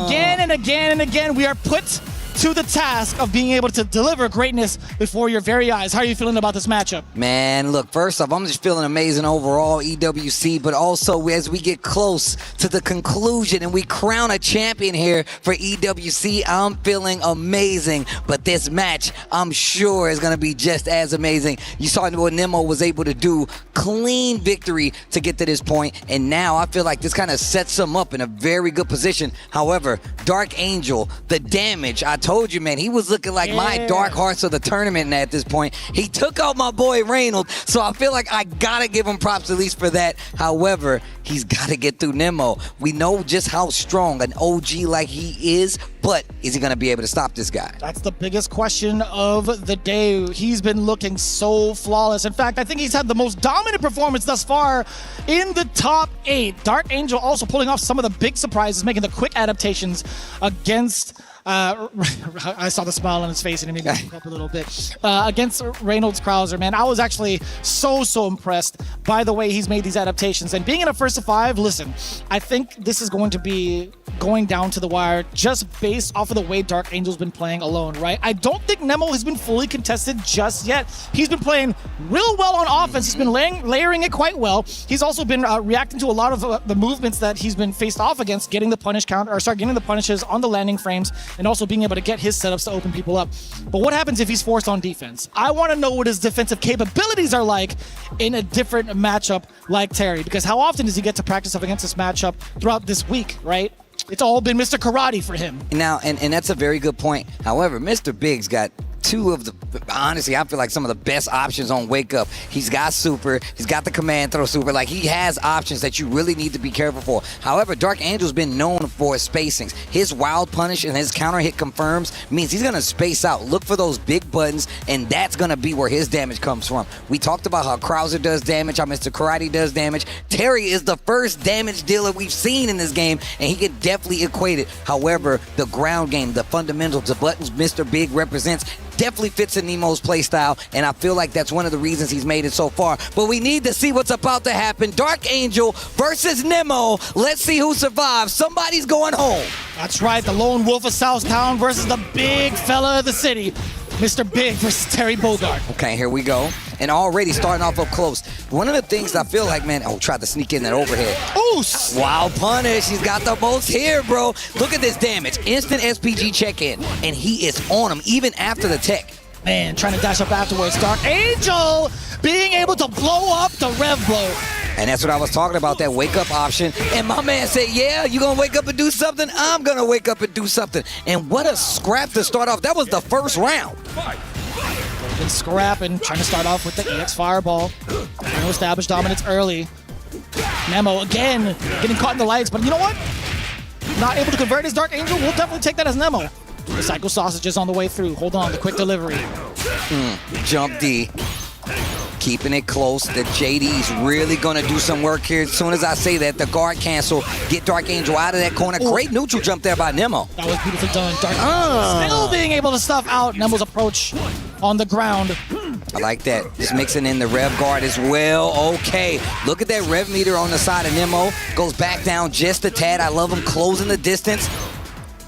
again and again and again. We are put to the task of being able to deliver greatness before your very eyes. How are you feeling about this matchup? Man, look, first off, I'm just feeling amazing overall, EWC, but also as we get close to the conclusion and we crown a champion here for EWC, I'm feeling amazing. But this match, I'm sure, is going to be just as amazing. You saw what Nemo was able to do, clean victory to get to this point, and now I feel like this kind of sets him up in a very good position. However, Dark Angel, the damage, I told you, man, he was looking like my dark horse of the tournament at this point. He took out my boy Reynolds, so I feel like I gotta give him props at least for that. However, he's gotta get through Nemo. We know just how strong an OG like he is, but is he gonna be able to stop this guy? That's the biggest question of the day. He's been looking so flawless. In fact, I think he's had the most dominant performance thus far in the top 8. Dark Angel also pulling off some of the big surprises, making the quick adaptations against I saw the smile on his face and it made me look up a little bit. Against Reynolds Krauser, man, I was actually so impressed by the way he's made these adaptations. And being in a first to 5, listen, I think this is going to be going down to the wire just based off of the way Dark Angel's been playing alone, right? I don't think Nemo has been fully contested just yet. He's been playing real well on offense. He's been layering it quite well. He's also been reacting to a lot of the movements that he's been faced off against, getting the punish counter, or getting the punishes on the landing frames, and also being able to get his setups to open people up. But what happens if he's forced on defense? I want to know what his defensive capabilities are like in a different matchup like Terry, because how often does he get to practice up against this matchup throughout this week, right? It's all been Mr. Karate for him. Now, and that's a very good point. However, Mr. Biggs got two of the, honestly, I feel like some of the best options on Wake Up. He's got super, he's got the command throw super. Like, he has options that you really need to be careful for. However, Dark Angel's been known for his spacings. His wild punish and his counter hit confirms means he's going to space out. Look for those big buttons, and that's going to be where his damage comes from. We talked about how Krauser does damage, how Mr. Karate does damage. Terry is the first damage dealer we've seen in this game, and he can definitely equate it. However, the ground game, the fundamentals, the buttons Mr. Big represents, definitely fits in Nemo's playstyle, and I feel like that's one of the reasons he's made it so far. But we need to see what's about to happen. Dark Angel versus Nemo. Let's see who survives. Somebody's going home. That's right, the lone wolf of Southtown versus the big fella of the city. Mr. Big versus Terry Bogard. Okay, here we go. And already starting off up close. One of the things I feel like, man, tried to sneak in that overhead. Ooh! Wild punish. He's got the most here, bro. Look at this damage. Instant SPG check-in. And he is on him even after the tech. Man, trying to dash up afterwards. Dark Angel being able to blow up the rev blow. And that's what I was talking about, that wake-up option. And my man said, yeah, you going to wake up and do something? I'm going to wake up and do something. And what a scrap to start off. That was the first round. Been scrapping, trying to start off with the EX Fireball. Trying to establish dominance early. Nemo, again, getting caught in the lights. But you know what? Not able to convert his Dark Angel. We'll definitely take that as Nemo. The Psycho Sausage is on the way through. Hold on, the quick delivery. Jump D. Keeping it close. The JD's really going to do some work here. As soon as I say that, the guard cancel. Get Dark Angel out of that corner. Ooh. Great neutral jump there by Nemo. That was beautifully done. Dark Angel still being able to stuff out Nemo's approach on the ground. I like that. Just mixing in the rev guard as well. Okay. Look at that rev meter on the side of Nemo. Goes back down just a tad. I love him closing the distance.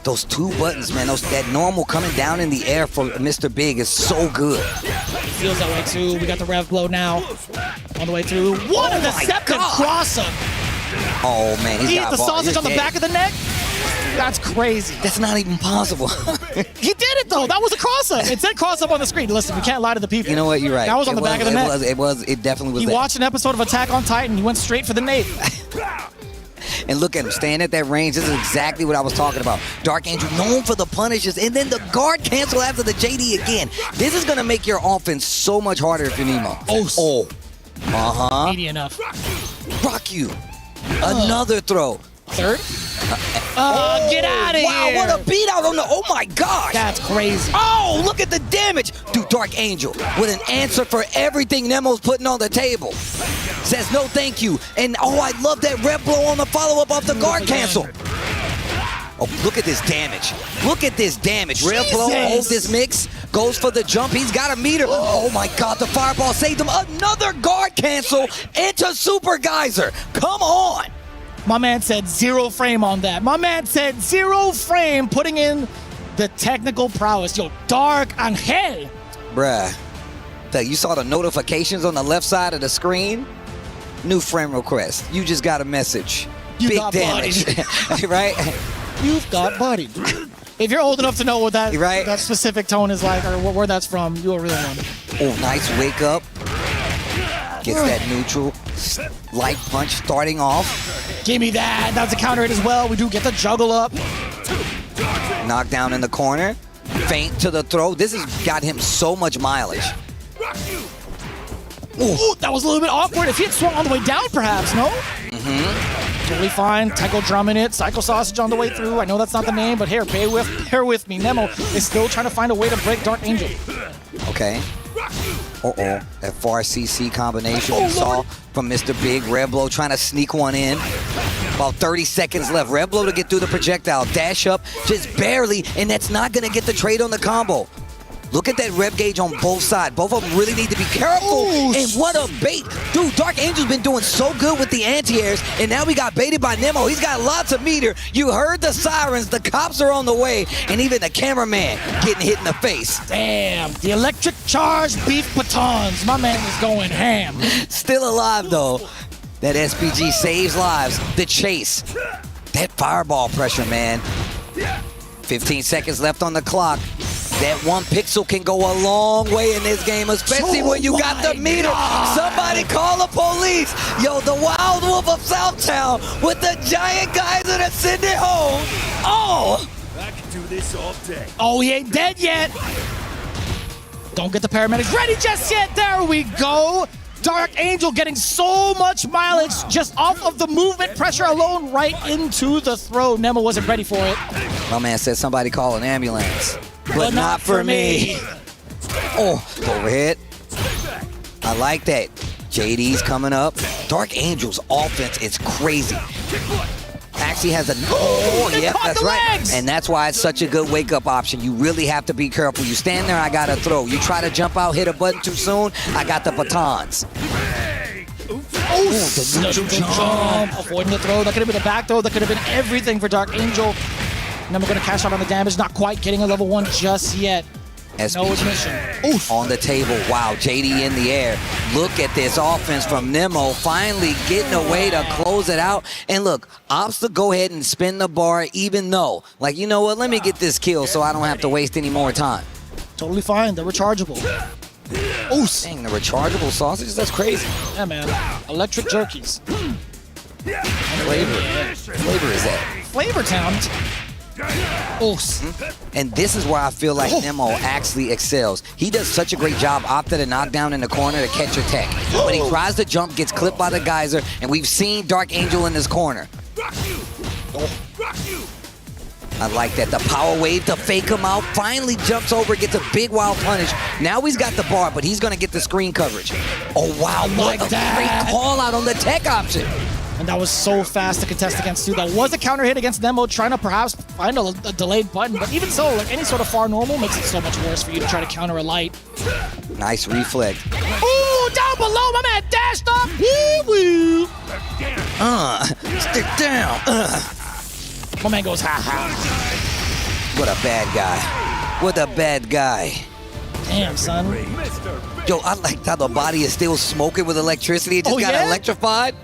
Those two buttons, man, that normal coming down in the air for Mr. Big is so good. Feels that way too. We got the rev blow now. On the way through. What a deceptive cross-up. Oh, man. He hit the sausage on the back of the neck. That's crazy. That's not even possible. He did it, though. That was a cross-up. It said cross-up on the screen. Listen, we can't lie to the people. You know what? You're right. That was on the back of the neck. It definitely was. He watched an episode of Attack on Titan. He went straight for the nape. And look at him, staying at that range. This is exactly what I was talking about. Dark Angel known for the punishes, and then the guard cancel after the JD again. This is going to make your offense so much harder if you're Nemo. Oh. Uh-huh. Easy enough. Rock you. Another throw. Third? Get out of here. Wow, what a beat out on the, oh my gosh. That's crazy. Oh, look at the damage. Dude, Dark Angel with an answer for everything Nemo's putting on the table. Says no thank you. And oh, I love that red blow on the follow-up off the guard cancel. Oh, look at this damage. Look at this damage. Red blow, holds this mix, goes for the jump. He's got a meter. Oh my God, the fireball saved him. Another guard cancel into Super Geyser. Come on. My man said 0 frame on that. My man said 0 frame, putting in the technical prowess. Yo, Dark Angel. Bruh, you saw the notifications on the left side of the screen? New frame request. You just got a message. You Big got damage. Right? You've got bodied. If you're old enough to know what that specific tone is like or where that's from, you are really one. Oh, nice wake up. Gets that neutral. Light punch starting off. Give me that. That's a counter hit as well. We do get the juggle up. Knockdown in the corner. Feint to the throw. This has got him so much mileage. Ooh, that was a little bit awkward. If he had swung all the way down, perhaps, no? Totally fine. Tycho drumming it. Psycho Sausage on the way through. I know that's not the name, but here, bear with me. Nemo is still trying to find a way to break Dark Angel. Okay. That far CC combination we saw from Mr. Big. Red Blow trying to sneak one in. About 30 seconds left. Red Blow to get through the projectile. Dash up just barely, and that's not going to get the trade on the combo. Look at that rev gauge on both sides. Both of them really need to be careful. And what a bait. Dude, Dark Angel's been doing so good with the anti-airs, and now we got baited by Nemo. He's got lots of meter. You heard the sirens. The cops are on the way, and even the cameraman getting hit in the face. Damn, the electric charged beef batons. My man is going ham. Still alive, though. That SPG saves lives. The chase. That fireball pressure, man. 15 seconds left on the clock. That one pixel can go a long way in this game, especially when you got the meter. Somebody call the police. Yo, the Wild Wolf of Southtown with the giant geyser to send it home. Oh! I can do this all day. Oh, he ain't dead yet. Don't get the paramedics ready just yet. There we go. Dark Angel getting so much mileage just off of the movement pressure alone right into the throw. Nemo wasn't ready for it. My man said somebody call an ambulance. But not for me. Oh, overhead. I like that. JD's coming up. Dark Angel's offense is crazy. Actually has a... Oh, yeah, that's right. Legs. And that's why it's such a good wake-up option. You really have to be careful. You stand there, I got to throw. You try to jump out, hit a button too soon, I got the batons. The neutral jump. Avoiding the throw. That could have been a back throw. That could have been everything for Dark Angel. And then we're going to cash out on the damage. Not quite getting a level 1 just yet. No admission. On the table. Wow, JD in the air. Look at this offense from Nemo, finally getting a way to close it out. And look, opts to go ahead and spin the bar, even though, like, you know what, let me get this kill so I don't have to waste any more time. Totally fine. They're rechargeable. Oh, dang, the rechargeable sausages? That's crazy. Yeah, man. Electric jerkies. Flavor is that? Flavor Town. Oh. And this is where I feel like Nemo actually excels. He does such a great job after the knockdown in the corner to catch your tech. When he tries to jump, gets clipped by the geyser, and we've seen Dark Angel in this corner. I like that. The power wave to fake him out. Finally jumps over, gets a big wild punish. Now he's got the bar, but he's going to get the screen coverage. Oh, wow. What a great call out on the tech option. And that was so fast to contest against too. That was a counter hit against Nemo, trying to perhaps find a delayed button. But even so, like any sort of far normal makes it so much worse for you to try to counter a light. Nice reflect. Ooh, down below, my man dashed up. Woo-woo. Stick down. My man goes, ha ha. What a bad guy. What a bad guy. Damn, son. Yo, I like how the body is still smoking with electricity. It just got electrified.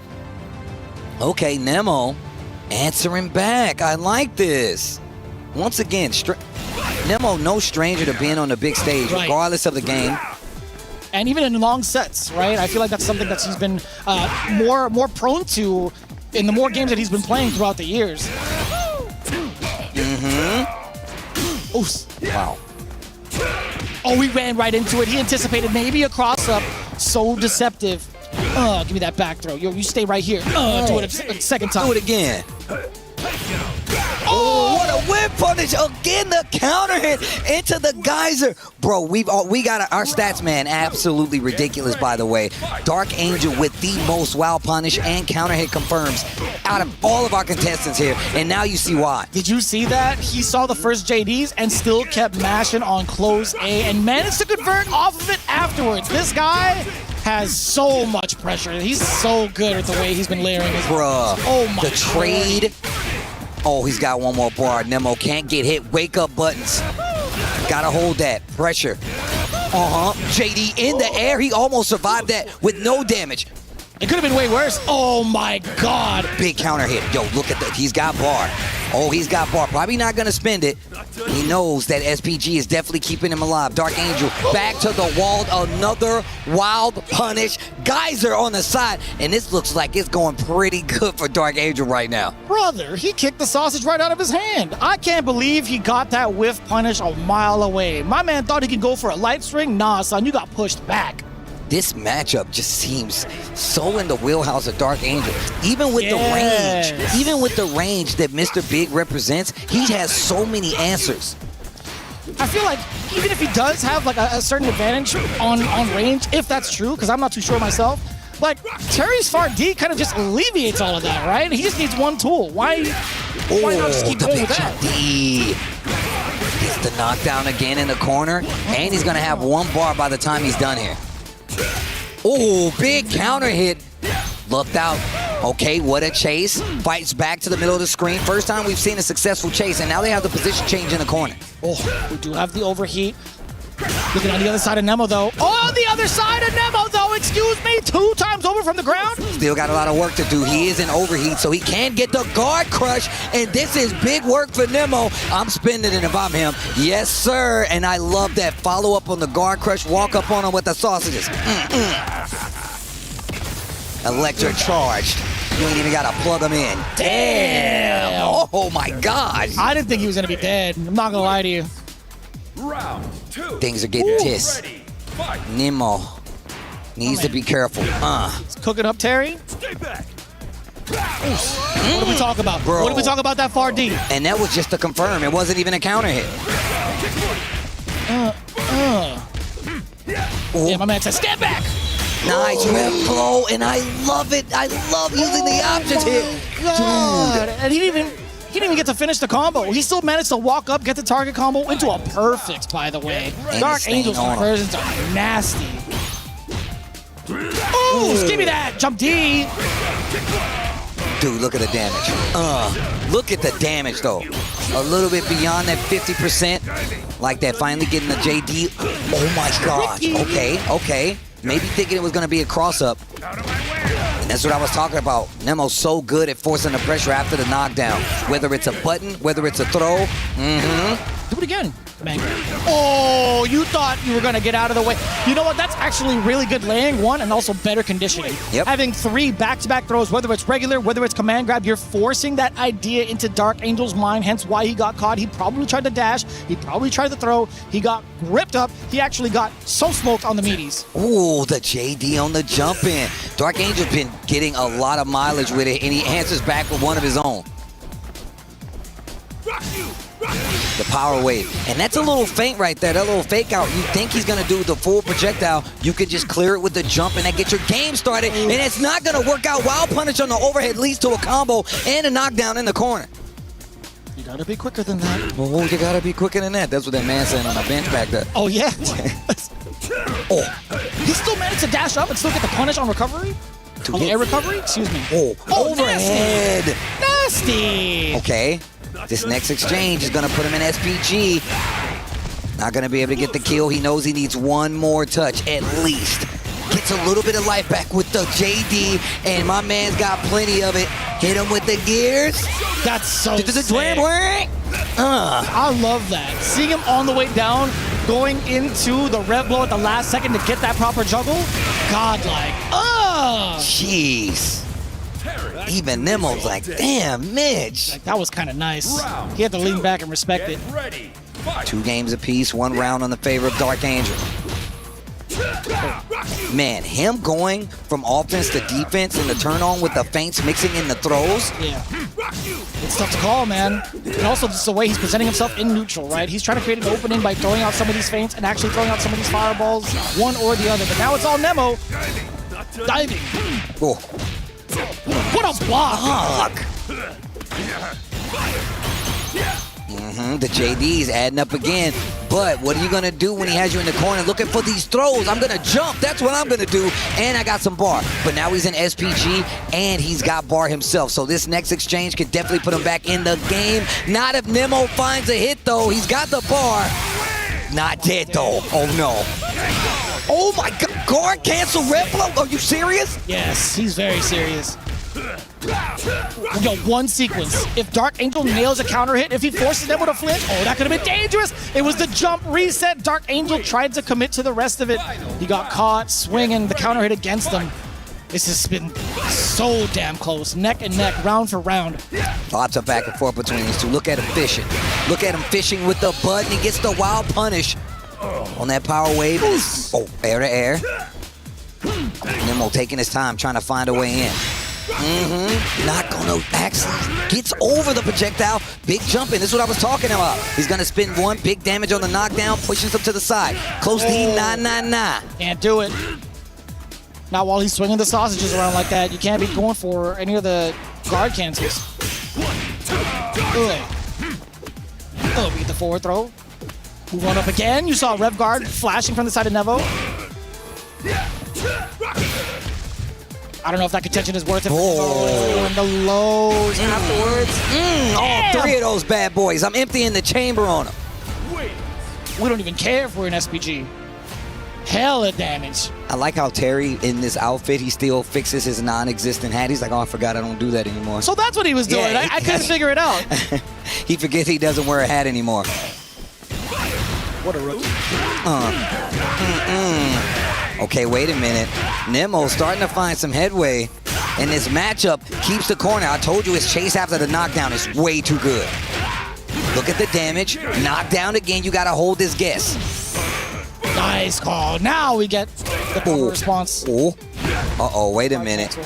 Okay, Nemo answering back. I like this. Once again, Nemo no stranger to being on the big stage, regardless of the game. And even in long sets, right? I feel like that's something that he's been more prone to in the more games that he's been playing throughout the years. Wow. Oh, he ran right into it. He anticipated maybe a cross-up. So deceptive. Give me that back throw. Yo, you stay right here. Do it a second time. Do it again. Oh, what a whip punish. Again, the counter hit into the geyser. Bro, we got our stats, man, absolutely ridiculous, by the way. Dark Angel with the most wow punish and counter hit confirms out of all of our contestants here, and now you see why. Did you see that? He saw the first JDs and still kept mashing on close A and managed to convert off of it afterwards. This guy has so much pressure. He's so good with the way he's been layering his... Bruh, oh my the trade. Oh, he's got one more bar. Nemo can't get hit. Wake up buttons. Gotta hold that. Pressure. JD in the air. He almost survived that with no damage. It could have been way worse. Oh my God. Big counter hit. Yo, look at that. He's got bar. Oh, he's got bar. Probably not going to spend it. He knows that SPG is definitely keeping him alive. Dark Angel back to the wall. Another wild punish. Geyser on the side. And this looks like it's going pretty good for Dark Angel right now. Brother, he kicked the sausage right out of his hand. I can't believe he got that whiff punish a mile away. My man thought he could go for a light string. Nah, son, you got pushed back. This matchup just seems so in the wheelhouse of Dark Angel. Even with the range that Mr. Big represents, he has so many answers. I feel like even if he does have like a certain advantage on range, if that's true, because I'm not too sure myself, like Terry's Far D kind of just alleviates all of that, right? He just needs one tool. Why not just keep going with that? D. Gets the knockdown again in the corner, and he's gonna have one bar by the time he's done here. Oh, big counter hit. Looked out. Okay, what a chase. Fights back to the middle of the screen. First time we've seen a successful chase, and now they have the position change in the corner. Oh, we do have the overheat. Looking on the other side of Nemo, though. On the other side of Nemo, though, excuse me, 2 times over from the ground. Still got a lot of work to do. He is in overheat, so he can get the guard crush, and this is big work for Nemo. I'm spending it if I'm him. Yes, sir, and I love that follow-up on the guard crush, walk up on him with the sausages. Electric charged. You ain't even got to plug him in. Damn! Oh, my God. I didn't think he was going to be dead. I'm not going to lie to you. Round 2. Things are getting tense. Nemo needs to be careful. He's cooking up Terry. What do we talk about? Bro. What do we talk about that far D? And that was just to confirm. It wasn't even a counter hit. Yeah, my man says, stand back. Nice rep flow, and I love it. I love using the options here. God. And he didn't even get to finish the combo. He still managed to walk up, get the target combo into a perfect, by the way. Dark Angel's conversions are nasty. Ooh, give me that. Jump D. Dude, look at the damage. Look at the damage, though. A little bit beyond that 50%. Like that, finally getting the JD. Oh, my gosh. Okay. Maybe thinking it was going to be a cross-up. And that's what I was talking about. Nemo's so good at forcing the pressure after the knockdown. Whether it's a button, whether it's a throw. Do it again, man. Oh, you thought you were going to get out of the way. You know what? That's actually really good laying, one, and also better conditioning. Yep. Having 3 back-to-back throws, whether it's regular, whether it's command grab, you're forcing that idea into Dark Angel's mind, hence why he got caught. He probably tried to dash. He probably tried to throw. He got gripped up. He actually got so smoked on the meaties. Ooh, the JD on the jump in. Dark Angel's been getting a lot of mileage with it, and he answers back with one of his own. The power wave. And that's a little feint right there, that little fake out. You think he's gonna do the full projectile, you can just clear it with the jump and that gets your game started, and it's not gonna work out. Wild punish on the overhead leads to a combo and a knockdown in the corner. You gotta be quicker than that. Oh, you gotta be quicker than that. That's what that man said on the bench back there. Oh, yeah. He still managed to dash up and still get the punish on recovery? On the air recovery? Excuse me. Oh, overhead. Nasty. Okay. This next exchange is going to put him in SPG. Not going to be able to get the kill. He knows he needs one more touch at least. Gets a little bit of life back with the JD, and my man's got plenty of it. Hit him with the gears. That's so sick. I love that. Seeing him on the way down, going into the rev blow at the last second to get that proper juggle, godlike. Jeez. Even Nemo's like, damn, Mitch. That was kind of nice. He had to lean back and respect it. 2 games apiece, 1 round on the favor of Dark Angel. Man, him going from offense to defense and the turn on with the feints mixing in the throws. Yeah. It's tough to call, man. And also just the way he's presenting himself in neutral, right? He's trying to create an opening by throwing out some of these feints and actually throwing out some of these fireballs, one or the other. But now it's all Nemo. Diving. Oh. What a block! The JD's adding up again. But what are you going to do when he has you in the corner looking for these throws? I'm going to jump. That's what I'm going to do. And I got some bar. But now he's in SPG, and he's got bar himself. So this next exchange could definitely put him back in the game. Not if Nemo finds a hit, though. He's got the bar. Not dead, though. Oh, no. Oh, my God. Guard cancel red blow. Are you serious? Yes, he's very serious. Yo, one sequence. If Dark Angel nails a counter hit, if he forces them with a flinch, oh, that could have been dangerous. It was the jump reset. Dark Angel tried to commit to the rest of it. He got caught swinging the counter hit against him. This has been so damn close. Neck and neck, round for round. Lots of back and forth between these two. Look at him fishing. Look at him fishing with the button. He gets the wild punish on that power wave. Oh, air to air. Nemo taking his time, trying to find a way in. Not gonna actually gets over the projectile. Big jumping. This is what I was talking about. He's gonna spend 1 big damage on the knockdown, pushes him to the side. Close to 999. Can't do it. Not while he's swinging the sausages around like that. You can't be going for any of the guard cancels. Oh, beat the forward throw. Move on up again. You saw Rev Guard flashing from the side of Nevo. I don't know if that contention is worth it. Oh, and the lows afterwards. All 3 of those bad boys. I'm emptying the chamber on them. We don't even care if we're in SPG. Hella damage. I like how Terry, in this outfit, he still fixes his non-existent hat. He's like, oh, I forgot I don't do that anymore. So that's what he was doing. Yeah, I couldn't figure it out. He forgets he doesn't wear a hat anymore. What a rookie. Okay, wait a minute. Nemo's starting to find some headway, and this matchup keeps the corner. I told you his chase after the knockdown is way too good. Look at the damage. Knockdown again. You got to hold this guess. Nice call. Now we get the proper response. Oh. Uh-oh, wait a minute.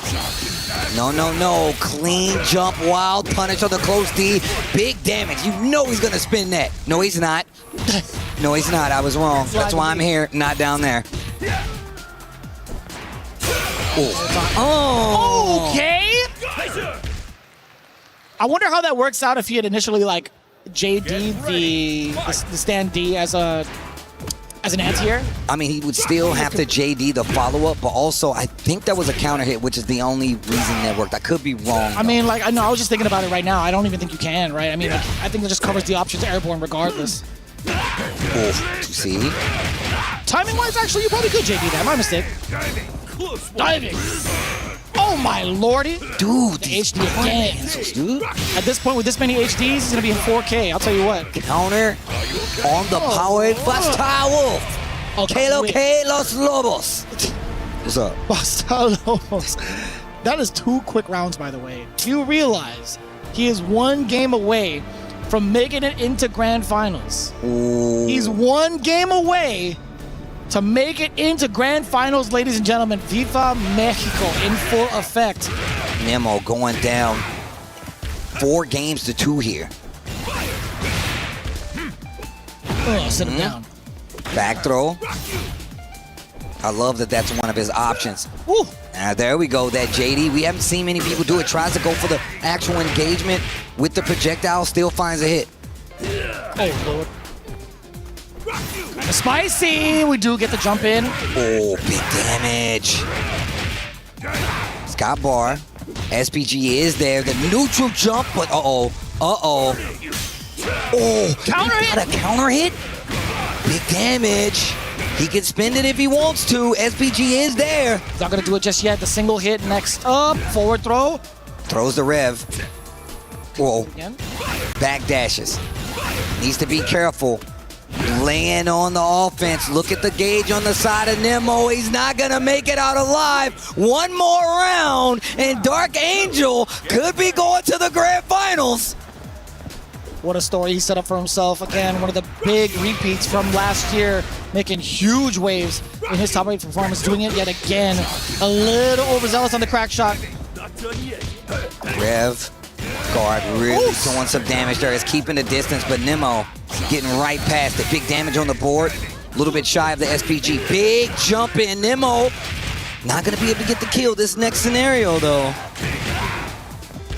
No. Clean jump, wild punish on the close D. Big damage. You know he's going to spin that. No, he's not. No, he's not. I was wrong. That's why I'm here, not down there. Oh. Okay. I wonder how that works out if he had initially like JD'd the stand D as an anti-air. I mean, he would still have to JD the follow-up, but also I think that was a counter hit, which is the only reason that worked. I could be wrong. I mean, like, I know, I was just thinking about it right now. I don't even think you can, right? I mean, like, I think it just covers the options airborne regardless. See? Timing-wise, actually, you probably could JD that. My mistake. Diving. Oh my lordy. Dude, the HD again. Dude. At this point, with this many HDs, he's going to be in 4K. I'll tell you what. Counter on the powered Basta Wolf. Que los Lobos. What's up? Basta Lobos. That is 2 quick rounds, by the way. Do you realize he is 1 game away from making it into grand finals? Ooh. He's 1 game away to make it into grand finals, ladies and gentlemen. Viva Mexico in full effect. Nemo going down 4 games to 2 here. Oh, sit him down. Back throw. I love that that's one of his options. Woo. There we go, that JD. We haven't seen many people do it. Tries to go for the actual engagement with the projectile, still finds a hit. Oh, Lord. Kind of spicy. We do get the jump in. Oh, big damage. Scott Barr. SPG is there. The neutral jump, but uh-oh. Oh, counter hit. Got a counter hit. Big damage. He can spend it if he wants to. SPG is there. He's not going to do it just yet. The single hit next up. Forward throw. Throws the rev. Whoa. Again. Back dashes. Needs to be careful. Laying on the offense. Look at the gauge on the side of Nemo. He's not going to make it out alive. 1 more round, and Dark Angel could be going to the grand finals. What a story he set up for himself. Again, one of the big repeats from last year, making huge waves in his top 8 performance, doing it yet again. A little overzealous on the crack shot. Rev guard really doing some damage there. It's keeping the distance, but Nemo getting right past it. Big damage on the board. A little bit shy of the SPG. Big jump in. Nemo not going to be able to get the kill this next scenario, though.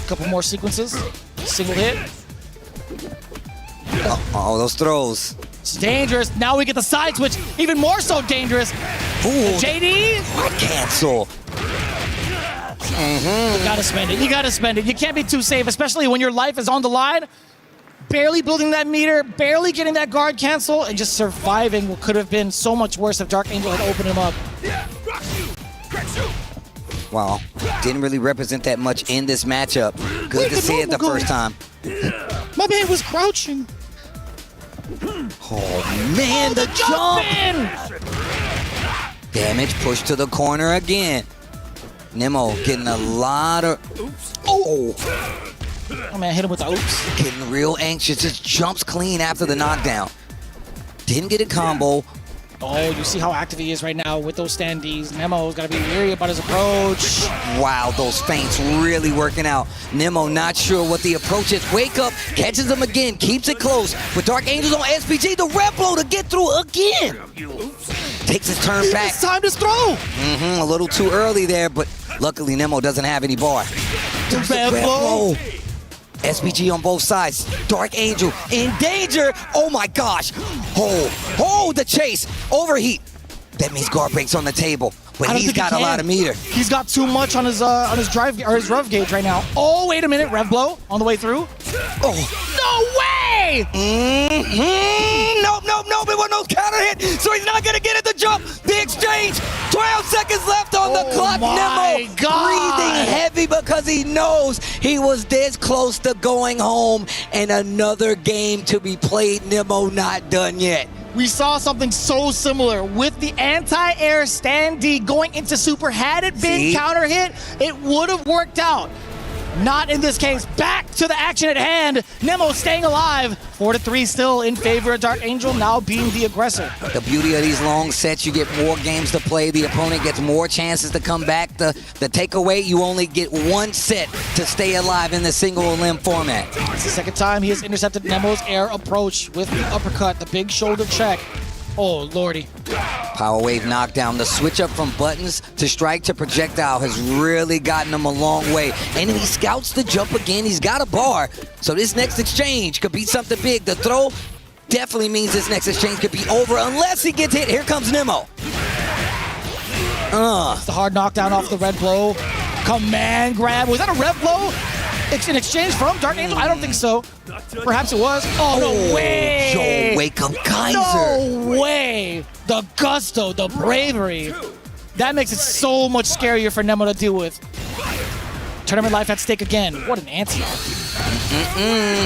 Couple more sequences. Single hit. Oh, those throws. It's dangerous. Now we get the side switch. Even more so dangerous. Ooh, JD. Cancel. You gotta spend it. You gotta spend it. You can't be too safe, especially when your life is on the line. Barely building that meter, barely getting that guard cancel, and just surviving what could have been so much worse if Dark Angel had opened him up. Wow. Didn't really represent that much in this matchup. Good to see it the first time. My man was crouching. Oh, man, the jump! Damage pushed to the corner again. Nemo getting a lot of... Oh, man, hit him with the oops. Getting real anxious. Just jumps clean after the knockdown. Didn't get a combo. Oh, you see how active he is right now with those standees. Nemo's got to be weary about his approach. Wow, those feints really working out. Nemo not sure what the approach is. Wake up, catches him again, keeps it close. With Dark Angels on SPG, the rep blow to get through again. Takes his turn back. It's time to throw. A little too early there, but luckily Nemo doesn't have any bar. The rep blow. SPG on both sides. Dark Angel in danger. Oh my gosh. Oh, the chase. Overheat. That means guard breaks on the table. But he's got a lot of meter. He's got too much on his drive or his rev gauge right now. Oh, wait a minute. Rev blow on the way through. Oh. No way! Nope. It was no counter hit. So he's not going to get it the jump. The exchange. 12 seconds left on the clock. Nemo breathing heavy because he knows he was this close to going home. And another game to be played. Nemo not done yet. We saw something so similar with the anti-air standee going into super. Had it been counter hit, it would have worked out. Not in this case. Back to the action at hand. Nemo staying alive. 4-3 still in favor of Dark Angel, now being the aggressor. The beauty of these long sets, you get more games to play. The opponent gets more chances to come back. The takeaway, you only get one set to stay alive in the single limb format. It's the second time he has intercepted Nemo's air approach with the uppercut, the big shoulder check. Oh, lordy. Power wave knockdown. The switch up from buttons to strike to projectile has really gotten him a long way. And he scouts the jump again. He's got a bar. So this next exchange could be something big. The throw definitely means this next exchange could be over unless he gets hit. Here comes Nemo. It's the hard knockdown off the red blow. Command grab. Was that a red blow? It's an exchange from Dark Angel? I don't think so. Perhaps it was. Oh, no way! Yo, wake up, Kaiser. No way! The gusto, the bravery. That makes it so much scarier for Nemo to deal with. Tournament life at stake again. What an anti.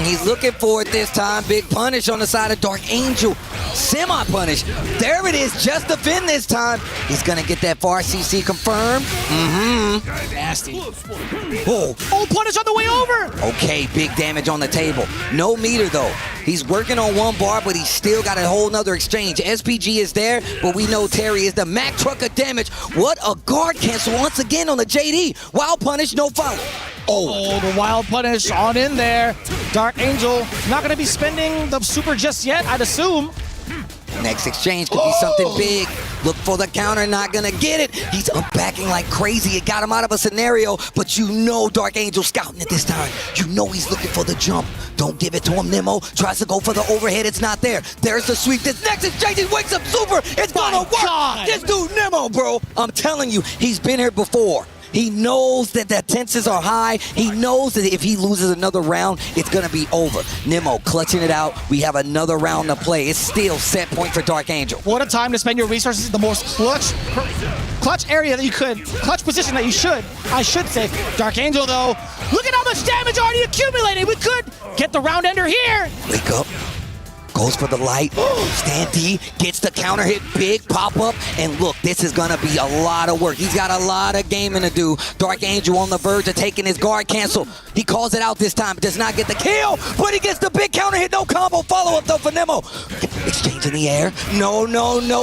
He's looking for it this time. Big punish on the side of Dark Angel. Semi-punish. There it is. Just defend this time. He's going to get that far CC confirmed. Nasty. Oh, punish on the way over. Okay, big damage on the table. No meter, though. He's working on one bar, but he's still got a whole nother exchange. SPG is there, but we know Terry is the Mac truck of damage. What a guard cancel once again on the JD. Wild punish, no follow. Oh, the wild punish on in there. Dark Angel not going to be spending the super just yet, I'd assume. Next exchange could be something big. Look for the counter, not gonna get it. He's unbacking like crazy. It got him out of a scenario, but you know Dark Angel scouting it this time. You know he's looking for the jump. Don't give it to him, Nemo. Tries to go for the overhead, it's not there. There's the sweep. This next exchange, he wakes up super. It's gonna work. God. This dude, Nemo, bro. I'm telling you, he's been here before. He knows that the tenses are high. He knows that if he loses another round, it's going to be over. Nemo clutching it out. We have another round to play. It's still set point for Dark Angel. What a time to spend your resources. The most clutch area that you could. Clutch position that you should. I should say. Dark Angel, though. Look at how much damage already accumulated. We could get the round ender here. Wake up. Goes for the light. Stand D. Gets the counter hit. Big pop up. And look, this is going to be a lot of work. He's got a lot of gaming to do. Dark Angel on the verge of taking his guard cancel. He calls it out this time. Does not get the kill, but he gets the big counter hit. No combo follow up though for Nemo. Exchange in the air. No.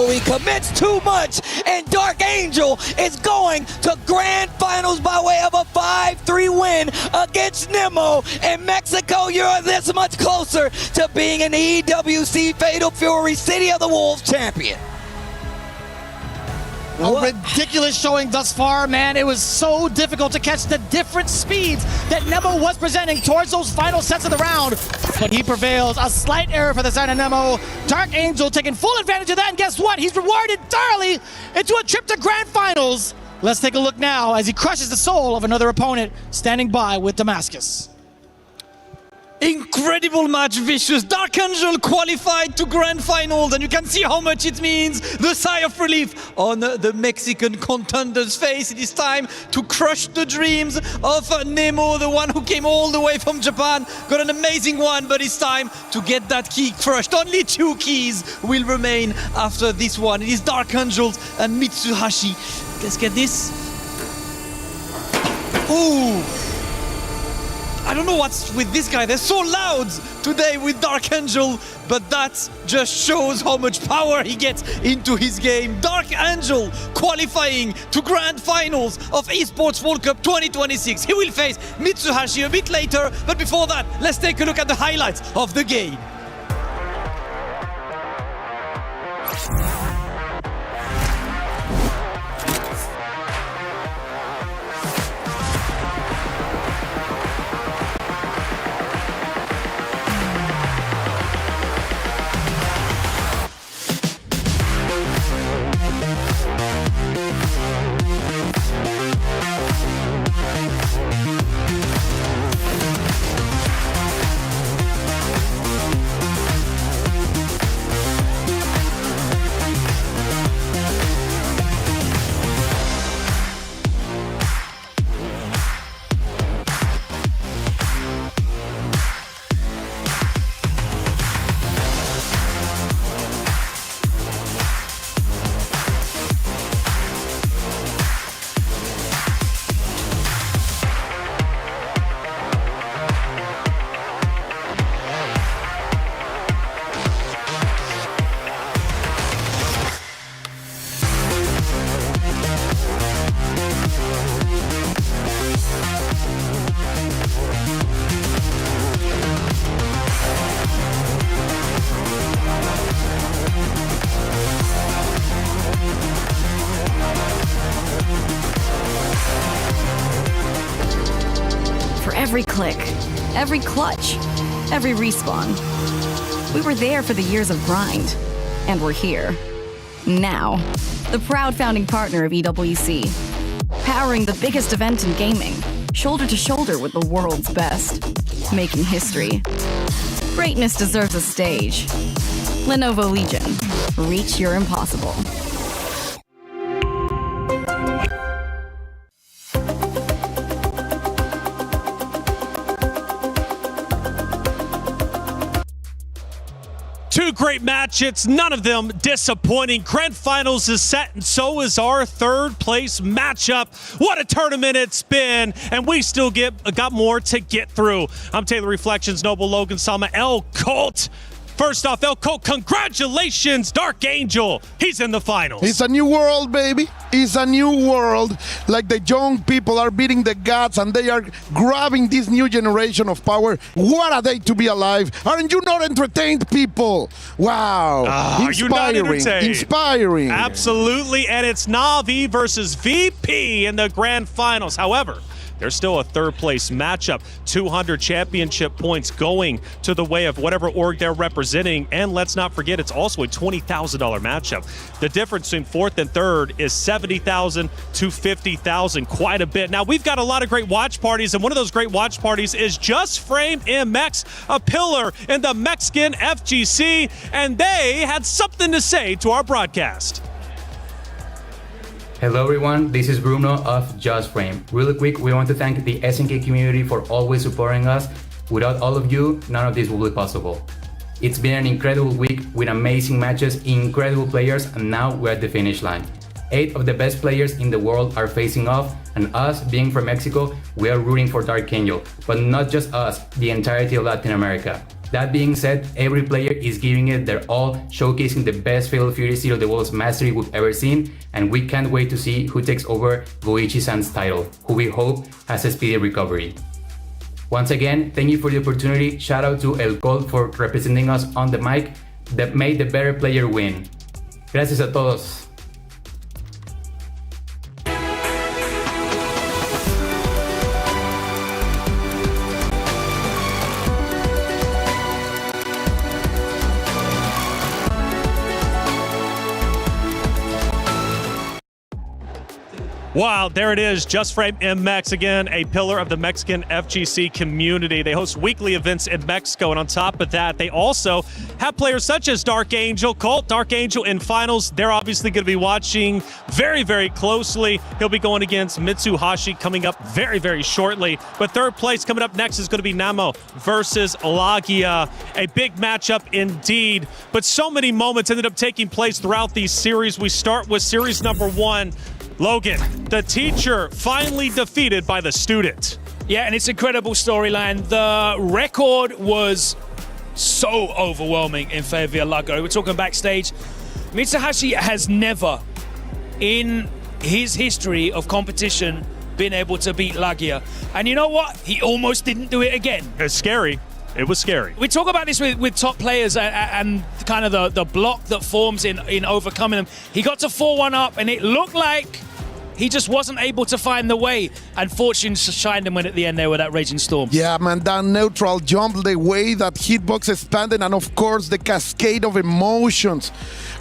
He commits too much. And Dark Angel is going to grand finals by way of a 5-3 win against Nemo. And Mexico, you're this much closer to being an EWC Fatal Fury City of the Wolves champion. A ridiculous showing thus far, man. It was so difficult to catch the different speeds that Nemo was presenting towards those final sets of the round. But he prevails. A slight error for the side of Nemo. Dark Angel taking full advantage of that. And guess what? He's rewarded thoroughly into a trip to grand finals. Let's take a look now as he crushes the soul of another opponent standing by with Damascus. Incredible match, Vicious. Dark Angel qualified to grand finals, and you can see how much it means. The sigh of relief on the Mexican contender's face. It is time to crush the dreams of Nemo, the one who came all the way from Japan. Got an amazing one, but it's time to get that key crushed. Only 2 keys will remain after this one. It is Dark Angels and Mitsuhashi. Let's get this. Ooh. I don't know what's with this guy. They're so loud today with Dark Angel, but that just shows how much power he gets into his game. Dark Angel qualifying to grand finals of ESPORTS World Cup 2026. He will face Mitsuhashi a bit later, but before that, let's take a look at the highlights of the game. every click, every clutch, every respawn. We were there for the years of grind, and we're here. Now, the proud founding partner of EWC, powering the biggest event in gaming, shoulder to shoulder with the world's best, making history. Greatness deserves a stage. Lenovo Legion, reach your impossible. Two great matches, none of them disappointing. Grand Finals is set, and so is our third place matchup. What a tournament it's been, and we still got more to get through. I'm Taylor Reflections, Noble Logan Sama, El Colt. First off, El Colt, congratulations, Dark Angel. He's in the finals. It's a new world, baby. It's a new world. Like the young people are beating the gods and they are grabbing this new generation of power. What a day to be alive. Aren't you not entertained, people? Wow. Are you not entertained? Inspiring. Absolutely, and it's Na'Vi versus VP in the Grand Finals. However, there's still a third place matchup. 200 championship points going to the way of whatever org they're representing. And let's not forget, it's also a $20,000 matchup. The difference between fourth and third is $70,000 to $50,000, quite a bit. Now, we've got a lot of great watch parties, and one of those great watch parties is Just Frame MX, a pillar in the Mexican FGC, and they had something to say to our broadcast. Hello everyone, this is Bruno of Just Frame. Really quick, we want to thank the SNK community for always supporting us. Without all of you, none of this would be possible. It's been an incredible week with amazing matches, incredible players, and now we're at the finish line. 8 of the best players in the world are facing off, and us, being from Mexico, we are rooting for Dark Angel. But not just us, the entirety of Latin America. That being said, every player is giving it their all, showcasing the best Fatal Fury Zero the World's Mastery we've ever seen, and we can't wait to see who takes over Goichi-san's title, who we hope has a speedy recovery. Once again, thank you for the opportunity. Shout out to El Colt for representing us on the mic. That made the better player win. Gracias a todos. Wow, there it is. Just Frame MX, again, a pillar of the Mexican FGC community. They host weekly events in Mexico, and on top of that, they also have players such as Dark Angel, Colt. Dark Angel in finals. They're obviously going to be watching very, very closely. He'll be going against Mitsuhashi coming up very, very shortly. But third place coming up next is going to be Namo versus Lagia. A big matchup indeed. But so many moments ended up taking place throughout these series. We start with series number 1. Logan, the teacher finally defeated by the student. Yeah, and it's an incredible storyline. The record was so overwhelming in favor of Lago. We're talking backstage. Mitsuhashi has never, in his history of competition, been able to beat Lagia. And you know what? He almost didn't do it again. It's scary. It was scary. We talk about this with top players and kind of the block that forms in overcoming them. He got to 4-1 up, and it looked like he just wasn't able to find the way, and fortune shined him when at the end there with that Raging Storm. Yeah, man, that neutral jump, the way that hitbox expanded, and of course the cascade of emotions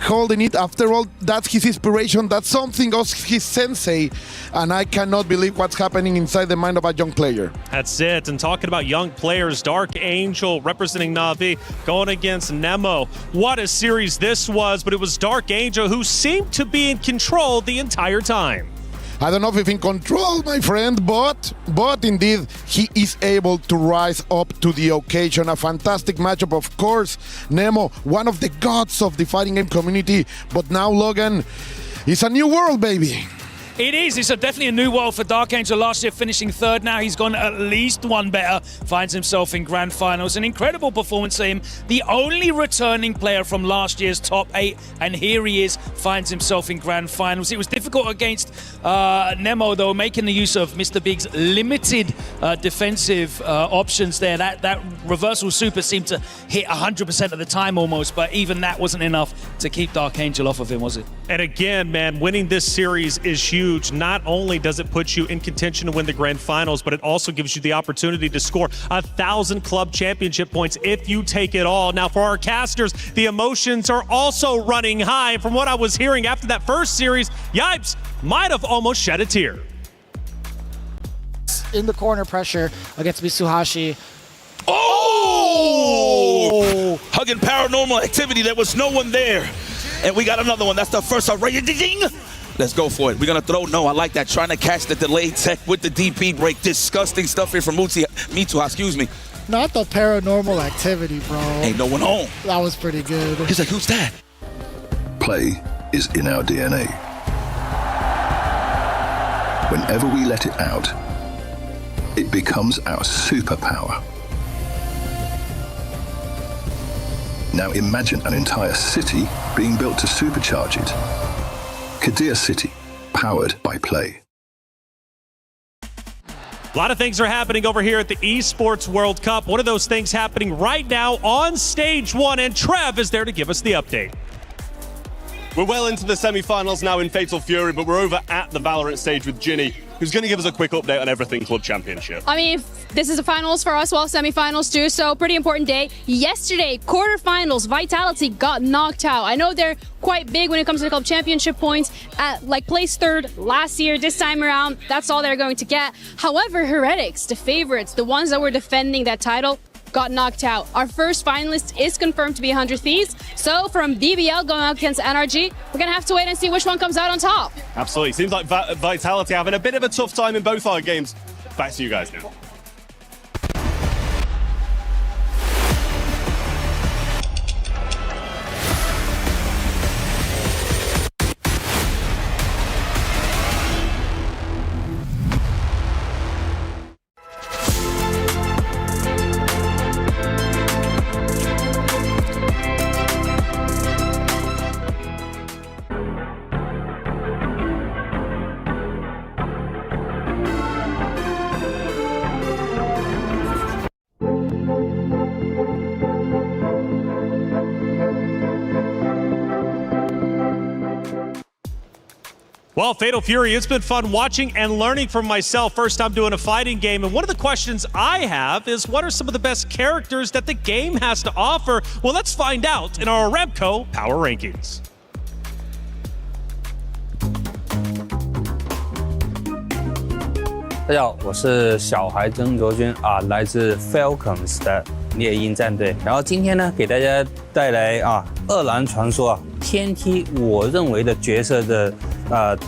holding it. After all, that's his inspiration. That's something of his sensei, and I cannot believe what's happening inside the mind of a young player. That's it. And talking about young players, Dark Angel representing Na'Vi going against Nemo. What a series this was, but it was Dark Angel who seemed to be in control the entire time. I don't know if in control, my friend, but indeed, he is able to rise up to the occasion. A fantastic matchup, of course. Nemo, one of the gods of the fighting game community, but now, Logan, it's a new world, baby. It is. It's definitely a new world for Dark Angel. Last year finishing third. Now he's gone at least one better. Finds himself in grand finals. An incredible performance for him. The only returning player from last year's top 8. And here he is. Finds himself in grand finals. It was difficult against Nemo, though, making the use of Mr. Big's limited defensive options there. That reversal super seemed to hit 100% of the time almost. But even that wasn't enough to keep Dark Angel off of him, was it? And again, man, winning this series is huge. huge. Not only does it put you in contention to win the grand finals, but it also gives you the opportunity to score 1,000 club championship points if you take it all. Now, for our casters, the emotions are also running high. From what I was hearing after that first series, Yipes might have almost shed a tear. In the corner pressure against Mitsuhashi. Oh! Hugging paranormal activity. There was no one there. And we got another one. That's the first ding. Let's go for it. We're going to throw. No, I like that. Trying to catch the delayed tech with the DP break. Disgusting stuff here from Mitsuha, excuse me. Not the paranormal activity, bro. Ain't no one home. That was pretty good. He's like, who's that? Play is in our DNA. Whenever we let it out, it becomes our superpower. Now imagine an entire city being built to supercharge it. Kadir City, powered by play. A lot of things are happening over here at the Esports World Cup. One of those things happening right now on stage one, and Trev is there to give us the update. We're well into the semi-finals now in Fatal Fury, but we're over at the Valorant stage with Ginny, who's going to give us a quick update on everything Club Championship. I mean, this is the finals for us, well, semi-finals too, so pretty important day. Yesterday, quarterfinals, Vitality got knocked out. I know they're quite big when it comes to the Club Championship points, at like placed third last year. This time around, that's all they're going to get. However, Heretics, the favorites, the ones that were defending that title, got knocked out. Our first finalist is confirmed to be 100 Thieves. So from BBL going out against NRG, we're going to have to wait and see which one comes out on top. Absolutely. Seems like Vitality having a bit of a tough time in both our games. Back to you guys now. Well, Fatal Fury, it's been fun watching and learning from myself. First time doing a fighting game. And one of the questions I have is, what are some of the best characters that the game has to offer? Well, let's find out in our Remco Power Rankings. 大家好，我是小孩曾卓君啊，来自 Falcons 的猎鹰战队。然后今天呢，给大家带来饿狼传说天梯我认为的角色的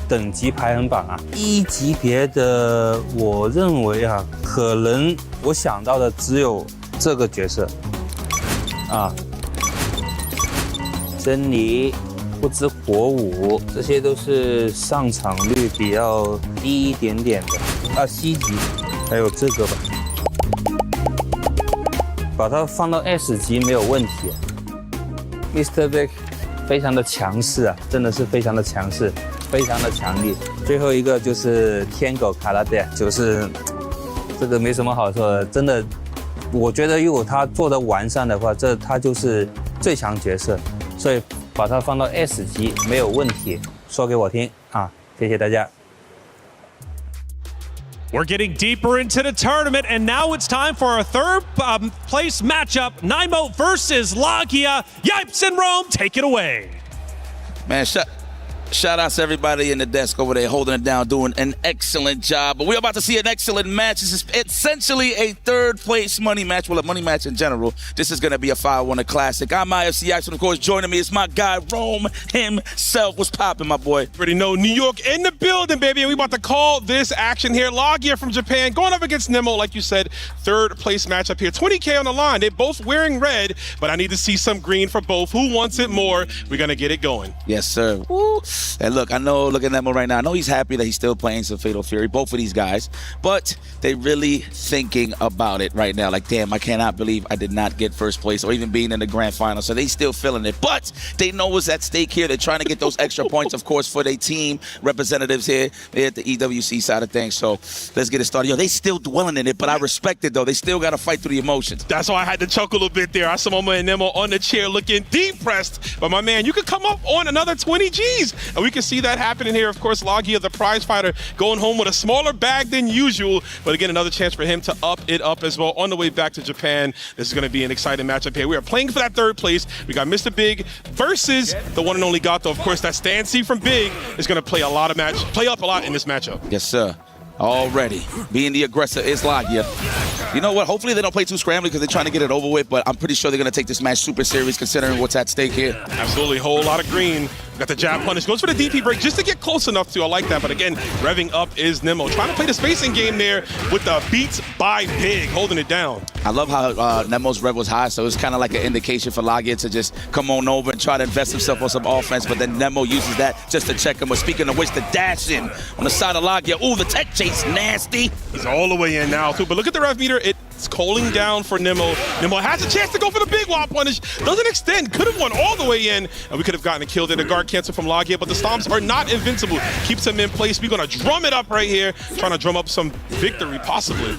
等级排行榜1级别的，我认为可能我想到的只有这个角色珍妮、不知火舞，这些都是上场率比较低一点点的C级，还有这个吧，把它放到 S 级没有问题。Mr. Beck 非常的强势真的是非常的强势，非常的强力。最后一个就是天狗卡拉戴，就是这个没什么好说的，真的，我觉得如果他做得完善的话，他就是最强角色，所以把它放到 S 级没有问题。说给我听谢谢大家。We're getting deeper into the tournament, and now it's time for our third place matchup, Naimo versus Lagia. Yipes and Rome, take it away. Man, shout out to everybody in the desk over there holding it down, doing an excellent job. But we're about to see an excellent match. This is essentially a third place money match. Well, a money match in general. This is going to be a 5-1 classic. I'm IFC Yipes, and of course, joining me is my guy, Rome himself. What's popping, my boy? Already know New York in the building, baby. And we about to call this action here. Lagia from Japan going up against Nemo, like you said, third place matchup here. 20K on the line. They're both wearing red, but I need to see some green for both. Who wants it more? We're going to get it going. Yes, sir. Woo. And look, I know, looking at Nemo right now, I know he's happy that he's still playing some Fatal Fury, both of these guys, but they really thinking about it right now. Like, damn, I cannot believe I did not get first place or even being in the grand final. So they still feeling it, but they know what's at stake here. They're trying to get those extra points, of course, for their team representatives here. They're at the EWC side of things. So let's get it started. Yo, they still dwelling in it, but I respect it, though. They still got to fight through the emotions. That's why I had to chuckle a bit there. I saw my man Nemo on the chair looking depressed. But my man, you could come up on another 20 G's. And we can see that happening here. Of course, Lagia, the prize fighter, going home with a smaller bag than usual. But again, another chance for him to up it up as well on the way back to Japan. This is going to be an exciting matchup here. We are playing for that third place. We got Mr. Big versus the one and only Gato. Of course, that stand C from Big is going to play up a lot in this matchup. Yes, sir. Already being the aggressor is Lagia. You know what? Hopefully they don't play too scrambly because they're trying to get it over with, but I'm pretty sure they're going to take this match super serious considering what's at stake here. Absolutely. Whole lot of green. Got the jab punish. Goes for the DP break just to get close enough to. I like that. But again, revving up is Nemo. Trying to play the spacing game there with the beats by Big, holding it down. I love how Nemo's rev was high, so it's kind of like an indication for Lagia to just come on over and try to invest himself on some offense, but then Nemo uses that just to check him. But speaking of which, the dash in on the side of Lagia. Ooh, the tech chase, nasty. He's all the way in now, too. But look at the rev meter. It's cooling down for Nemo. Nemo has a chance to go for the big wall punish. Doesn't extend. Could have won all the way in, and we could have gotten a kill there. The guard cancel from Lagia, but the stomps are not invincible. Keeps him in place. We're going to drum it up right here. Trying to drum up some victory, possibly.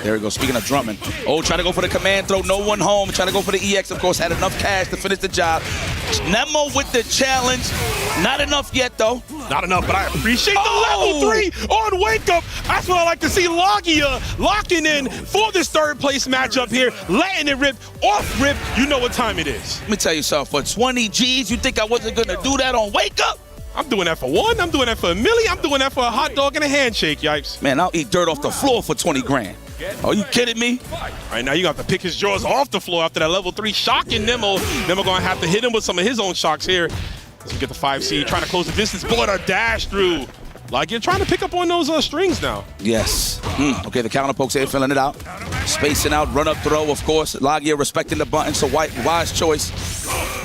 There we go. Speaking of drumming. Oh, trying to go for the command throw. No one home. Trying to go for the EX, of course. Had enough cash to finish the job. Nemo with the challenge. Not enough yet, though. Not enough, but I appreciate the level 3 on Wake Up. That's what I like to see. Lagia locking in for this third place matchup here. Letting it rip. Off rip. You know what time it is. Let me tell you something. For 20 G's, you think I wasn't going to do that on Wake Up? I'm doing that for one. I'm doing that for a milli. I'm doing that for a hot dog and a handshake, yipes. Man, I'll eat dirt off the floor for 20 grand. Are you kidding me? All right, now you got to pick his jaws off the floor after that level 3 shocking Nemo. Nemo going to have to hit him with some of his own shocks here. As we get the 5C, trying to close the distance. Boy, a dash through. Like you're trying to pick up on those strings now. Yes. Okay, the counter pokes here, filling it out. Spacing out, run up throw, of course. Lagia respecting the button, so wise choice.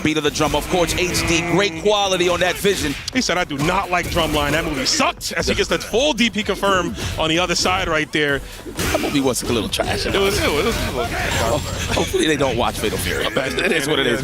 Beat of the drum, of course, HD. Great quality on that vision. He said, I do not like Drumline. That movie sucked. As he gets that full DP confirm on the other side right there. That movie was a little trash. It was hopefully they don't watch Fatal Fury. It is what it is.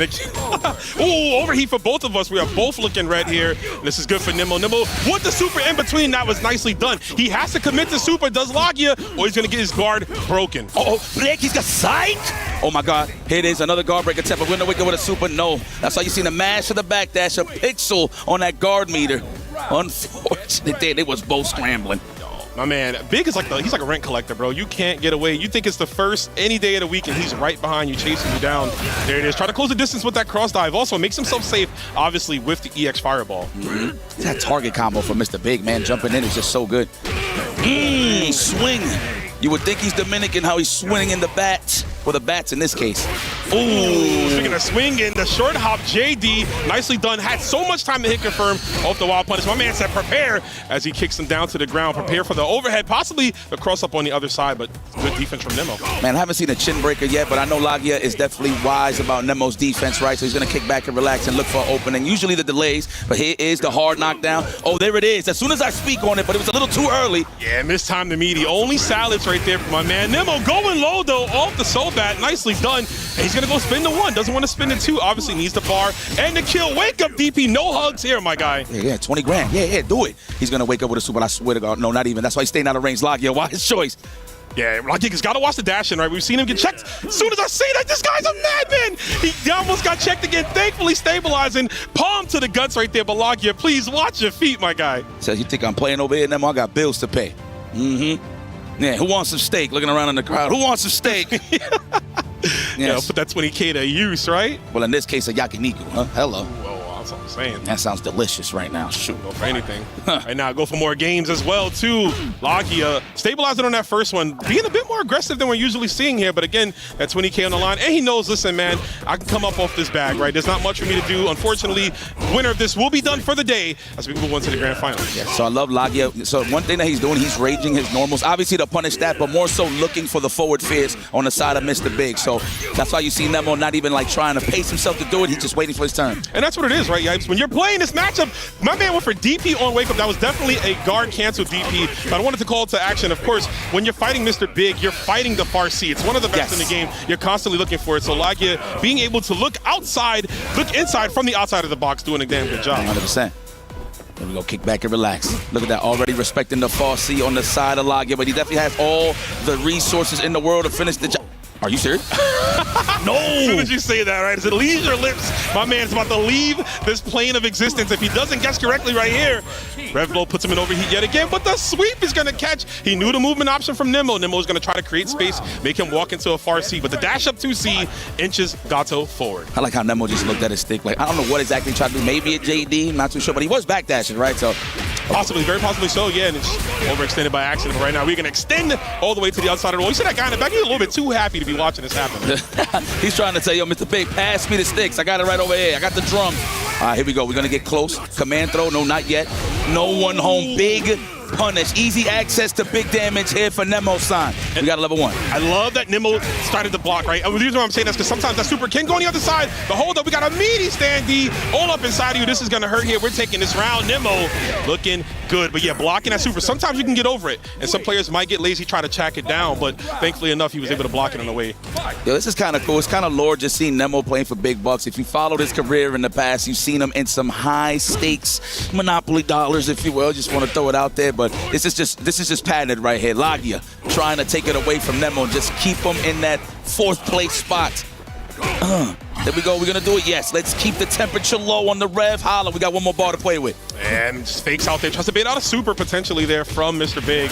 Ooh, overheat for both of us. We are both looking red here. This is good for Nemo. Nemo with the super in between. That was nicely done. He has to commit to super, does Lagia, or he's going to get his guard broken. Blake, he's got sight. Oh, my God. Here it is. Another guard break attempt. We're going to wake up with a super. No. That's how you seen the mash of the backdash, a pixel on that guard meter. Unfortunately, they was both scrambling. My man, Big is he's like a rent collector, bro. You can't get away. You think it's the first any day of the week, and he's right behind you, chasing you down. There it is. Try to close the distance with that cross dive. Also makes himself safe, obviously, with the EX Fireball. That target combo for Mr. Big, man, jumping in is just so good. Swing. You would think he's Dominican, how he's swinging in the bats. Or the bats in this case. Ooh, speaking of swinging, the short hop JD, nicely done. Had so much time to hit confirm off the wild punish. My man said prepare as he kicks him down to the ground. Prepare for the overhead, possibly the cross up on the other side, but good defense from Nemo. Man, I haven't seen a chin breaker yet, but I know Lagia is definitely wise about Nemo's defense, right? So he's going to kick back and relax and look for an opening. Usually the delays, but here is the hard knockdown. Oh, there it is. As soon as I speak on it, but it was a little too early. Yeah, missed time to meet. Only salads right there for my man. Nemo going low, though, off the soul bat. Nicely done. And he's going to go spin the 1. Doesn't want to spin the 2. Obviously needs the bar and the kill. Wake up, DP. No hugs here, my guy. Yeah, 20 grand. Yeah, do it. He's going to wake up with a super. I swear to God. No, not even. That's why he's staying out of range. Lagia, wise choice. Yeah, Lagia's got to watch the dash in, right? We've seen him get checked. As soon as I see that, this guy's a madman. He almost got checked again. Thankfully stabilizing. Palm to the guts right there. But Lagia, please watch your feet, my guy. Says, you think I'm playing over here, Nemo? I got bills to pay. Yeah, who wants some steak? Looking around in the crowd. Who wants some steak? Yeah, put that 20K to use, right? Well, in this case, a yakiniku, huh? Hello. Whoa, that's what I'm saying. That sounds delicious right now. Shoot. Go for anything. Right now, go for more games as well, too. Lagia stabilizing on that first one, being a bit more aggressive than we're usually seeing here. But again, that 20K on the line. And he knows, listen, man, I can come up off this bag, right? There's not much for me to do. Unfortunately, winner of this will be done for the day as we move on to the grand final. Yeah, so I love Lagia. So one thing that he's doing, he's raging his normals. Obviously to punish that, but more so looking for the forward fears on the side of Mr. Big. So that's why you see Nemo not even like trying to pace himself to do it. He's just waiting for his turn. And that's what it is, right, Yipes? When you're playing this matchup, my man went for DP on Wake Up. That was definitely a guard cancel DP. But I wanted to call it to action. Of course, when you're fighting Mr. Big, you're fighting the far C. It's one of the best in the game. You're constantly looking for it. So Lagia being able to look outside, look inside from the outside of the box, doing a damn good job. 100%. There we go, kick back and relax. Look at that, already respecting the far C on the side of Lagia, but he definitely has all the resources in the world to finish the job. Are you serious? No! As soon as you say that, right? As it leaves your lips, my man's about to leave this plane of existence. If he doesn't guess correctly right here, Revlo puts him in overheat yet again, but the sweep is going to catch. He knew the movement option from Nemo. Nemo is going to try to create space, make him walk into a far C, but the dash up 2C inches Gato forward. I like how Nemo just looked at his stick like, I don't know what exactly he tried to do. Maybe a JD, not too sure, but he was backdashing, right? So possibly, very possibly so, yeah, and it's overextended by accident. But right now, we're going to extend all the way to the outside of the wall. You see that guy in the back? He's a little bit too happy to be watching this happen. He's trying to tell yo, Mr. Big, pass me the sticks. I got it right over here. I got the drum. All right, here we go. We're going to get close. Command throw. No, not yet. No one home. Big punish. Easy access to big damage here for Nemo-san. We got a level 1. I love that Nemo started to block, right? The reason why I'm saying that's because sometimes that super can go on the other side. But hold up, we got a meaty stand D all up inside of you. This is going to hurt here. We're taking this round. Nemo looking good. But yeah, blocking that super, sometimes you can get over it. And some players might get lazy, try to track it down. But thankfully enough, he was able to block it on the way. Yo, this is kind of cool. It's kind of lore just seeing Nemo playing for big bucks. If you followed his career in the past, you've seen him in some high stakes Monopoly dollars, if you will. Just want to throw it out there. But this is just patented right here. Lagia trying to take it away from Nemo and just keep him in that 4th place spot. There we go. We're going to do it. Yes, let's keep the temperature low on the Rev. Holla, we got one more ball to play with. And just fakes out there. Tries to bait out a super potentially there from Mr. Big.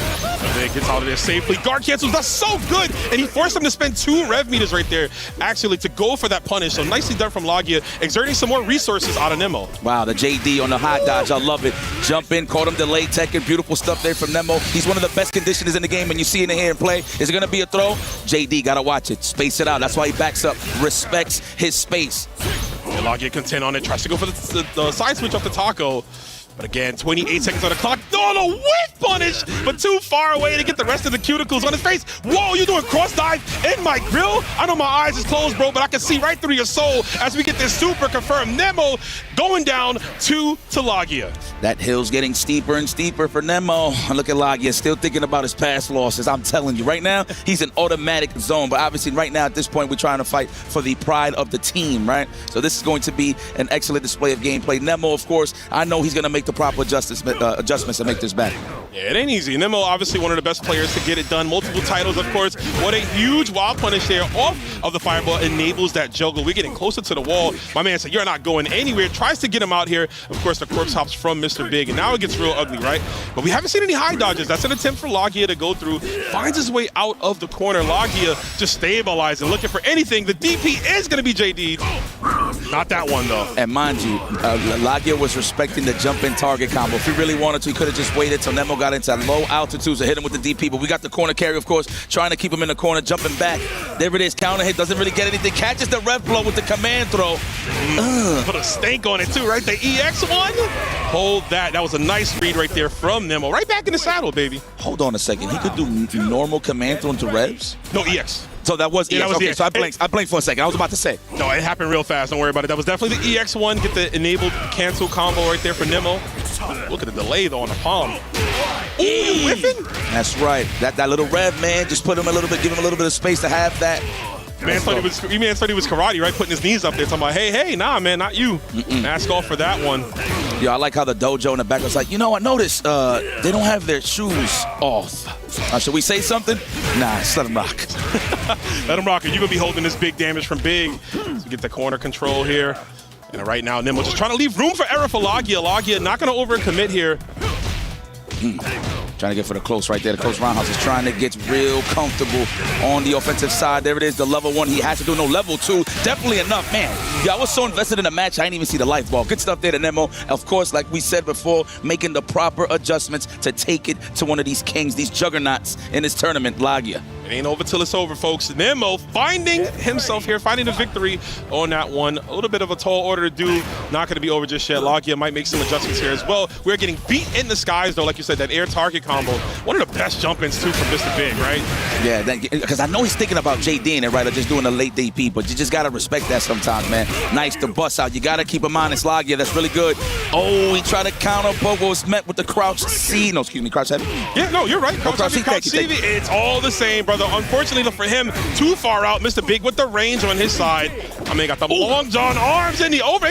Big gets out of there safely. Guard cancels. That's so good. And he forced him to spend 2 Rev meters right there, actually, to go for that punish. So nicely done from Lagia, exerting some more resources out of Nemo. Wow, the JD on the hot dodge. I love it. Jump in, caught him delayed tech, and beautiful stuff there from Nemo. He's one of the best conditioners in the game, and you see it in here and play. Is it going to be a throw? JD got to watch it. Space it out. That's why he backs up. Respects his space. Lagia content on it. Tries to go for the side switch off the taco. But again, 28 seconds on the clock. Oh, the whiff punish, but too far away to get the rest of the cuticles on his face. Whoa, you doing cross dive in my grill? I know my eyes is closed, bro, but I can see right through your soul as we get this super confirmed. Nemo going down 2 to Lagia. That hill's getting steeper and steeper for Nemo. Look at Lagia, still thinking about his past losses. I'm telling you, right now, he's an automatic zone. But obviously, right now, at this point, we're trying to fight for the pride of the team, right? So this is going to be an excellent display of gameplay. Nemo, of course, I know he's going to make the proper adjustments to make this back. Yeah, it ain't easy. Nemo, obviously one of the best players to get it done. Multiple titles, of course. What a huge wild punish there off of the fireball enables that juggle. We're getting closer to the wall. My man said, you're not going anywhere. Tries to get him out here. Of course, the corpse hops from Mr. Big, and now it gets real ugly, right? But we haven't seen any high dodges. That's an attempt for Lagia to go through. Finds his way out of the corner. Lagia just stabilizing, looking for anything. The DP is going to be JD. Not that one, though. And mind you, Lagia was respecting the jump-in target combo. If he really wanted to, he could have just waited till Nemo got into low altitudes to hit him with the DP. But we got the corner carry, of course, trying to keep him in the corner, jumping back. There it is, counter hit, doesn't really get anything. Catches the rev blow with the command throw. Put a stank on it, too, right? The EX one? Hold that. That was a nice read right there from Nemo. Right back in the saddle, baby. Hold on a second. He could do normal command throw into revs? No, EX. So that was EX. That was okay, EX. So I blinked for a second. I was about to say. No, it happened real fast. Don't worry about it. That was definitely the EX one. Get the enabled cancel combo right there for Nemo. Look at the delay, though, on the palm. Ooh, you whipping? That's right. That little rev, man, just put him a little bit, give him a little bit of space to have that. Man thought he was karate, right? Putting his knees up there, talking about, hey, nah, man, not you. Mask off for that one. Yo, I like how the dojo in the back was like, you know, I noticed they don't have their shoes off. Should we say something? Nah, just let them rock. Let them rock. You're going to be holding this big damage from Big. So get the corner control here. And right now, Nemo just trying to leave room for error for Lagia. Lagia not going to overcommit here. Trying to get for the close right there. The close roundhouse is trying to get real comfortable on the offensive side. There it is, the level 1 he has to do. No, level 2, definitely enough, man. Yeah, I was so invested in the match, I didn't even see the life ball. Good stuff there to Nemo. Of course, like we said before, making the proper adjustments to take it to one of these kings, these juggernauts in this tournament, Lagia. It ain't over till it's over, folks. Nemo finding himself here, finding the victory on that one. A little bit of a tall order to do. Not going to be over just yet. Lagia might make some adjustments here as well. We're getting beat in the skies, though. Like you said, that air target combo. One of the best jump-ins, too, from Mr. Big, right? Yeah, because I know he's thinking about JD in it, right, or just doing a late DP, but you just got to respect that sometimes, man. Nice to bust out. You got to keep in mind it's Lagia. That's really good. Oh, he tried to counter. Pogo was met with the crouch C. No, excuse me, crouch heavy. Yeah, no, you're right. Crouch heavy, crouch C. It's all the same, brother. Unfortunately for him, too far out. Mr. Big with the range on his side. I mean, got the long John arms in the over.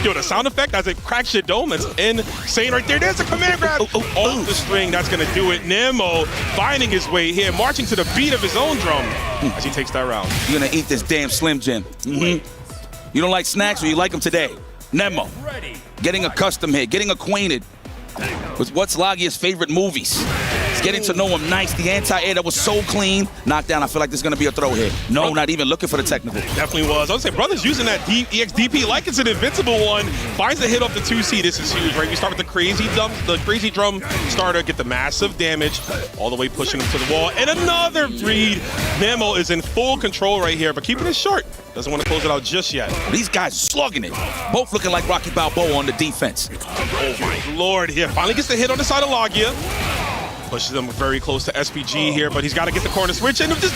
Yo, the sound effect as it cracks your dome, that's insane right there. There's a command grab off the string. That's going to do it. Nemo finding his way here, marching to the beat of his own drum as he takes that round. You're going to eat this damn Slim Jim. You don't like snacks or you like them today? Nemo, getting accustomed here, getting acquainted with what's Lagia's favorite movies. He's getting to know him nice. The anti-air that was so clean. Knockdown, I feel like there's going to be a throw here. No, not even looking for the technical. Definitely was. I would say Brother's using that EXDP like it's an invincible one. Finds the hit off the 2C. This is huge, right? We start with the crazy drum starter, get the massive damage, all the way pushing him to the wall. And another read. Nemo is in full control right here, but keeping it short. Doesn't want to close it out just yet. These guys slugging it. Both looking like Rocky Balboa on the defense. Oh my Lord. Here, finally gets the hit on the side of Lagia. Pushes him very close to SPG here, but he's got to get the corner switch and just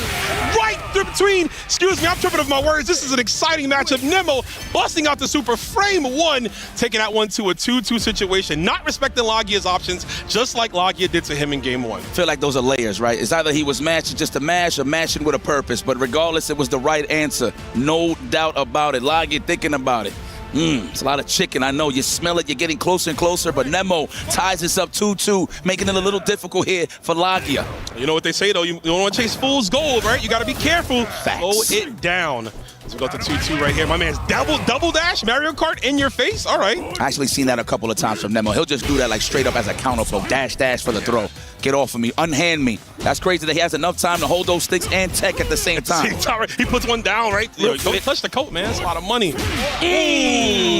right through between. Excuse me, I'm tripping over my words. This is an exciting matchup. Nemo busting out the super frame one, taking that one to a 2-2 situation, not respecting Lagia's options, just like Lagia did to him in game one. I feel like those are layers, right? It's either he was mashing just to mash or mashing with a purpose, but regardless, it was the right answer. No doubt about it. Lagia thinking about it. It's a lot of chicken. I know you smell it. You're getting closer and closer, but Nemo ties this up 2-2, making it a little difficult here for Lagia. You know what they say, though? You don't want to chase fool's gold, right? You got to be careful. Facts. Slow it down. So we got the 2-2 right here. My man's double dash, Mario Kart in your face. All right. I actually seen that a couple of times from Nemo. He'll just do that like straight up as a counter flow. Dash for the throw. Get off of me. Unhand me. That's crazy that he has enough time to hold those sticks and tech at the same time. He puts one down, right? Yo, don't touch the coat, man. It's a lot of money.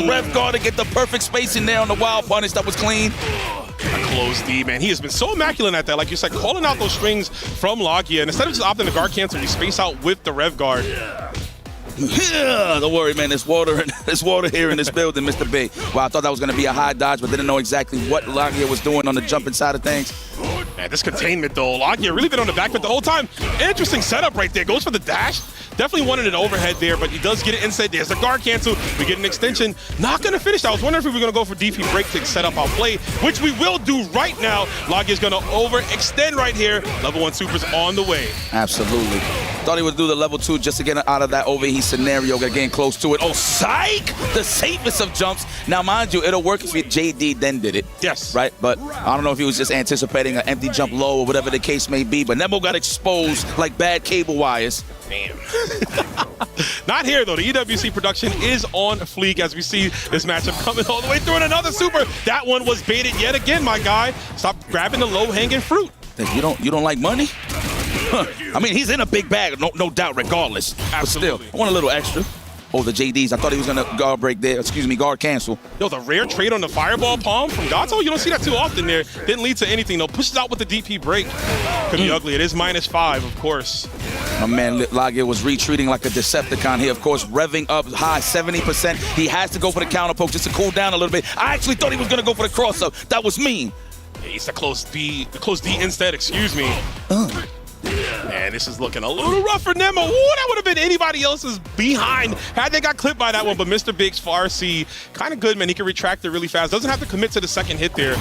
Rev guard to get the perfect space in there on the wild punish that was clean. A closed D, man. He has been so immaculate at that. Like you said, calling out those strings from Lagia. And instead of just opting the guard cancel, we space out with the Rev guard. Yeah, don't worry, man. There's water here in this building, Mr. B. Well, I thought that was going to be a high dodge, but didn't know exactly what Lagia was doing on the jumping side of things. Man, this containment, though. Lagia really been on the back foot the whole time. Interesting setup right there. Goes for the dash. Definitely wanted an overhead there, but he does get it inside. There's the guard cancel. We get an extension. Not going to finish. I was wondering if we were going to go for DP break to set up our play, which we will do right now. Lagia's going to overextend right here. Level 1 supers on the way. Absolutely. Thought he would do the level 2 just to get out of that overheat scenario, getting close to it. Oh, psych! The safest of jumps. Now, mind you, it'll work if JD then did it. Yes. Right? But I don't know if he was just anticipating an empty jump low or whatever the case may be, but Nemo got exposed like bad cable wires. Damn. Not here, though. The EWC production is on fleek as we see this matchup coming all the way through. And another super. That one was baited yet again, my guy. Stop grabbing the low-hanging fruit. You don't like money? I mean, he's in a big bag, no doubt, regardless. Absolutely. But still, I want a little extra. Oh, the JDs. I thought he was going to guard break there. Excuse me, guard cancel. Yo, the rare trade on the fireball palm from Gato, you don't see that too often there. Didn't lead to anything, though. Pushes out with the DP break. Could be ugly. It is -5, of course. My man Lagia was retreating like a Decepticon here, of course, revving up high, 70%. He has to go for the counter poke just to cool down a little bit. I actually thought he was going to go for the cross-up. That was mean. Yeah, he's the close D instead, excuse me. Man, this is looking a little rough for Nemo. Ooh, that would have been anybody else's behind had they got clipped by that one. But Mr. Big's far C, kind of good, man. He can retract it really fast. Doesn't have to commit to the second hit there.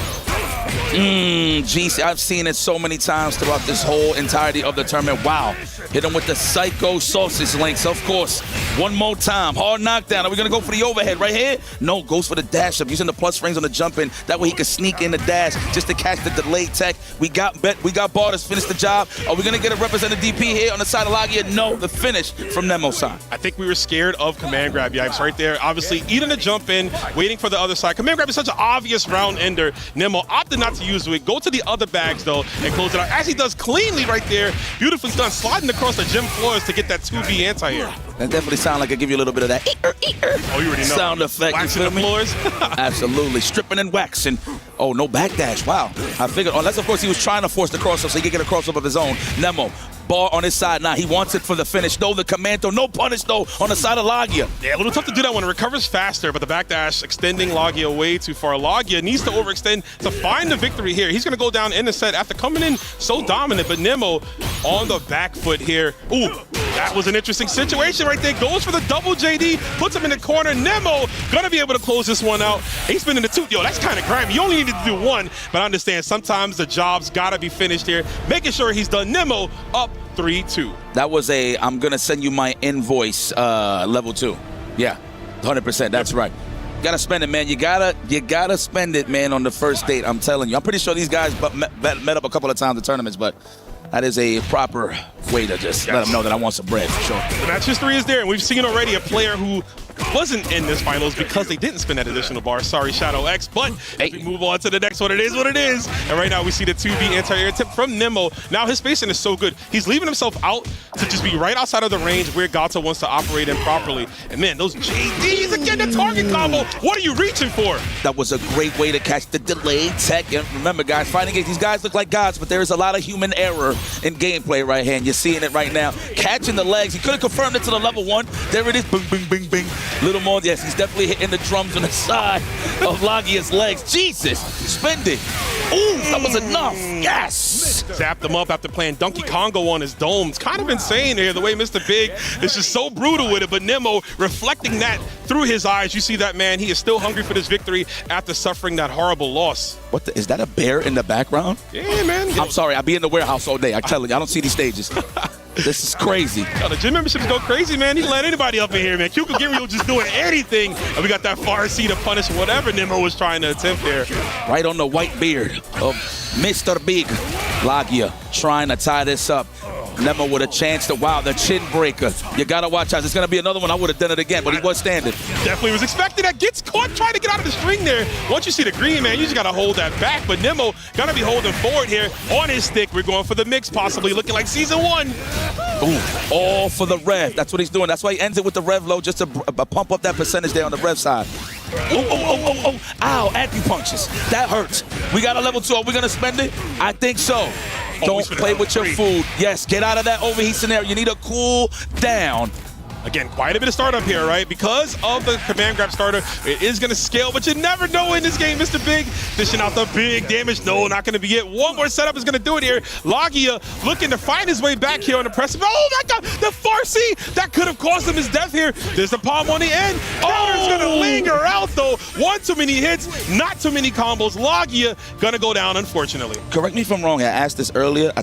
Geez, I've seen it so many times throughout this whole entirety of the tournament. Wow. Hit him with the Psycho Sausage links, of course. One more time. Hard knockdown. Are we going to go for the overhead right here? No, goes for the dash up, using the plus frames on the jump in. That way he can sneak in the dash just to catch the delayed tech. We got Barters finish the job. Are we going to get a representative DP here on the side of Lagia? No, the finish from Nemo's side. I think we were scared of command grab, Yipes, right there. Obviously, eating the jump in, waiting for the other side. Command grab is such an obvious round ender. Nemo opted not to use it. Go to the other bags, though, and close it out. As he does cleanly right there. Beautifully done. Sliding across the gym floors to get that 2B anti-air. That definitely sounds like it give you a little bit of that oh, you already know. Sound effect. Waxing the floors. Absolutely. Stripping and waxing. Oh, no backdash. Wow. I figured, unless, of course, he was trying to force the crossover so he could get a crossover of his own. Nemo. Bar on his side now. He wants it for the finish. No, the commando. No punish, though, on the side of Lagia. Yeah, a little tough to do that when it recovers faster, but the backdash extending Lagia way too far. Lagia needs to overextend to find the victory here. He's going to go down in the set after coming in so dominant, but Nemo on the back foot here. Ooh, that was an interesting situation right there. Goes for the double JD, puts him in the corner. Nemo going to be able to close this one out. He's been in the two. Yo, that's kind of grimy. You only needed to do one, but I understand sometimes the job's got to be finished here. Making sure he's done. Nemo up 3-2. That was a, I'm going to send you my invoice level 2. Yeah, 100%. That's right. Gotta spend it, man. You gotta spend it, man, on the first date. I'm telling you. I'm pretty sure these guys met up a couple of times in tournaments, but that is a proper way to just let them know that I want some bread, for sure. The match history is there, and we've seen already a player who wasn't in this finals because they didn't spin that additional bar. Sorry, Shadow X. But if we move on to the next one, it is what it is. And right now we see the 2B anti-air tip from Nemo. Now his spacing is so good. He's leaving himself out to just be right outside of the range where Gato wants to operate in properly. And man, those JDs again, the target combo. What are you reaching for? That was a great way to catch the delayed tech. And remember, guys, fighting against these guys look like gods, but there is a lot of human error in gameplay right here. And you're seeing it right now. Catching the legs. He could have confirmed it to the level 1. There it is. Bing, bing, bing, bing. Little more. Yes, he's definitely hitting the drums on the side of Lagia's legs. Jesus. Spend it. Ooh, that was enough. Yes. Zapped him up after playing Donkey Kongo on his dome. It's kind of insane here, the way Mr. Big is just so brutal with it. But Nemo reflecting that through his eyes. You see that, man. He is still hungry for this victory after suffering that horrible loss. What is that, a bear in the background? Yeah, man. I'm sorry. I'll be in the warehouse all day. I tell you, I don't see these stages. This is crazy. Yo, the gym memberships go crazy, man. He can let anybody up in here, man. Kyuko Giri just doing anything. And we got that far C to punish whatever Nemo was trying to attempt there. Right on the white beard of Mr. Big. Lagia trying to tie this up. Nemo with a chance to, wow, the chin breaker. You got to watch out. There's going to be another one. I would have done it again, but he was standing. Definitely was expecting that. Gets caught trying to get out of the string there. Once you see the green, man, you just got to hold that back. But Nemo got to be holding forward here on his stick. We're going for the mix, possibly looking like season 1. Ooh, all for the rev. That's what he's doing. That's why he ends it with the rev low, just to pump up that percentage there on the rev side. Oh. Ow, acupunctures. That hurts. We got a level 2. Are we going to spend it? I think so. Don't play with your food. Yes, get out of that overheat scenario. You need to cool down. Again, quite a bit of startup here, right? Because of the command grab starter, it is going to scale, but you never know in this game, Mr. Big. Dishing out the big damage. No, not going to be it. One more setup is going to do it here. Lagia looking to find his way back here on the precipice. Oh, my God, the Farsi. That could have caused him his death here. There's the palm on the end. Counter's going to linger out, though. One too many hits, not too many combos. Lagia going to go down, unfortunately. Correct me if I'm wrong. I asked this earlier.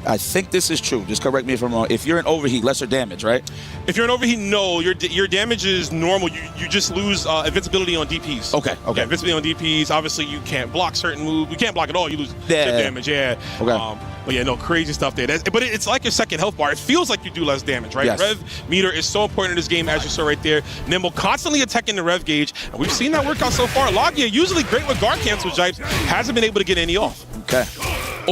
I think this is true. Just correct me if I'm wrong. If you're in overheat, lesser damage, right? If you're in overheat, no. Your damage is normal. You just lose invincibility on DPs. Okay. Yeah, invincibility on DPs. Obviously, you can't block certain moves. You can't block at all. You lose damage. Yeah. Okay. But yeah, no, crazy stuff there. But it's like your second health bar. It feels like you do less damage, right? Yes. Rev meter is so important in this game, as you saw right there. Nimble constantly attacking the rev gauge. And we've seen that work out so far. Lagia, usually great with guard cancel jibes, hasn't been able to get any off. Okay.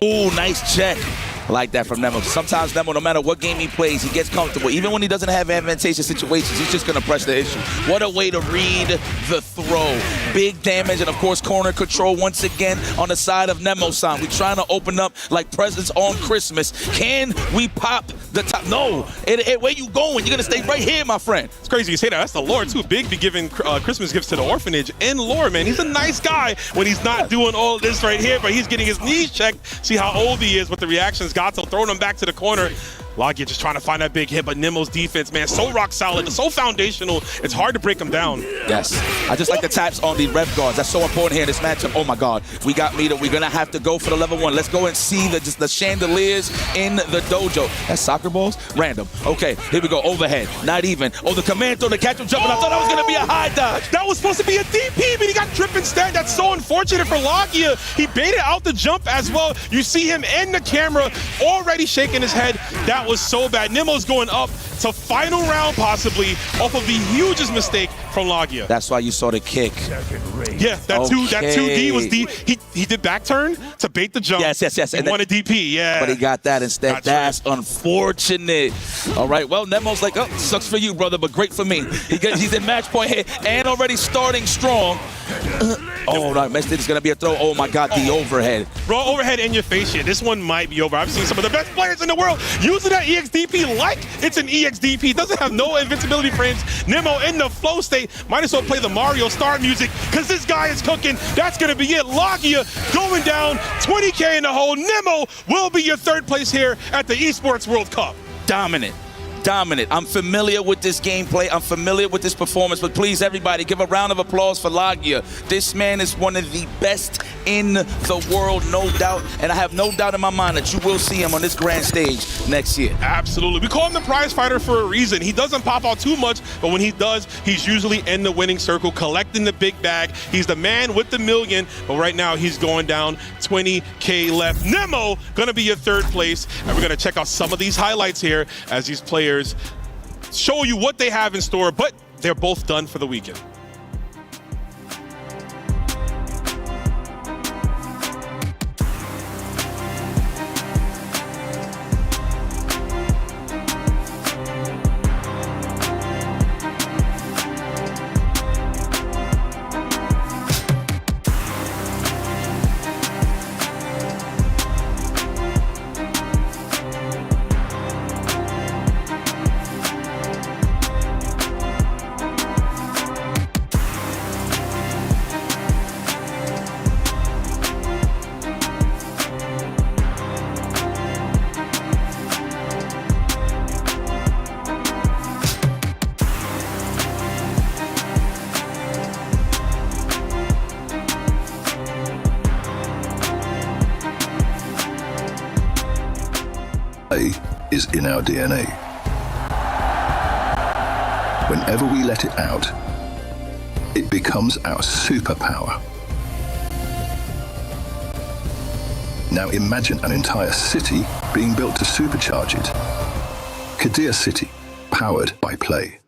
Oh, nice check. I like that from Nemo. Sometimes Nemo, no matter what game he plays, he gets comfortable. Even when he doesn't have advantageous situations, he's just going to press the issue. What a way to read the throw. Big damage and, of course, corner control once again on the side of Nemo-san. We're trying to open up like presents on Christmas. Can we pop the top? No. Where you going? You're going to stay right here, my friend. It's crazy you say that. That's the lore, too. Big be giving Christmas gifts to the orphanage and lore, man. He's a nice guy when he's not doing all this right here, but he's getting his knees checked. See how old he is with the reactions. Gato throwing him back to the corner. Lagia just trying to find that big hit, but Nemo's defense, man, so rock solid, so foundational. It's hard to break him down. Yes. I just like the taps on the rev guards. That's so important here in this matchup. Oh, my God. We got meter. We're going to have to go for the level 1. Let's go and see the chandeliers in the dojo. That's soccer balls? Random. Okay, here we go. Overhead. Not even. Oh, the command throw to catch him jumping. I thought that was going to be a high dodge. That was supposed to be a DP, but he got tripped instead. That's so unfortunate for Lagia. He baited out the jump as well. You see him in the camera already shaking his head. That was so bad. Nemo's going up to final round possibly off of the hugest mistake from Lagia. That's why you saw the kick. Yeah, that 2D was D. He did back turn to bait the jump. Yes. And won a DP, yeah. But he got that instead. That's unfortunate. All right, well, Nemo's like, oh, sucks for you, brother, but great for me. He's in match point here and already starting strong. Oh, no, missed it. It's going to be a throw. Oh, my God, the overhead. Raw overhead in your face here. This one might be over. I've seen some of the best players in the world using that EXDP like it's an EXDP. It doesn't have no invincibility frames. Nemo in the flow state. Might as well play the Mario Star music because this guy is cooking. That's going to be it. Lagia going down, 20K in the hole. Nemo will be your third place here at the Esports World Cup. Dominant. dominant. I'm familiar with this gameplay. I'm familiar with this performance. But please, everybody, give a round of applause for Lagia. This man is one of the best in the world, no doubt. And I have no doubt in my mind that you will see him on this grand stage next year. Absolutely. We call him the prize fighter for a reason. He doesn't pop out too much, but when he does, he's usually in the winning circle, collecting the big bag. He's the man with the million, but right now he's going down. 20K left. Nemo going to be your third place. And we're going to check out some of these highlights here as these players show you what they have in store, but they're both done for the weekend. Is in our DNA. Whenever we let it out, it becomes our superpower. Now imagine an entire city being built to supercharge it. Kadir City, powered by play.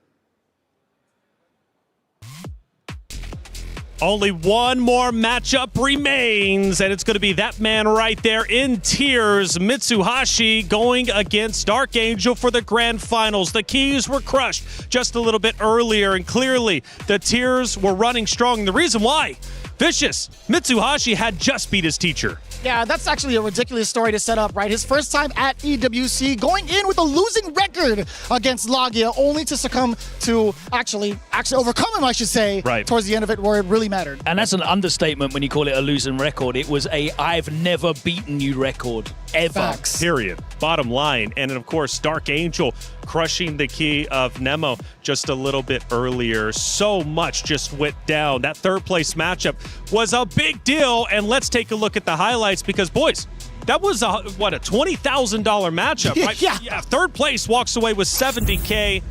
Only one more matchup remains, and it's going to be that man right there in tears, Mitsuhashi, going against Dark Angel for the grand finals. The keys were crushed just a little bit earlier, and clearly the tears were running strong. The reason why, Vicious, Mitsuhashi had just beat his teacher. Yeah, that's actually a ridiculous story to set up, right? His first time at EWC, going in with a losing record against Lagia, only to succumb to actually overcome him, I should say, towards the end of it where it really mattered. And that's an understatement when you call it a losing record. It was a I've never beaten you record, ever. Facts. Period. Bottom line. And of course, Dark Angel crushing the key of Nemo just a little bit earlier. So much just went down. That third place matchup was a big deal. And let's take a look at the highlights because, boys, that was a $20,000 matchup, right? Yeah. Third place walks away with 70K.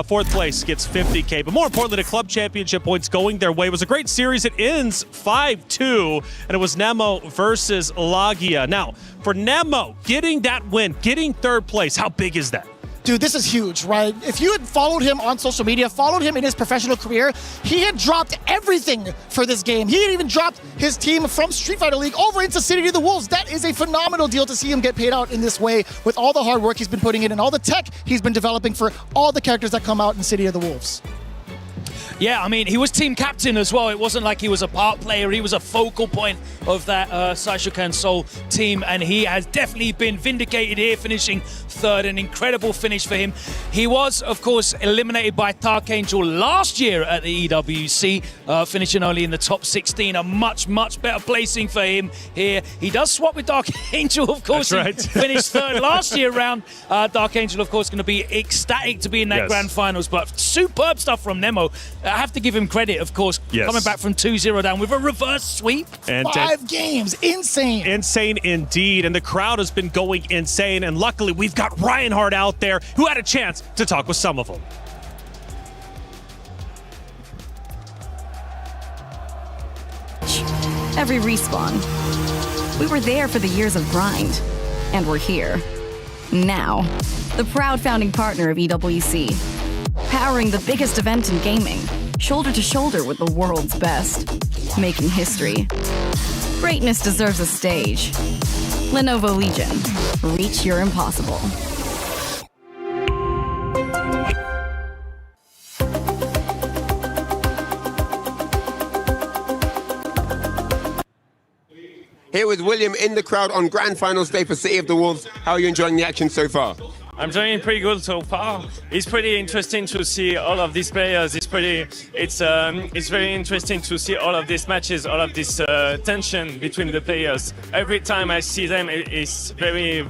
Fourth place gets 50K. But more importantly, the club championship points going their way. It was a great series. It ends 5-2, and it was Nemo versus Lagia. Now, for Nemo, getting that win, getting third place, how big is that? Dude, this is huge, right? If you had followed him on social media, followed him in his professional career, he had dropped everything for this game. He had even dropped his team from Street Fighter League over into City of the Wolves. That is a phenomenal deal to see him get paid out in this way with all the hard work he's been putting in and all the tech he's been developing for all the characters that come out in City of the Wolves. Yeah, I mean, he was team captain as well. It wasn't like he was a part player. He was a focal point of that Saishokan Seoul team, and he has definitely been vindicated here, finishing third. An incredible finish for him. He was, of course, eliminated by Dark Angel last year at the EWC, finishing only in the top 16. A much, much better placing for him here. He does swap with Dark Angel, of course. That's right. He finished third last year round. Dark Angel, of course, going to be ecstatic to be in that grand finals, but superb stuff from Nemo. I have to give him credit, of course, coming back from 2-0 down with a reverse sweep. And 5 games, insane. Insane indeed, and the crowd has been going insane, and luckily we've got Reinhardt out there who had a chance to talk with some of them. Every respawn. We were there for the years of grind, and we're here. Now, the proud founding partner of EWC, powering the biggest event in gaming, shoulder to shoulder with the world's best, making history. Greatness deserves a stage. Lenovo Legion, reach your impossible. Here with William in the crowd on Grand Finals Day for City of the Wolves. How are you enjoying the action so far? I'm doing pretty good so far. It's pretty interesting to see all of these players. It's very interesting to see all of these matches, all of this tension between the players. Every time I see them, it's very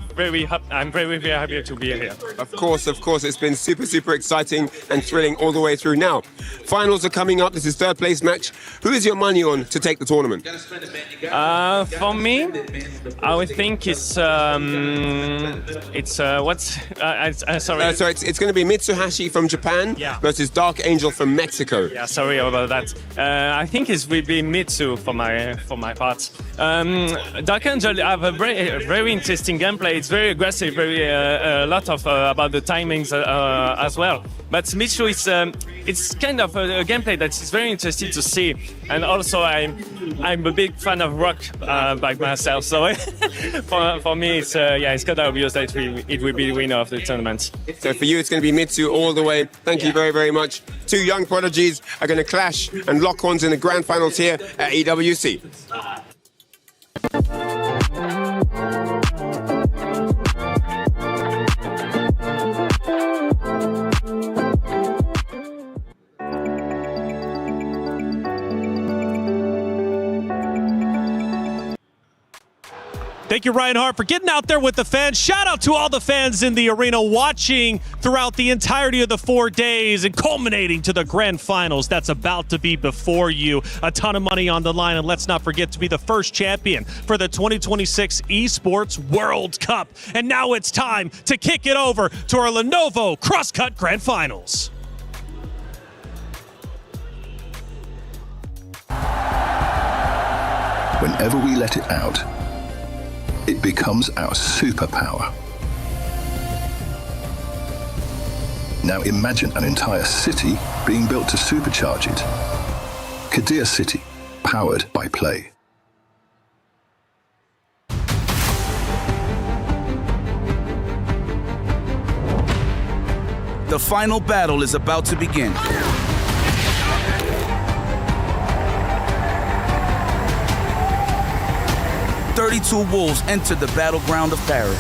I'm very happy to be here. Of course, it's been super exciting and thrilling all the way through. Now, finals are coming up. This is third place match. Who is your money on to take the tournament? For me, I would think it's it's going to be Mitsuhashi from Japan versus Dark Angel from Mexico. Yeah, sorry about that. I think it will be Mitsu for my part. Dark Angel have a very interesting gameplay. It's very aggressive, very a lot of about the timings as well. But Mitsu is it's kind of a gameplay that is very interesting to see. And also I'm a big fan of rock by myself. So for me it's CotW that it will be the winner of the tournament. So for you it's going to be Mitsu all the way. Thank you very much. Two young prodigies are going to clash and lock horns in the grand finals here at EWC. Thank you, Reinhardt, for getting out there with the fans. Shout out to all the fans in the arena watching throughout the entirety of the 4 days and culminating to the grand finals that's about to be before you. A ton of money on the line, and let's not forget to be the first champion for the 2026 ESPORTS World Cup. And now it's time to kick it over to our Lenovo Crosscut Grand Finals. Whenever we let it out, it becomes our superpower. Now imagine an entire city being built to supercharge it. Kadir City, powered by play. The final battle is about to begin. "32 Wolves enter the battleground of Paris.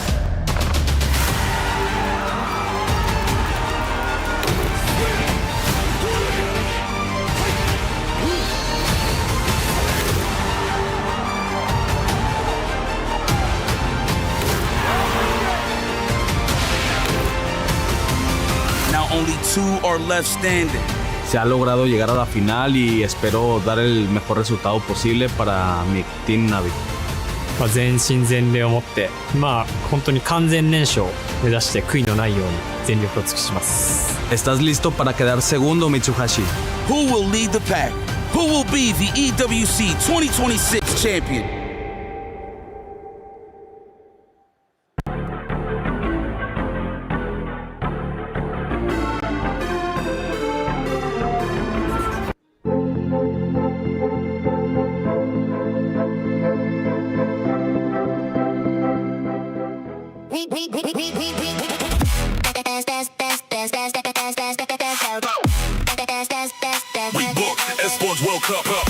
Now only 2 are left standing. Se ha logrado llegar a la final y espero dar el mejor resultado posible para mi Team Navi. 全身全霊を持って、本当に完全燃焼を目指して悔いのないように全力を尽くします。¿Estás listo para quedar segundo, Mitsuhashi? Who will lead the pack? Who will be the EWC 2026 champion? We book ESPORTS World Cup up.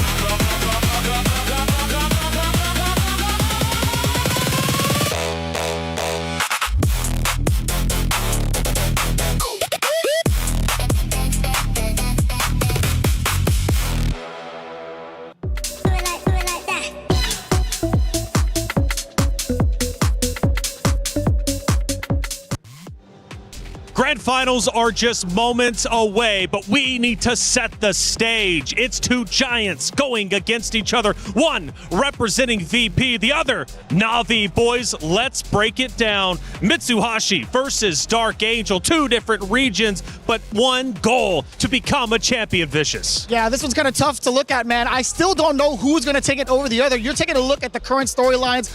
Grand finals are just moments away, but we need to set the stage. It's two giants going against each other. One representing VP, the other Na'Vi. Boys, let's break it down. Mitsuhashi versus Dark Angel, two different regions, but one goal to become a champion, Vicious. Yeah, this one's kind of tough to look at, man. I still don't know who's going to take it over the other. You're taking a look at the current storylines.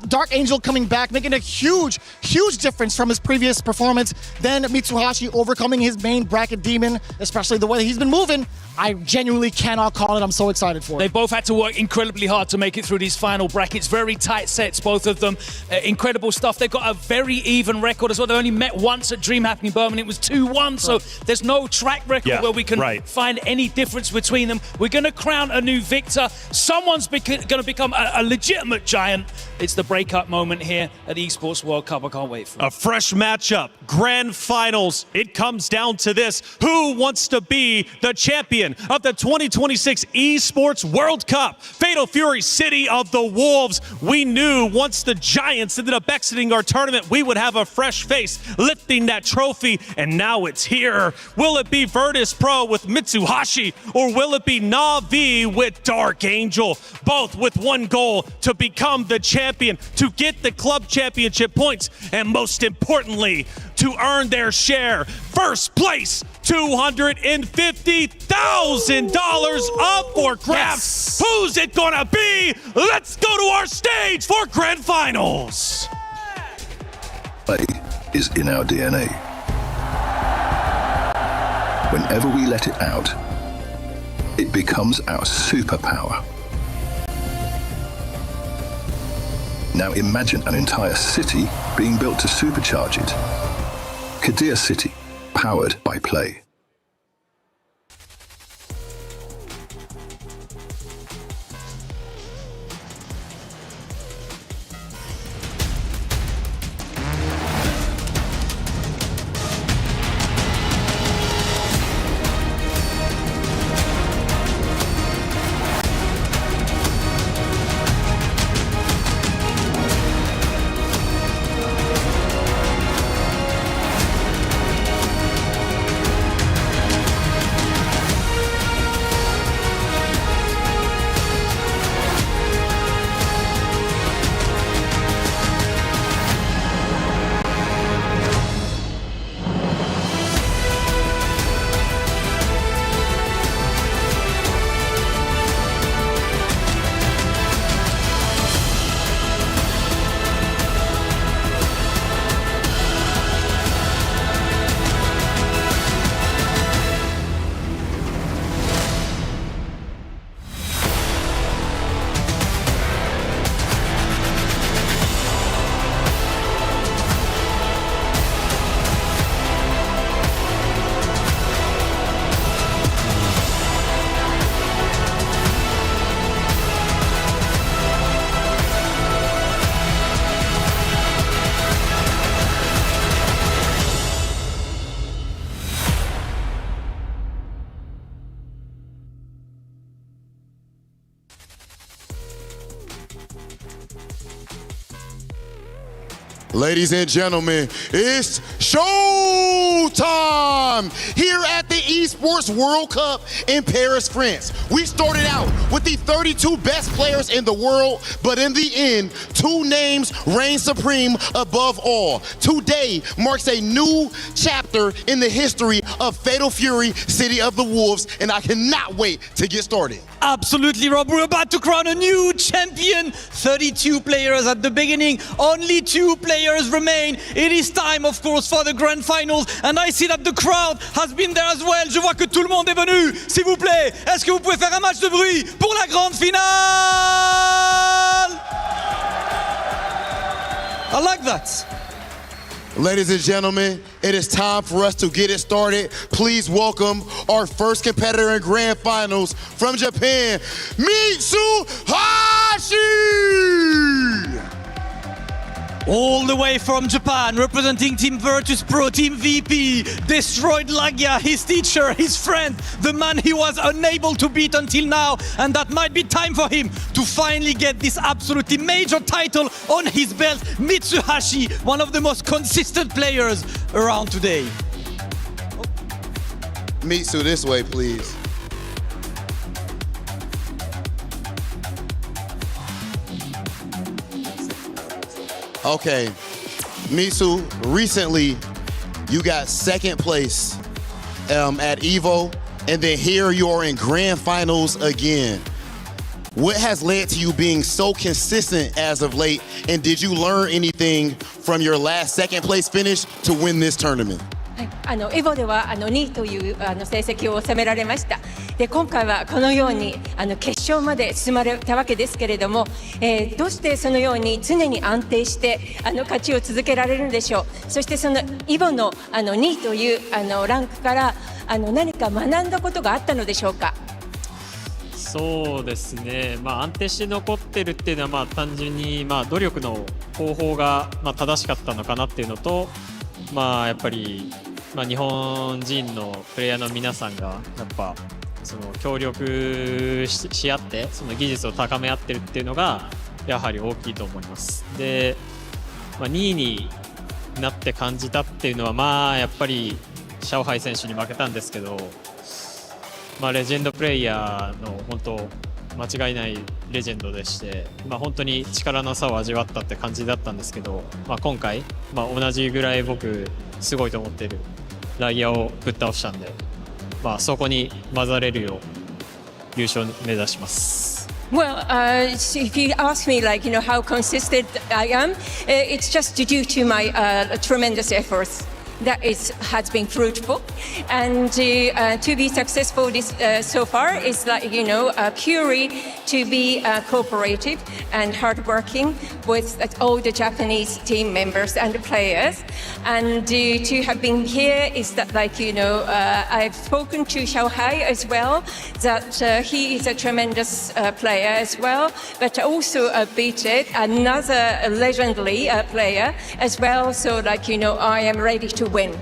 Dark Angel coming back, making a huge difference from his previous performance. Then Ken Mitsuhashi overcoming his main bracket demon, especially the way he's been moving. I genuinely cannot call it. I'm so excited for it. They both had to work incredibly hard to make it through these final brackets. Very tight sets, both of them. Incredible stuff. They've got a very even record as well. They only met once at DreamHack in Birmingham. It was 2-1, so there's no track record where we can find any difference between them. We're going to crown a new victor. Someone's going to become a legitimate giant. It's the breakup moment here at the Esports World Cup. I can't wait for it. A fresh matchup, grand finals. It comes down to this. Who wants to be the champion of the 2026 Esports World Cup? Fatal Fury City of the Wolves. We knew once the Giants ended up exiting our tournament, we would have a fresh face lifting that trophy, and now it's here. Will it be Virtus Pro with Mitsuhashi, or will it be Na'Vi with Dark Angel? Both with one goal, to become the champion, to get the club championship points, and most importantly, to earn their share. First place, $250,000 up for grabs. Who's it gonna be? Let's go to our stage for grand finals. Play is in our DNA. Whenever we let it out, it becomes our superpower. Now imagine an entire city being built to supercharge it. Kadir City, powered by play. Ladies and gentlemen, it's show time here at the Esports World Cup in Paris, France. We started out with the 32 best players in the world, but in the end, two names reign supreme above all. Today marks a new chapter in the history of Fatal Fury City of the Wolves, and I cannot wait to get started. Absolutely, Rob. We're about to crown a new champion. 32 players at the beginning. Only 2 players remain. It is time, of course, for the grand finals. And I see that the crowd has been there as well. Je vois que tout le monde est venu. S'il vous plaît, est-ce que vous pouvez faire un match de bruit pour la grande finale? I like that. Ladies and gentlemen, it is time for us to get it started. Please welcome our first competitor in grand finals from Japan, Mitsuhashi! All the way from Japan, representing Team Virtus Pro, Team VP, destroyed Lagia, his teacher, his friend, the man he was unable to beat until now, and that might be time for him to finally get this absolutely major title on his belt. Mitsuhashi, one of the most consistent players around today. Mitsu, this way, please. Okay, Mitsu, recently you got second place at EVO, and then here you are in grand finals again. What has led to you being so consistent as of late, and did you learn anything from your last second place finish to win this tournament? エボでは2位という成績を収められました。で今回はこのように決勝まで進まれたわけですけれども、どうしてそのように常に安定して勝ちを続けられるんでしょう。そしてそのイボの2位というランクから何か学んだことがあったのでしょうか。そうですね、安定して残ってるっていうのは単純に努力の方法が正しかったのかなっていうのと、やっぱり日本人のプレイヤーの皆さんがやっぱその協力 し合ってその技術を高め合ってるっていうのがやはり大きいと思います。で、2位になって感じたっていうのはやっぱりシャオハイ選手に負けたんですけど、レジェンドプレイヤーの本当間違いないレジェンドでして、本当に力の差を味わったって感じだったんですけど、今回、同じぐらい僕すごいと思っているライアーをぶっ倒したんで、そこに混ざれるよう優勝目指します。Well, if you ask me, how consistent I am, it's just due to my tremendous efforts. That has been fruitful, and to be successful so far is purely to be cooperative and hardworking with all the Japanese team members and players, and to have been here is that I've spoken to Xiaohai as well, that he is a tremendous player as well, but also beaten another legendary player as well. So I am ready to win.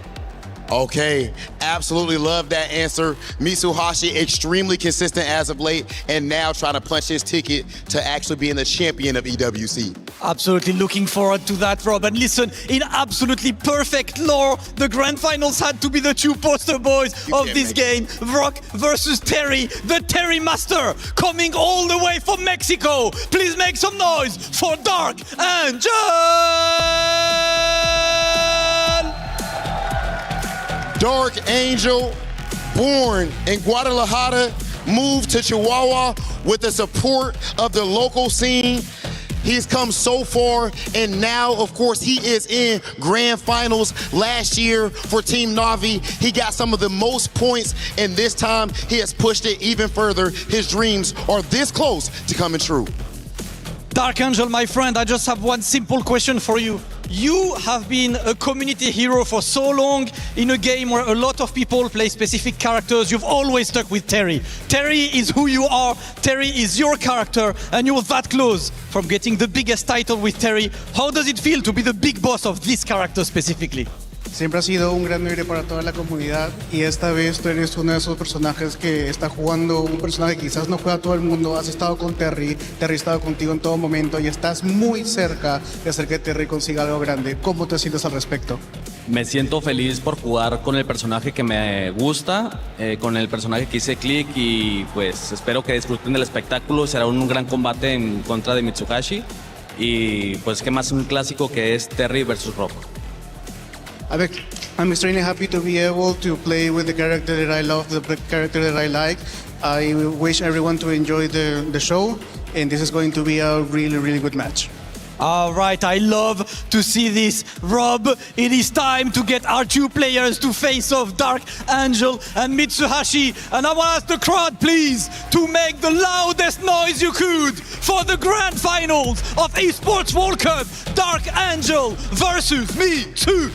Okay, absolutely love that answer. Mitsuhashi, extremely consistent as of late, and now trying to punch his ticket to actually being the champion of EWC. Absolutely looking forward to that, Rob. And listen, in absolutely perfect lore, the grand finals had to be the two poster boys of this game. Brock versus Terry, the Terry Master, coming all the way from Mexico. Please make some noise for Dark Angel! Dark Angel, born in Guadalajara, moved to Chihuahua with the support of the local scene. He's come so far, and now, of course, he is in grand finals. Last year for Team Na'Vi, he got some of the most points, and this time he has pushed it even further. His dreams are this close to coming true. Dark Angel, my friend, I just have one simple question for you. You have been a community hero for so long in a game where a lot of people play specific characters. You've always stuck with Terry. Terry is who you are. Terry is your character, and you're that close from getting the biggest title with Terry. How does it feel to be the big boss of this character specifically? Siempre ha sido un gran libre para toda la comunidad, y esta vez tú eres uno de esos personajes que está jugando un personaje que quizás no juega todo el mundo. Has estado con Terry, Terry ha estado contigo en todo momento y estás muy cerca de hacer que Terry consiga algo grande. ¿Cómo te sientes al respecto? Me siento feliz por jugar con el personaje que me gusta, con el personaje que hice click, y pues espero que disfruten del espectáculo. Será un gran combate en contra de Mitsuhashi, y pues qué más un clásico que es Terry versus Rob. I'm extremely happy to be able to play with the character that I love, the character that I like. I wish everyone to enjoy the show, and this is going to be a really, really good match. All right, I love to see this. Rob, it is time to get our two players to face off, Dark Angel and Mitsuhashi. And I want to ask the crowd, please, to make the loudest noise you could for the grand finals of ESPORTS World Cup. Dark Angel versus Mitsuhashi.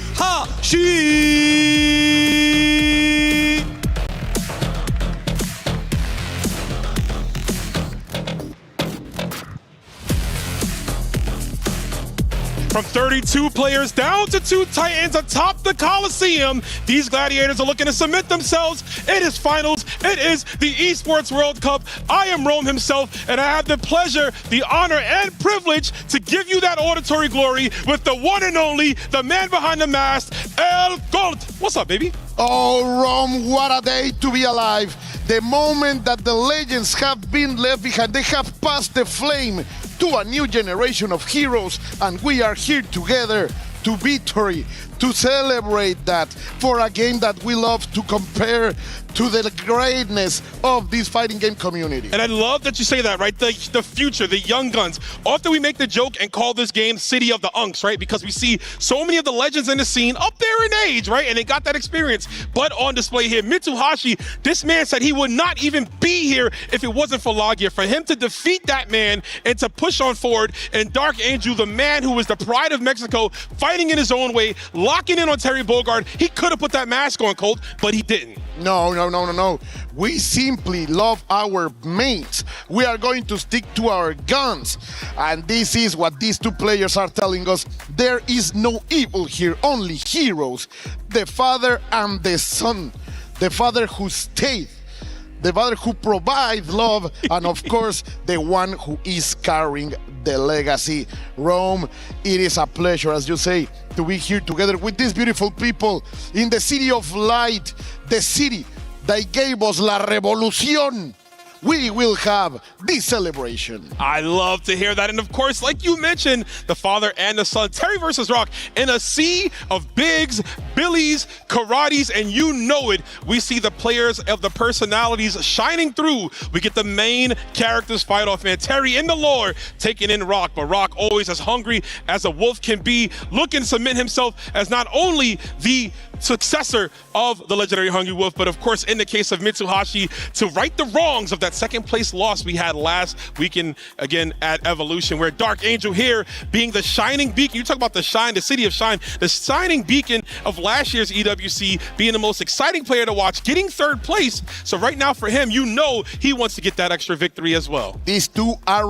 From 32 players down to 2 Titans atop the Coliseum, these gladiators are looking to submit themselves. It is finals. It is the ESPORTS World Cup. I am Rome himself, and I have the pleasure, the honor, and privilege to give you that auditory glory with the one and only, the man behind the mask, El Gold. What's up, baby? Oh, Rome, what a day to be alive. The moment that the legends have been left behind, they have passed the flame to a new generation of heroes, and we are here together to victory. to celebrate that for a game that we love to compare to the greatness of this fighting game community. And I love that you say that, right? The future, the young guns. Often we make the joke and call this game City of the Unks, right? Because we see so many of the legends in the scene up there in age, right? And they got that experience. But on display here, Mitsuhashi, this man said he would not even be here if it wasn't for Lagia. For him to defeat that man and to push on forward, and Dark Angel, the man who was the pride of Mexico, fighting in his own way, locking in on Terry Bogard. He could have put that mask on, Colt, but he didn't. No. We simply love our mates. We are going to stick to our guns. And this is what these two players are telling us. There is no evil here, only heroes. The father and the son. The father who stayed. The father who provides love. And of course, the one who is carrying the legacy. Rome, it is a pleasure, as you say, to be here together with these beautiful people in the city of light, the city that gave us la revolución. We will have this celebration. I love to hear that. And of course, like you mentioned, the father and the son, Terry versus Rock, in a sea of Bigs, Billies, Karates, and you know it, we see the players of the personalities shining through. We get the main characters fight off, man. Terry in the lore taking in Rock, but Rock always as hungry as a wolf can be, looking to submit himself as not only the successor of the legendary Hungry Wolf, but of course, in the case of Mitsuhashi, to right the wrongs of that second place loss we had last weekend again at Evolution, where Dark Angel here being the shining beacon. You talk about the shine, the city of shine, the shining beacon of last year's EWC, being the most exciting player to watch, getting third place. So right now for him, you know he wants to get that extra victory as well. These two are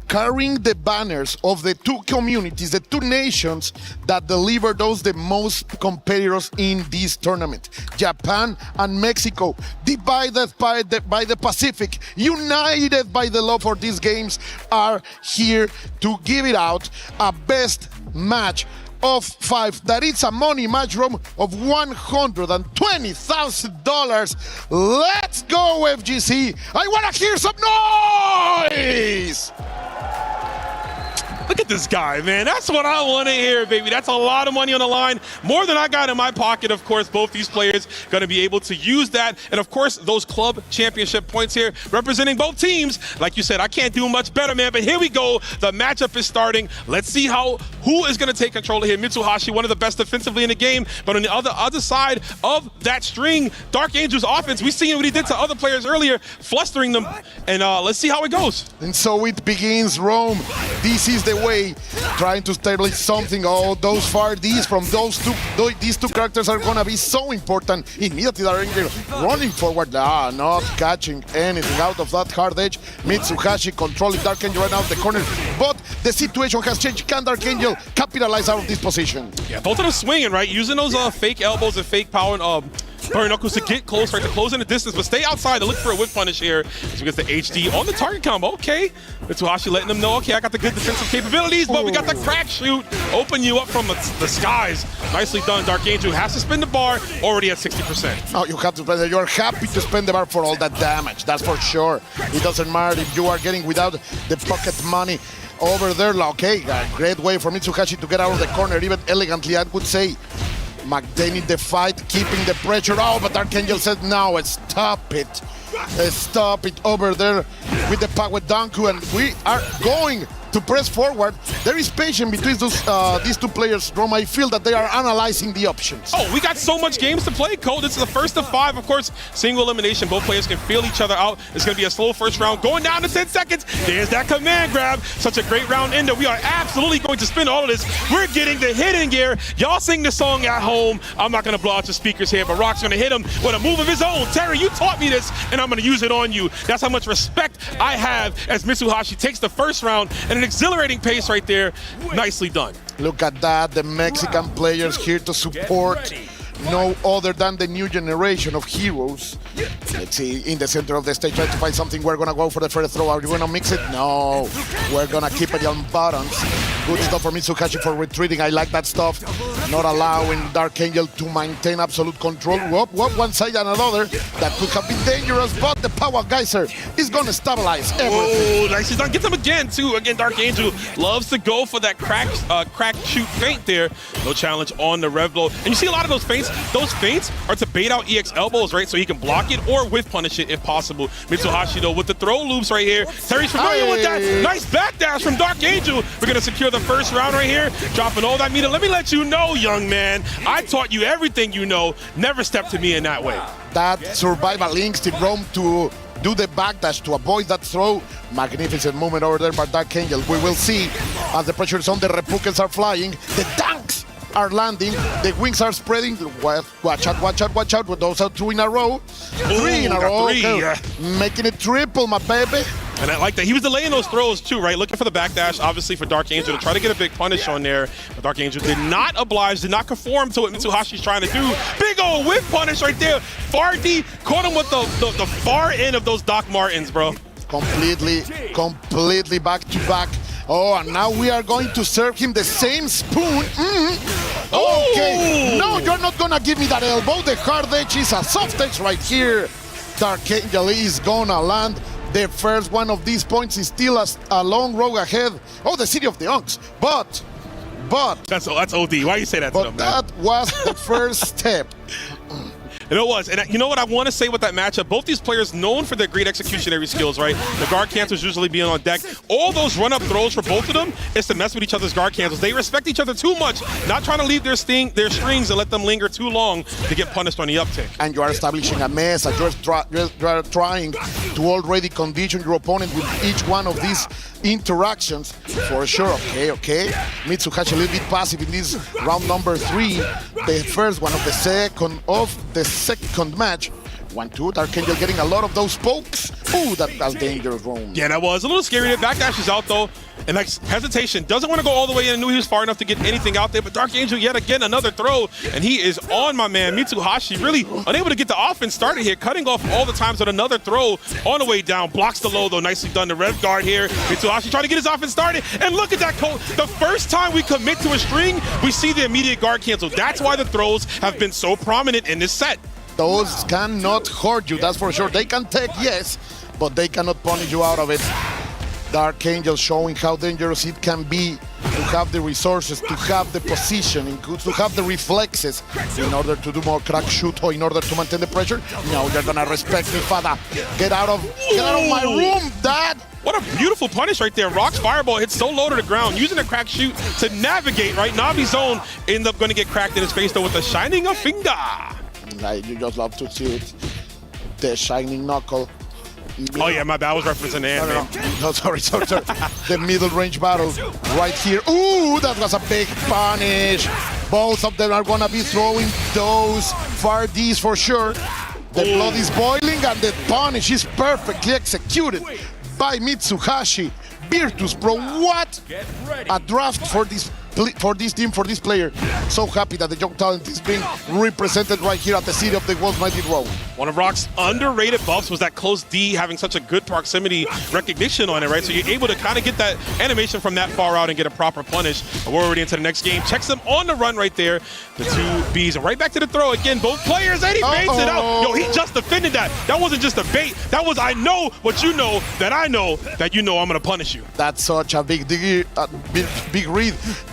carrying the banners of the two communities, the two nations that delivered us the most competitive in this tournament. Japan and Mexico, divided by the Pacific, united by the love for these games, are here to give it out a best match of 5. That is a money match room of $120,000. Let's go, FGC. I want to hear some noise. Look at this guy, man. That's what I want to hear, baby. That's a lot of money on the line. More than I got in my pocket, of course. Both these players going to be able to use that. And, of course, those club championship points here representing both teams. Like you said, I can't do much better, man. But here we go. The matchup is starting. Let's see who is going to take control of here. Mitsuhashi, one of the best defensively in the game. But on the other side of that string, Dark Angel's offense, we seen what he did to other players earlier, flustering them. And let's see how it goes. And so it begins, Rome. This is the way, trying to establish something. Oh, those far Ds from these two characters are gonna be so important. Immediately Dark Angel running forward, not catching anything out of that hard edge. Mitsuhashi controlling Dark Angel right now in the corner, but the situation has changed. Can Dark Angel capitalize out of this position? Yeah, both of them swinging, right? Using those fake elbows and fake power Burn Knuckles to get close, right, to close in the distance, but stay outside to look for a whip punish here as we get the HD on the target combo. Okay, Mitsuhashi letting them know, okay, I got the good defensive capabilities, but we got the crack shoot. Open you up from the skies. Nicely done. Dark Angel has to spin the bar, already at 60%. Oh, you have to spend it. You're happy to spend the bar for all that damage, that's for sure. It doesn't matter if you are getting without the pocket money over there. Okay, a great way for Mitsuhashi to get out of the corner, even elegantly, I would say. Maintaining the fight, keeping the pressure out, but Dark Angel said, no, stop it. Stop it over there with the pack with Danku, and we are going to press forward. There is patience between these two players, Roma. I feel that they are analyzing the options. Oh, we got so much games to play, Cole. This is the first of 5, of course. Single elimination. Both players can feel each other out. It's going to be a slow first round. Going down to 10 seconds. There's that command grab. Such a great round ender. We are absolutely going to spin all of this. We're getting the hidden gear. Y'all sing the song at home. I'm not going to blow out your speakers here, but Rock's going to hit him with a move of his own. Terry, you taught me this, and I'm going to use it on you. That's how much respect I have as Mitsuhashi takes the first round, and an exhilarating pace right there. Nicely done. Look at that, the Mexican players here to support no other than the new generation of heroes. Let's see, in the center of the stage, trying to find something. We're gonna go for the first throw. Are you gonna mix it? No. We're gonna keep it on buttons. Good stuff for Mitsuhashi for retreating. I like that stuff. Not allowing Dark Angel to maintain absolute control. Whoop, one side and another. That could have been dangerous, but the power geyser is gonna stabilize everything. Oh, nice. He's done. Gets him again, too. Again, Dark Angel loves to go for that crack shoot feint there. No challenge on the rev blow. And you see a lot of those feints. Those feints are to bait out EX elbows, right? So he can block it or whiff punish it if possible. Mitsuhashi, though, with the throw loops right here. Terry's familiar with that. Nice backdash from Dark Angel. We're going to secure the first round right here. Dropping all that meter. Let me let you know, young man, I taught you everything you know. Never step to me in that way. That survival instinct, Rome, to do the backdash to avoid that throw. Magnificent movement over there by Dark Angel. We will see as the pressure is on, the repukens are flying, the tanks are landing, the wings are spreading. Watch out. Those are 2 in a row. 3 in a row. Okay. Making it triple, my baby. And I like that. He was delaying those throws too, right? Looking for the backdash, obviously, for Dark Angel to try to get a big punish on there. But Dark Angel did not conform to what Mitsuhashi's trying to do. Big old whip punish right there. Fardy caught him with the far end of those Doc Martens, bro. Completely back to back. Oh, and now we are going to serve him the same spoon. Okay. No, you're not gonna give me that elbow. The hard edge is a soft edge right here. Dark Angel is gonna land. The first one of these points is still a long road ahead. Oh, the City of the Unks. But that's OD. Why you say that to them, man? That was the first step. And it was. And you know what I want to say with that matchup? Both these players known for their great executionary skills, right? The guard cancels usually being on deck. All those run-up throws for both of them is to mess with each other's guard cancels. They respect each other too much, not trying to leave their strings and let them linger too long to get punished on the uptick. And you are establishing a mess, and you're trying to already condition your opponent with each one of these interactions. For sure, okay. Mitsuhashi a little bit passive in this round number 3. The first one of the second match. 1-2, Dark Angel getting a lot of those pokes. Ooh, that's dangerous, Rome. Yeah, that was a little scary. The backdash is out, though. And like hesitation, doesn't want to go all the way in. And knew he was far enough to get anything out there. But Dark Angel, yet again, another throw. And he is on my man, Mitsuhashi. Really unable to get the offense started here. Cutting off all the times with another throw on the way down. Blocks the low, though. Nicely done. The rev guard here. Mitsuhashi trying to get his offense started. And look at that. The first time we commit to a string, we see the immediate guard cancel. That's why the throws have been so prominent in this set. Those cannot hurt you, that's for sure. They can take, yes, but they cannot punish you out of it. Dark Angel showing how dangerous it can be to have the resources, to have the positioning, to have the reflexes in order to do more crack shoot or in order to maintain the pressure. No, you're gonna respect me, father. Get out of my room, Dad. What a beautiful punish right there. Rock's fireball hits so low to the ground, using the crack shoot to navigate, right? Navi's zone ends up gonna get cracked in his face though with the shining a finger. You just love to see it. The shining knuckle. Oh yeah, my bad. I was referencing the end. No, sorry. The middle range battle right here. Ooh, that was a big punish. Both of them are gonna be throwing those far Ds for sure. The blood is boiling and the punish is perfectly executed by Mitsuhashi. Virtus Pro, what a draft for this team, for this player. So happy that the young talent is being represented right here at the City of the Wolves Mighty Row. One of Rock's underrated buffs was that close D having such a good proximity recognition on it, right? So you're able to kind of get that animation from that far out and get a proper punish. But we're already into the next game. Checks them on the run right there. The 2 Bs and right back to the throw again. Both players, and he baits it out. Yo, he just defended that. That wasn't just a bait. That was, I know what you know that I know that you know I'm going to punish you. That's such a big read.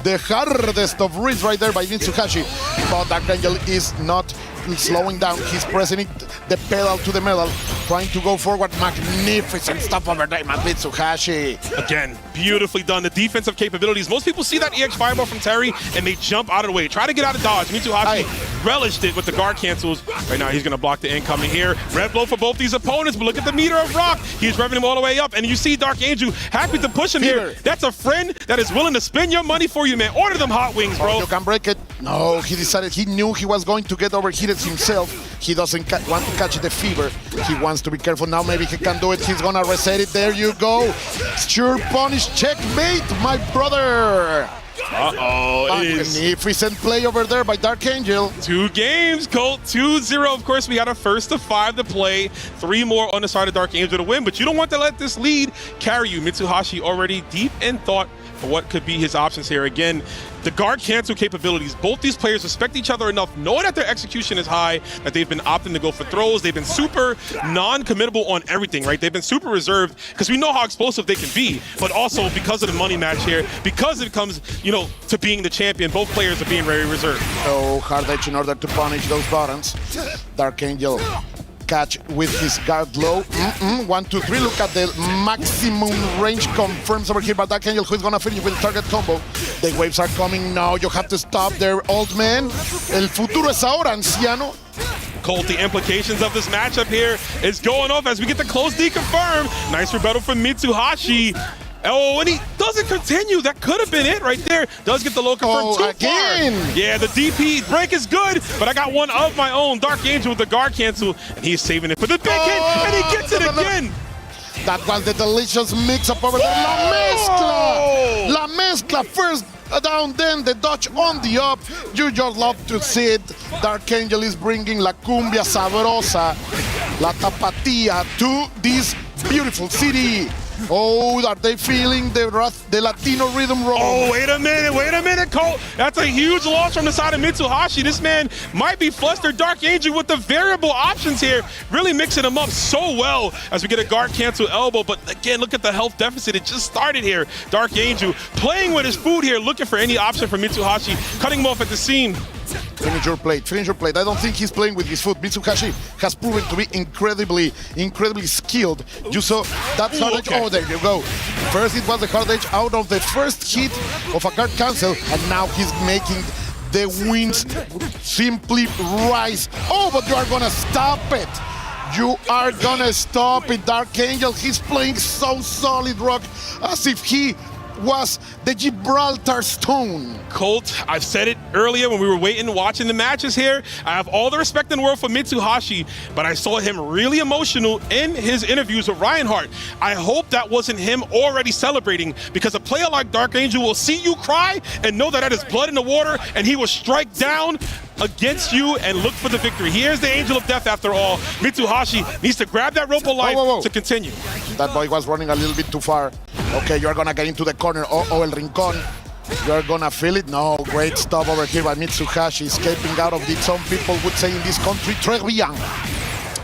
The hardest of reads right there by Mitsuhashi. But Dark Angel is not slowing down. He's pressing the pedal to the metal, trying to go forward. Magnificent stuff over there, Mitsuhashi. Again, beautifully done. The defensive capabilities. Most people see that EX fireball from Terry and they jump out of the way. Try to get out of dodge. Mitsuhashi relished it with the guard cancels. Right now, he's going to block the incoming here. Red blow for both these opponents, but look at the meter of Rock. He's revving him all the way up, and you see Dark Angel happy to push him here. That's a friend that is willing to spend your money for you, man. Order them hot wings, bro. You can break it. No, he decided, he knew he was going to get overheated himself. He doesn't want to catch the fever. He wants to be careful. Now maybe he can do it. He's gonna reset it. There you go. Sure punish. Checkmate, my brother. Uh-oh. Magnificent play over there by Dark Angel. 2 games, Colt. 2-0. Of course, we got a first to 5 to play. 3 more on the side of Dark Angel to win, but you don't want to let this lead carry you. Mitsuhashi already deep in thought for what could be his options here. Again, the guard cancel capabilities. Both these players respect each other enough, knowing that their execution is high, that they've been opting to go for throws. They've been super non-committable on everything, right? They've been super reserved because we know how explosive they can be, but also because of the money match here, because it comes, you know, to being the champion, both players are being very reserved. So hard edge in order to punish those buttons. Dark Angel catch with his guard low. 1, 2, 3. Look at the maximum range confirms over here by Dark Angel, who's gonna finish with the target combo. The waves are coming now. You have to stop there, old man. El futuro es ahora, anciano. Colt, the implications of this matchup here is going off as we get the close D confirmed. Nice rebuttal from Mitsuhashi. Oh, and he doesn't continue. That could have been it right there. Does get the low confirmed too again. far. Yeah, the DP break is good, but I got one of my own. Dark Angel with the guard cancel, and he's saving it for the big hit, and he gets it again. That was the delicious mix-up over there. La mezcla! La mezcla. First down, then the dodge on the up. You just love to see it. Dark Angel is bringing la cumbia sabrosa, la tapatía to this beautiful city. Oh, are they feeling the Latino rhythm roll? Oh, wait a minute, Colt. That's a huge loss from the side of Mitsuhashi. This man might be flustered. Dark Angel with the variable options here, really mixing them up so well as we get a guard cancel elbow. But again, look at the health deficit. It just started here. Dark Angel playing with his food here, looking for any option for Mitsuhashi, cutting him off at the seam. Finish your plate, finish your plate. I don't think he's playing with his foot. Mitsuhashi has proven to be incredibly skilled. You saw that hard edge. Oh, there you go. First it was the hard edge out of the first hit of a guard cancel, and now he's making the wins simply rise. Oh, but you are gonna stop it. You are gonna stop it, Dark Angel. He's playing so solid, Rock, as if he was the Gibraltar Stone. Colt, I've said it earlier when we were watching the matches here. I have all the respect in the world for Mitsuhashi, but I saw him really emotional in his interviews with Reinhardt. I hope that wasn't him already celebrating, because a player like Dark Angel will see you cry and know that that is blood in the water, and he will strike down against you and look for the victory. Here's the Angel of Death after all. Mitsuhashi needs to grab that rope of life to continue. That boy was running a little bit too far. Okay, you're gonna get into the corner. Oh, El Rincon. You're gonna feel it. No, great stop over here by Mitsuhashi, escaping out of it. Some people would say in this country, très bien.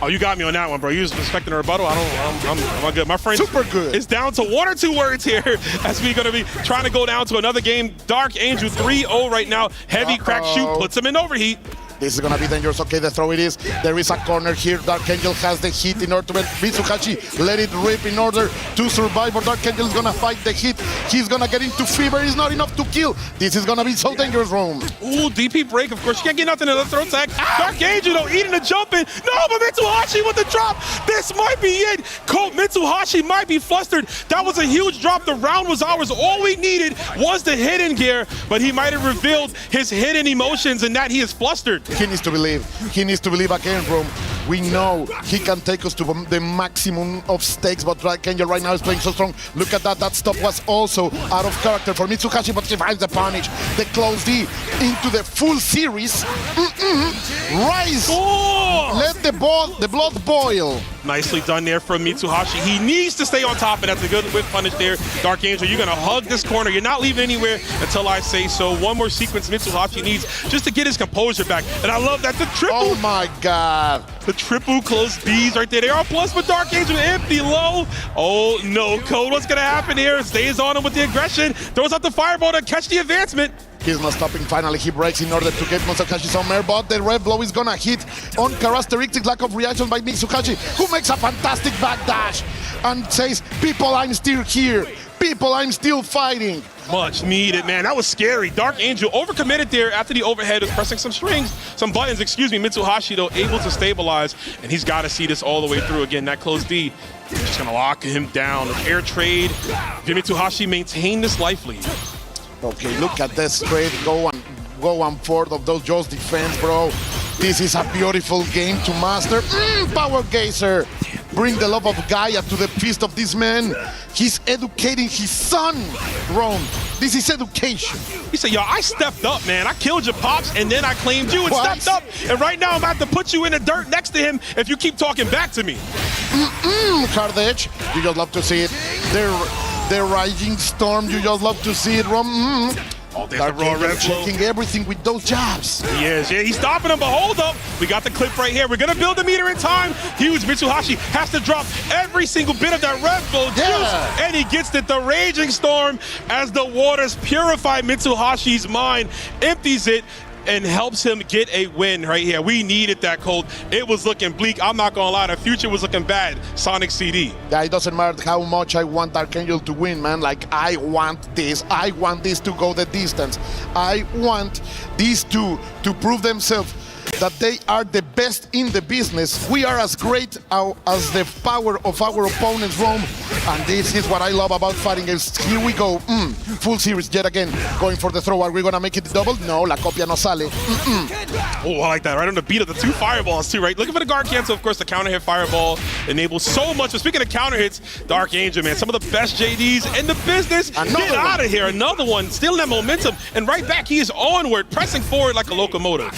Oh, you got me on that one, bro. You was expecting a rebuttal. I'm good. My friend, super good. It's down to 1 or 2 words here as we're gonna be trying to go down to another game. Dark Angel 3-0 right now. Heavy crack shoot puts him in overheat. This is gonna be dangerous. Okay, the throw it is. There is a corner here. Dark Angel has the hit in order to Mitsuhashi let it rip in order to survive. But Dark Angel is gonna fight the hit. He's gonna get into fever. It's not enough to kill. This is gonna be so dangerous, Rome. Ooh, DP break. Of course, you can't get nothing in the throw tag. Dark Angel though, eating the jumping. No, but Mitsuhashi with the drop. This might be it. Colt, Mitsuhashi might be flustered. That was a huge drop. The round was ours. All we needed was the hidden gear, but he might have revealed his hidden emotions and that he is flustered. He needs to believe. He needs to believe again, Rome. We know he can take us to the maximum of stakes, but Dark Angel right now is playing so strong. Look at that. That stop was also out of character for Mitsuhashi, but he finds the punish. The close D into the full series. Rise. Oh! Let the blood boil. Nicely done there from Mitsuhashi. He needs to stay on top, and that's a good whip punish there. Dark Angel, you're going to hug this corner. You're not leaving anywhere until I say so. One more sequence Mitsuhashi needs just to get his composure back. And I love that. The triple. Oh, my God. The triple close Bs right there. They are plus, but Dark Angel empty low. Oh, no, Code. What's going to happen here? Stays on him with the aggression. Throws out the fireball to catch the advancement. He's not stopping. Finally, he breaks in order to get Mitsuhashi some air, but the red blow is gonna hit on characteristic lack of reaction by Mitsuhashi, who makes a fantastic backdash and says, people, I'm still here. People, I'm still fighting. Much needed, man. That was scary. Dark Angel overcommitted there after the overhead, was pressing some buttons, Mitsuhashi, though, able to stabilize, and he's got to see this all the way through. Again, that close D, just gonna lock him down. Air trade. Mitsuhashi maintain this life lead. Okay, look at this straight go on forth of those jaws defense, bro. This is a beautiful game to master. Power Gazer. bring the love of Gaia to the feast of this man. He's educating his son, Rome. This is education. He said, yo, I stepped up, man. I killed your pops, and then I claimed you and stepped up. And right now, I'm about to put you in the dirt next to him if you keep talking back to me. Cardage, you just love to see it. The rising storm, you just love to see it, Rome. Oh, there's the raw red checking everything with those jabs. He is, yeah, he's stopping him, but hold up. We got the clip right here. We're going to build the meter in time. Huge. Mitsuhashi has to drop every single bit of that red bull juice, and he gets it. The raging storm as the waters purify Mitsuhashi's mind, empties it, and helps him get a win right here. We needed that, Colt. It was looking bleak. I'm not gonna lie, the future was looking bad. Sonic CD. Yeah, it doesn't matter how much I want Archangel to win, man. Like, I want this. I want this to go the distance. I want these two to prove themselves that they are the best in the business. We are as great as the power of our opponents, Rome. And this is what I love about fighting games. Here we go. Full series yet again. Going for the throw. Are we going to make it double? No, la copia no sale. Oh, I like that. Right on the beat of the 2 fireballs, too, right? Looking for the guard cancel. Of course, the counter hit fireball enables so much. But speaking of counter hits, the Archangel, man, some of the best JDs in the business. Get out of here. Another one. Stealing that momentum. And right back, he is onward, pressing forward like a locomotive.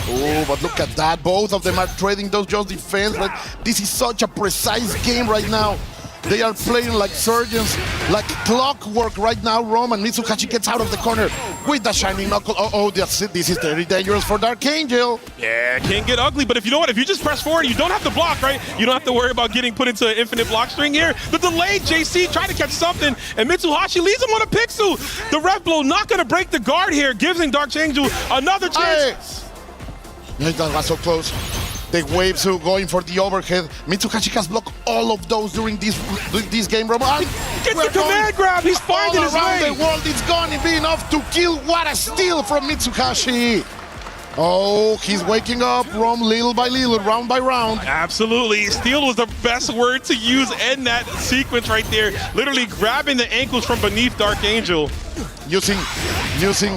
Oh, but look at that. Both of them are trading those just defense. But this is such a precise game right now. They are playing like surgeons, like clockwork right now, Rome, and Mitsuhashi gets out of the corner with the shining knuckle. This is very dangerous for Dark Angel. Yeah, it can get ugly, but if you know what, if you just press forward, you don't have to block, right? You don't have to worry about getting put into an infinite block string here. The delayed JC trying to catch something, and Mitsuhashi leaves him on a pixel. The red blow not going to break the guard here, giving Dark Angel another chance. Hey. That was so close. The waves going for the overhead. Mitsuhashi has blocked all of those during this game, Rome. Gets the command grab. He's finding his way. All around the world, it's going to be enough to kill. What a steal from Mitsuhashi. Oh, he's waking up, Rome, little by little, round by round. Absolutely. Steal was the best word to use in that sequence right there. Literally grabbing the ankles from beneath Dark Angel. Using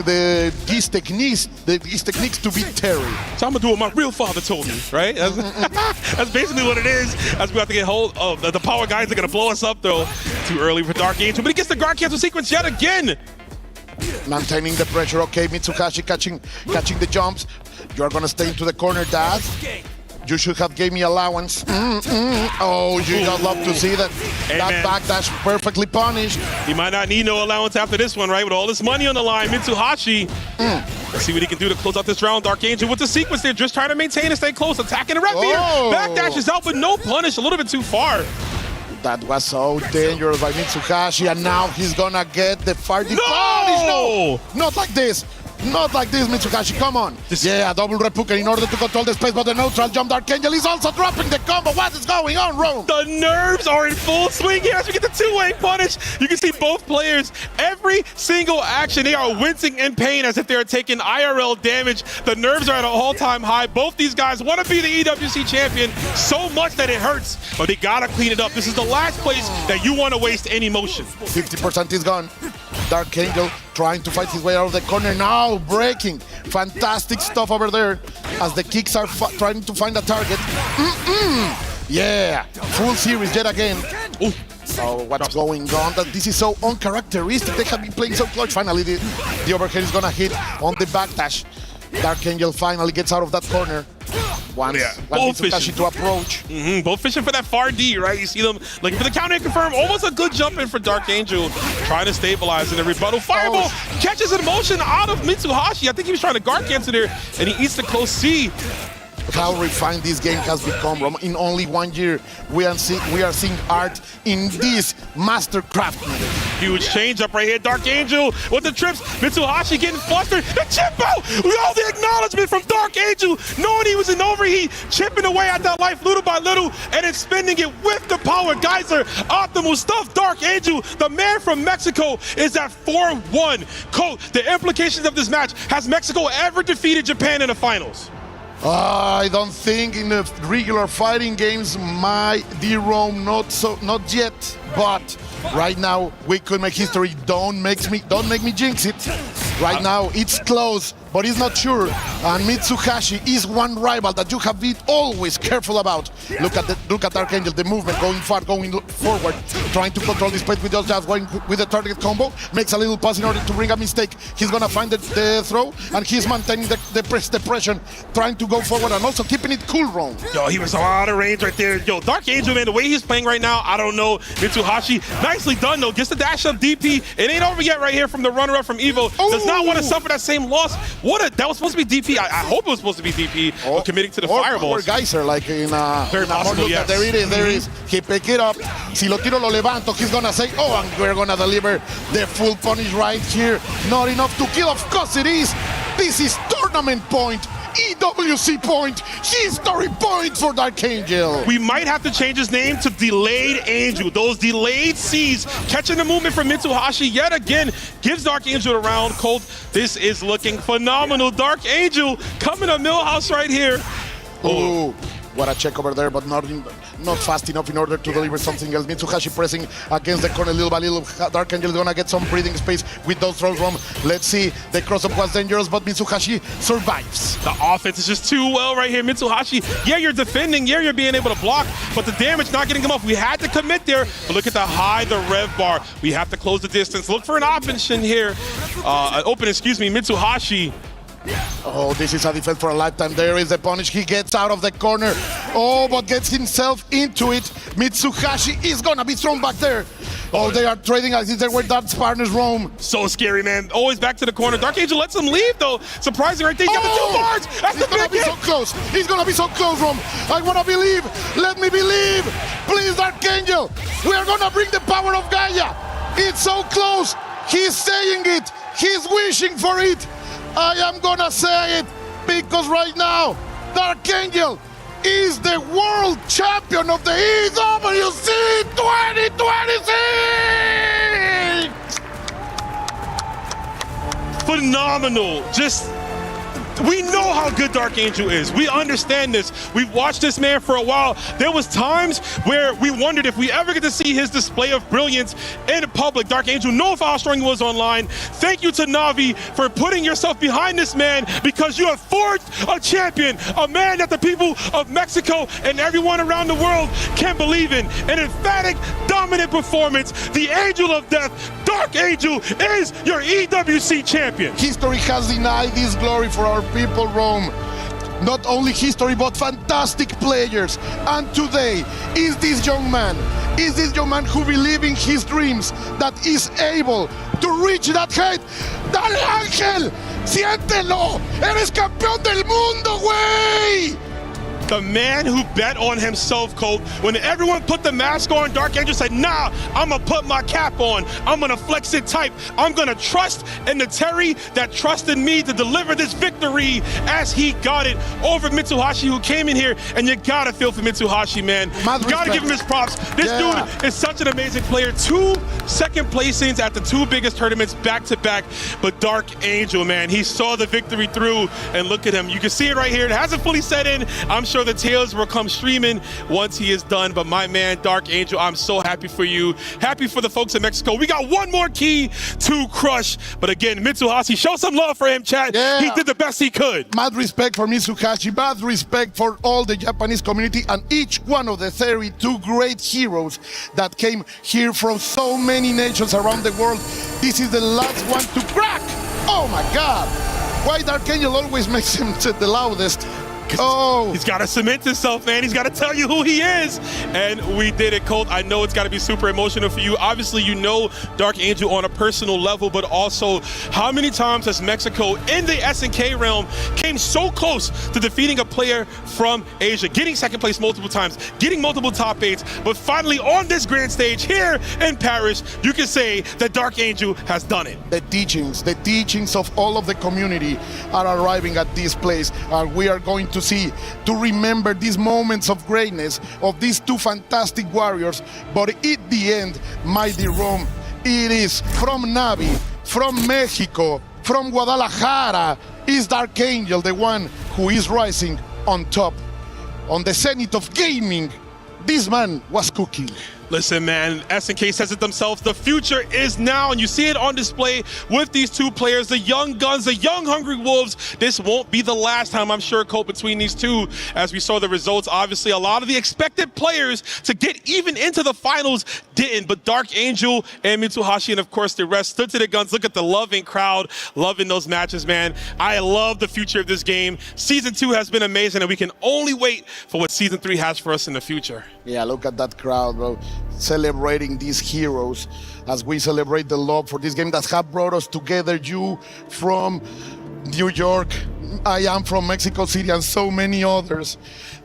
these techniques to beat Terry. So I'm gonna do what my real father told me, right? That's basically what it is. As we have to get hold of the power guys are gonna blow us up though. Too early for Dark Angel, but he gets the guard cancel sequence yet again. Maintaining the pressure. Okay, Mitsuhashi catching the jumps. You're gonna stay into the corner, Dad. You should have gave me allowance. Oh, you just love to see that. Hey, that backdash perfectly punished. He might not need no allowance after this one, right? With all this money on the line, Mitsuhashi. Let's see what he can do to close out this round. Dark Angel with the sequence there, just trying to maintain and stay close. Attacking the ref here. Backdash is out, but no punish. A little bit too far. That was so dangerous by Mitsuhashi, and now he's gonna get the fire punish. No! Not like this. Not like this, Mitsuhashi, come on. Yeah, double repuka in order to control the space, but the neutral jump. Dark Angel is also dropping the combo. What is going on, Rome? The nerves are in full swing here as we get the two-way punish. You can see both players, every single action, they are wincing in pain as if they're taking IRL damage. The nerves are at an all-time high. Both these guys want to be the EWC champion so much that it hurts, but they got to clean it up. This is the last place that you want to waste any motion. 50% is gone. Dark Angel trying to fight his way out of the corner now, breaking. Fantastic stuff over there as the kicks are trying to find a target. Yeah, full series yet again. So what's going on? This is so uncharacteristic. They have been playing so close. Finally, the overhead is gonna hit on the backdash. Dark Angel finally gets out of that corner. Both fishing to approach. Both fishing for that far D, right? You see them looking for the counter and confirm. Almost a good jump in for Dark Angel. Trying to stabilize in the rebuttal. Fireball catches in motion out of Mitsuhashi. I think he was trying to guard cancel there, and he eats the close C. How refined this game has become, Rome. In only 1 year, we are seeing art in this master craftsman. Huge change up right here. Dark Angel with the trips. Mitsuhashi getting flustered. The chip out. All the acknowledgement from Dark Angel, knowing he was in overheat, chipping away at that life little by little, and then spending it with the power geyser. Optimal stuff. Dark Angel, the man from Mexico, is at 4-1. Colt, the implications of this match. Has Mexico ever defeated Japan in the finals? I don't think in the regular fighting games, my dear Rome, not yet. But right now we could make history. Don't make me jinx it. Right now it's close, but he's not sure. And Mitsuhashi is one rival that you have been always careful about. Look at Dark Angel, the movement, going far, going forward, trying to control this plate with just going with the target combo. Makes a little pass in order to bring a mistake. He's gonna find the throw, and he's maintaining the pressure, trying to go forward and also keeping it cool, Rome. Yo, he was out of range right there. Yo, Dark Angel, man, the way he's playing right now, I don't know. Mitsuhashi, nicely done though. Gets the dash up DP. It ain't over yet right here from the runner-up from Evo. Does not want to suffer that same loss. That was supposed to be DP. I hope it was supposed to be DP, but committing to the fireballs. Geyser, like in very possible, yes. There it is. He pick it up. Si lo tiro, lo levanto. He's gonna say, oh, and we're gonna deliver the full punish right here. Not enough to kill. Of course it is. This is tournament point. EWC point, history point for Dark Angel. We might have to change his name to Delayed Angel. Those delayed C's catching the movement from Mitsuhashi yet again gives Dark Angel a round. Colt, this is looking phenomenal. Dark Angel coming to Millhouse right here. Oh, what a check over there, but not fast enough in order to deliver something else. Mitsuhashi pressing against the corner little by little. Dark Angel is gonna get some breathing space with those throws from. Let's see, the cross-up was dangerous, but Mitsuhashi survives. The offense is just too well right here. Mitsuhashi, yeah, you're defending, yeah, you're being able to block, but the damage not getting him off. We had to commit there, but look at the high, the rev bar. We have to close the distance. Look for an option here. Mitsuhashi. Oh, this is a defense for a lifetime. There is the punish. He gets out of the corner. Oh, but gets himself into it. Mitsuhashi is gonna be thrown back there. Oh, they are trading as if they were Dark's partners roam. So scary, man. Always back to the corner. Dark Angel lets him leave, though. Surprising right there. He got the 2 bars. That's the big hit. So close. He's gonna be so close, Rom. I wanna believe. Let me believe. Please, Dark Angel. We are gonna bring the power of Gaia. It's so close. He's saying it. He's wishing for it. I am gonna say it because right now, Dark Angel is the world champion of the EWC 2023! Phenomenal. We know how good Dark Angel is. We understand this. We've watched this man for a while. There was times where we wondered if we ever get to see his display of brilliance in public. Dark Angel, know how strong he was online. Thank you to Navi for putting yourself behind this man because you have forged a champion, a man that the people of Mexico and everyone around the world can believe in. An emphatic, dominant performance. The Angel of Death, Dark Angel, is your EWC champion. History has denied this glory for our people, Rome. Not only history, but fantastic players. And today is this young man who believes in his dreams, that is able to reach that height. ¡Dale, Ángel! ¡Siéntelo! ¡Eres campeón del mundo, güey! The man who bet on himself, Colt. When everyone put the mask on, Dark Angel said, nah, I'm gonna put my cap on. I'm gonna flex it tight. I'm gonna trust in the Terry that trusted me to deliver this victory as he got it over Mitsuhashi, who came in here, and you gotta feel for Mitsuhashi, man. You gotta give him his props. This dude is such an amazing player. 2 second placings at the 2 biggest tournaments back to back. But Dark Angel, man, he saw the victory through, and look at him. You can see it right here. It hasn't fully set in. I'm sure the tales will come streaming once he is done. But my man, Dark Angel, I'm so happy for you. Happy for the folks in Mexico. We got one more key to crush. But again, Mitsuhashi, show some love for him, chat. Yeah. He did the best he could. Mad respect for Mitsuhashi, mad respect for all the Japanese community and each one of the 32 great heroes that came here from so many nations around the world. This is the last one to crack. Oh my God. Why Dark Angel always makes him the loudest? Oh, he's got to cement himself, man. He's got to tell you who he is. And we did it, Colt. I know it's got to be super emotional for you. Obviously, you know Dark Angel on a personal level, but also how many times has Mexico in the SNK realm came so close to defeating a player from Asia, getting second place multiple times, getting multiple top 8s, but finally on this grand stage here in Paris, you can say that Dark Angel has done it. The teachings of all of the community are arriving at this place. We are going to remember these moments of greatness of these 2 fantastic warriors. But at the end, mighty Rome, it is from Navi, from Mexico, from Guadalajara, is Dark Angel, the one who is rising on top, on the zenith of gaming. This man was cooking. Listen, man, SNK says it themselves. The future is now, and you see it on display with these two players, the young guns, the young hungry Wolves. This won't be the last time, I'm sure, Colt, between these two. As we saw the results, obviously, a lot of the expected players to get even into the finals didn't. But Dark Angel and Mitsuhashi, and of course the rest, stood to their guns. Look at the loving crowd, loving those matches, man. I love the future of this game. Season 2 has been amazing, and we can only wait for what Season 3 has for us in the future. Yeah, look at that crowd, bro. Celebrating these heroes as we celebrate the love for this game that have brought us together. You from New York, I am from Mexico City, and so many others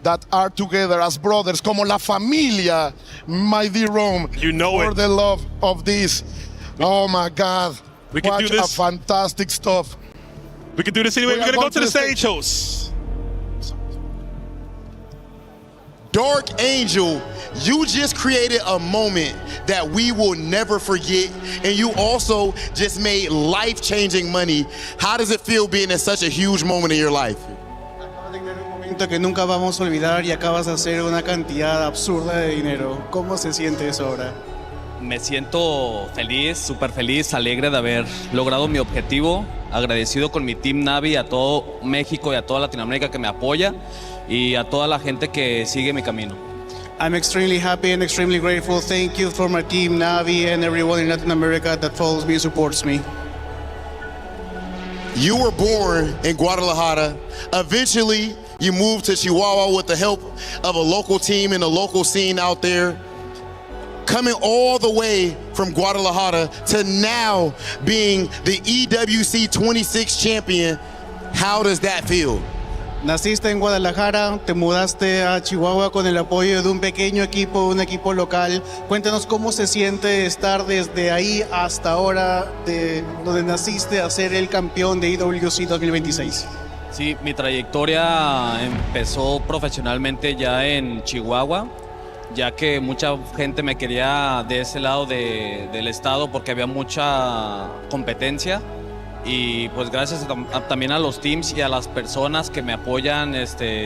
that are together as brothers, como la familia, my dear Rome. You know for it. the love of this. Oh my God. We can Watch do this. a fantastic stuff. We can do this anyway. We're going to go to the stage host. Dark Angel, you just created a moment that we will never forget, and you also just made life-changing money. How does it feel being in such a huge moment in your life? Que nunca vamos a olvidar y acabas de hacer una cantidad absurda de dinero. ¿Cómo se siente eso ahora? Me siento feliz, súper feliz, alegre de haber logrado mi objetivo, agradecido con mi Team Navi, a todo México y a toda Latinoamérica que me apoya y a toda la gente que sigue mi camino. I'm extremely happy and extremely grateful. Thank you for my Team Navi and everyone in Latin America that follows me, supports me. You were born in Guadalajara. Eventually, you moved to Chihuahua with the help of a local team and a local scene out there. Coming all the way from Guadalajara to now being the EWC 26 champion, how does that feel? Naciste en Guadalajara, te mudaste a Chihuahua con el apoyo de un pequeño equipo, un equipo local. Cuéntanos cómo se siente estar desde ahí hasta ahora, de donde naciste, a ser el campeón de EWC 2026. Sí, mi trayectoria empezó profesionalmente ya en Chihuahua, ya que mucha gente me quería de ese lado del estado porque había mucha competencia. Y pues gracias también a los teams y a las personas que me apoyan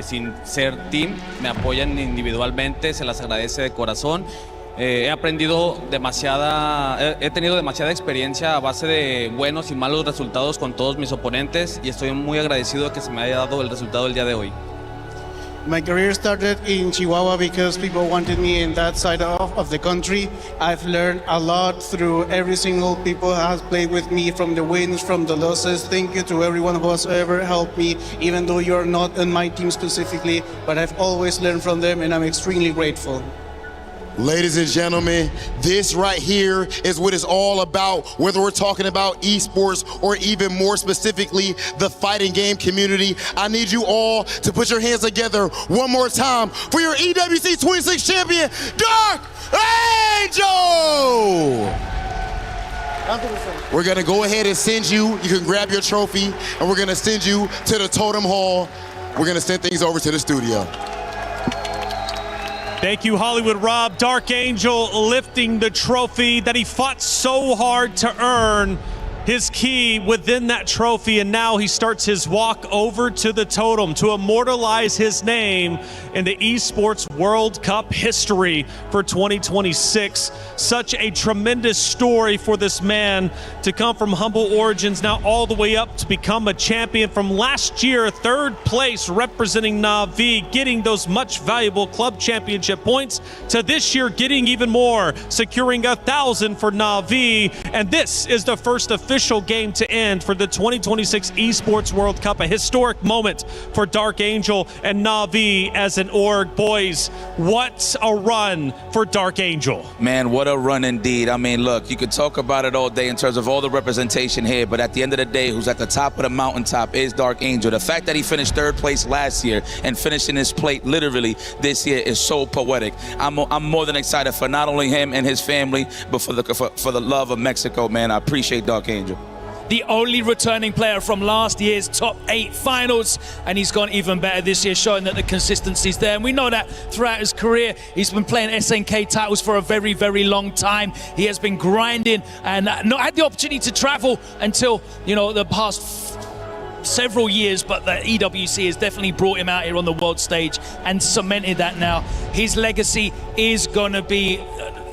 sin ser team, me apoyan individualmente, se las agradece de corazón. He tenido demasiada experiencia a base de buenos y malos resultados con todos mis oponentes y estoy muy agradecido de que se me haya dado el resultado el día de hoy. My career started in Chihuahua because people wanted me in that side of the country. I've learned a lot through every single people who has played with me, from the wins, from the losses. Thank you to everyone who has ever helped me, even though you're not on my team specifically, but I've always learned from them and I'm extremely grateful. Ladies and gentlemen, this right here is what it's all about, whether we're talking about esports or even more specifically, the fighting game community. I need you all to put your hands together one more time for your EWC 26 champion, Dark Angel! We're gonna go ahead and send you can grab your trophy, and we're gonna send you to the Totem Hall. We're gonna send things over to the studio. Thank you, Hollywood Rob. Dark Angel lifting the trophy that he fought so hard to earn, his key within that trophy, and now he starts his walk over to the totem to immortalize his name in the Esports World Cup history for 2026. Such a tremendous story for this man to come from humble origins, now all the way up to become a champion from last year, third place representing Na'Vi, getting those much valuable club championship points, to this year getting even more, securing 1,000 for Na'Vi, and this is the first official game to end for the 2026 Esports World Cup, a historic moment for Dark Angel and Na'Vi as an org. Boys, what a run for Dark Angel. Man, what a run indeed. I mean, look, you could talk about it all day in terms of all the representation here, but at the end of the day, who's at the top of the mountaintop is Dark Angel. The fact that he finished third place last year and finishing his plate literally this year is so poetic. I'm more than excited for not only him and his family, but for the love of Mexico, man. I appreciate Dark Angel. The only returning player from last year's top 8 finals, and he's gone even better this year, showing that the consistency's there. And we know that throughout his career, he's been playing SNK titles for a very, very long time. He has been grinding and not had the opportunity to travel until, the past several years, but the EWC has definitely brought him out here on the world stage and cemented that now. His legacy is going to be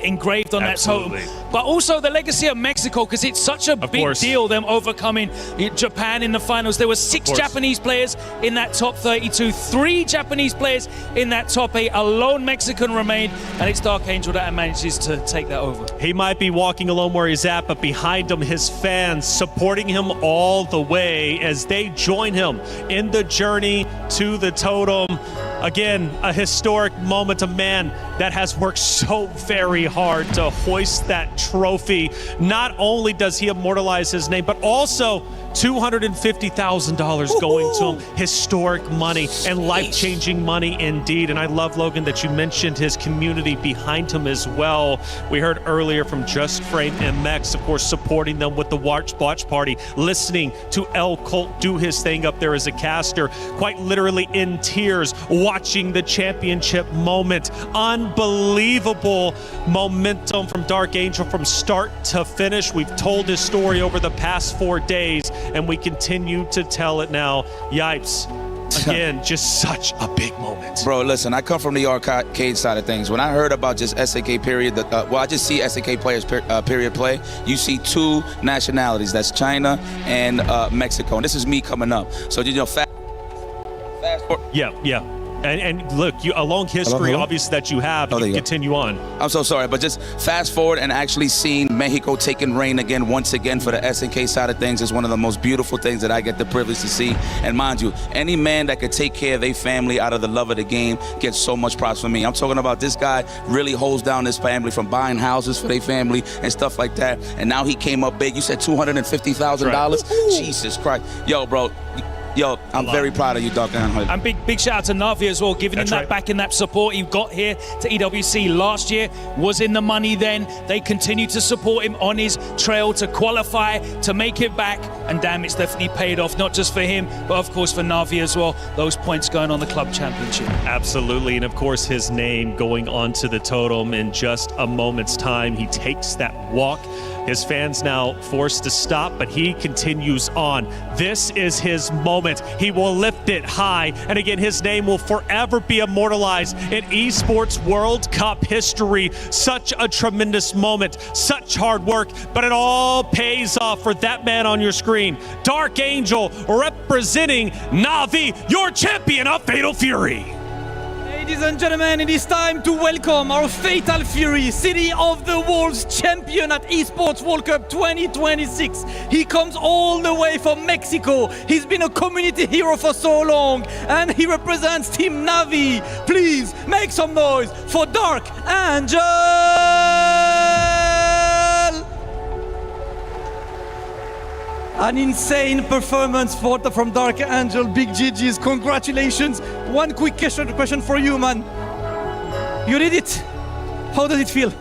engraved on Absolutely. that totem. But also the legacy of Mexico, because it's such a big deal, them overcoming Japan in the finals. There were 6 Japanese players in that top 32, 3 Japanese players in that top 8. A lone Mexican remained, and it's Dark Angel that manages to take that over. He might be walking alone where he's at, but behind him, his fans supporting him all the way as they join him in the journey to the totem. Again, a historic moment. A man that has worked so very hard to hoist that trophy. Not only does he immortalize his name, but also $250,000 going to him. Historic money and life-changing money indeed. And I love, Logan, that you mentioned his community behind him as well. We heard earlier from Just Frame MX, of course, supporting them with the watch party, listening to El Colt do his thing up there as a caster, quite literally in tears, watching the championship moment. Unbelievable momentum from Dark Angel from start to finish. We've told his story over the past 4 days, and we continue to tell it now. Yipes. Again, just such a big moment. Bro, listen, I come from the arcade side of things. When I heard about just SNK period, I just see SNK players period play. You see 2 nationalities. That's China and Mexico. And this is me coming up. So, you know, fast forward. Yeah. And look, a long history, obviously, that you have. You can continue on. I'm so sorry, but just fast forward and actually seeing Mexico taking reign again, once again, for the SNK side of things is one of the most beautiful things that I get the privilege to see. And mind you, any man that could take care of their family out of the love of the game gets so much props from me. I'm talking about this guy really holds down his family from buying houses for their family and stuff like that. And now he came up big. You said $250,000? Right. Jesus Christ. Yo, bro. Yo, I'm very proud of you, Dark Angel. And big shout out to Navi as well, giving him that back and that support. He got here to EWC last year, was in the money then. They continue to support him on his trail to qualify, to make it back. And damn, it's definitely paid off, not just for him, but of course for Navi as well. Those points going on the club championship. Absolutely. And of course, his name going onto the totem in just a moment's time. He takes that walk. His fans now forced to stop, but he continues on. This is his moment. He will lift it high. And again, his name will forever be immortalized in eSports World Cup history. Such a tremendous moment, such hard work, but it all pays off for that man on your screen. Dark Angel representing Navi, your champion of Fatal Fury. Ladies and gentlemen, it is time to welcome our Fatal Fury, City of the Wolves champion at eSports World Cup 2026. He comes all the way from Mexico. He's been a community hero for so long, and he represents Team Navi. Please make some noise for Dark Angel! An insane performance from Dark Angel. Big GG's, congratulations. One quick question for you, man. You did it. How does it feel?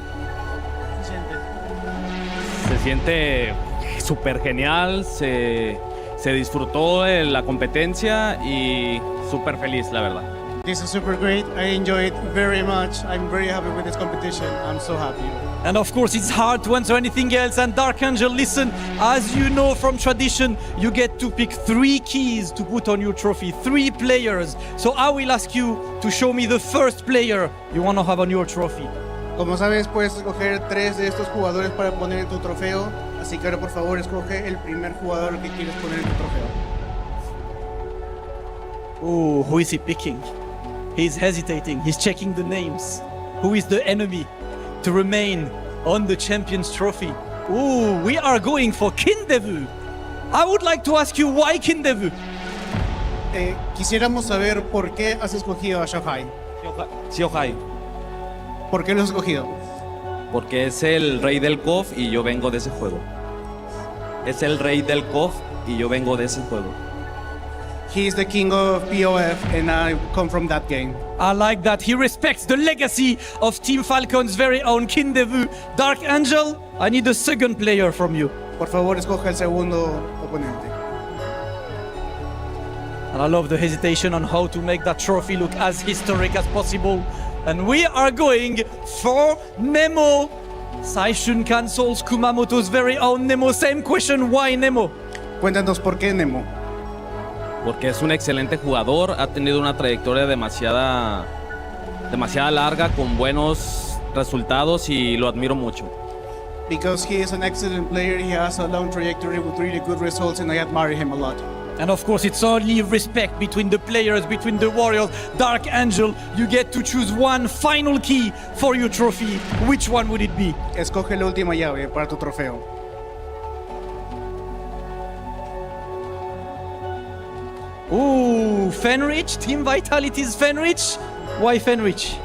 Se siente súper genial, se disfrutó de la competencia y súper feliz, la verdad. This is super great. I enjoy it very much. I'm very happy with this competition. I'm so happy. And of course, it's hard to answer anything else. And Dark Angel, listen, as you know from tradition, you get to pick 3 keys to put on your trophy, 3 players. So I will ask you to show me the first player you want to have on your trophy. Como sabes, puedes escoger 3 de estos jugadores para poner en tu trofeo. Así que ahora, por favor, escoge el primer jugador que quieres poner en tu trofeo. Oh, who is he picking? He's hesitating. He's checking the names. Who is the enemy to remain on the Champions Trophy? Oh, we are going for Kindevu. I would like to ask you why Kindevu? Quisiéramos saber por qué has escogido a Xiaohai. Xiaohai. ¿Por qué lo has escogido? Porque es el rey del KOF y yo vengo de ese juego. Es el rey del KOF y yo vengo de ese juego. He is the king of POF and I come from that game. I like that. He respects the legacy of Team Falcon's very own Kindevu. Dark Angel, I need a second player from you. Por favor, escoge el segundo oponente. And I love the hesitation on how to make that trophy look as historic as possible. And we are going for Nemo. Saishun cancels Kumamoto's very own Nemo. Same question, why Nemo? Cuéntanos por qué Nemo. Porque es un excelente jugador, ha tenido una trayectoria demasiada larga con buenos resultados y lo admiro mucho. Because he is an excellent player, he has a long trajectory with really good results, and I admire him a lot. And of course, it's only respect between the players, between the Warriors. Dark Angel, you get to choose one final key for your trophy. Which one would it be? Escoge la última llave para tu trofeo. Ooh, Fenrich, Team Vitality's Fenrich. Why Fenrich?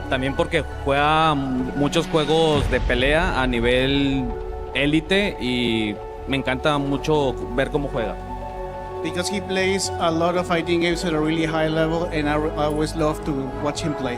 También porque juega muchos juegos de pelea a nivel élite y me encanta mucho ver cómo juega. Because he plays a lot of fighting games at a really high level, and I always love to watch him play.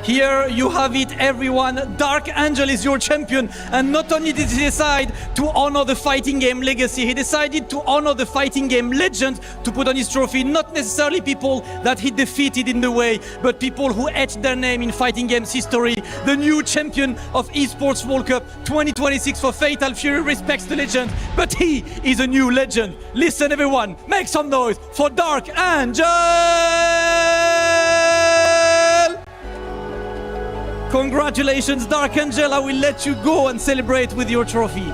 Here you have it, everyone. Dark Angel is your champion, and not only did he decide to honor the fighting game legacy, he decided to honor the fighting game legend to put on his trophy. Not necessarily people that he defeated in the way, but people who etched their name in fighting games history. The new champion of ESPORTS World Cup 2026 for Fatal Fury respects the legend, but he is a new legend. Listen, everyone, make some noise for Dark Angel! Congratulations, Dark Angel. I will let you go and celebrate with your trophy.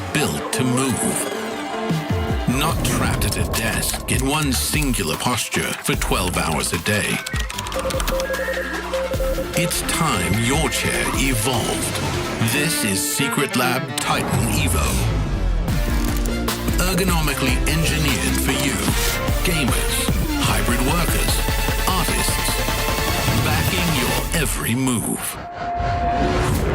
is built to move. Not trapped at a desk in one singular posture for 12 hours a day. It's time your chair evolved. This is Secret Lab Titan Evo. Ergonomically engineered for you, gamers, hybrid workers, artists, backing your every move.